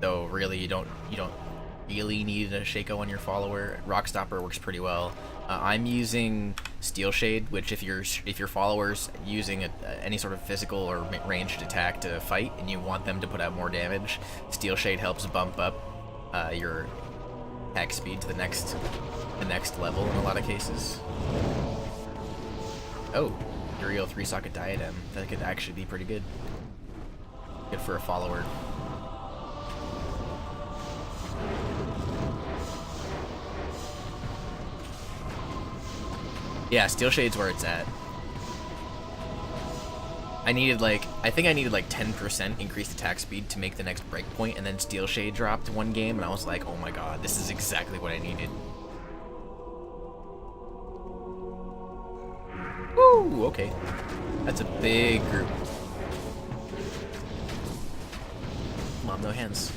Though really you don't really need a Shaco on your follower. Rockstopper works pretty well. I'm using Steel Shade, which if your follower's using any sort of physical or ranged attack to fight and you want them to put out more damage, Steel Shade helps bump up your attack speed to the next level in a lot of cases. Oh, Uriel 3-socket diadem. That could actually be pretty good. Good for a follower. Yeah, Steel Shade's where it's at. I think I needed like 10% increased attack speed to make the next breakpoint, and then Steel Shade dropped one game, and I was like, oh my god, this is exactly what I needed. Woo, okay. That's a big group. Mom, no hands.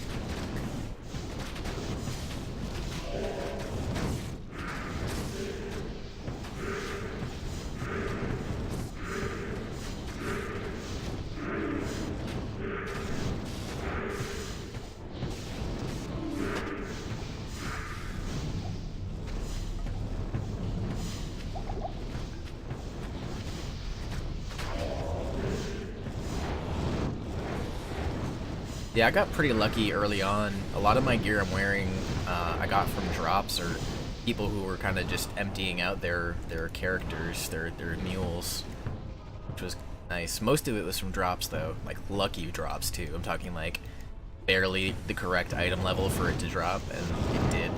Yeah, I got pretty lucky early on. A lot of my gear I'm wearing, I got from drops or people who were kind of just emptying out their characters, their mules, which was nice. Most of it was from drops though, like lucky drops too. I'm talking like barely the correct item level for it to drop, and it did.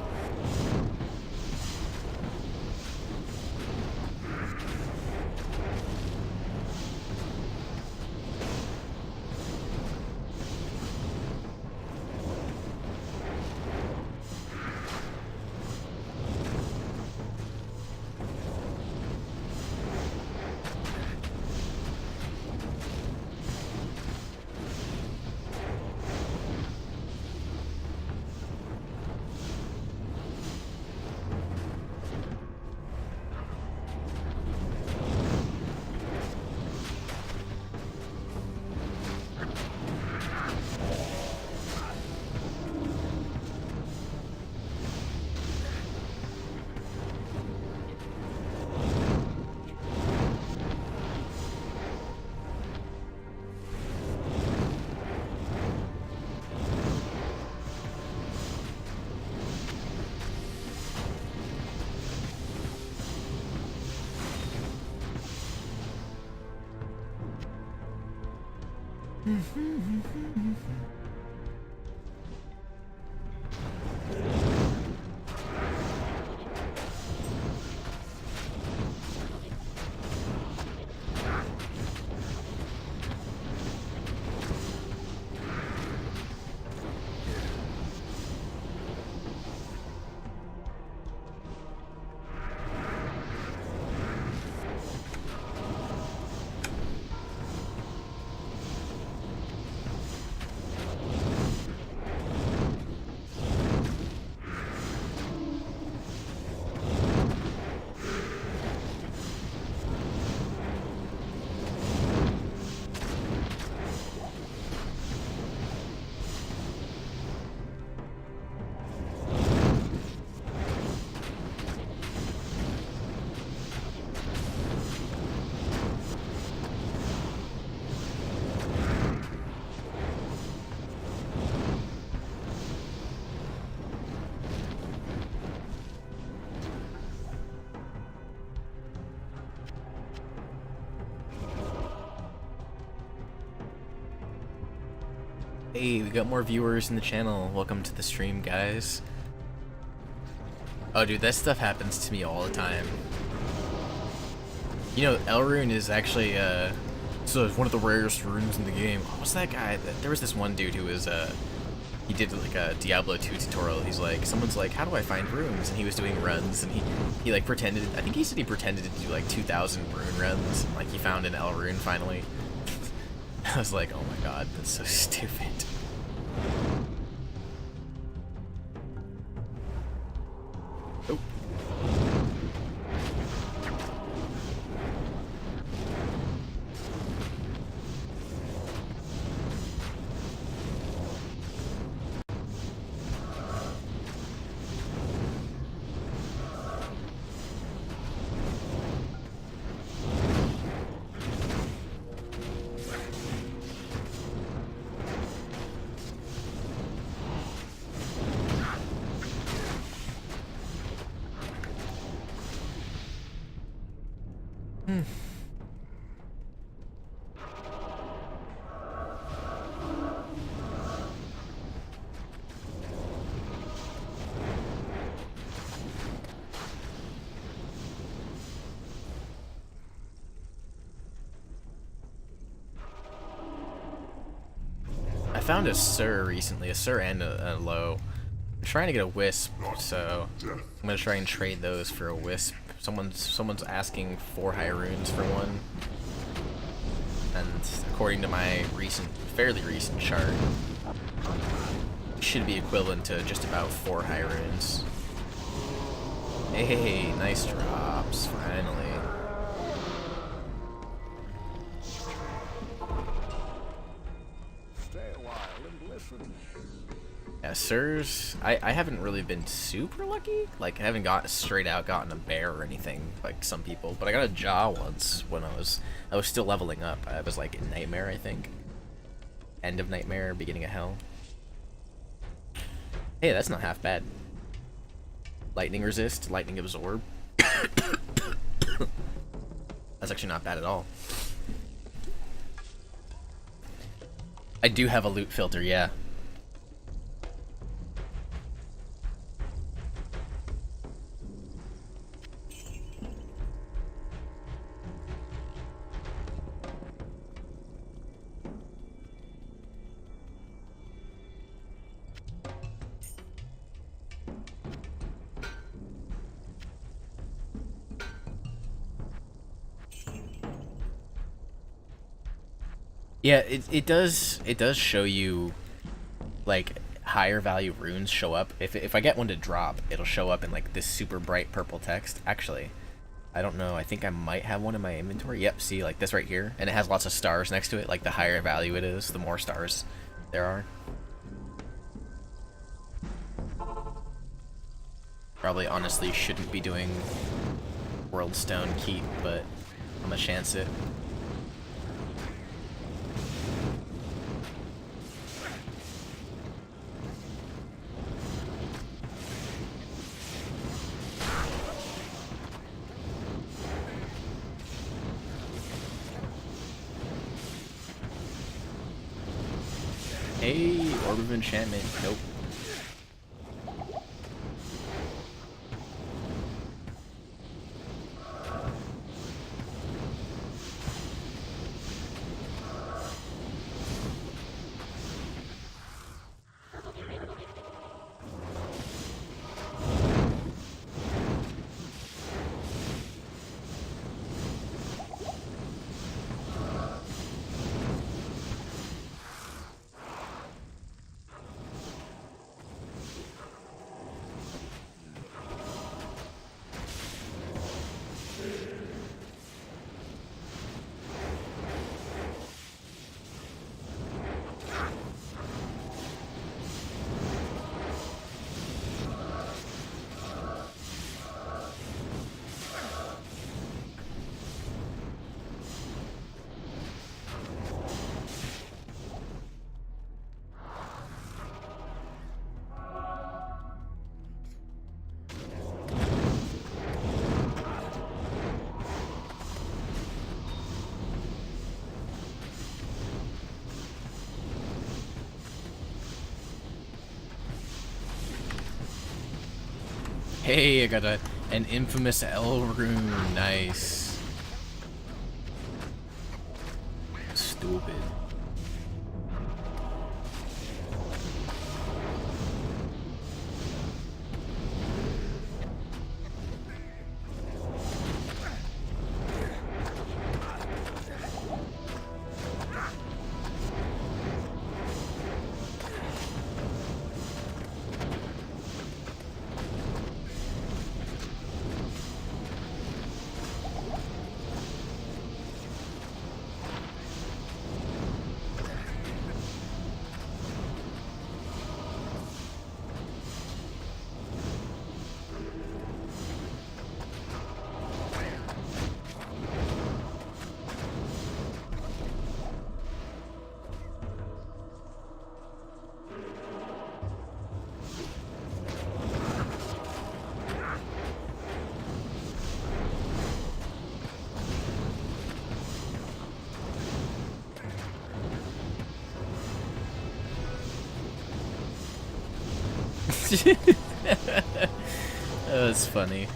Hey, we got more viewers in the channel. Welcome to the stream, guys. Oh, dude, that stuff happens to me all the time. You know, Elrune is actually, so it's one of the rarest runes in the game. Oh, what's that guy? There was this one dude who was, he did like a Diablo 2 tutorial. He's like, someone's like, how do I find runes? And he was doing runs, and he like pretended, I think he said he pretended to do like 2,000 rune runs, and like he found an Elrune finally. I was like, oh my god, that's so stupid. Oh. I found a Sir recently, a Sir and a Low. I'm trying to get a Wisp, so I'm gonna try and trade those for a Wisp. Someone's asking 4 high runes for one, and according to my fairly recent chart, should be equivalent to just about 4 high runes. Hey, nice drops, finally. Stay a while and listen. Yeah, Sirs, I haven't really been super lucky. Like, I haven't straight out gotten a bear or anything like some people, but I got a jaw once when I was still leveling up. I was like in Nightmare, I think. End of Nightmare, beginning of Hell. Hey, that's not half bad. Lightning resist, lightning absorb. That's actually not bad at all. I do have a loot filter, yeah. Yeah, it does show you like higher value runes show up. If I get one to drop, it'll show up in like this super bright purple text. Actually, I don't know. I think I might have one in my inventory. Yep, see like this right here, and it has lots of stars next to it. Like the higher value it is, the more stars there are. Probably honestly shouldn't be doing World Stone Keep, but I'm gonna chance it. Hey, Orb of Enchantment. Nope. Hey, I got an infamous L rune. Nice. Stupid. That was funny.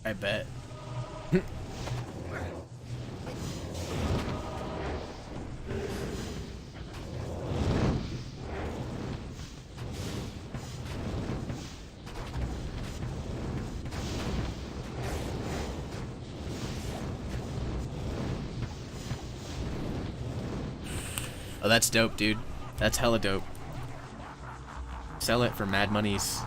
I bet. Oh, that's dope, dude. That's hella dope. Sell it for mad monies.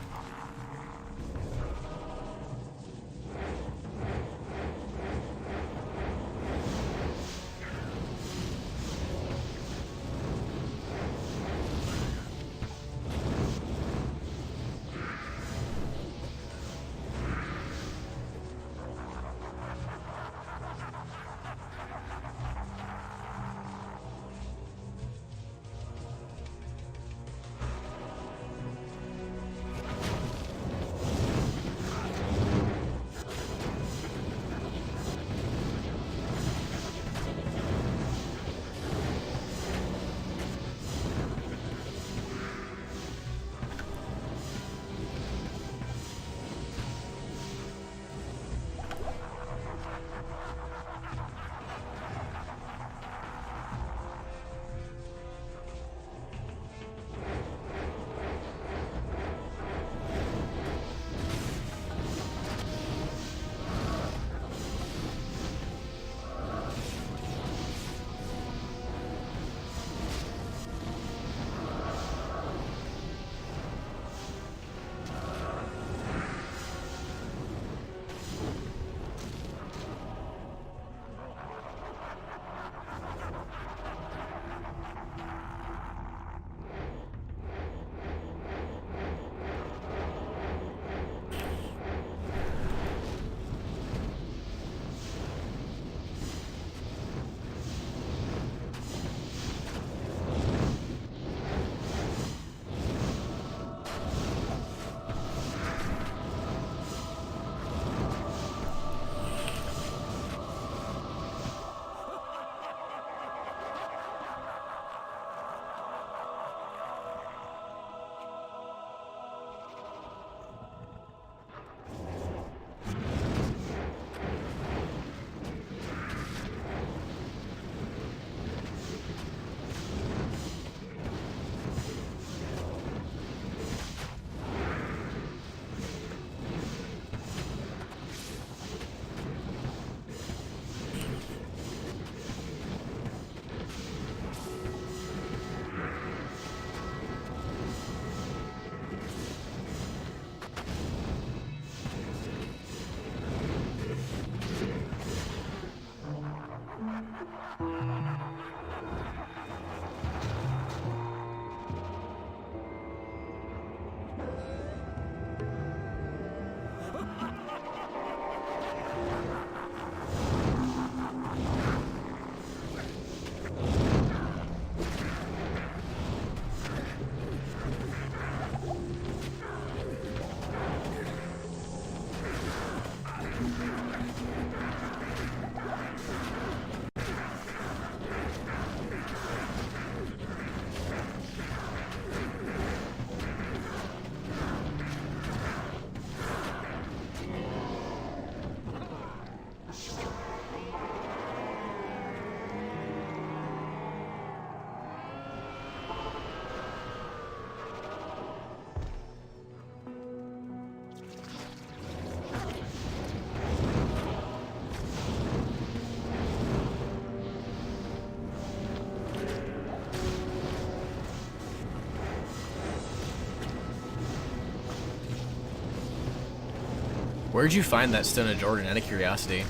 Where'd you find that Stone of Jordan, out of curiosity?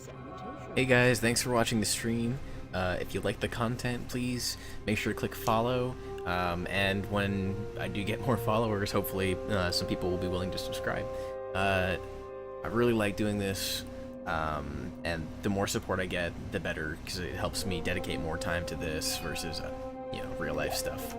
Salutations. Hey guys, thanks for watching the stream. If you like the content, please make sure to click follow. And when I do get more followers, hopefully some people will be willing to subscribe. I really like doing this, and the more support I get, the better, because it helps me dedicate more time to this versus, real life stuff.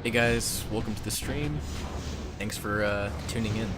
Hey guys, welcome to the stream. Thanks for tuning in.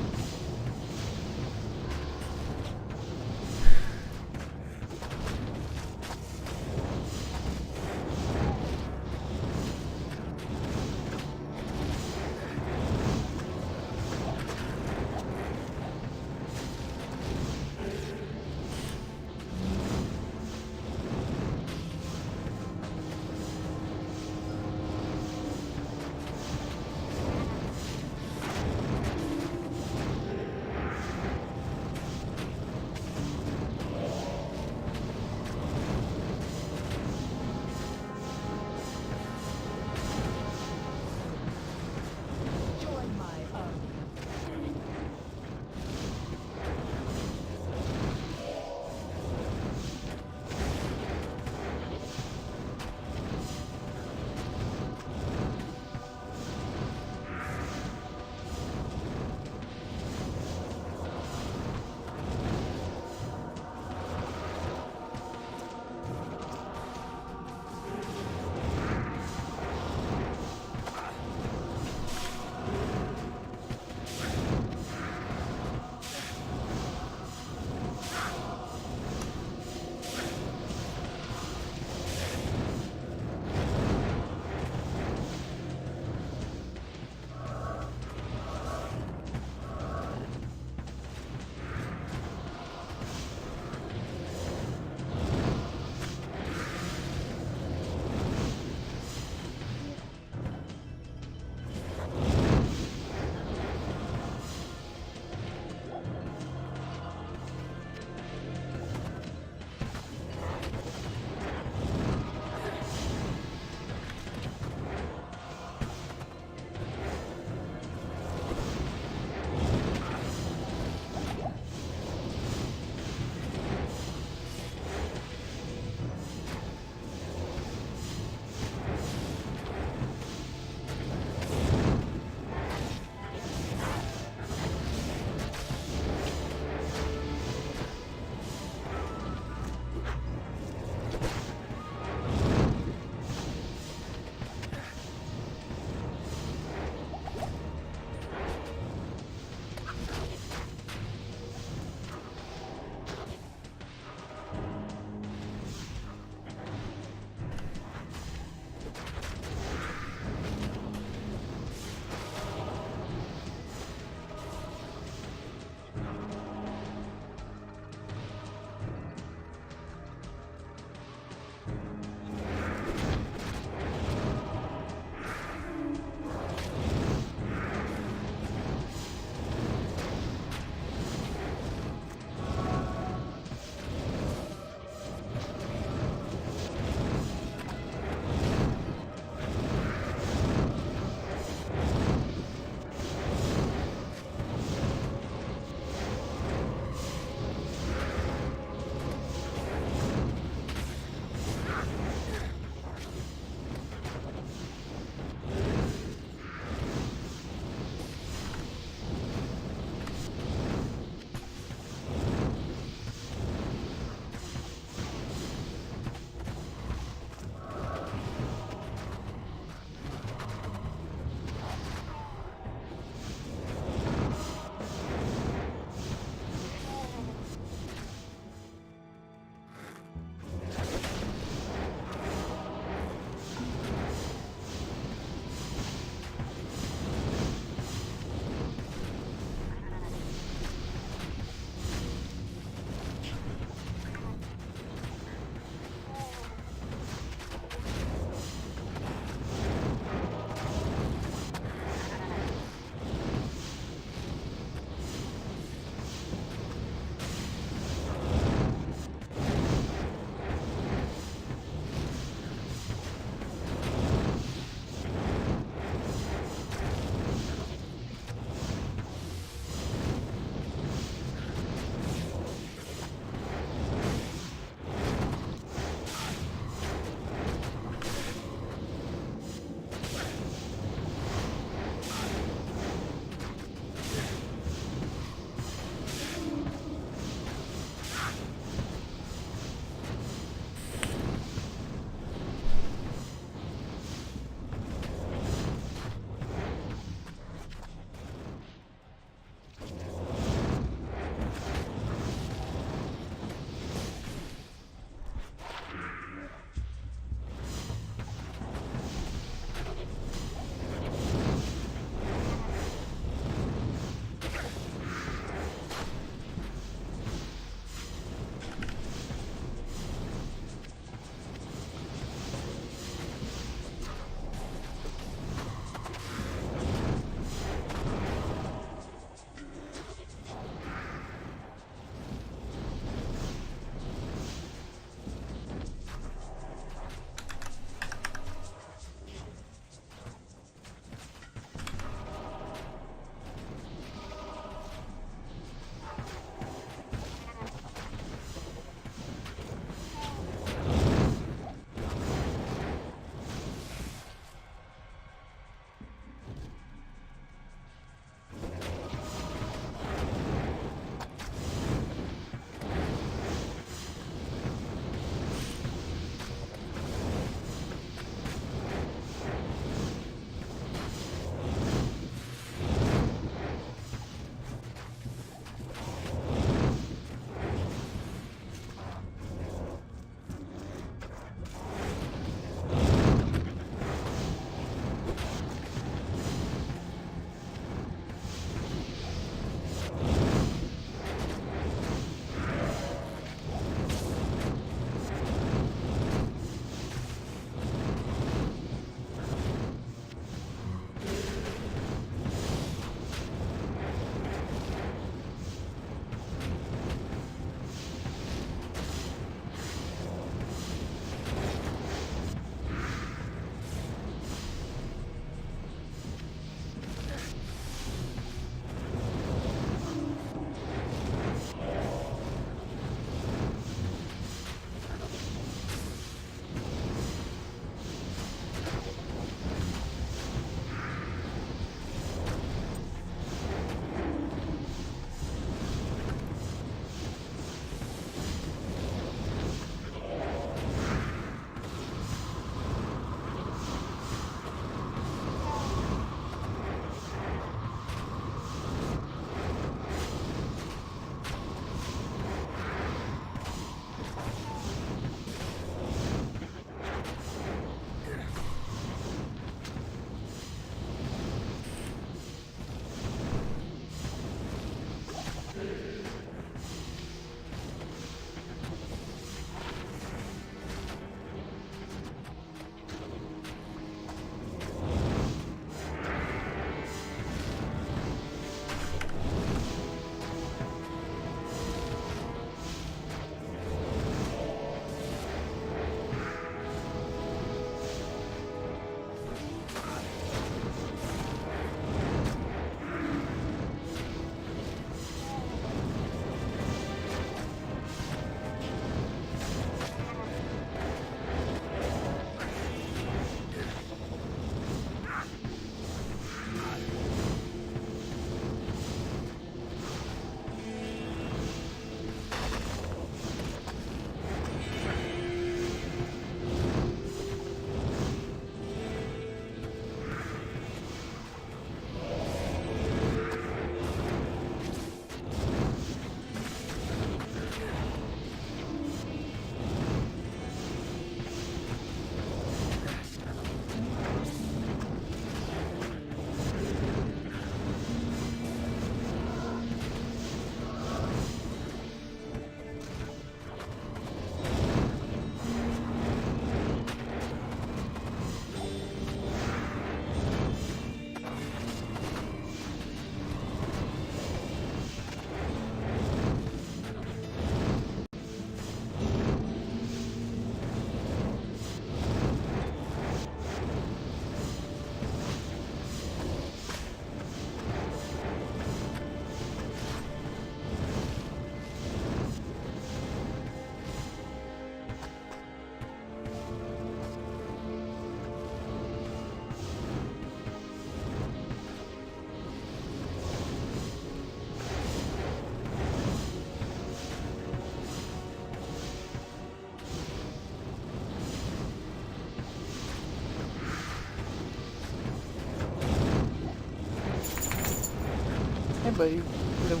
but you know.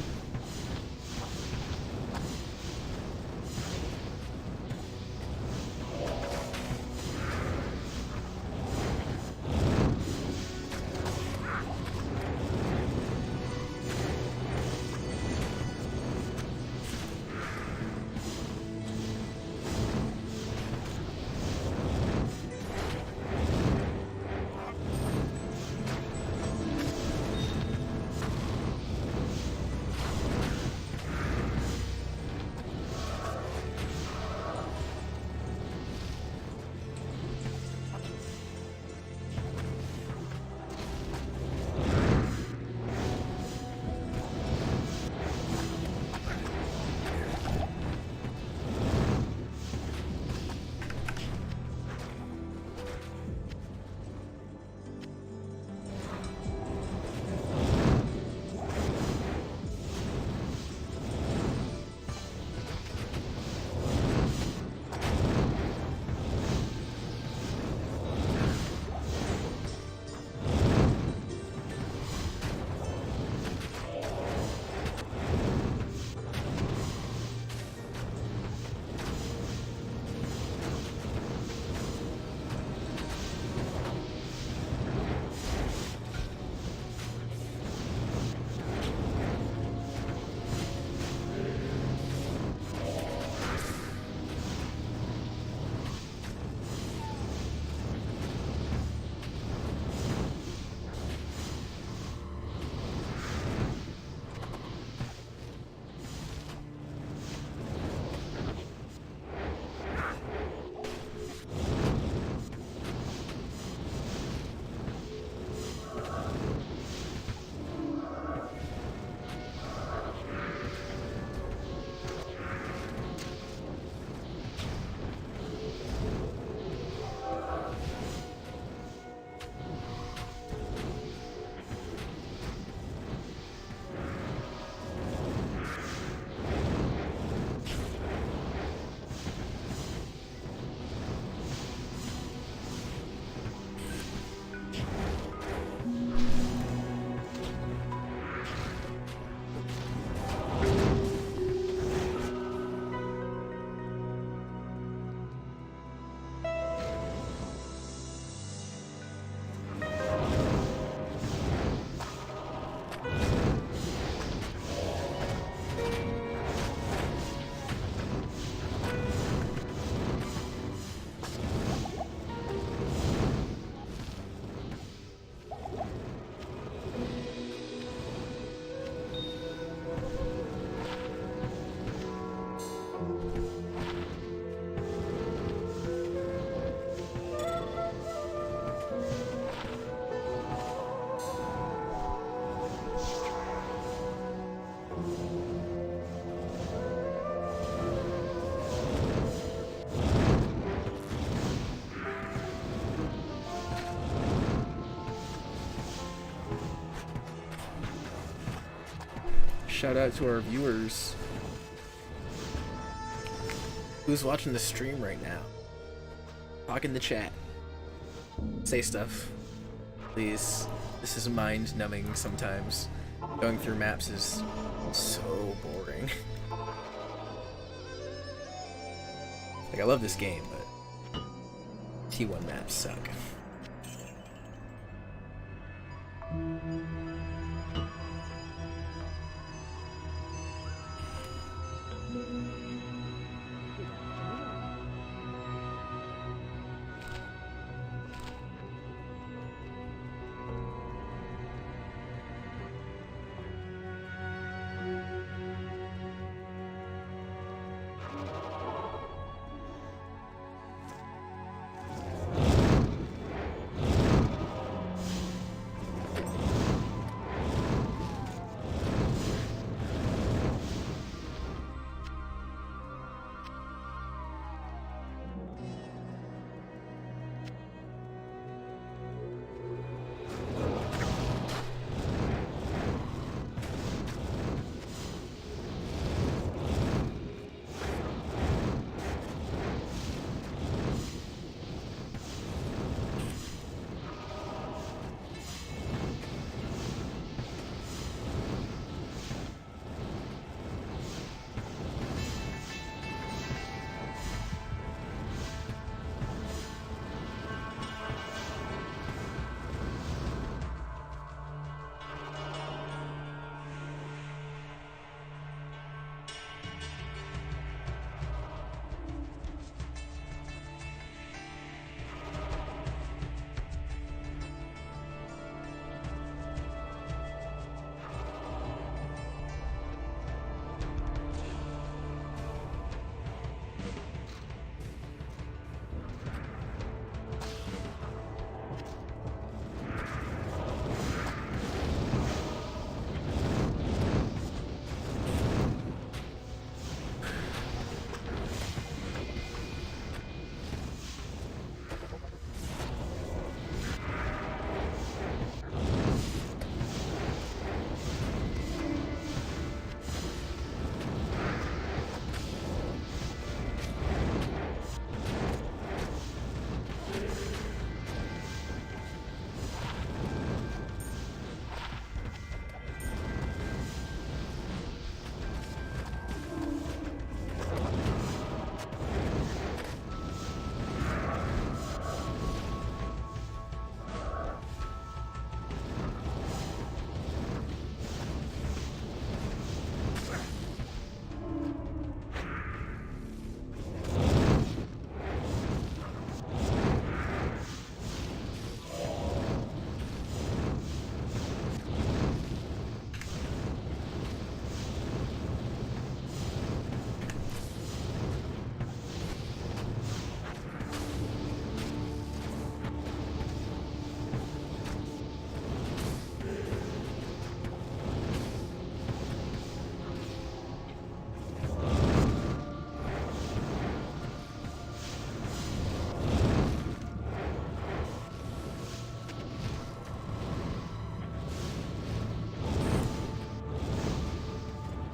Shout out to our viewers. Who's watching the stream right now? Talk in the chat. Say stuff. Please. This is mind-numbing sometimes. Going through maps is so boring. Like, I love this game, but T1 maps suck.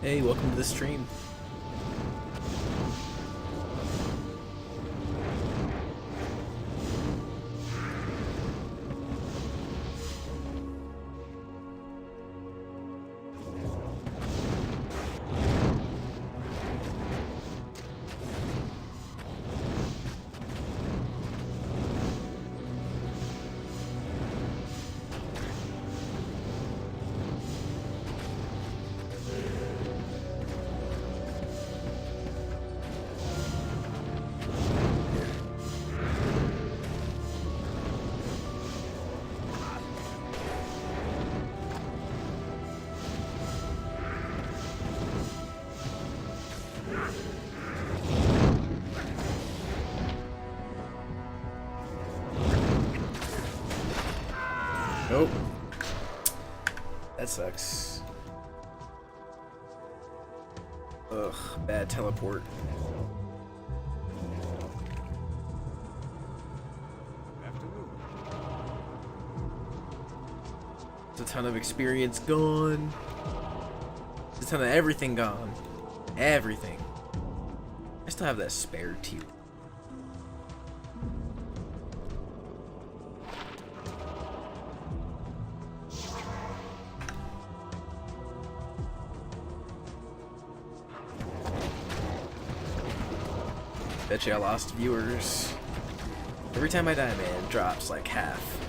Hey, welcome to the stream. Nope. That sucks. Ugh, bad teleport. Afternoon. There's a ton of experience gone. There's a ton of everything gone. Everything. I still have that spare tier. Bet you I lost viewers. Every time I die, man, it drops like half.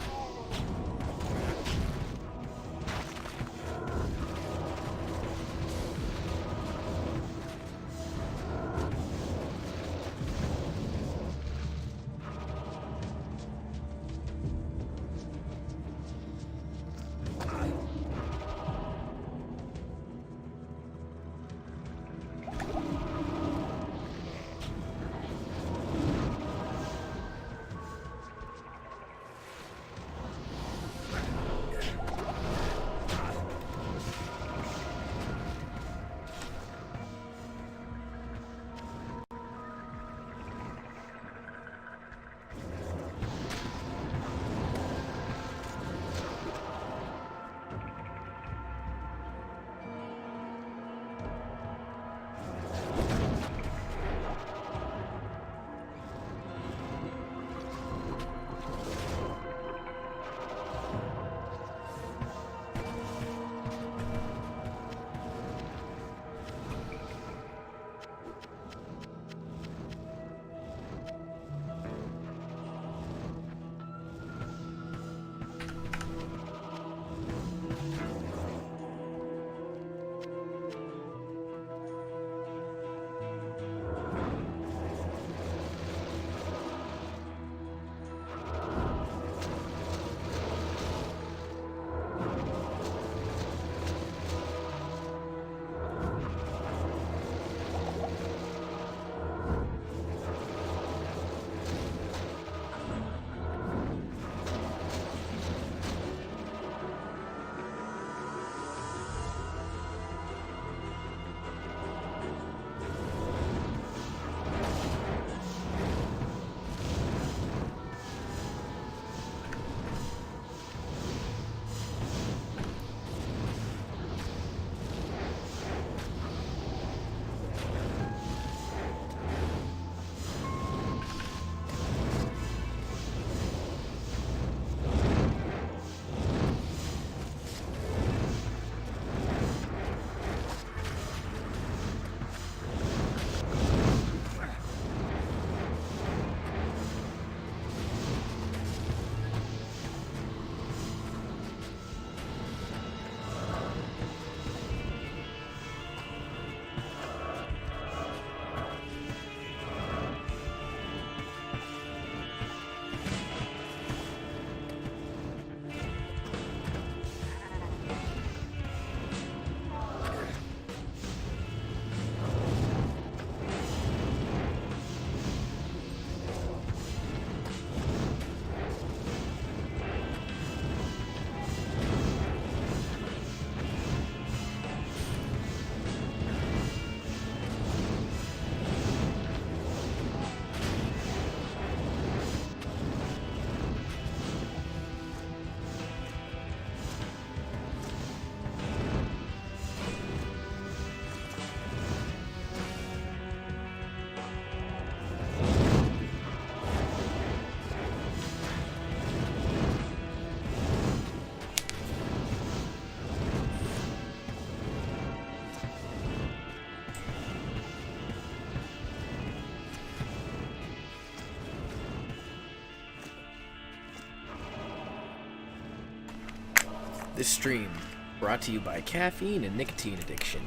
This stream brought to you by caffeine and nicotine addiction.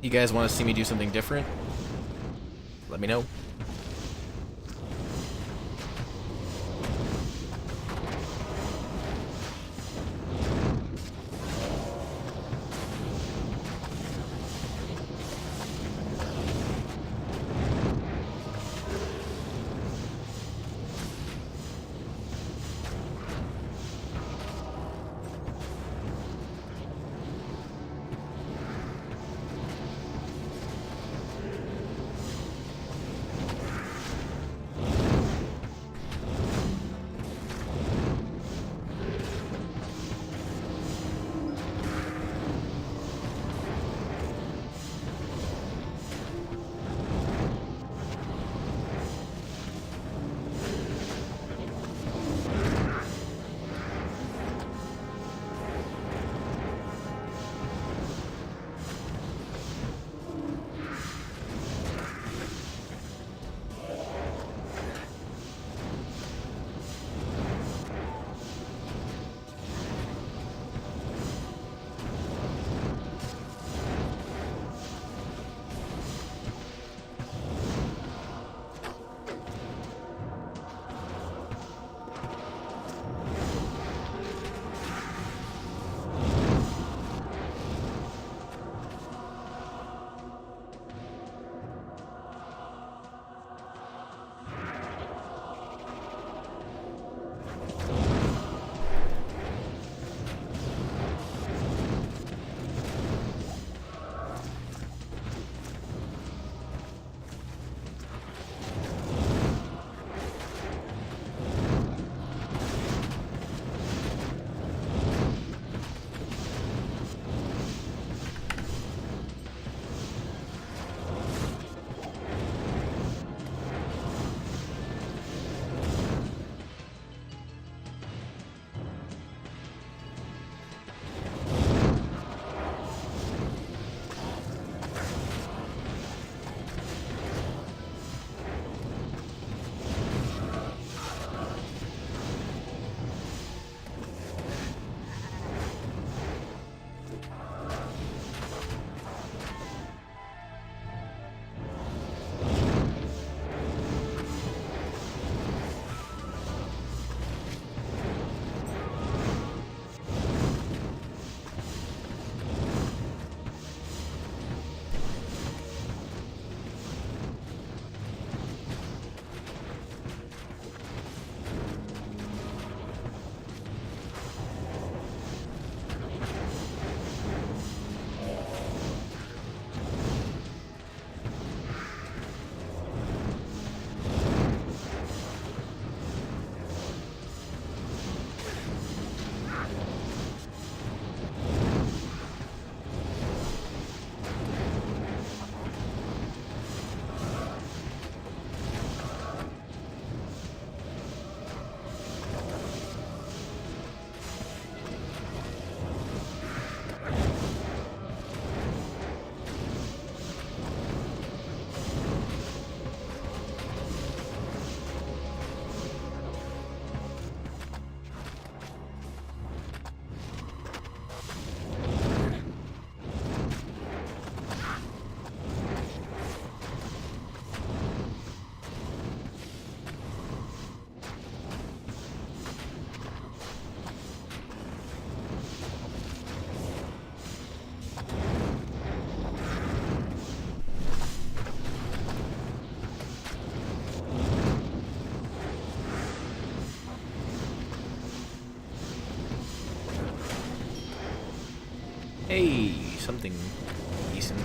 You guys want to see me do something different? Let me know. Hey, something decent.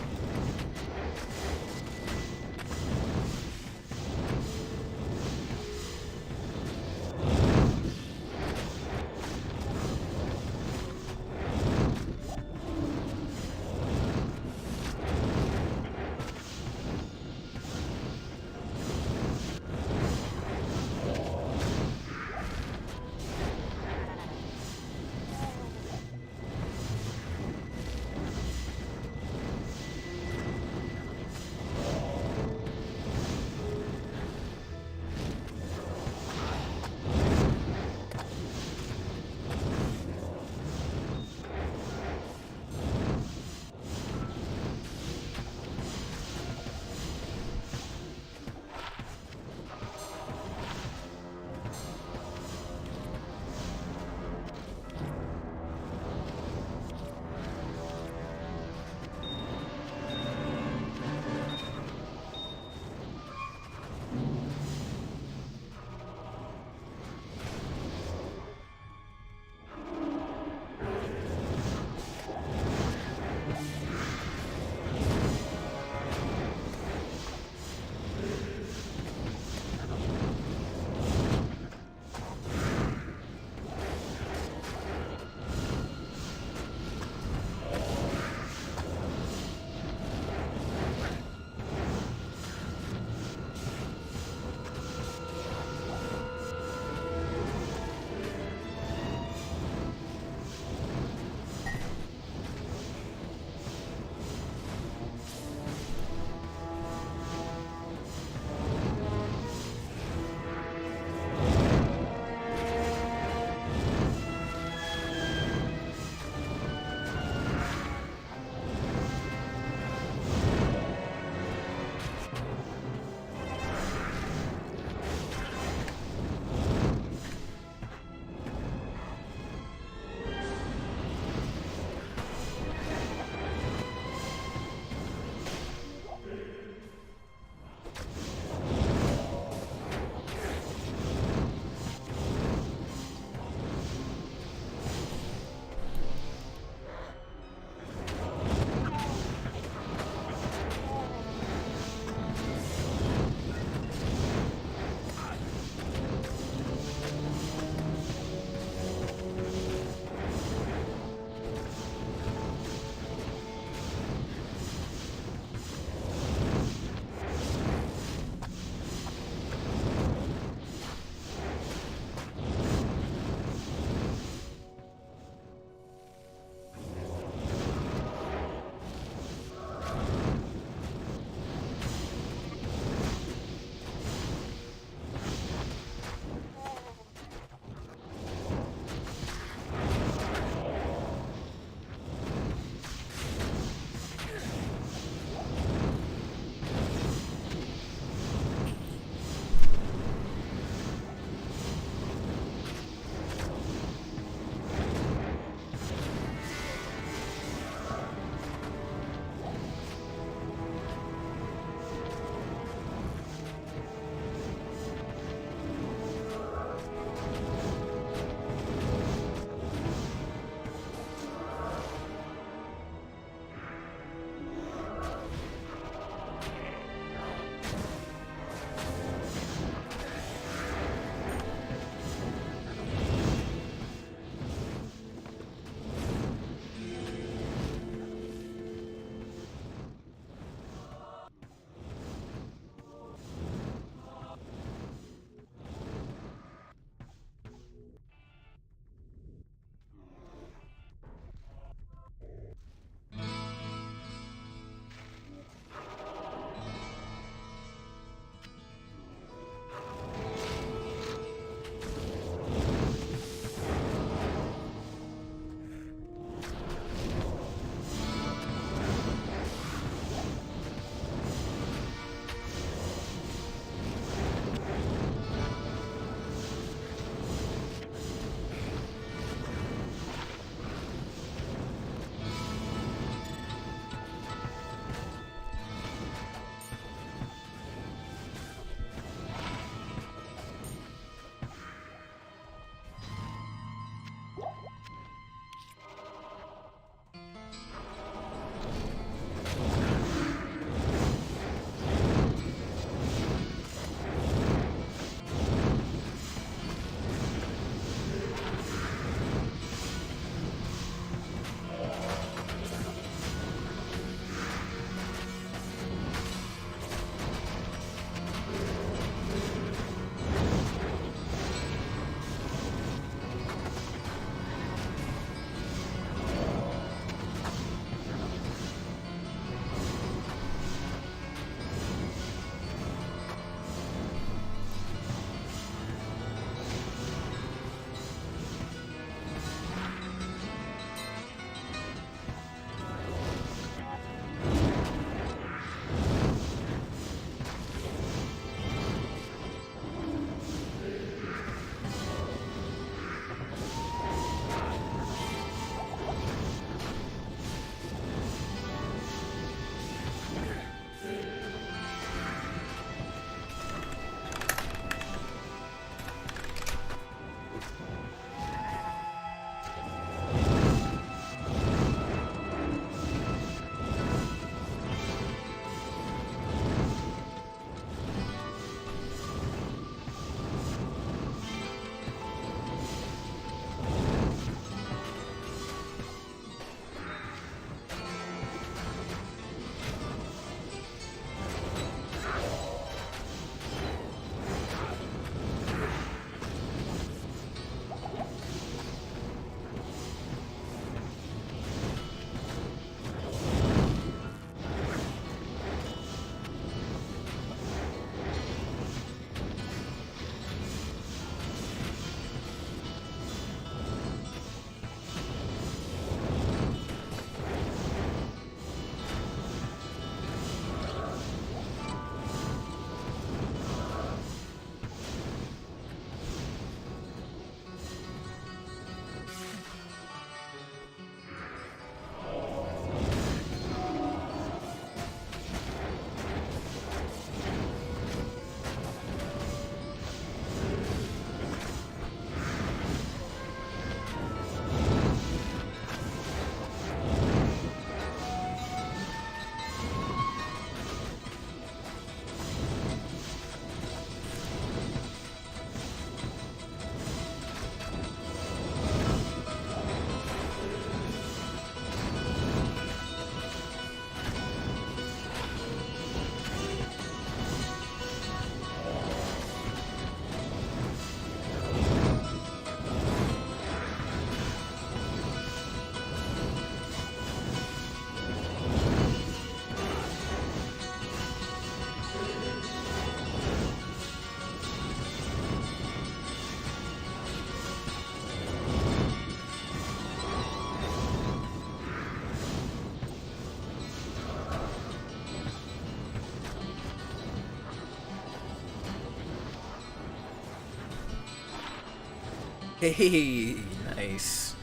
Hey, nice.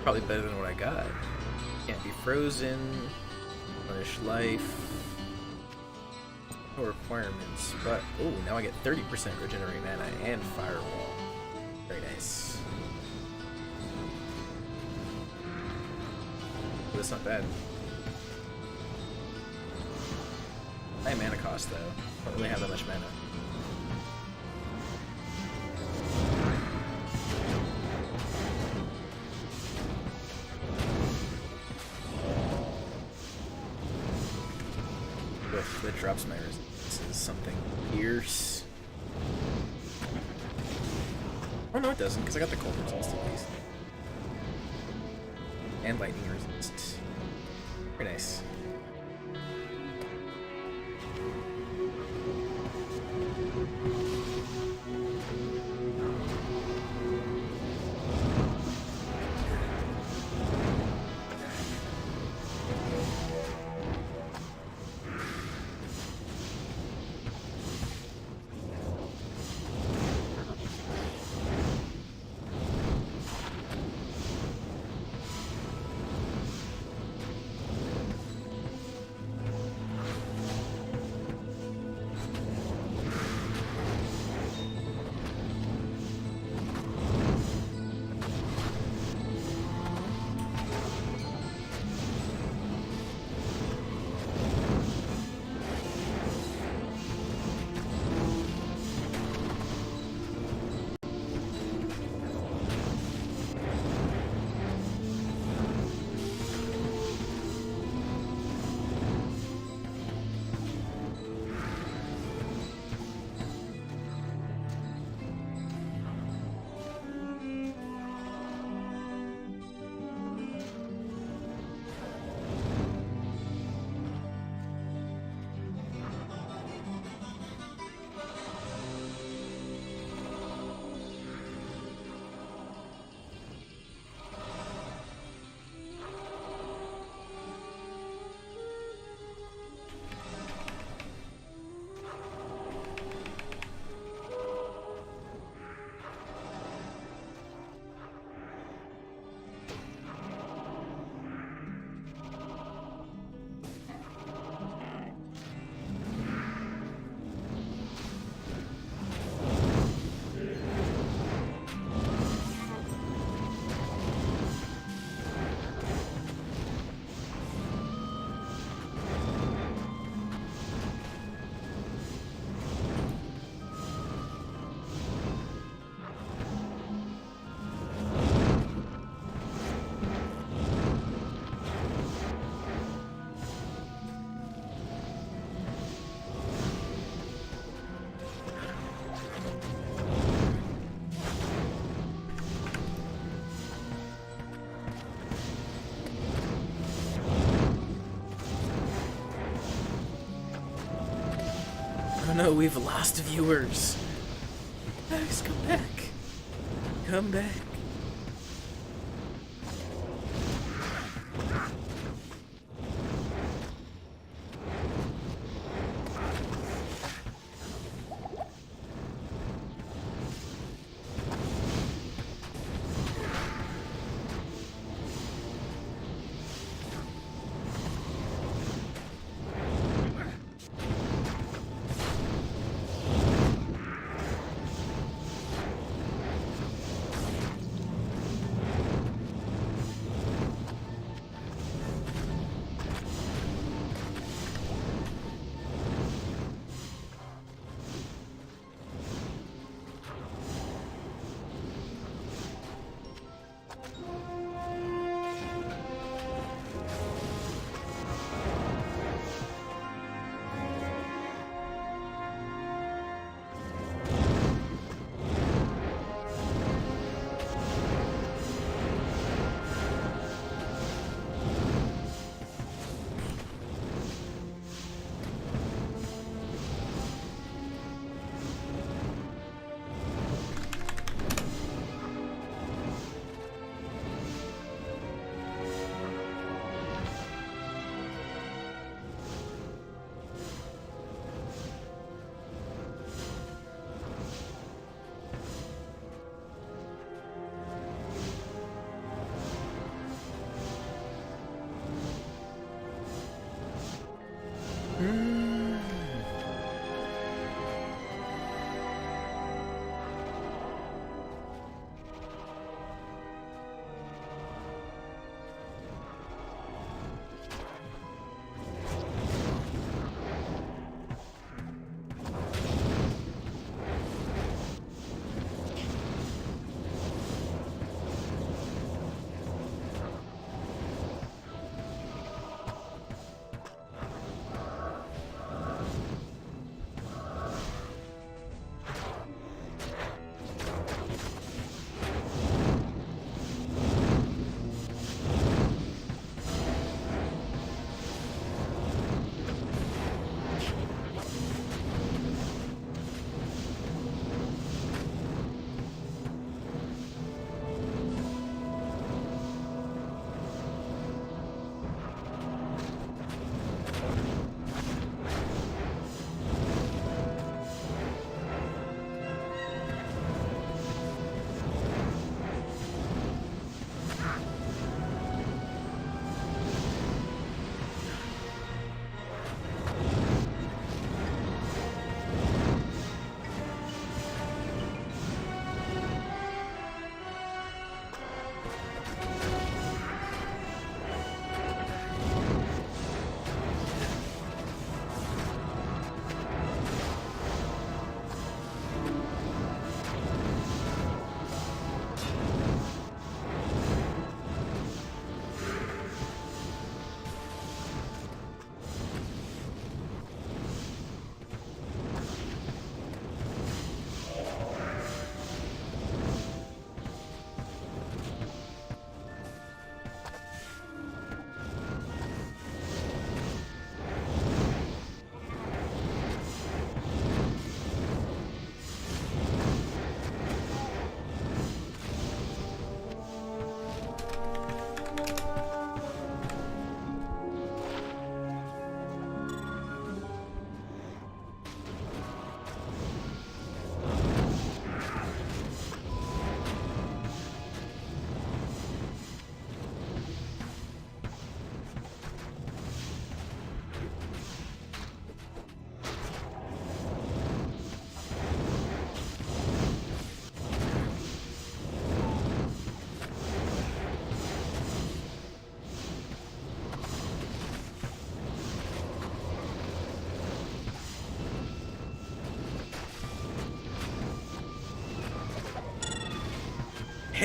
Probably better than what I got. Can't be frozen. Punish life. No requirements, but oh, now I get 30% regenerate mana and firewall. Very nice. Oh, that's not bad. High mana cost though. Don't really have that much mana. That drops my resistance is something fierce. Oh no, it doesn't, because I got the cold resist at least. And lightning resist. Very nice. Oh no, we've lost viewers. Guys, come back. Come back.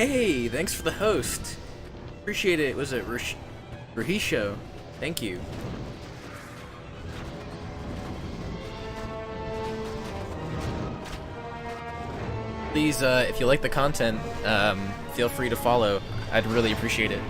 Hey, thanks for the host. Appreciate it. Was it Rahisho? Thank you. Please, if you like the content, feel free to follow. I'd really appreciate it.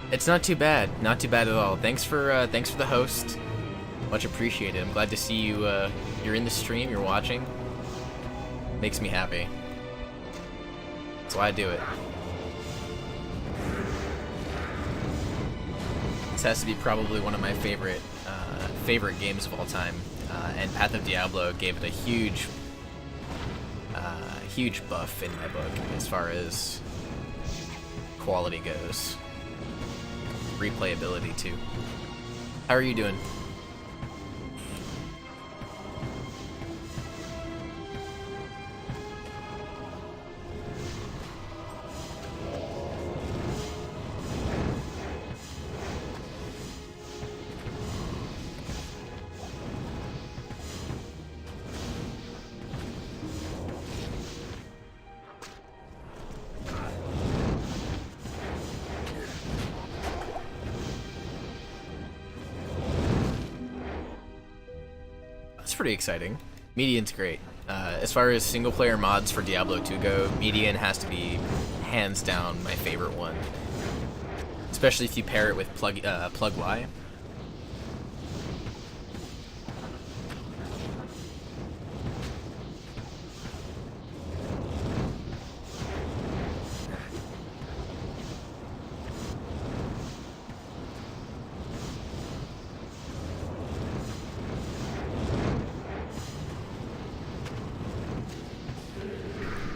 It's not too bad. Not too bad at all. Thanks for the host. Much appreciated. I'm glad to see you. You're in the stream. You're watching. Makes me happy. That's why I do it. This has to be probably one of my favorite games of all time. And Path of Diablo gave it a huge buff in my book as far as quality goes. Replayability too. How are you doing? Pretty exciting. Median's great. As far as single player mods for Diablo 2 go, Median has to be hands down my favorite one. Especially if you pair it with Plug Y.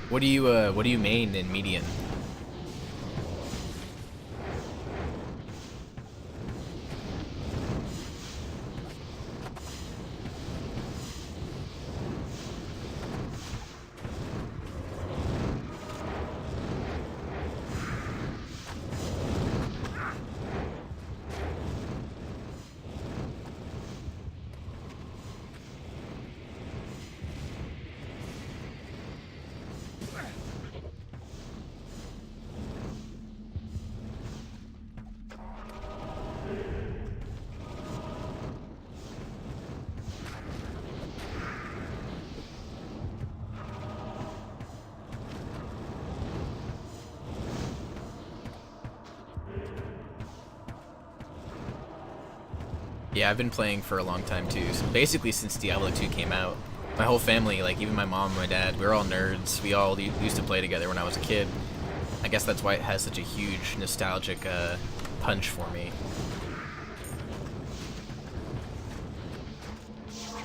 What do you main in Median? Yeah, I've been playing for a long time too. So basically since Diablo 2 came out. My whole family, like even my mom and my dad, we're all nerds. We all used to play together when I was a kid. I guess that's why it has such a huge nostalgic punch for me.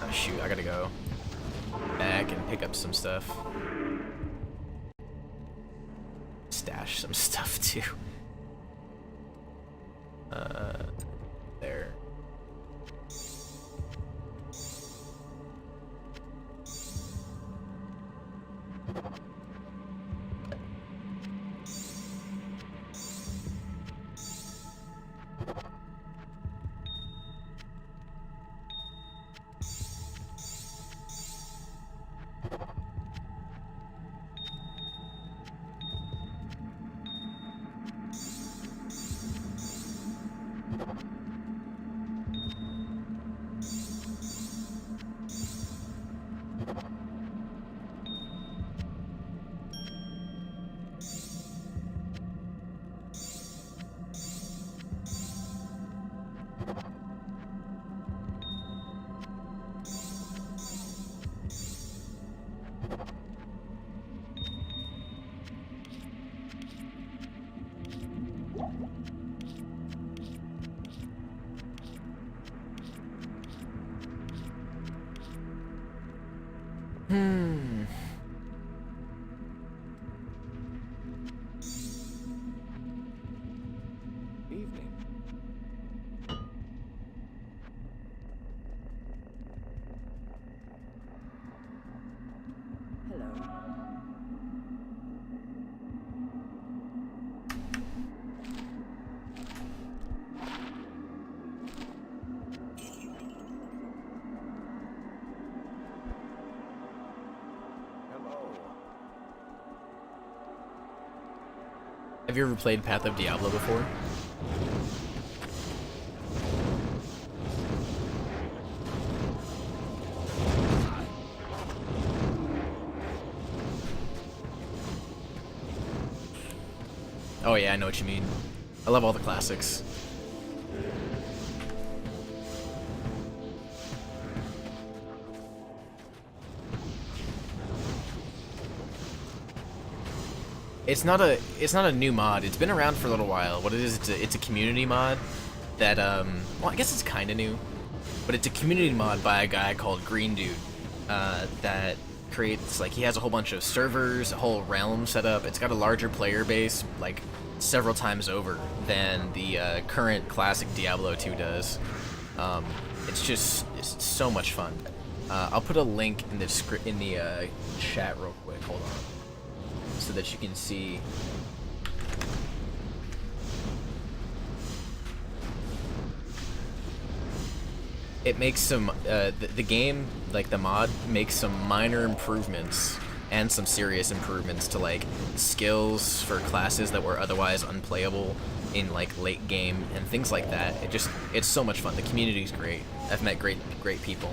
Oh shoot, I gotta go back and pick up some stuff. Stash some stuff too. There. have you ever played Path of Diablo before? Oh yeah, I know what you mean. I love all the classics. It's not a new mod. It's been around for a little while. What it is, it's a community mod that well, I guess it's kind of new, but it's a community mod by a guy called Green Dude that creates, like, he has a whole bunch of servers, a whole realm set up. It's got a larger player base, like several times over than the current classic Diablo 2 does. It's so much fun. I'll put a link in the chat real quick. Hold on. So that you can see. It makes some, the game, like the mod, makes some minor improvements and some serious improvements to like skills for classes that were otherwise unplayable in like late game and things like that. It's so much fun. The community's great. I've met great people.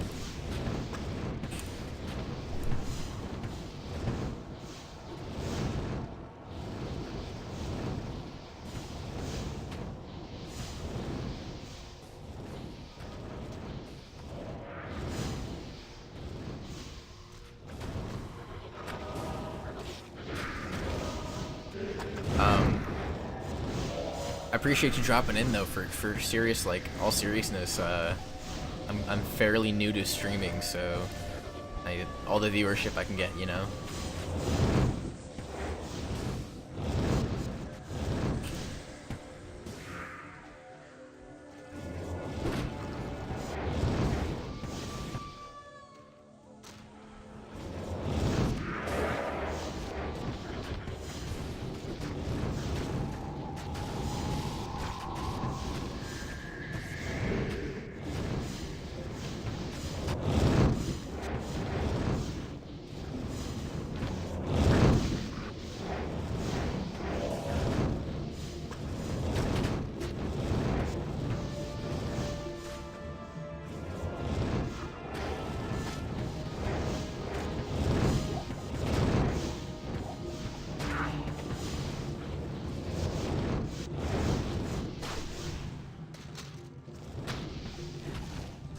I appreciate you dropping in though. For serious, like, all seriousness, I'm fairly new to streaming, so all the viewership I can get, you know.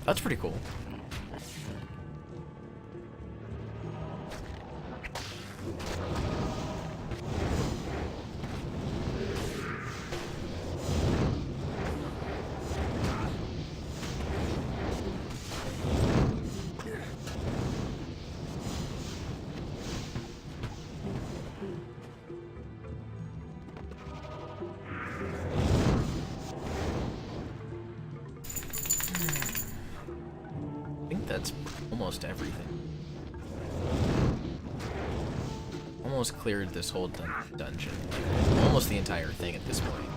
That's pretty cool. That's almost everything. Almost cleared this whole dungeon. Almost the entire thing at this point.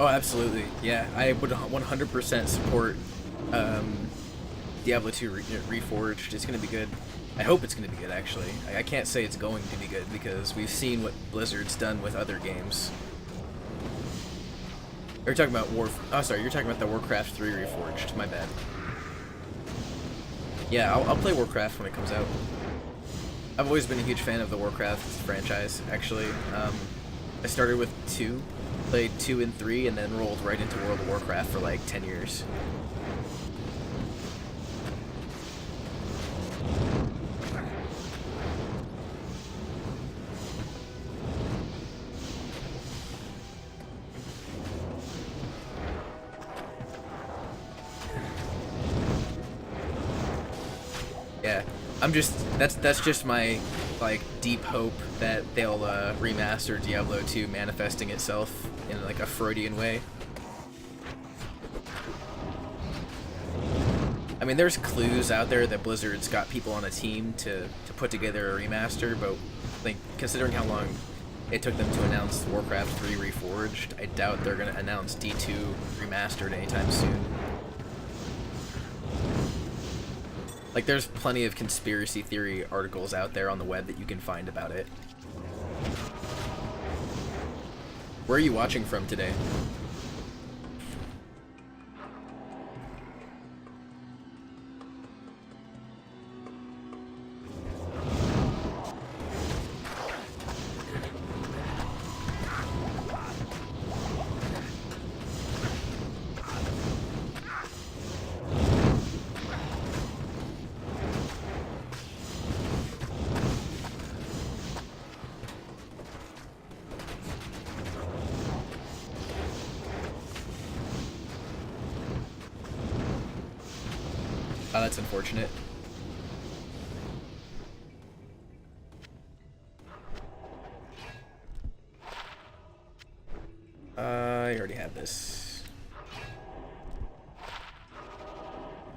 Oh, absolutely. Yeah, I would 100% support Diablo 2 Reforged. It's going to be good. I hope it's going to be good, actually. I can't say it's going to be good because we've seen what Blizzard's done with other games. You're talking about Oh, sorry, you're talking about the Warcraft 3 Reforged. My bad. Yeah, I'll play Warcraft when it comes out. I've always been a huge fan of the Warcraft franchise, actually. I started with 2, played 2 and 3, and then rolled right into World of Warcraft for like 10 years. Yeah, that's just my like deep hope that they'll remaster Diablo 2 manifesting itself in like a Freudian way. I mean, there's clues out there that Blizzard's got people on a team to put together a remaster, but like considering how long it took them to announce Warcraft 3 Reforged, I doubt they're gonna announce D2 remastered anytime soon. Like, there's plenty of conspiracy theory articles out there on the web that you can find about it. Where are you watching from today? Oh, that's unfortunate. I already have this.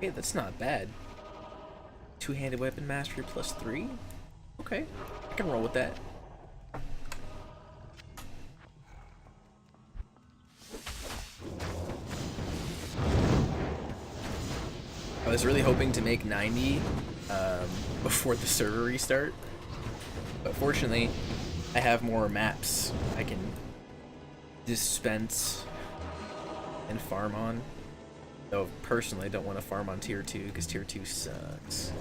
Hey, that's not bad. Two-handed weapon mastery +3? Okay, I can roll with that. I was really hoping to make 90 before the server restart, but fortunately I have more maps I can dispense and farm on. Though personally I don't want to farm on tier 2 because tier 2 sucks.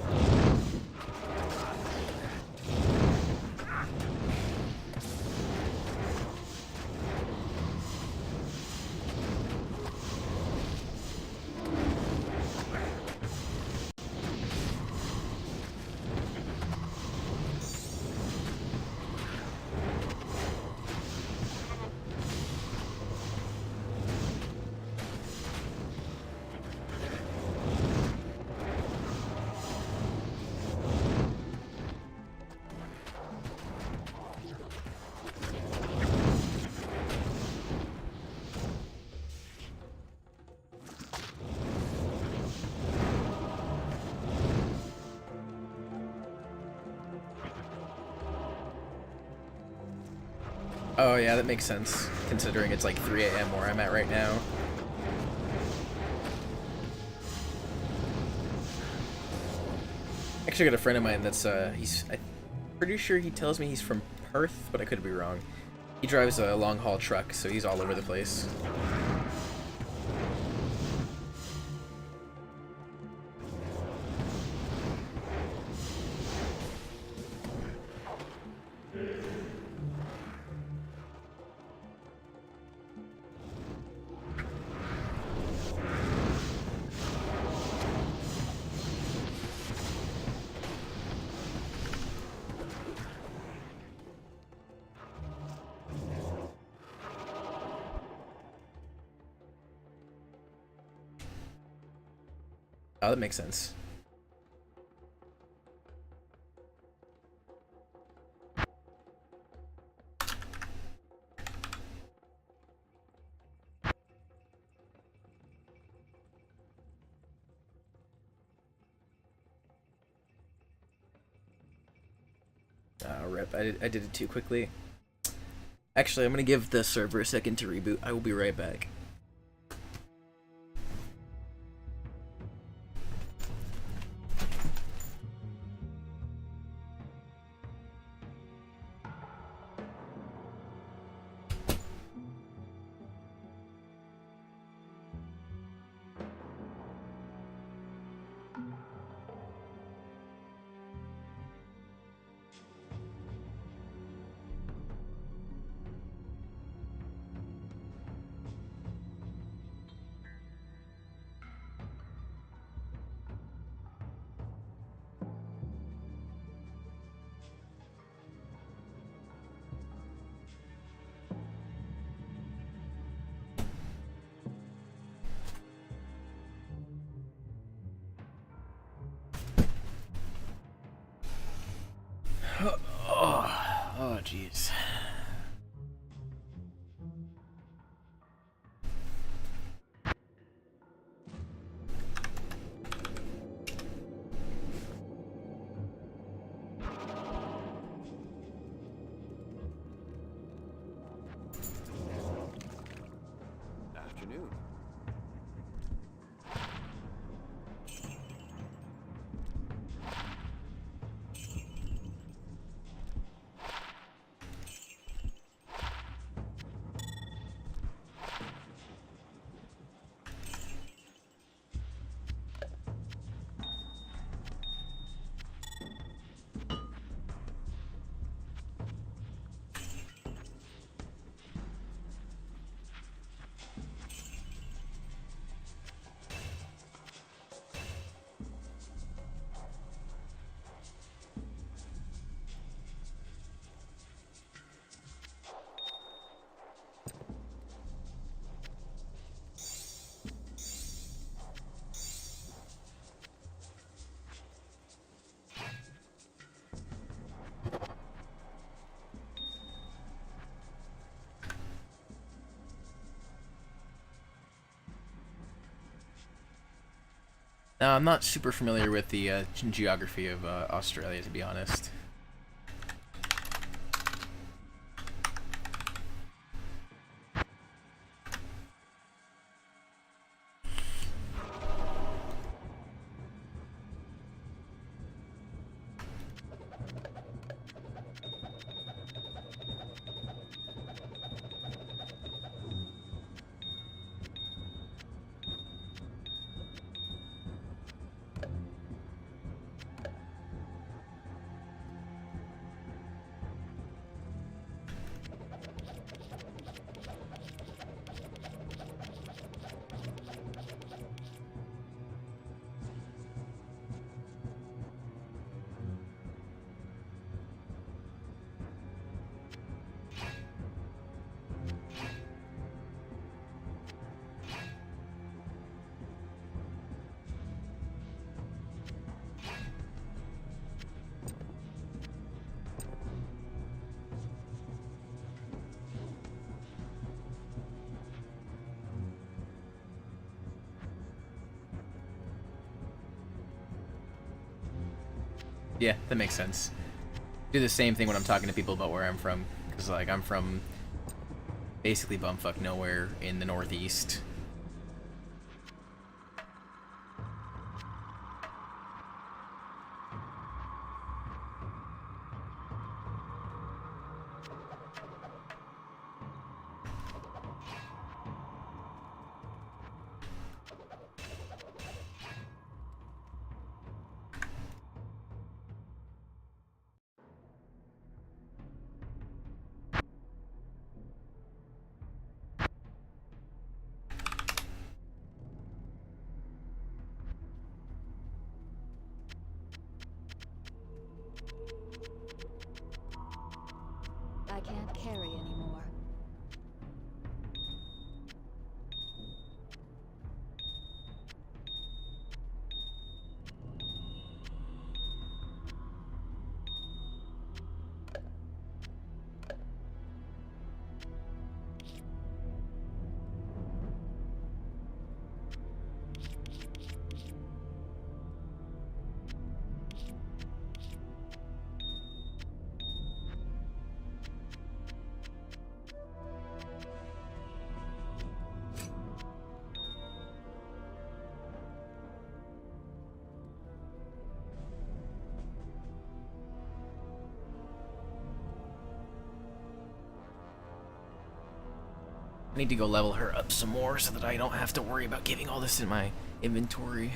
Oh yeah, that makes sense, considering it's like 3 AM where I'm at right now. Actually got a friend of mine that's, I'm pretty sure he tells me he's from Perth, but I could be wrong. He drives a long-haul truck, so he's all over the place. Oh, that makes sense. Rip, I did it too quickly. Actually, I'm gonna give the server a second to reboot. I will be right back. Oh, jeez. Afternoon. Now, I'm not super familiar with the geography of Australia, to be honest. Yeah, that makes sense. Do the same thing when I'm talking to people about where I'm from, because like I'm from basically bumfuck nowhere in the Northeast. I need to go level her up some more so that I don't have to worry about keeping all this in my inventory.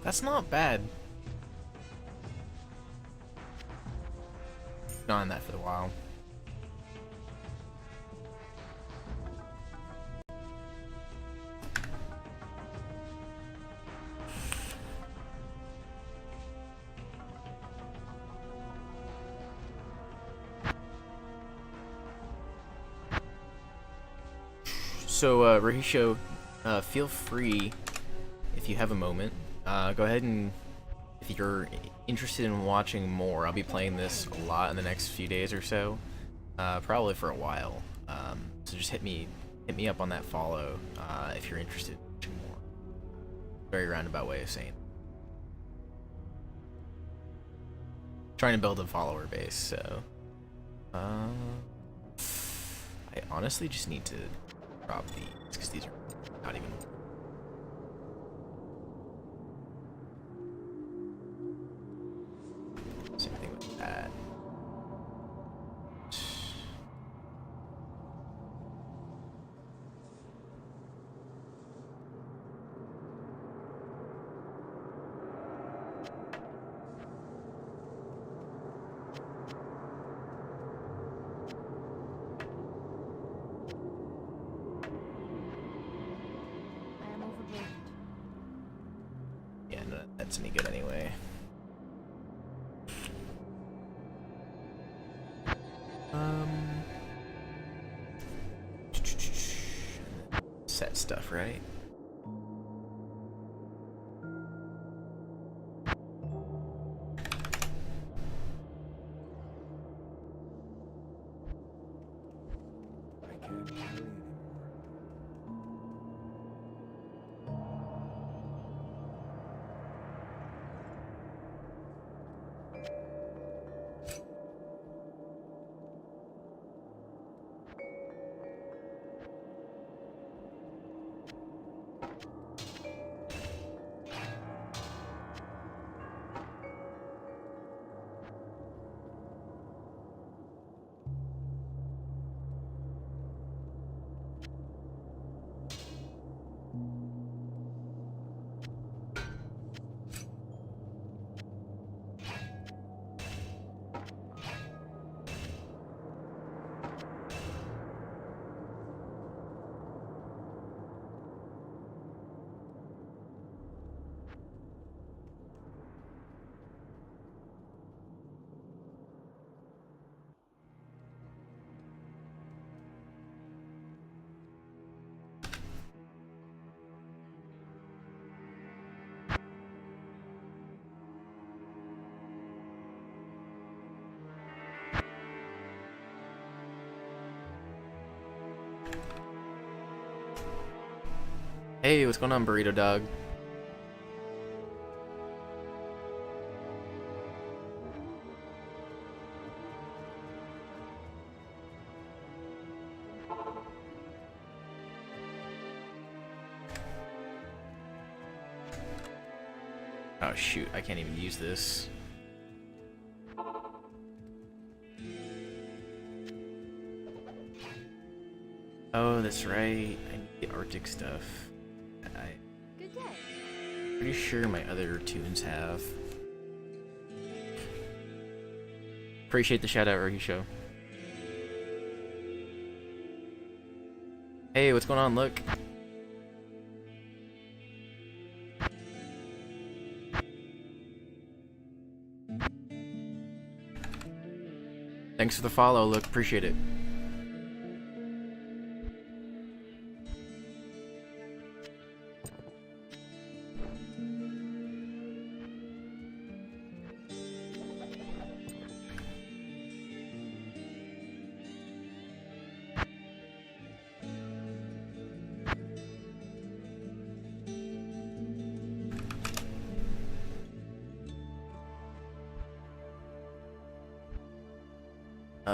That's not bad. Been on that for a while. So, Rahisho, feel free, if you have a moment, go ahead and, if you're interested in watching more, I'll be playing this a lot in the next few days or so, probably for a while. So just hit me up on that follow if you're interested in watching more. Very roundabout way of saying. Trying to build a follower base, so I honestly just need to drop these because these are not even. Same thing with that. I am overburdened. Yeah, no, that's any good anyway. Set stuff, right? I can't carry anymore. Hey, what's going on, Burrito Dog? Oh shoot, I can't even use this. Oh, that's right. I need the Arctic stuff. Good day. Pretty sure my other tunes have. Appreciate the shout out, Rohi Show. Hey, what's going on? Look. Thanks for the follow, look, appreciate it.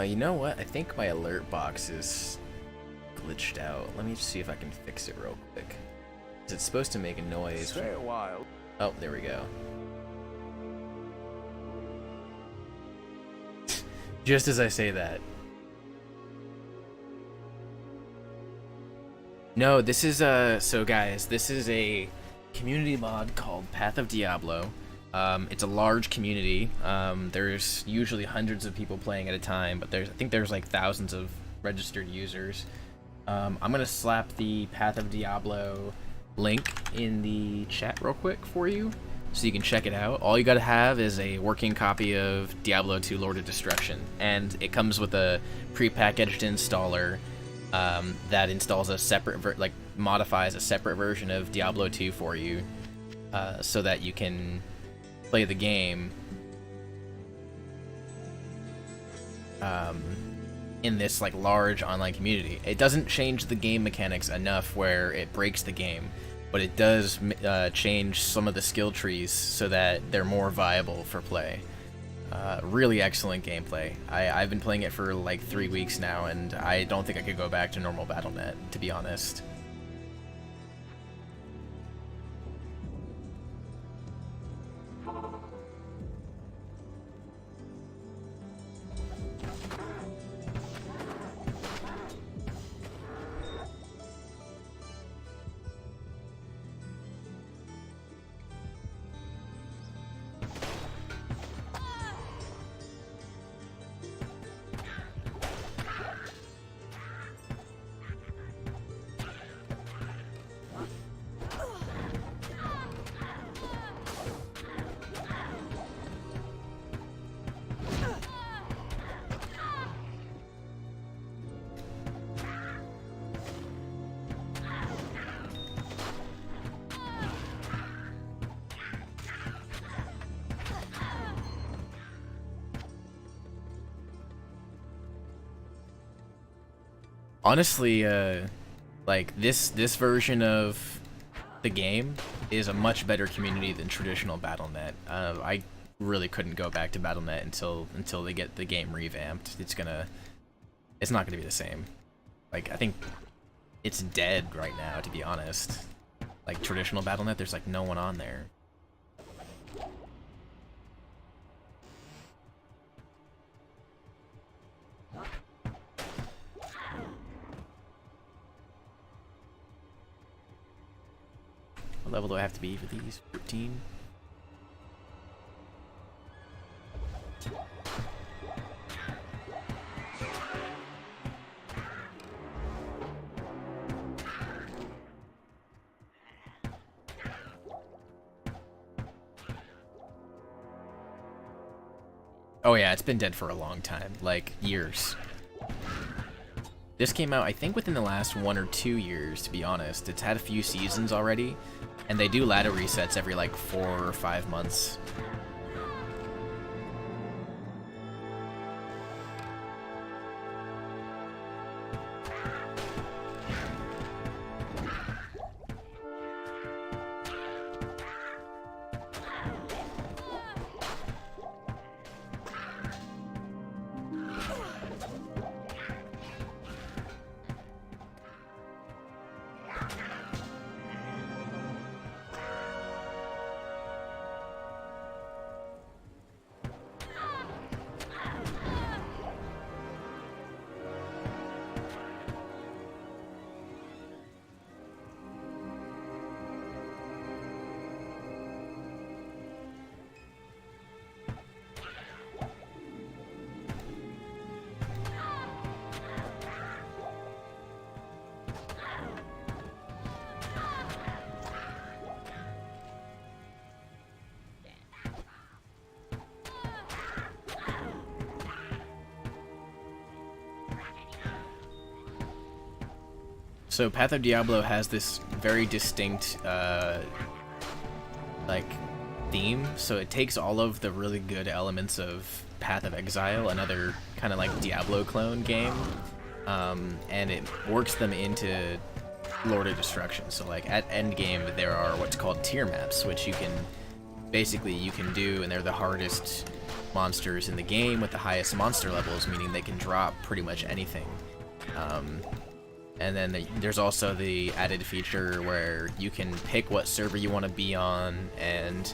You know what? I think my alert box is glitched out. Let me just see if I can fix it real quick. It's supposed to make a noise. Stay a while. Oh, there we go. Just as I say that. No, this is so guys, this is a community mod called Path of Diablo. It's a large community. There's usually hundreds of people playing at a time, but I think there's like thousands of registered users. I'm gonna slap the Path of Diablo link in the chat real quick for you, so you can check it out. All you gotta have is a working copy of Diablo 2 Lord of Destruction, and it comes with a pre-packaged installer that installs a separate, modifies a separate version of Diablo 2 for you, so that you can play the game in this like large online community. It doesn't change the game mechanics enough where it breaks the game, but it does change some of the skill trees so that they're more viable for play. Really excellent gameplay. I've been playing it for like 3 weeks now, and I don't think I could go back to normal Battle.net, to be honest. Honestly, like this version of the game is a much better community than traditional Battle.net. I really couldn't go back to Battle.net until they get the game revamped. It's not gonna be the same. Like, I think it's dead right now, to be honest. Like traditional Battle.net, there's like no one on there. What level do I have to be for these? 13? Oh yeah, it's been dead for a long time, like years. This came out, I think, within the last 1 or 2 years, to be honest. It's had a few seasons already, and they do ladder resets every like 4 or 5 months. So Path of Diablo has this very distinct like theme. So it takes all of the really good elements of Path of Exile, another kind of like Diablo clone game, and it works them into Lord of Destruction. So like at endgame there are what's called tier maps, which you can do, and they're the hardest monsters in the game with the highest monster levels, meaning they can drop pretty much anything. And then there's also the added feature where you can pick what server you want to be on, and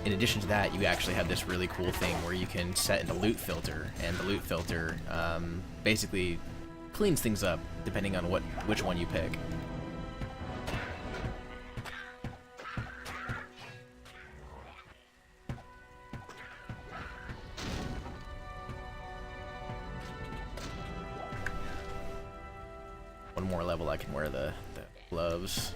in addition to that, you actually have this really cool thing where you can set in a loot filter, and the loot filter basically cleans things up depending on which one you pick. One more level, I can wear the gloves.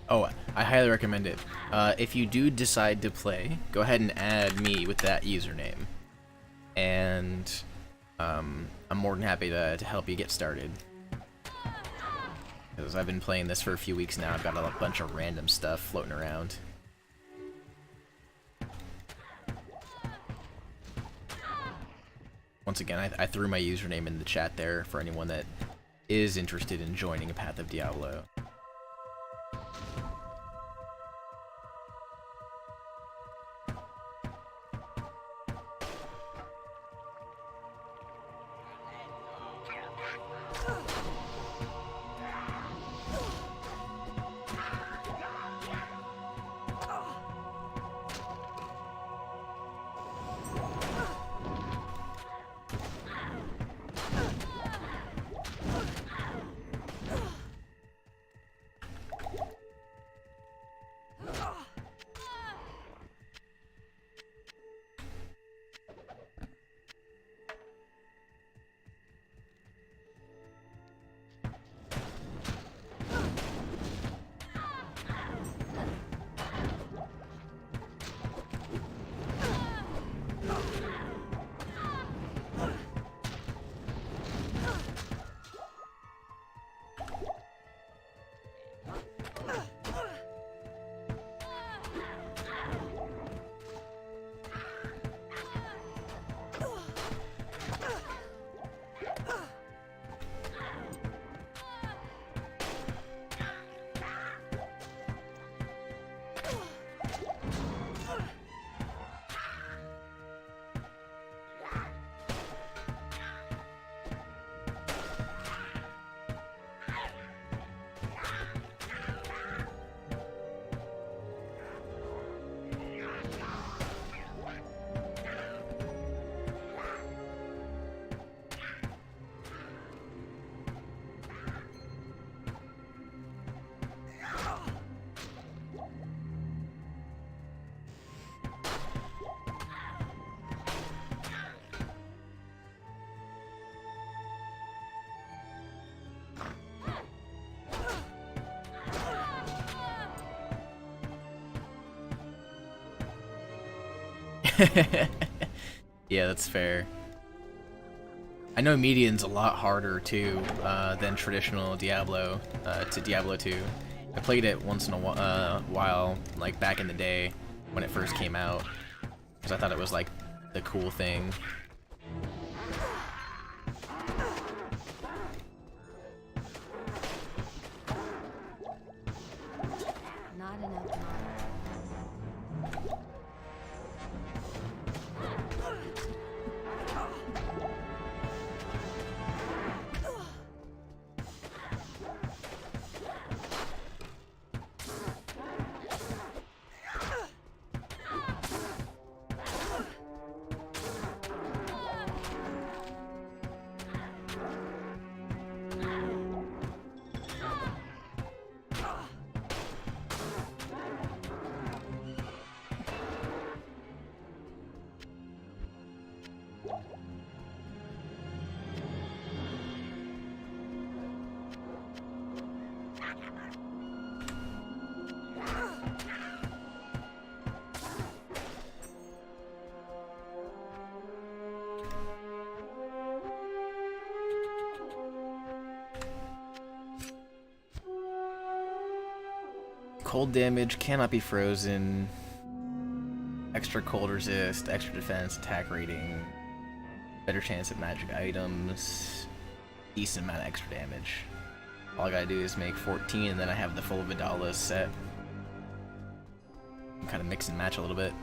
Oh, I highly recommend it. If you do decide to play, go ahead and add me with that username. And I'm more than happy to help you get started. Because I've been playing this for a few weeks now, I've got a bunch of random stuff floating around. Once again, I threw my username in the chat there for anyone that is interested in joining a Path of Diablo. Yeah, that's fair. I know Median's a lot harder too than traditional Diablo to Diablo 2. I played it once in a while, like back in the day when it first came out, because I thought it was like the cool thing. Not enough. Cold damage, cannot be frozen. Extra cold resist, extra defense, attack rating, better chance at magic items, decent amount of extra damage. All I gotta do is make 14 and then I have the full Vidala set. Kind of mix and match a little bit.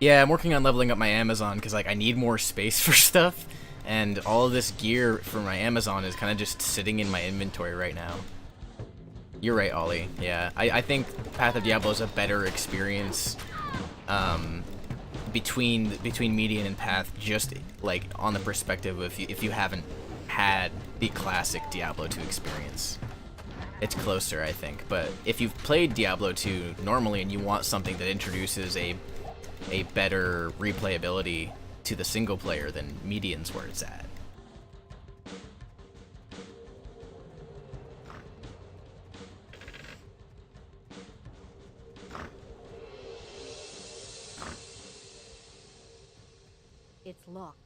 Yeah, I'm working on leveling up my Amazon because like I need more space for stuff, and all of this gear for my Amazon is kind of just sitting in my inventory right now. You're right, Ollie. Yeah, I think Path of Diablo is a better experience between Median and Path, just like on the perspective of if you haven't had the classic Diablo 2 experience. It's closer, I think. But if you've played Diablo 2 normally and you want something that introduces a better replayability to the single player, then Median's where it's at. It's locked.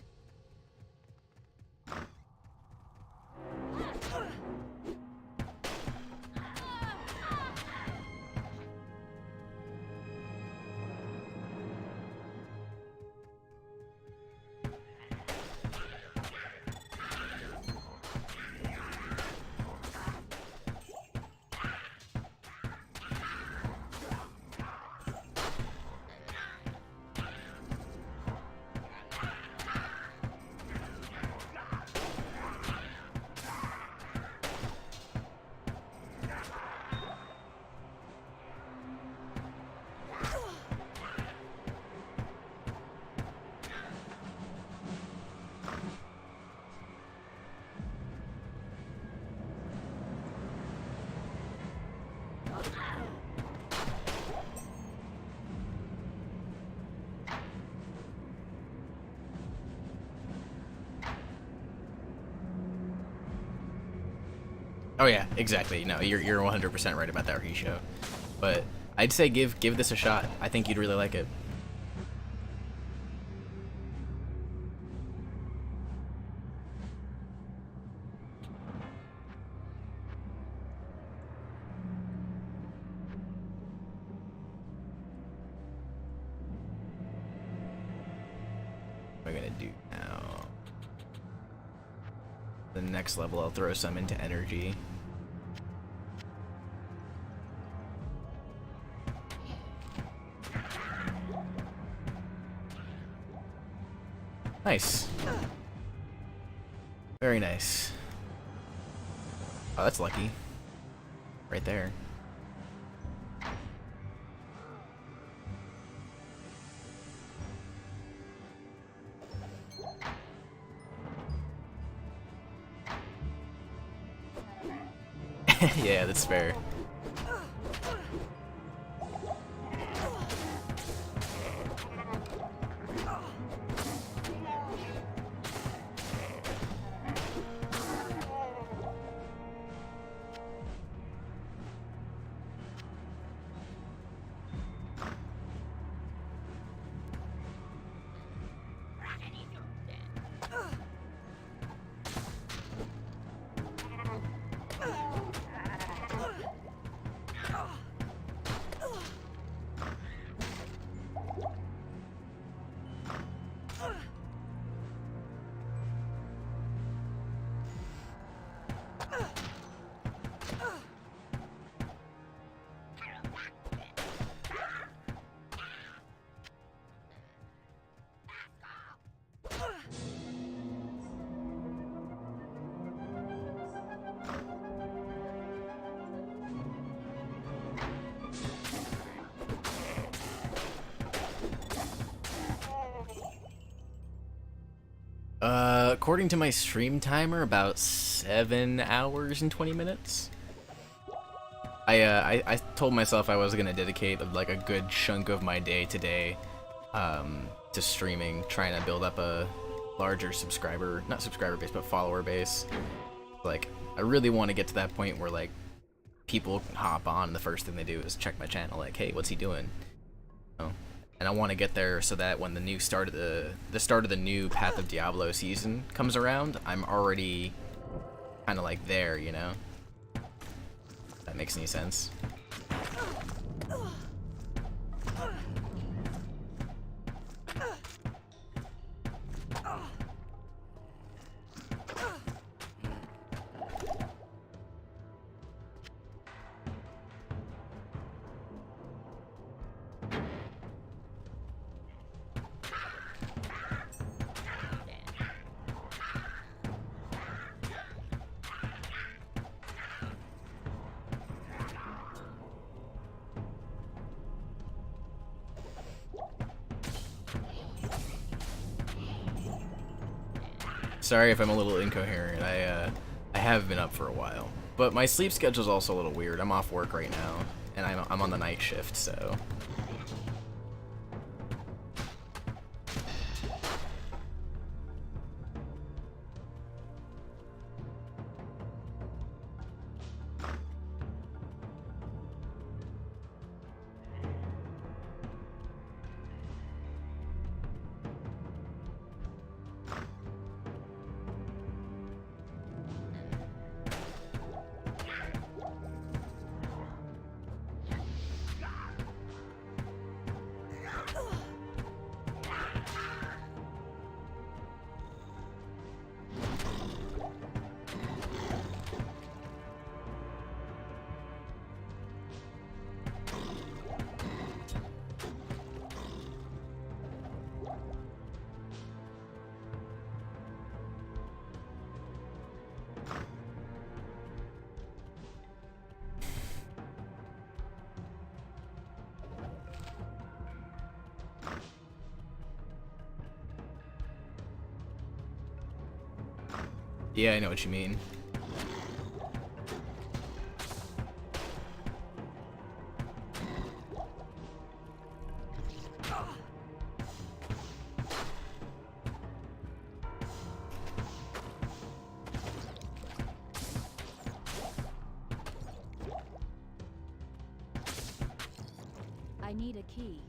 Oh yeah, exactly. No, you're 100% right about that Risho. But I'd say give this a shot. I think you'd really like it. What am I gonna do now? The next level, I'll throw some into energy. Nice. Very nice. Oh, that's lucky. Right there. Yeah, that's fair. According to my stream timer, about 7 hours and 20 minutes. I told myself I was gonna dedicate like a good chunk of my day today to streaming, trying to build up a larger not subscriber base, but follower base. Like, I really want to get to that point where like people hop on and the first thing they do is check my channel, like, hey, what's he doing? And I want to get there so that when the start of the new Path of Diablo season comes around, I'm already kind of like there, you know? If that makes any sense. Sorry if I'm a little incoherent. I have been up for a while, but my sleep schedule's also a little weird. I'm off work right now, and I'm on the night shift, so. Yeah, I know what you mean. need a key.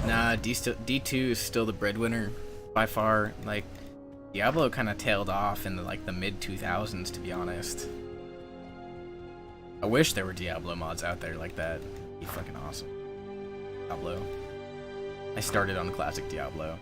Nah, D2 is still the breadwinner by far. Like, Diablo kind of tailed off in the mid 2000s, to be honest. I wish there were Diablo mods out there like that. It'd be fucking awesome. Diablo. I started on classic Diablo.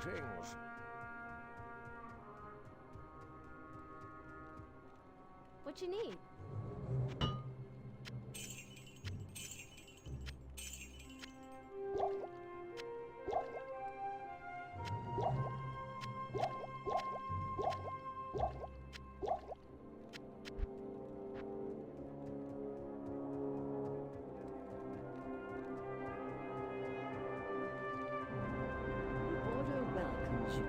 Greetings. What you need? The order welcomes you.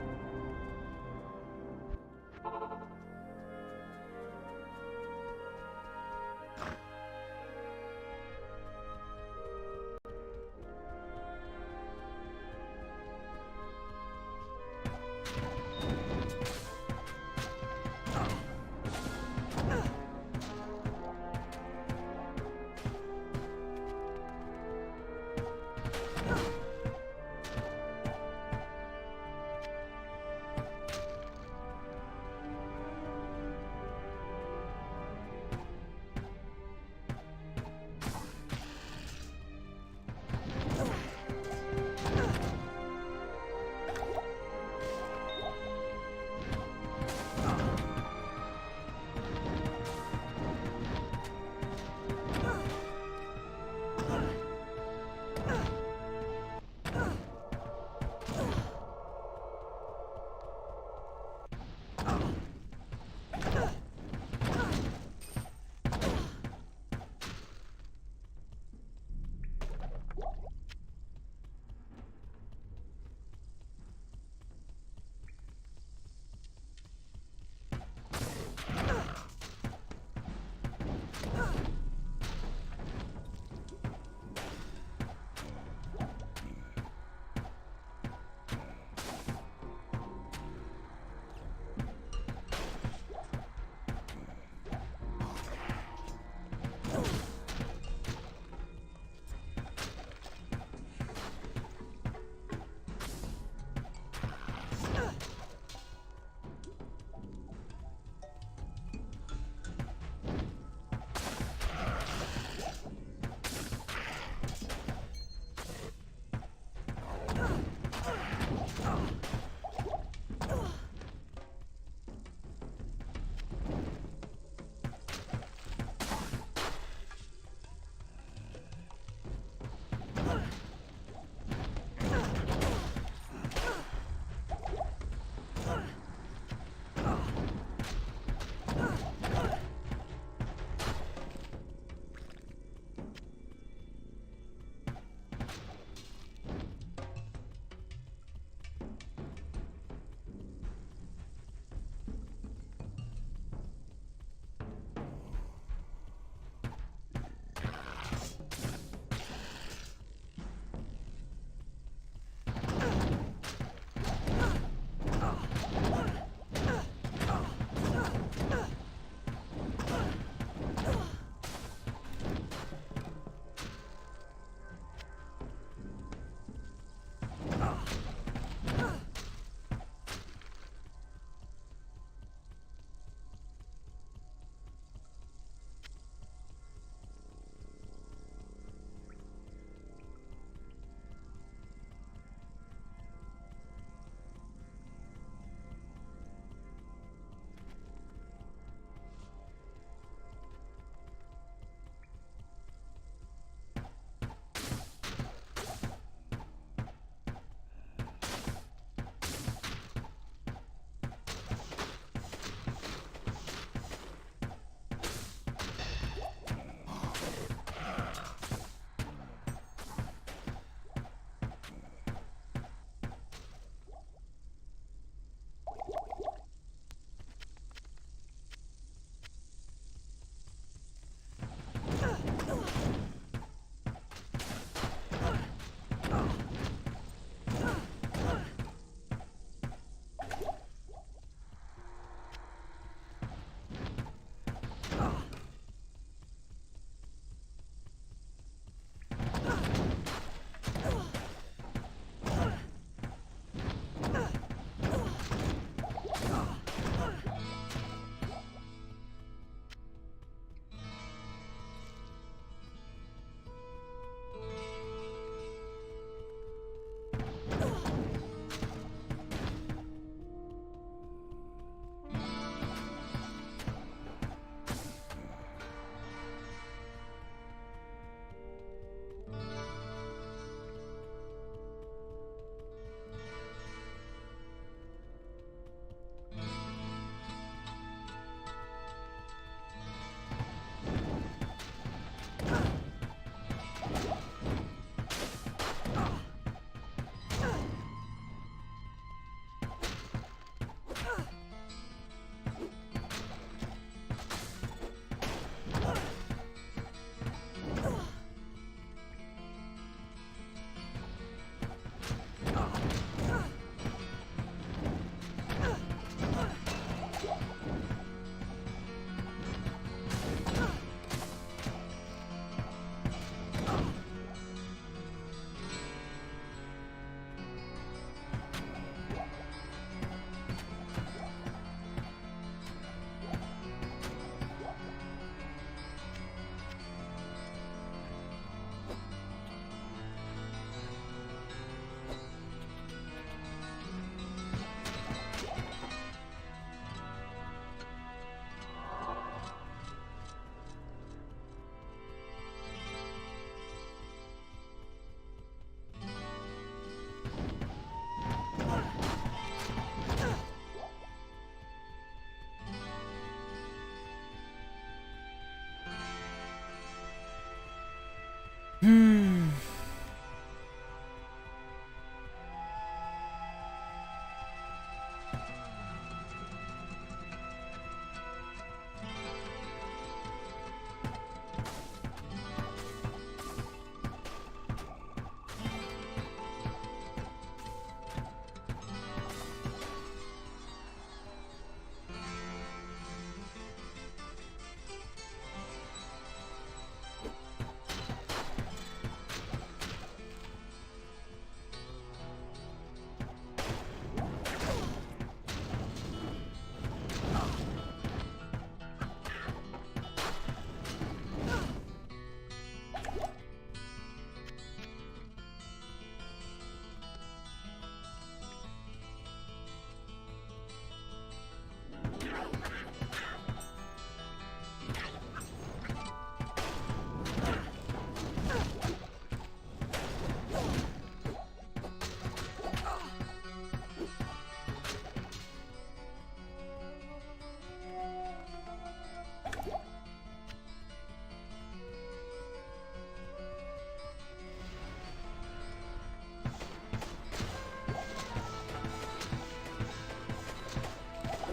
Hmm.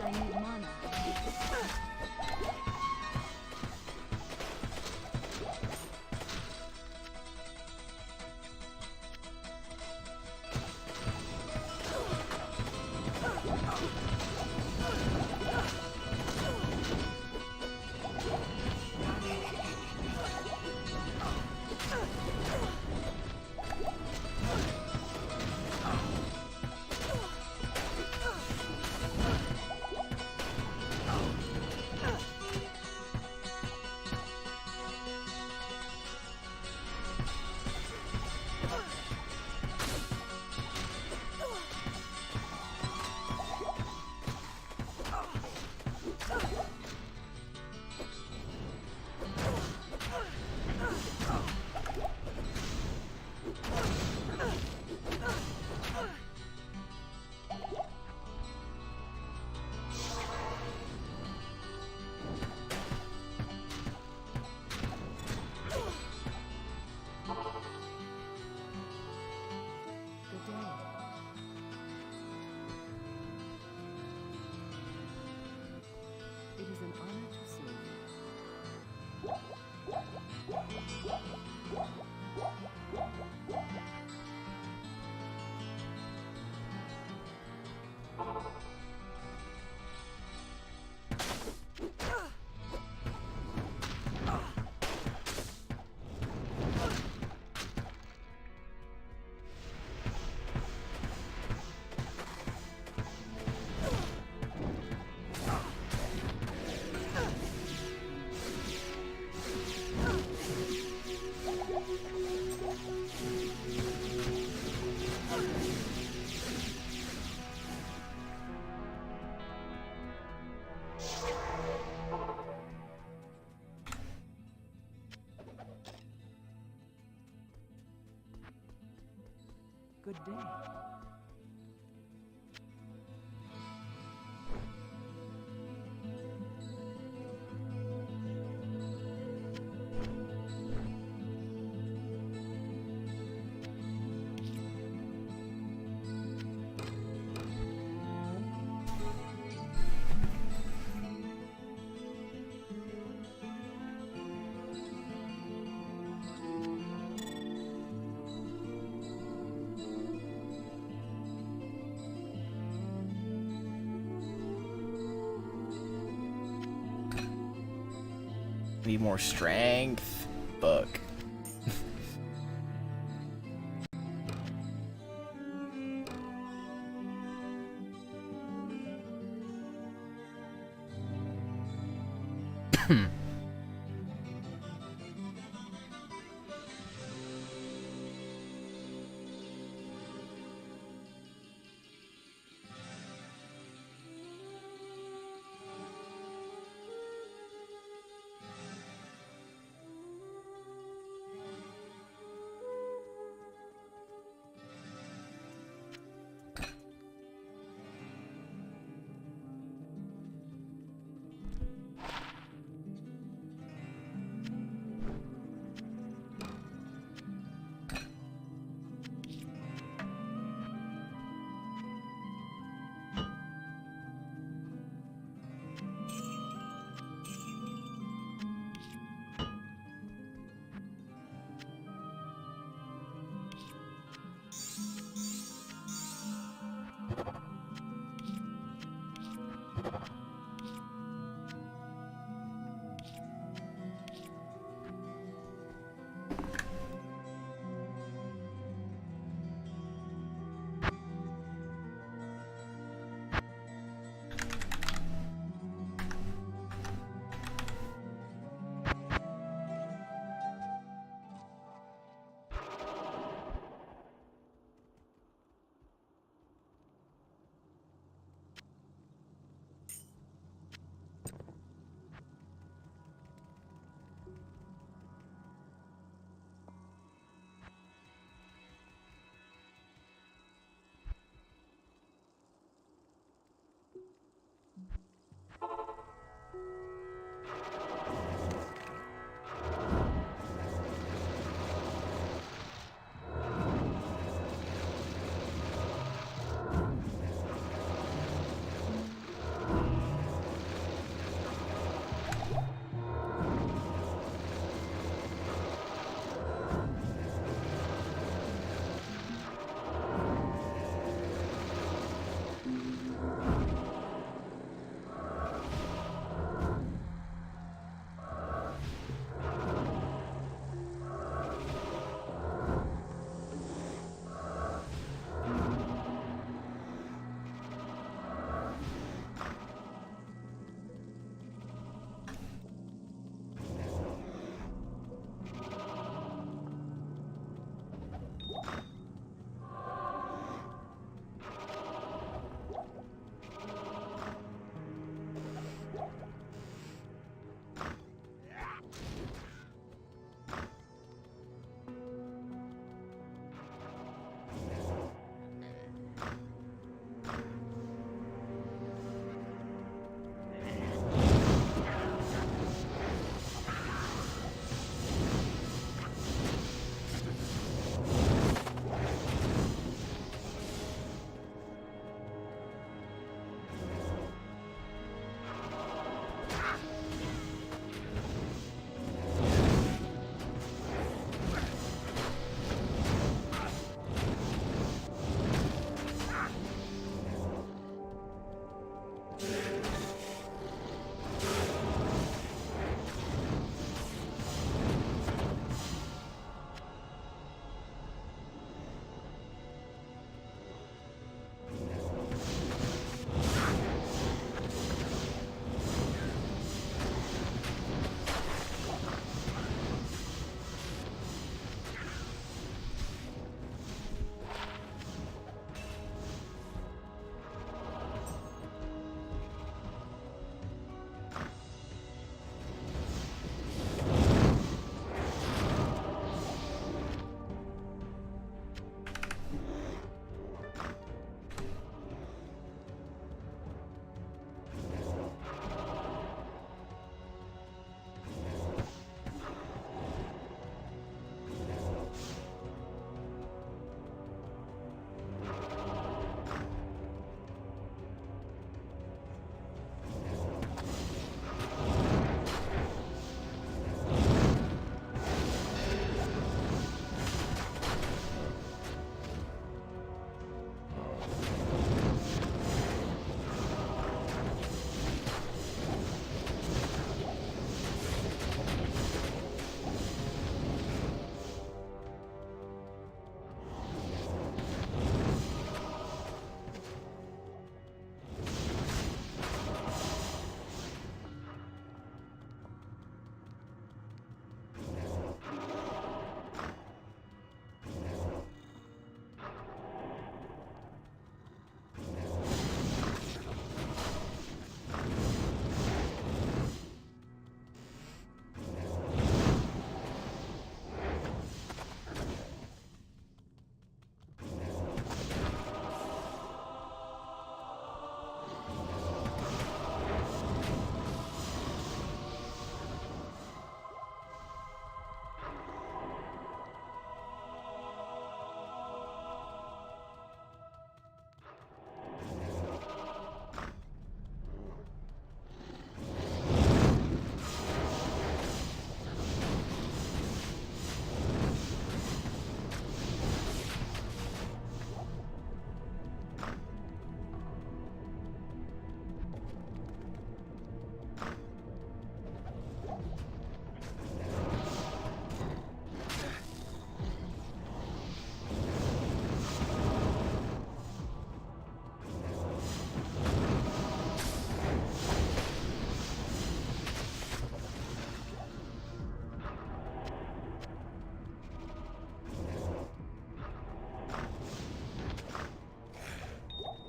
I need mana. Good day. It is an honor to serve you. Good day. Need more strength. Fuck.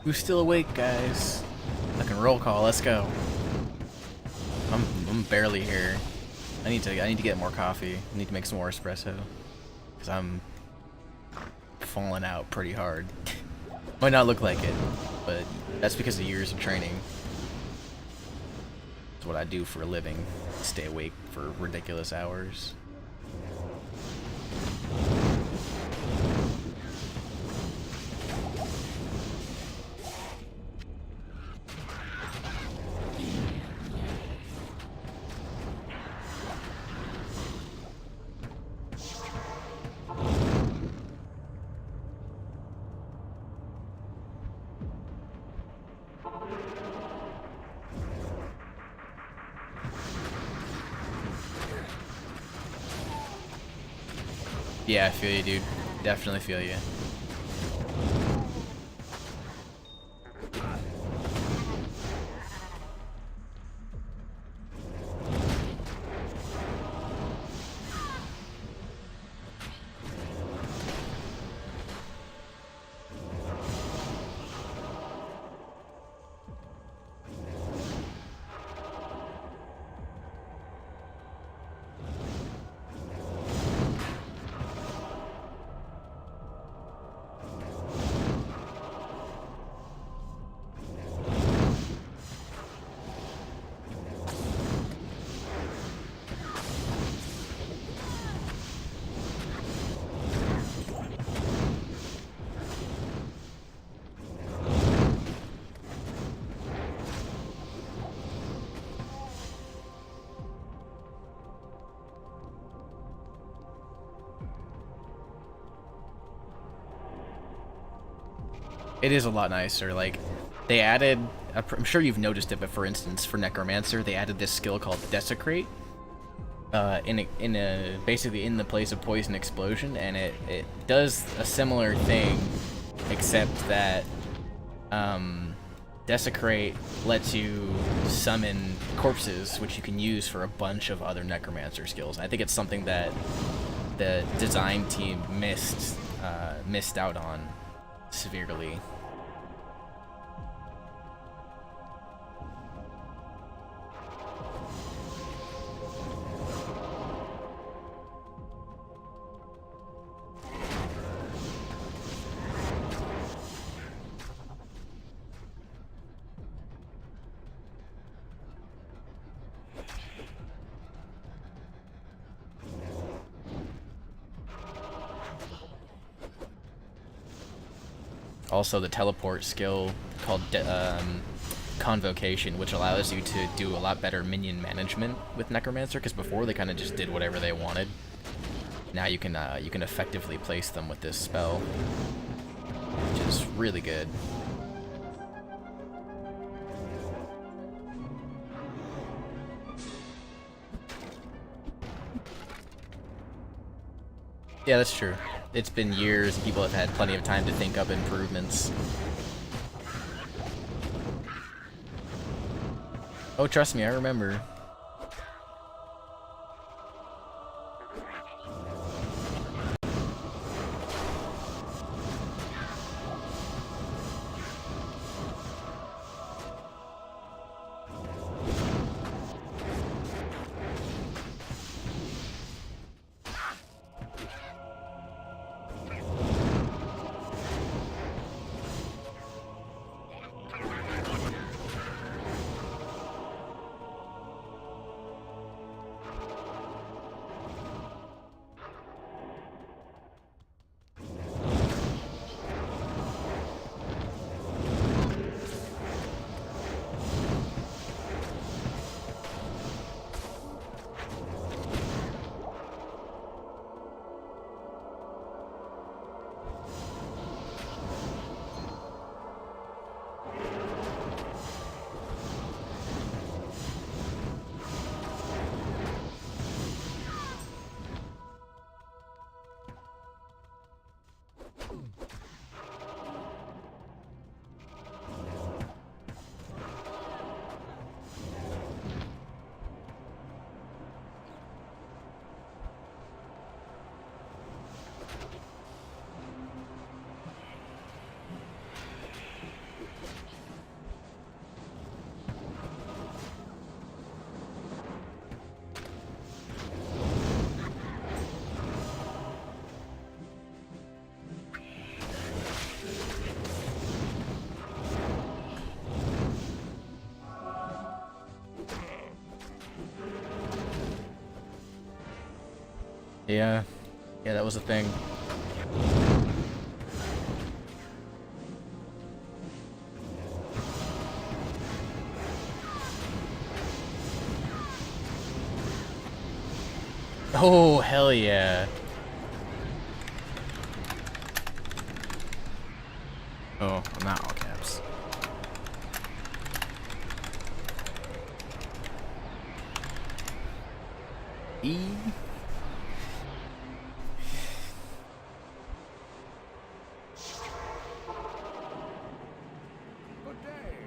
Who's still awake, guys? Fucking roll call. Let's go. I'm barely here. I need to get more coffee. I need to make some more espresso, cause I'm falling out pretty hard. Might not look like it, but that's because of years of training. It's what I do for a living. Stay awake for ridiculous hours. Yeah, I feel you, dude. Definitely feel you. It is a lot nicer. Like, they added, I'm sure you've noticed it, but for instance, for Necromancer, they added this skill called Desecrate, basically in the place of Poison Explosion, and it does a similar thing, except that Desecrate lets you summon corpses, which you can use for a bunch of other Necromancer skills. I think it's something that the design team missed out on severely. Also, the teleport skill called Convocation, which allows you to do a lot better minion management with Necromancer, because before they kind of just did whatever they wanted. Now you can effectively place them with this spell, which is really good. Yeah, that's true. It's been years, and people have had plenty of time to think up improvements. Oh, trust me, I remember. Yeah. Yeah, that was a thing. Oh, hell yeah. Oh, I'm not all caps. E. Good day.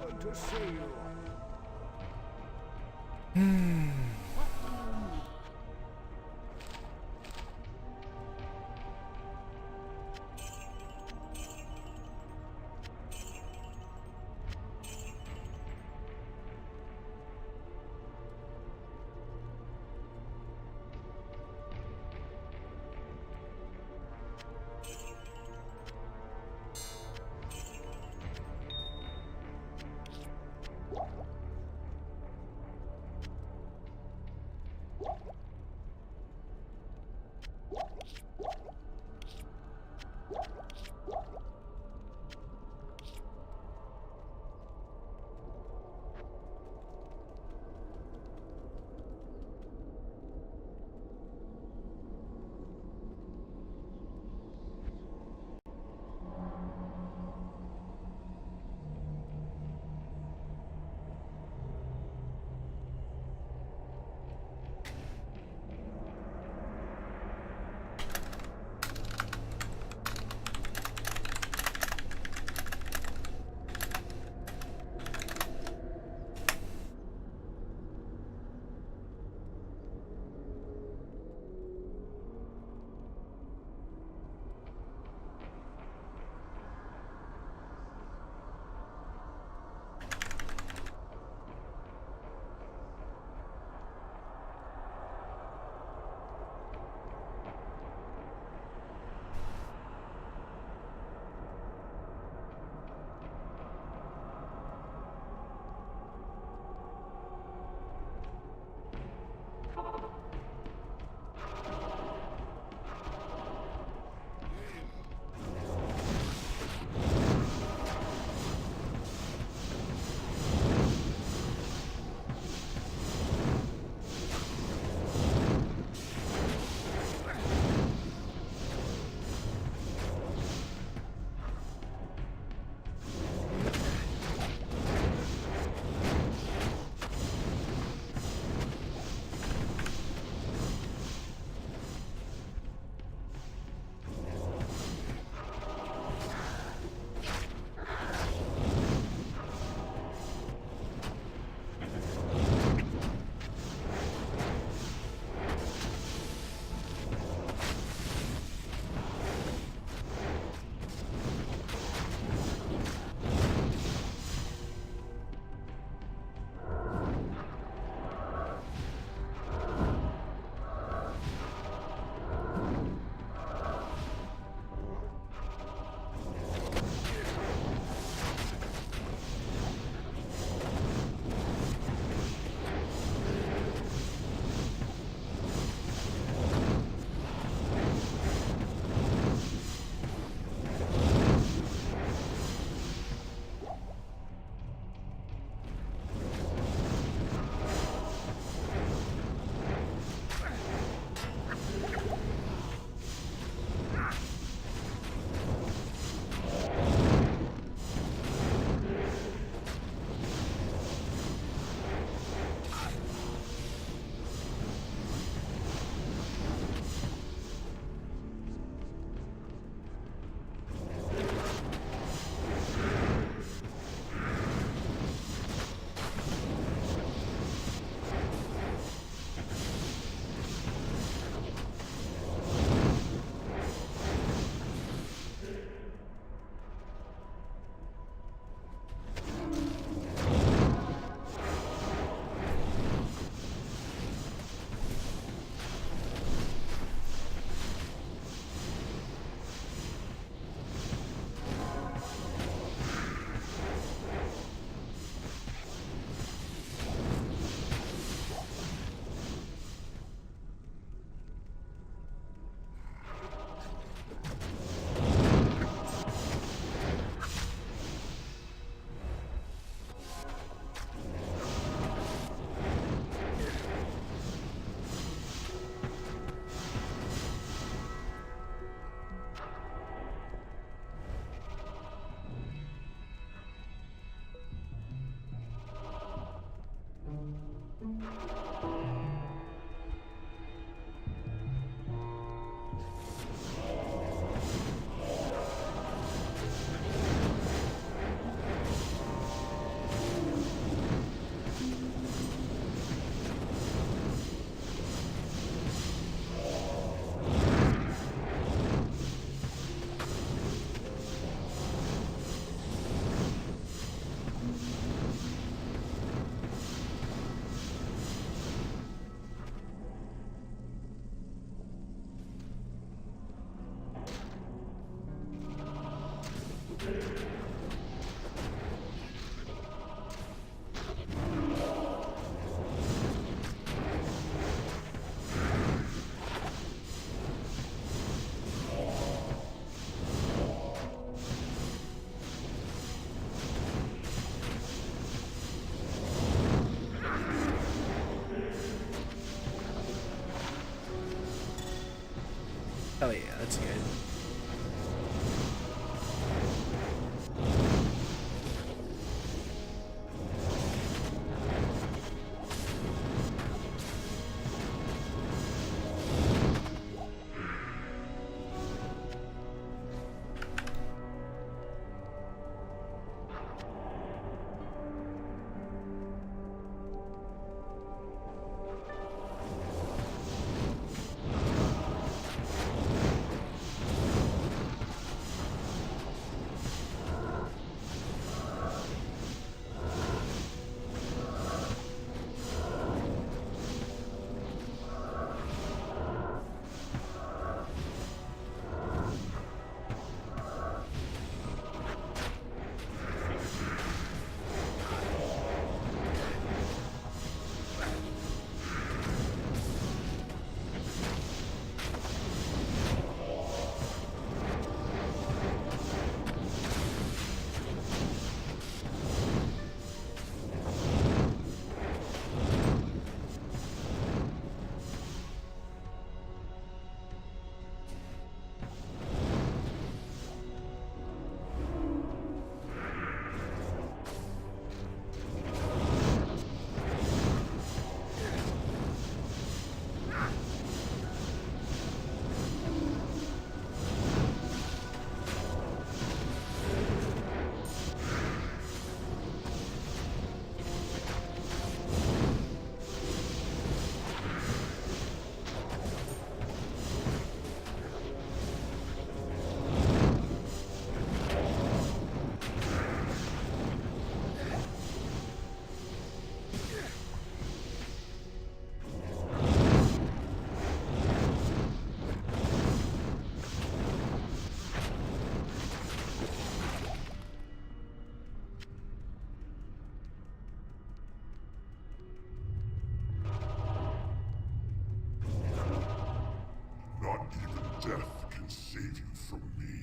Good to see you. What do you need? Oh yeah, that's good. Not even death can save you from me.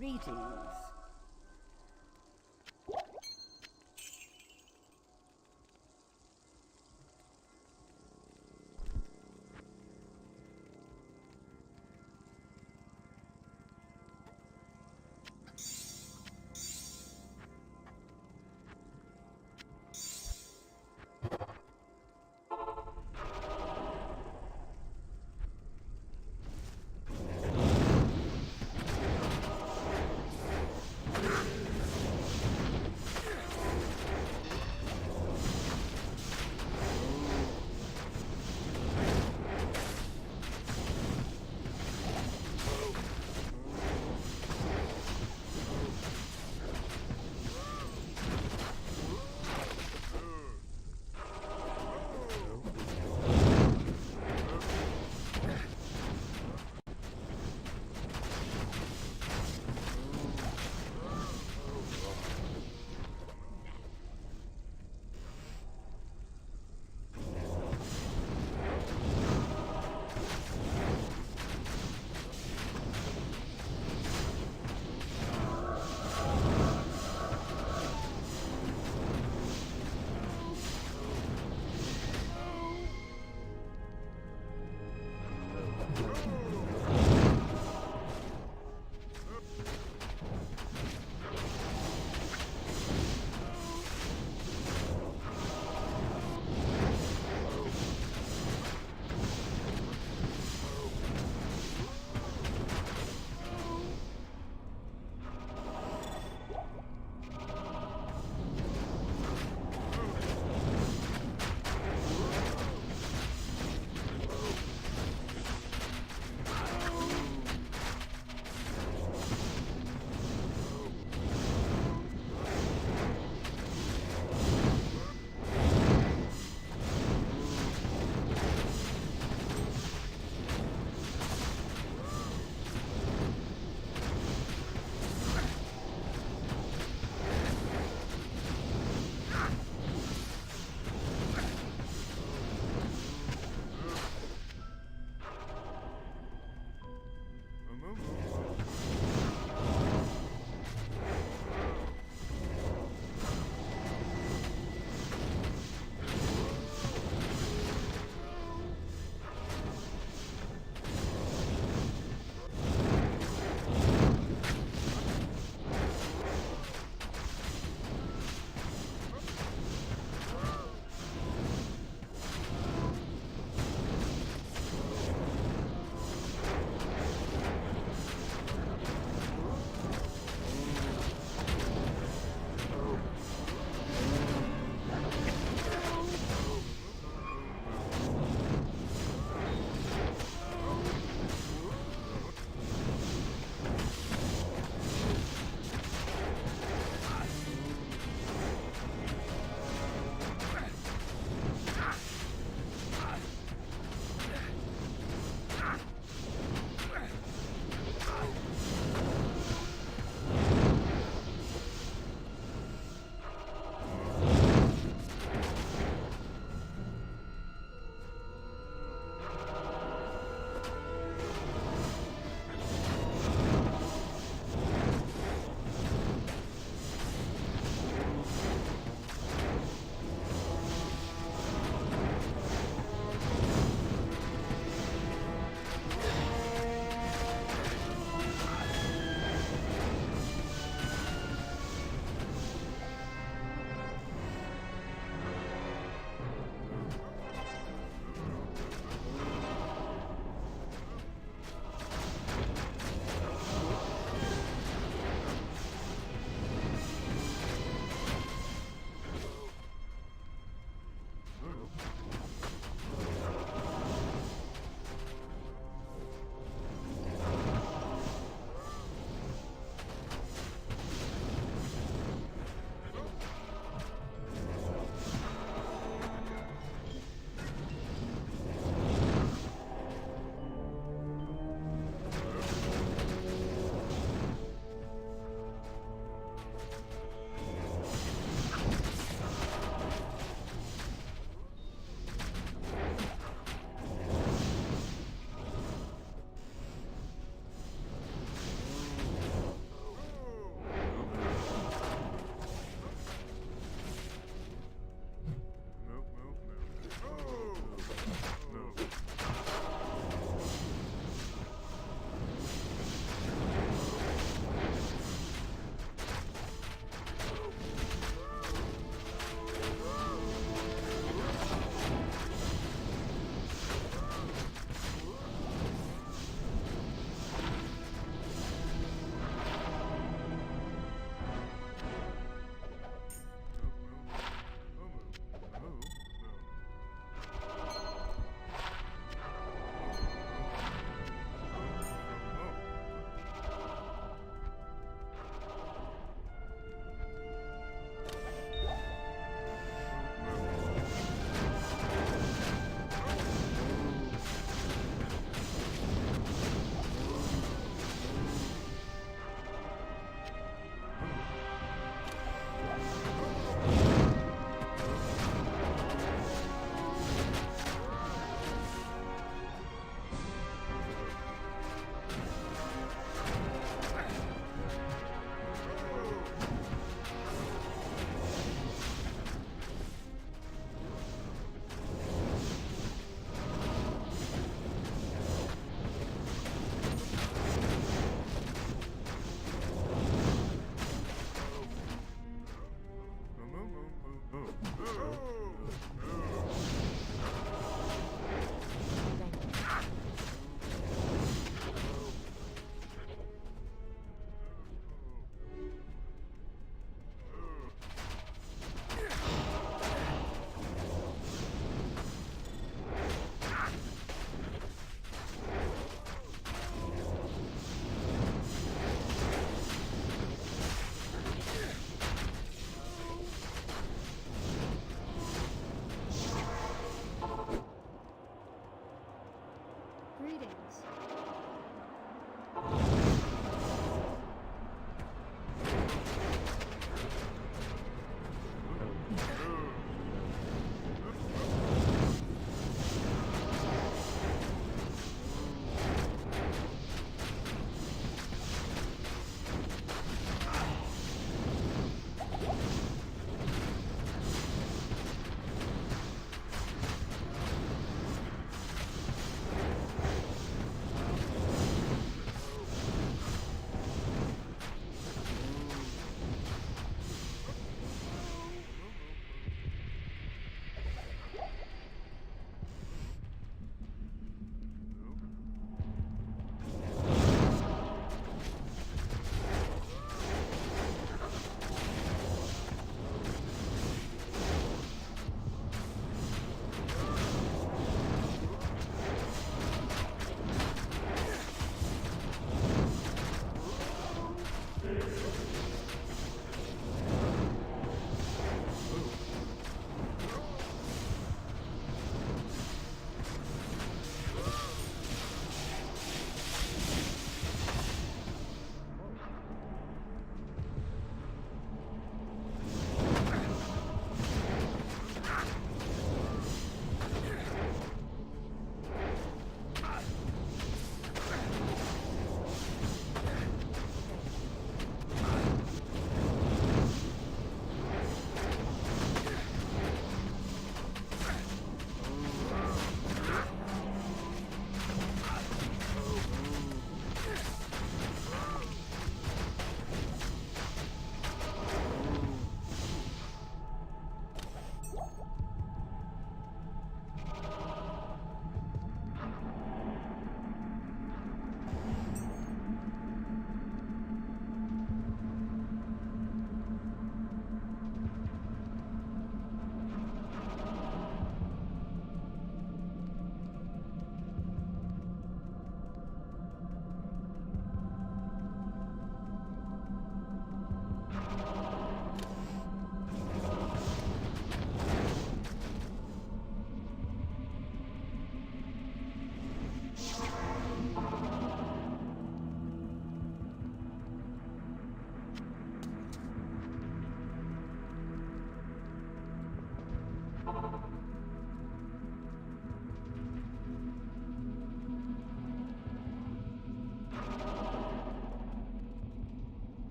Greetings.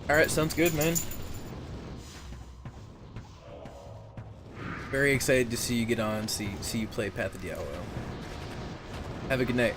Alright, sounds good, man. Very excited to see you get on, see you play Path of Diablo. Have a good night.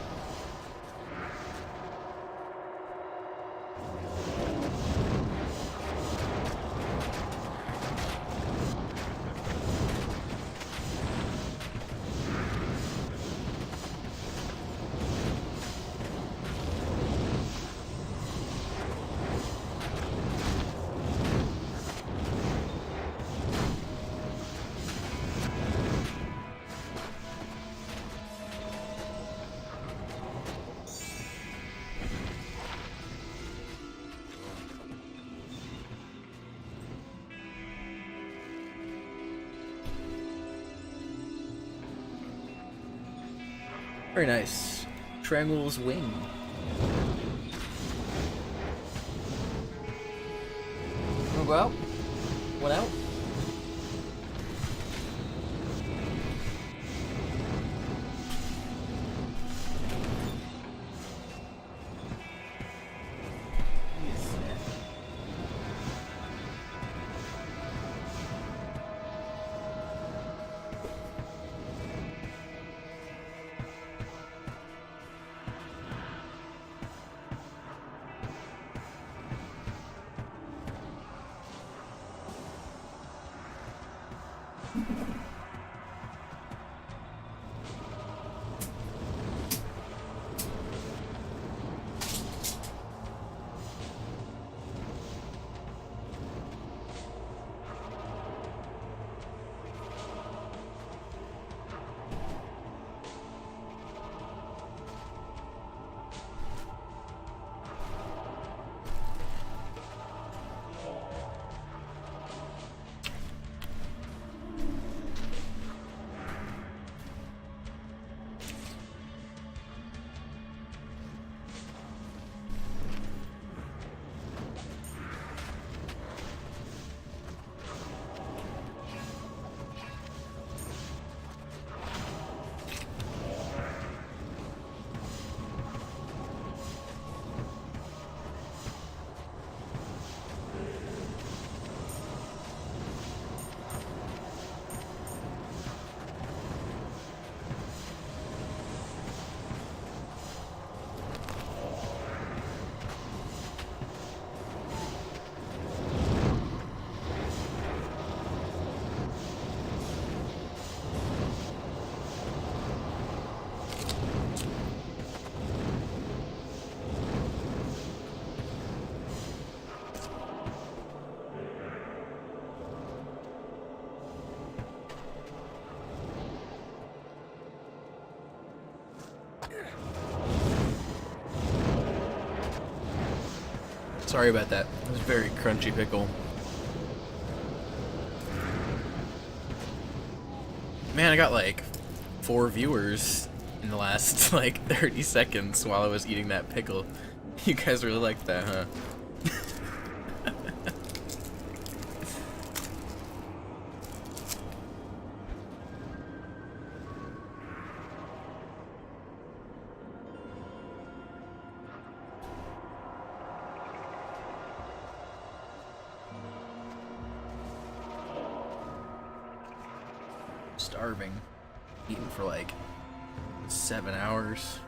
Very nice. Triangle's wing. Wanna go out? One out? Sorry about that. It was a very crunchy pickle. Man, I got like 4 viewers in the last like 30 seconds while I was eating that pickle. You guys really liked that, huh? Starving. Eating for like 7 hours.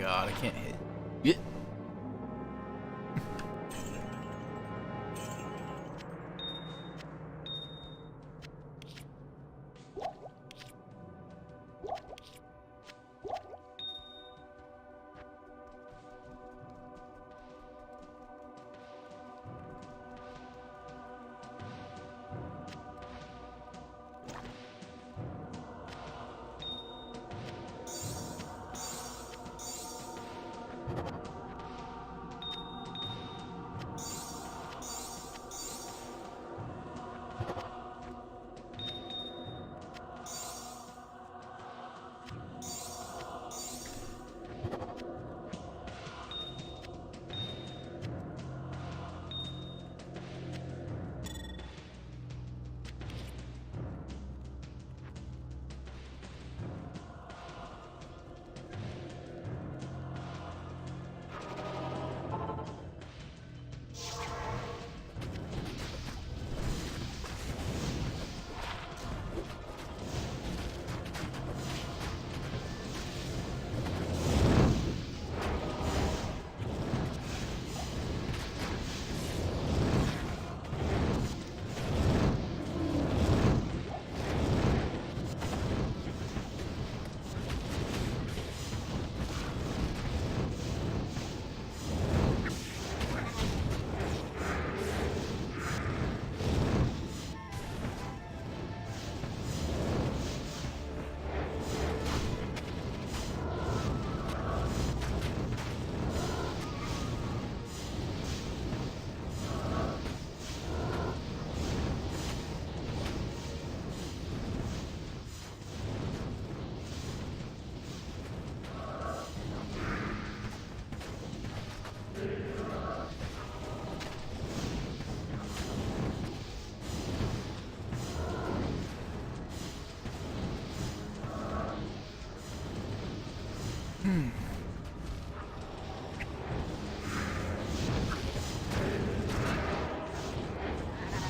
god, I can't hit. Yeah.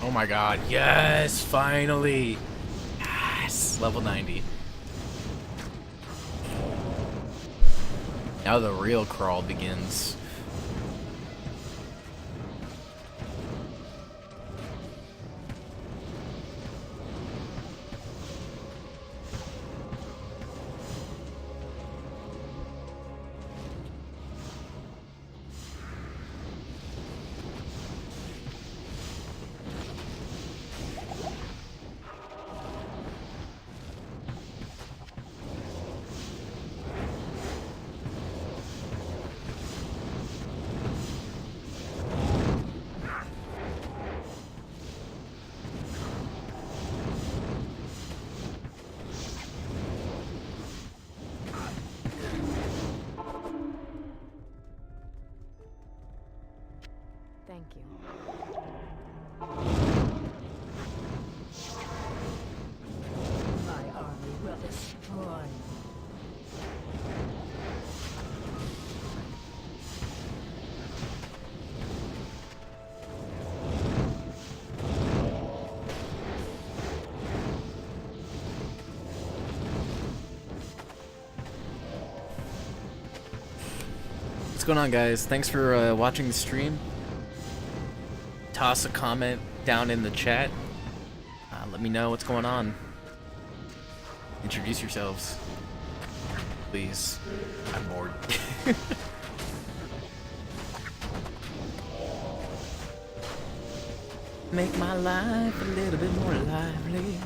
Oh my god, yes, finally. Yes, level 90. Now the real crawl begins. Thank you. My army will destroy you. What's going on, guys? Thanks for watching the stream. Toss a comment down in the chat. Let me know what's going on. Introduce yourselves, please. I'm bored. Make my life a little bit more lively.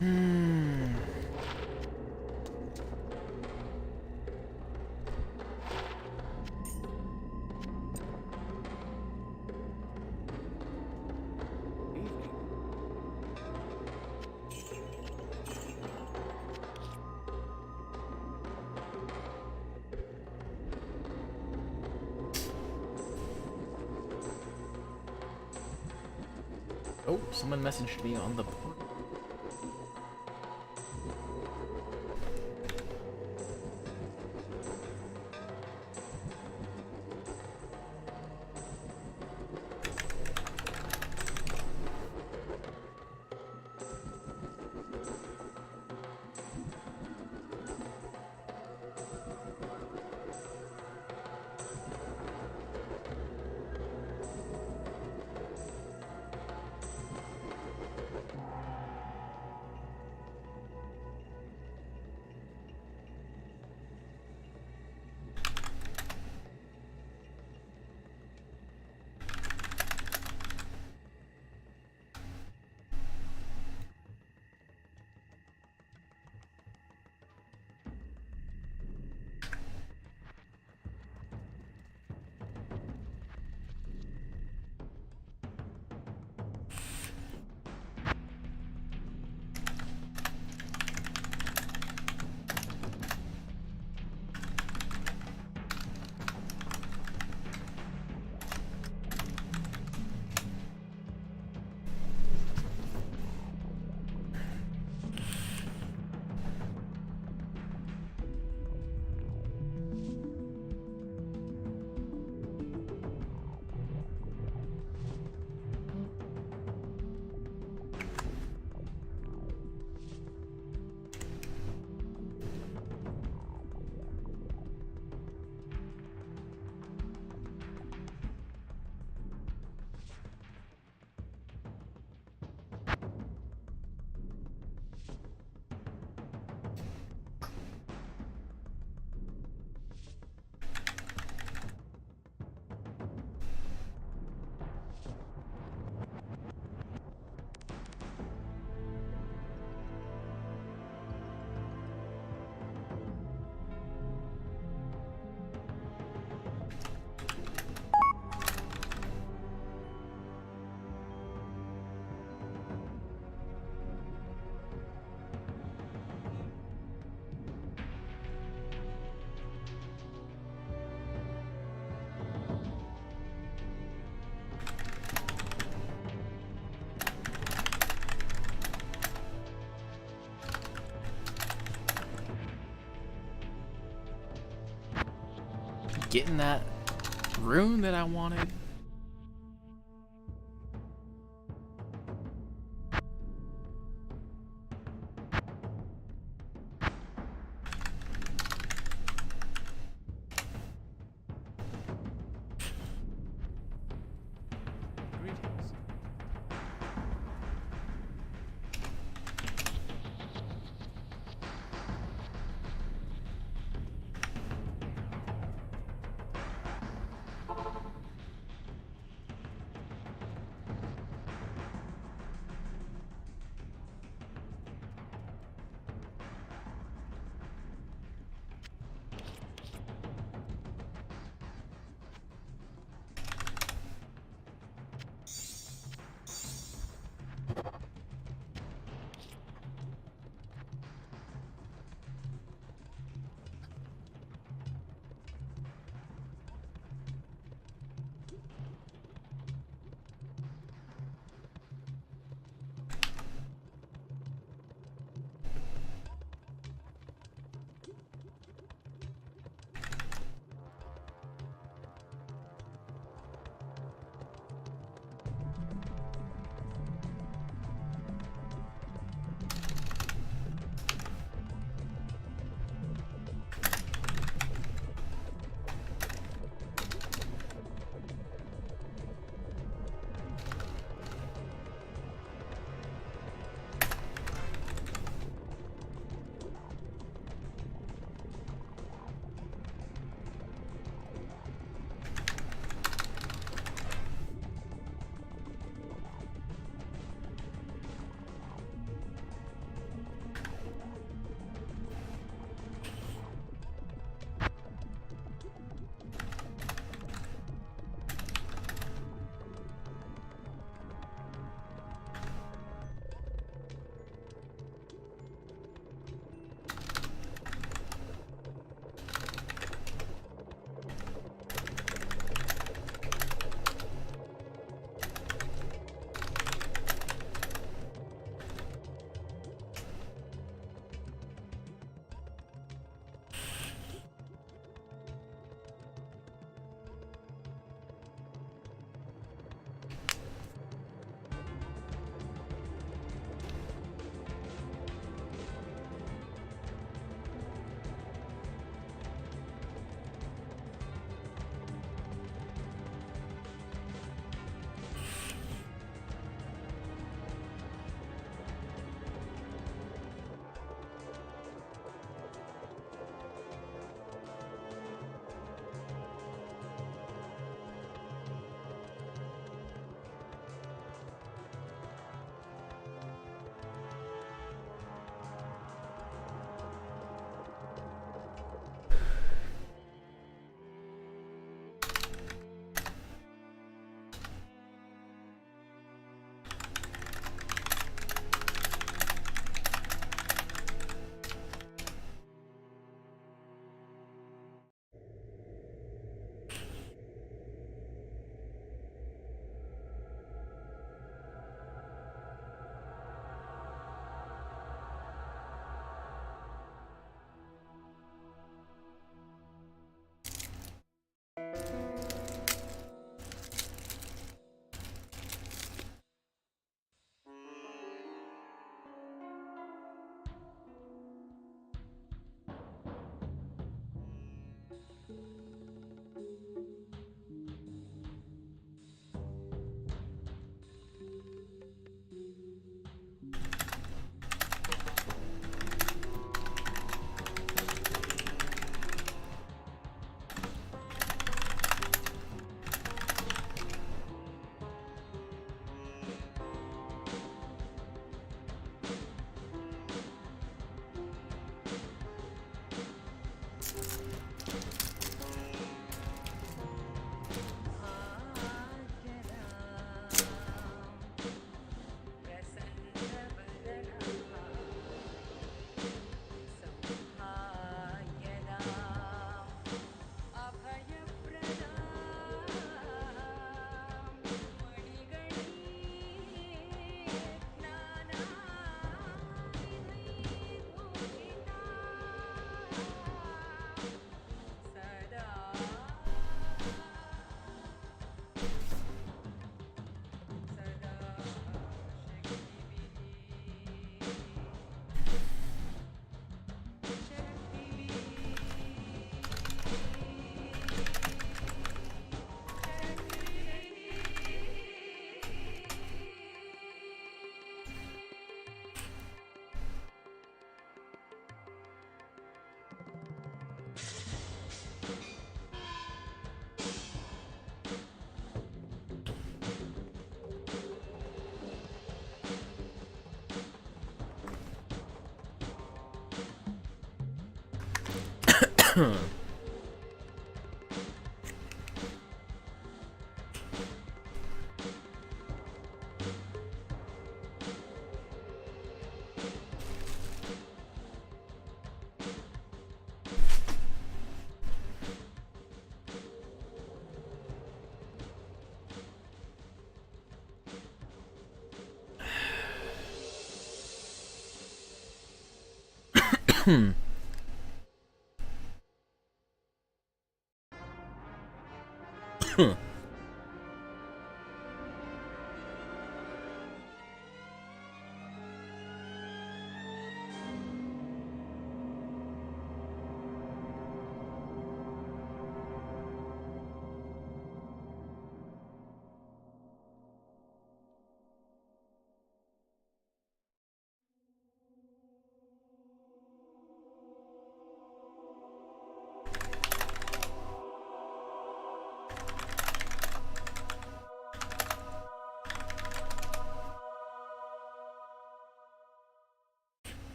Evening. Oh, someone messaged me on the port. Getting that rune that I wanted. Greetings.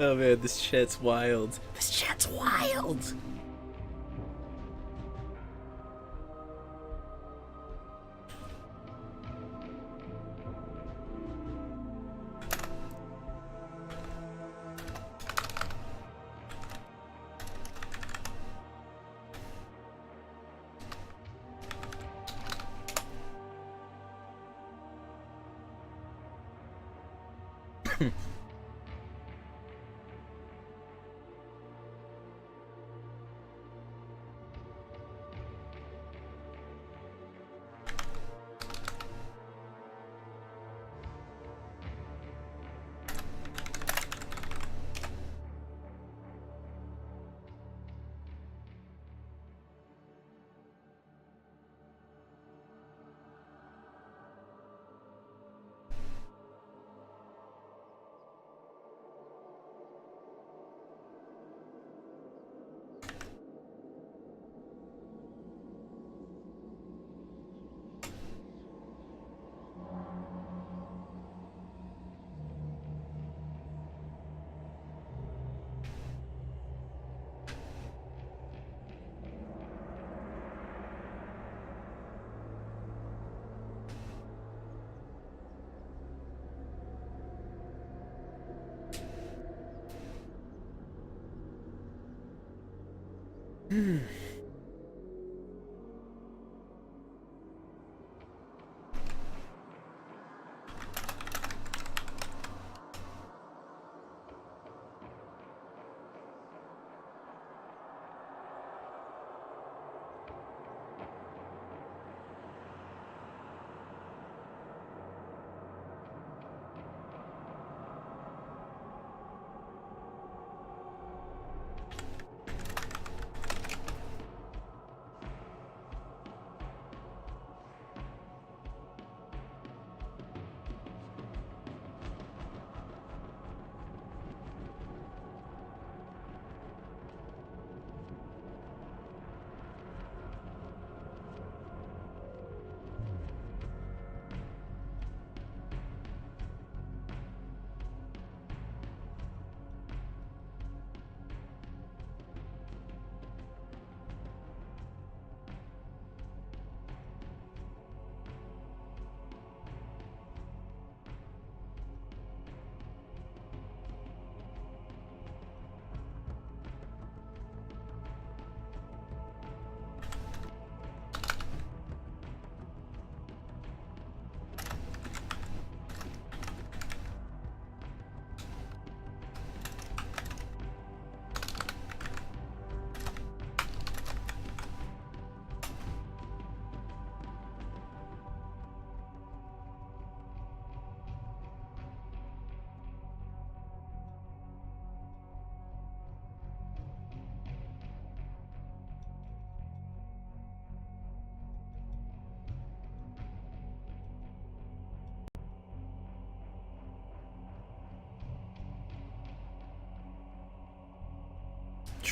Oh man, this chat's wild. This chat's wild.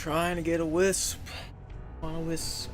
trying to get a wisp. On a wisp.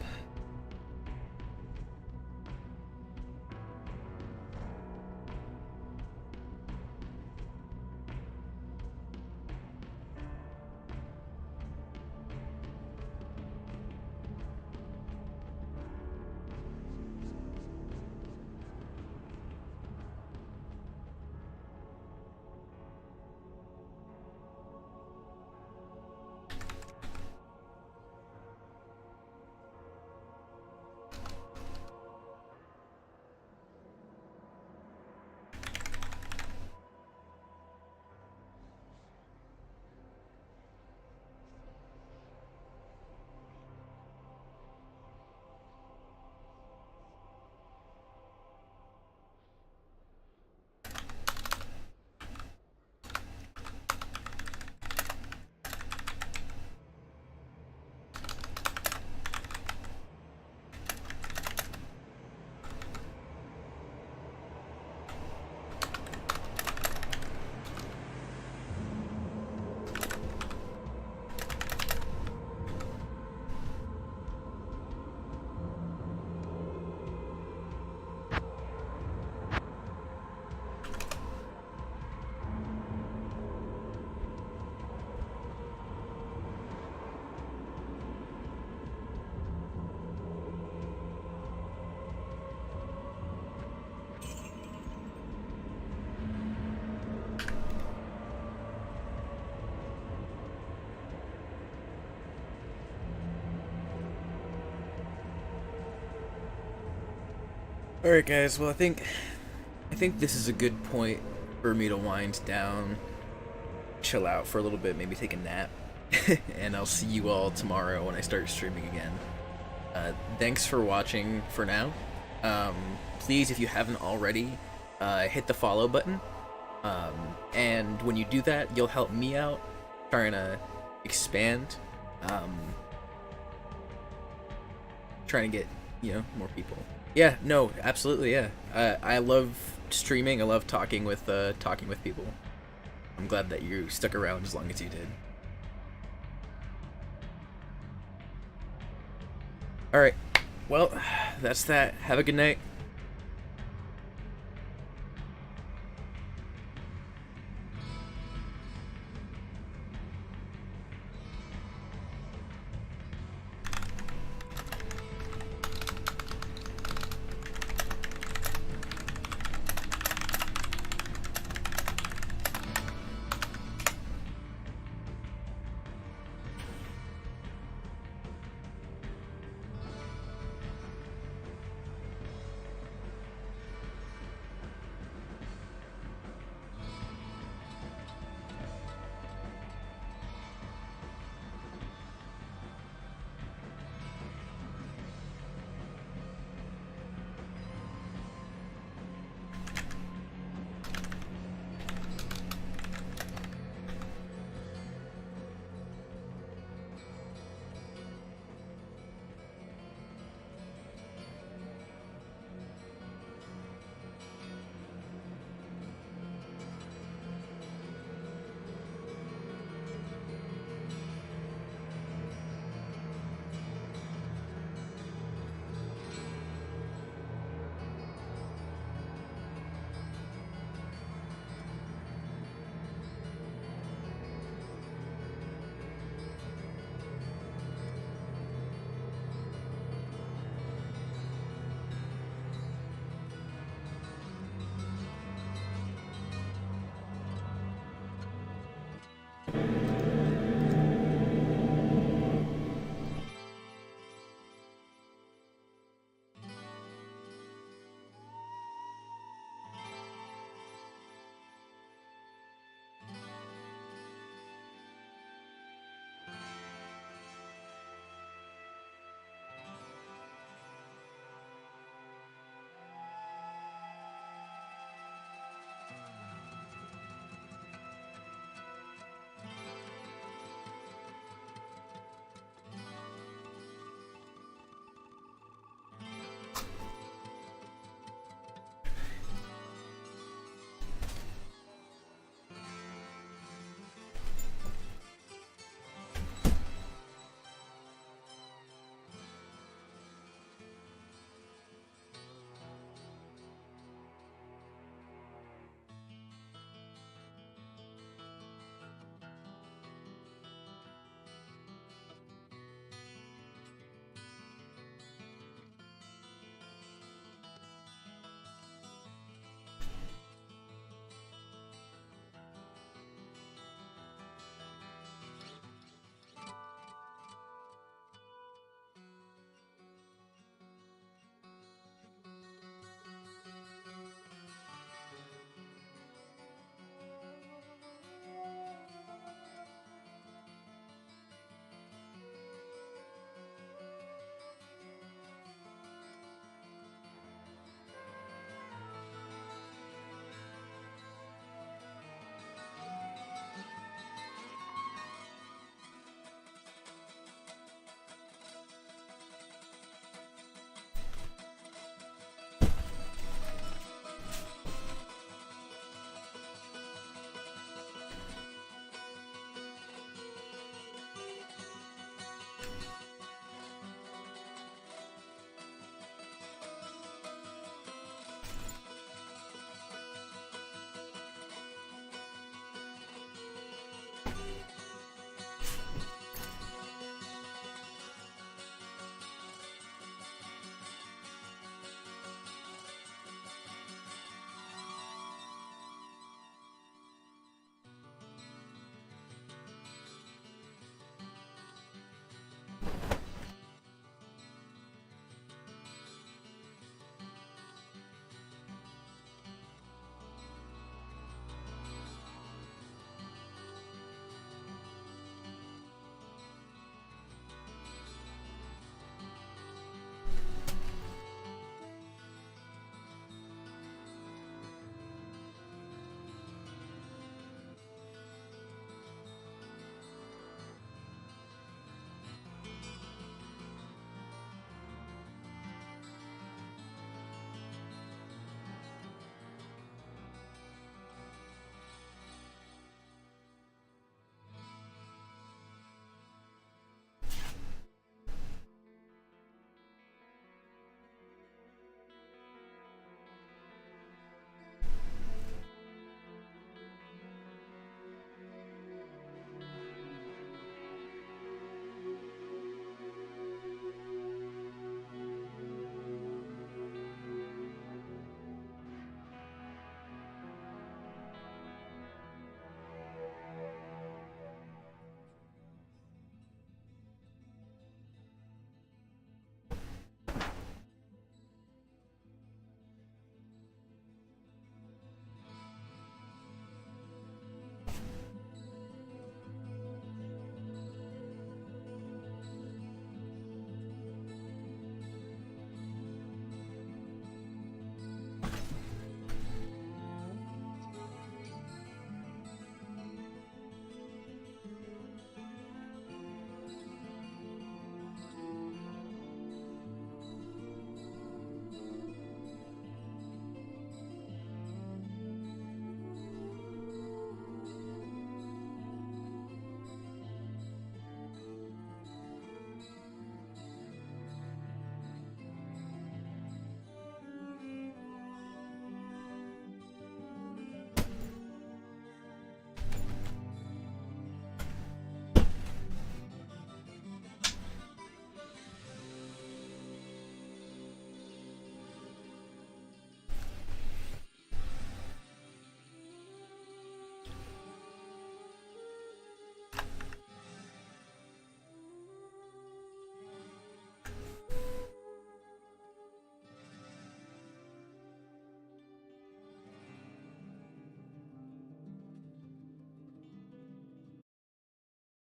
Alright guys, well I think this is a good point for me to wind down, chill out for a little bit, maybe take a nap, and I'll see you all tomorrow when I start streaming again. Thanks for watching for now. Please, if you haven't already, hit the follow button, and when you do that, you'll help me out trying to expand, trying to get, you know, more people. Yeah, no, absolutely, yeah. I love streaming. I love talking with people. I'm glad that you stuck around as long as you did. All right, well, that's that. Have a good night.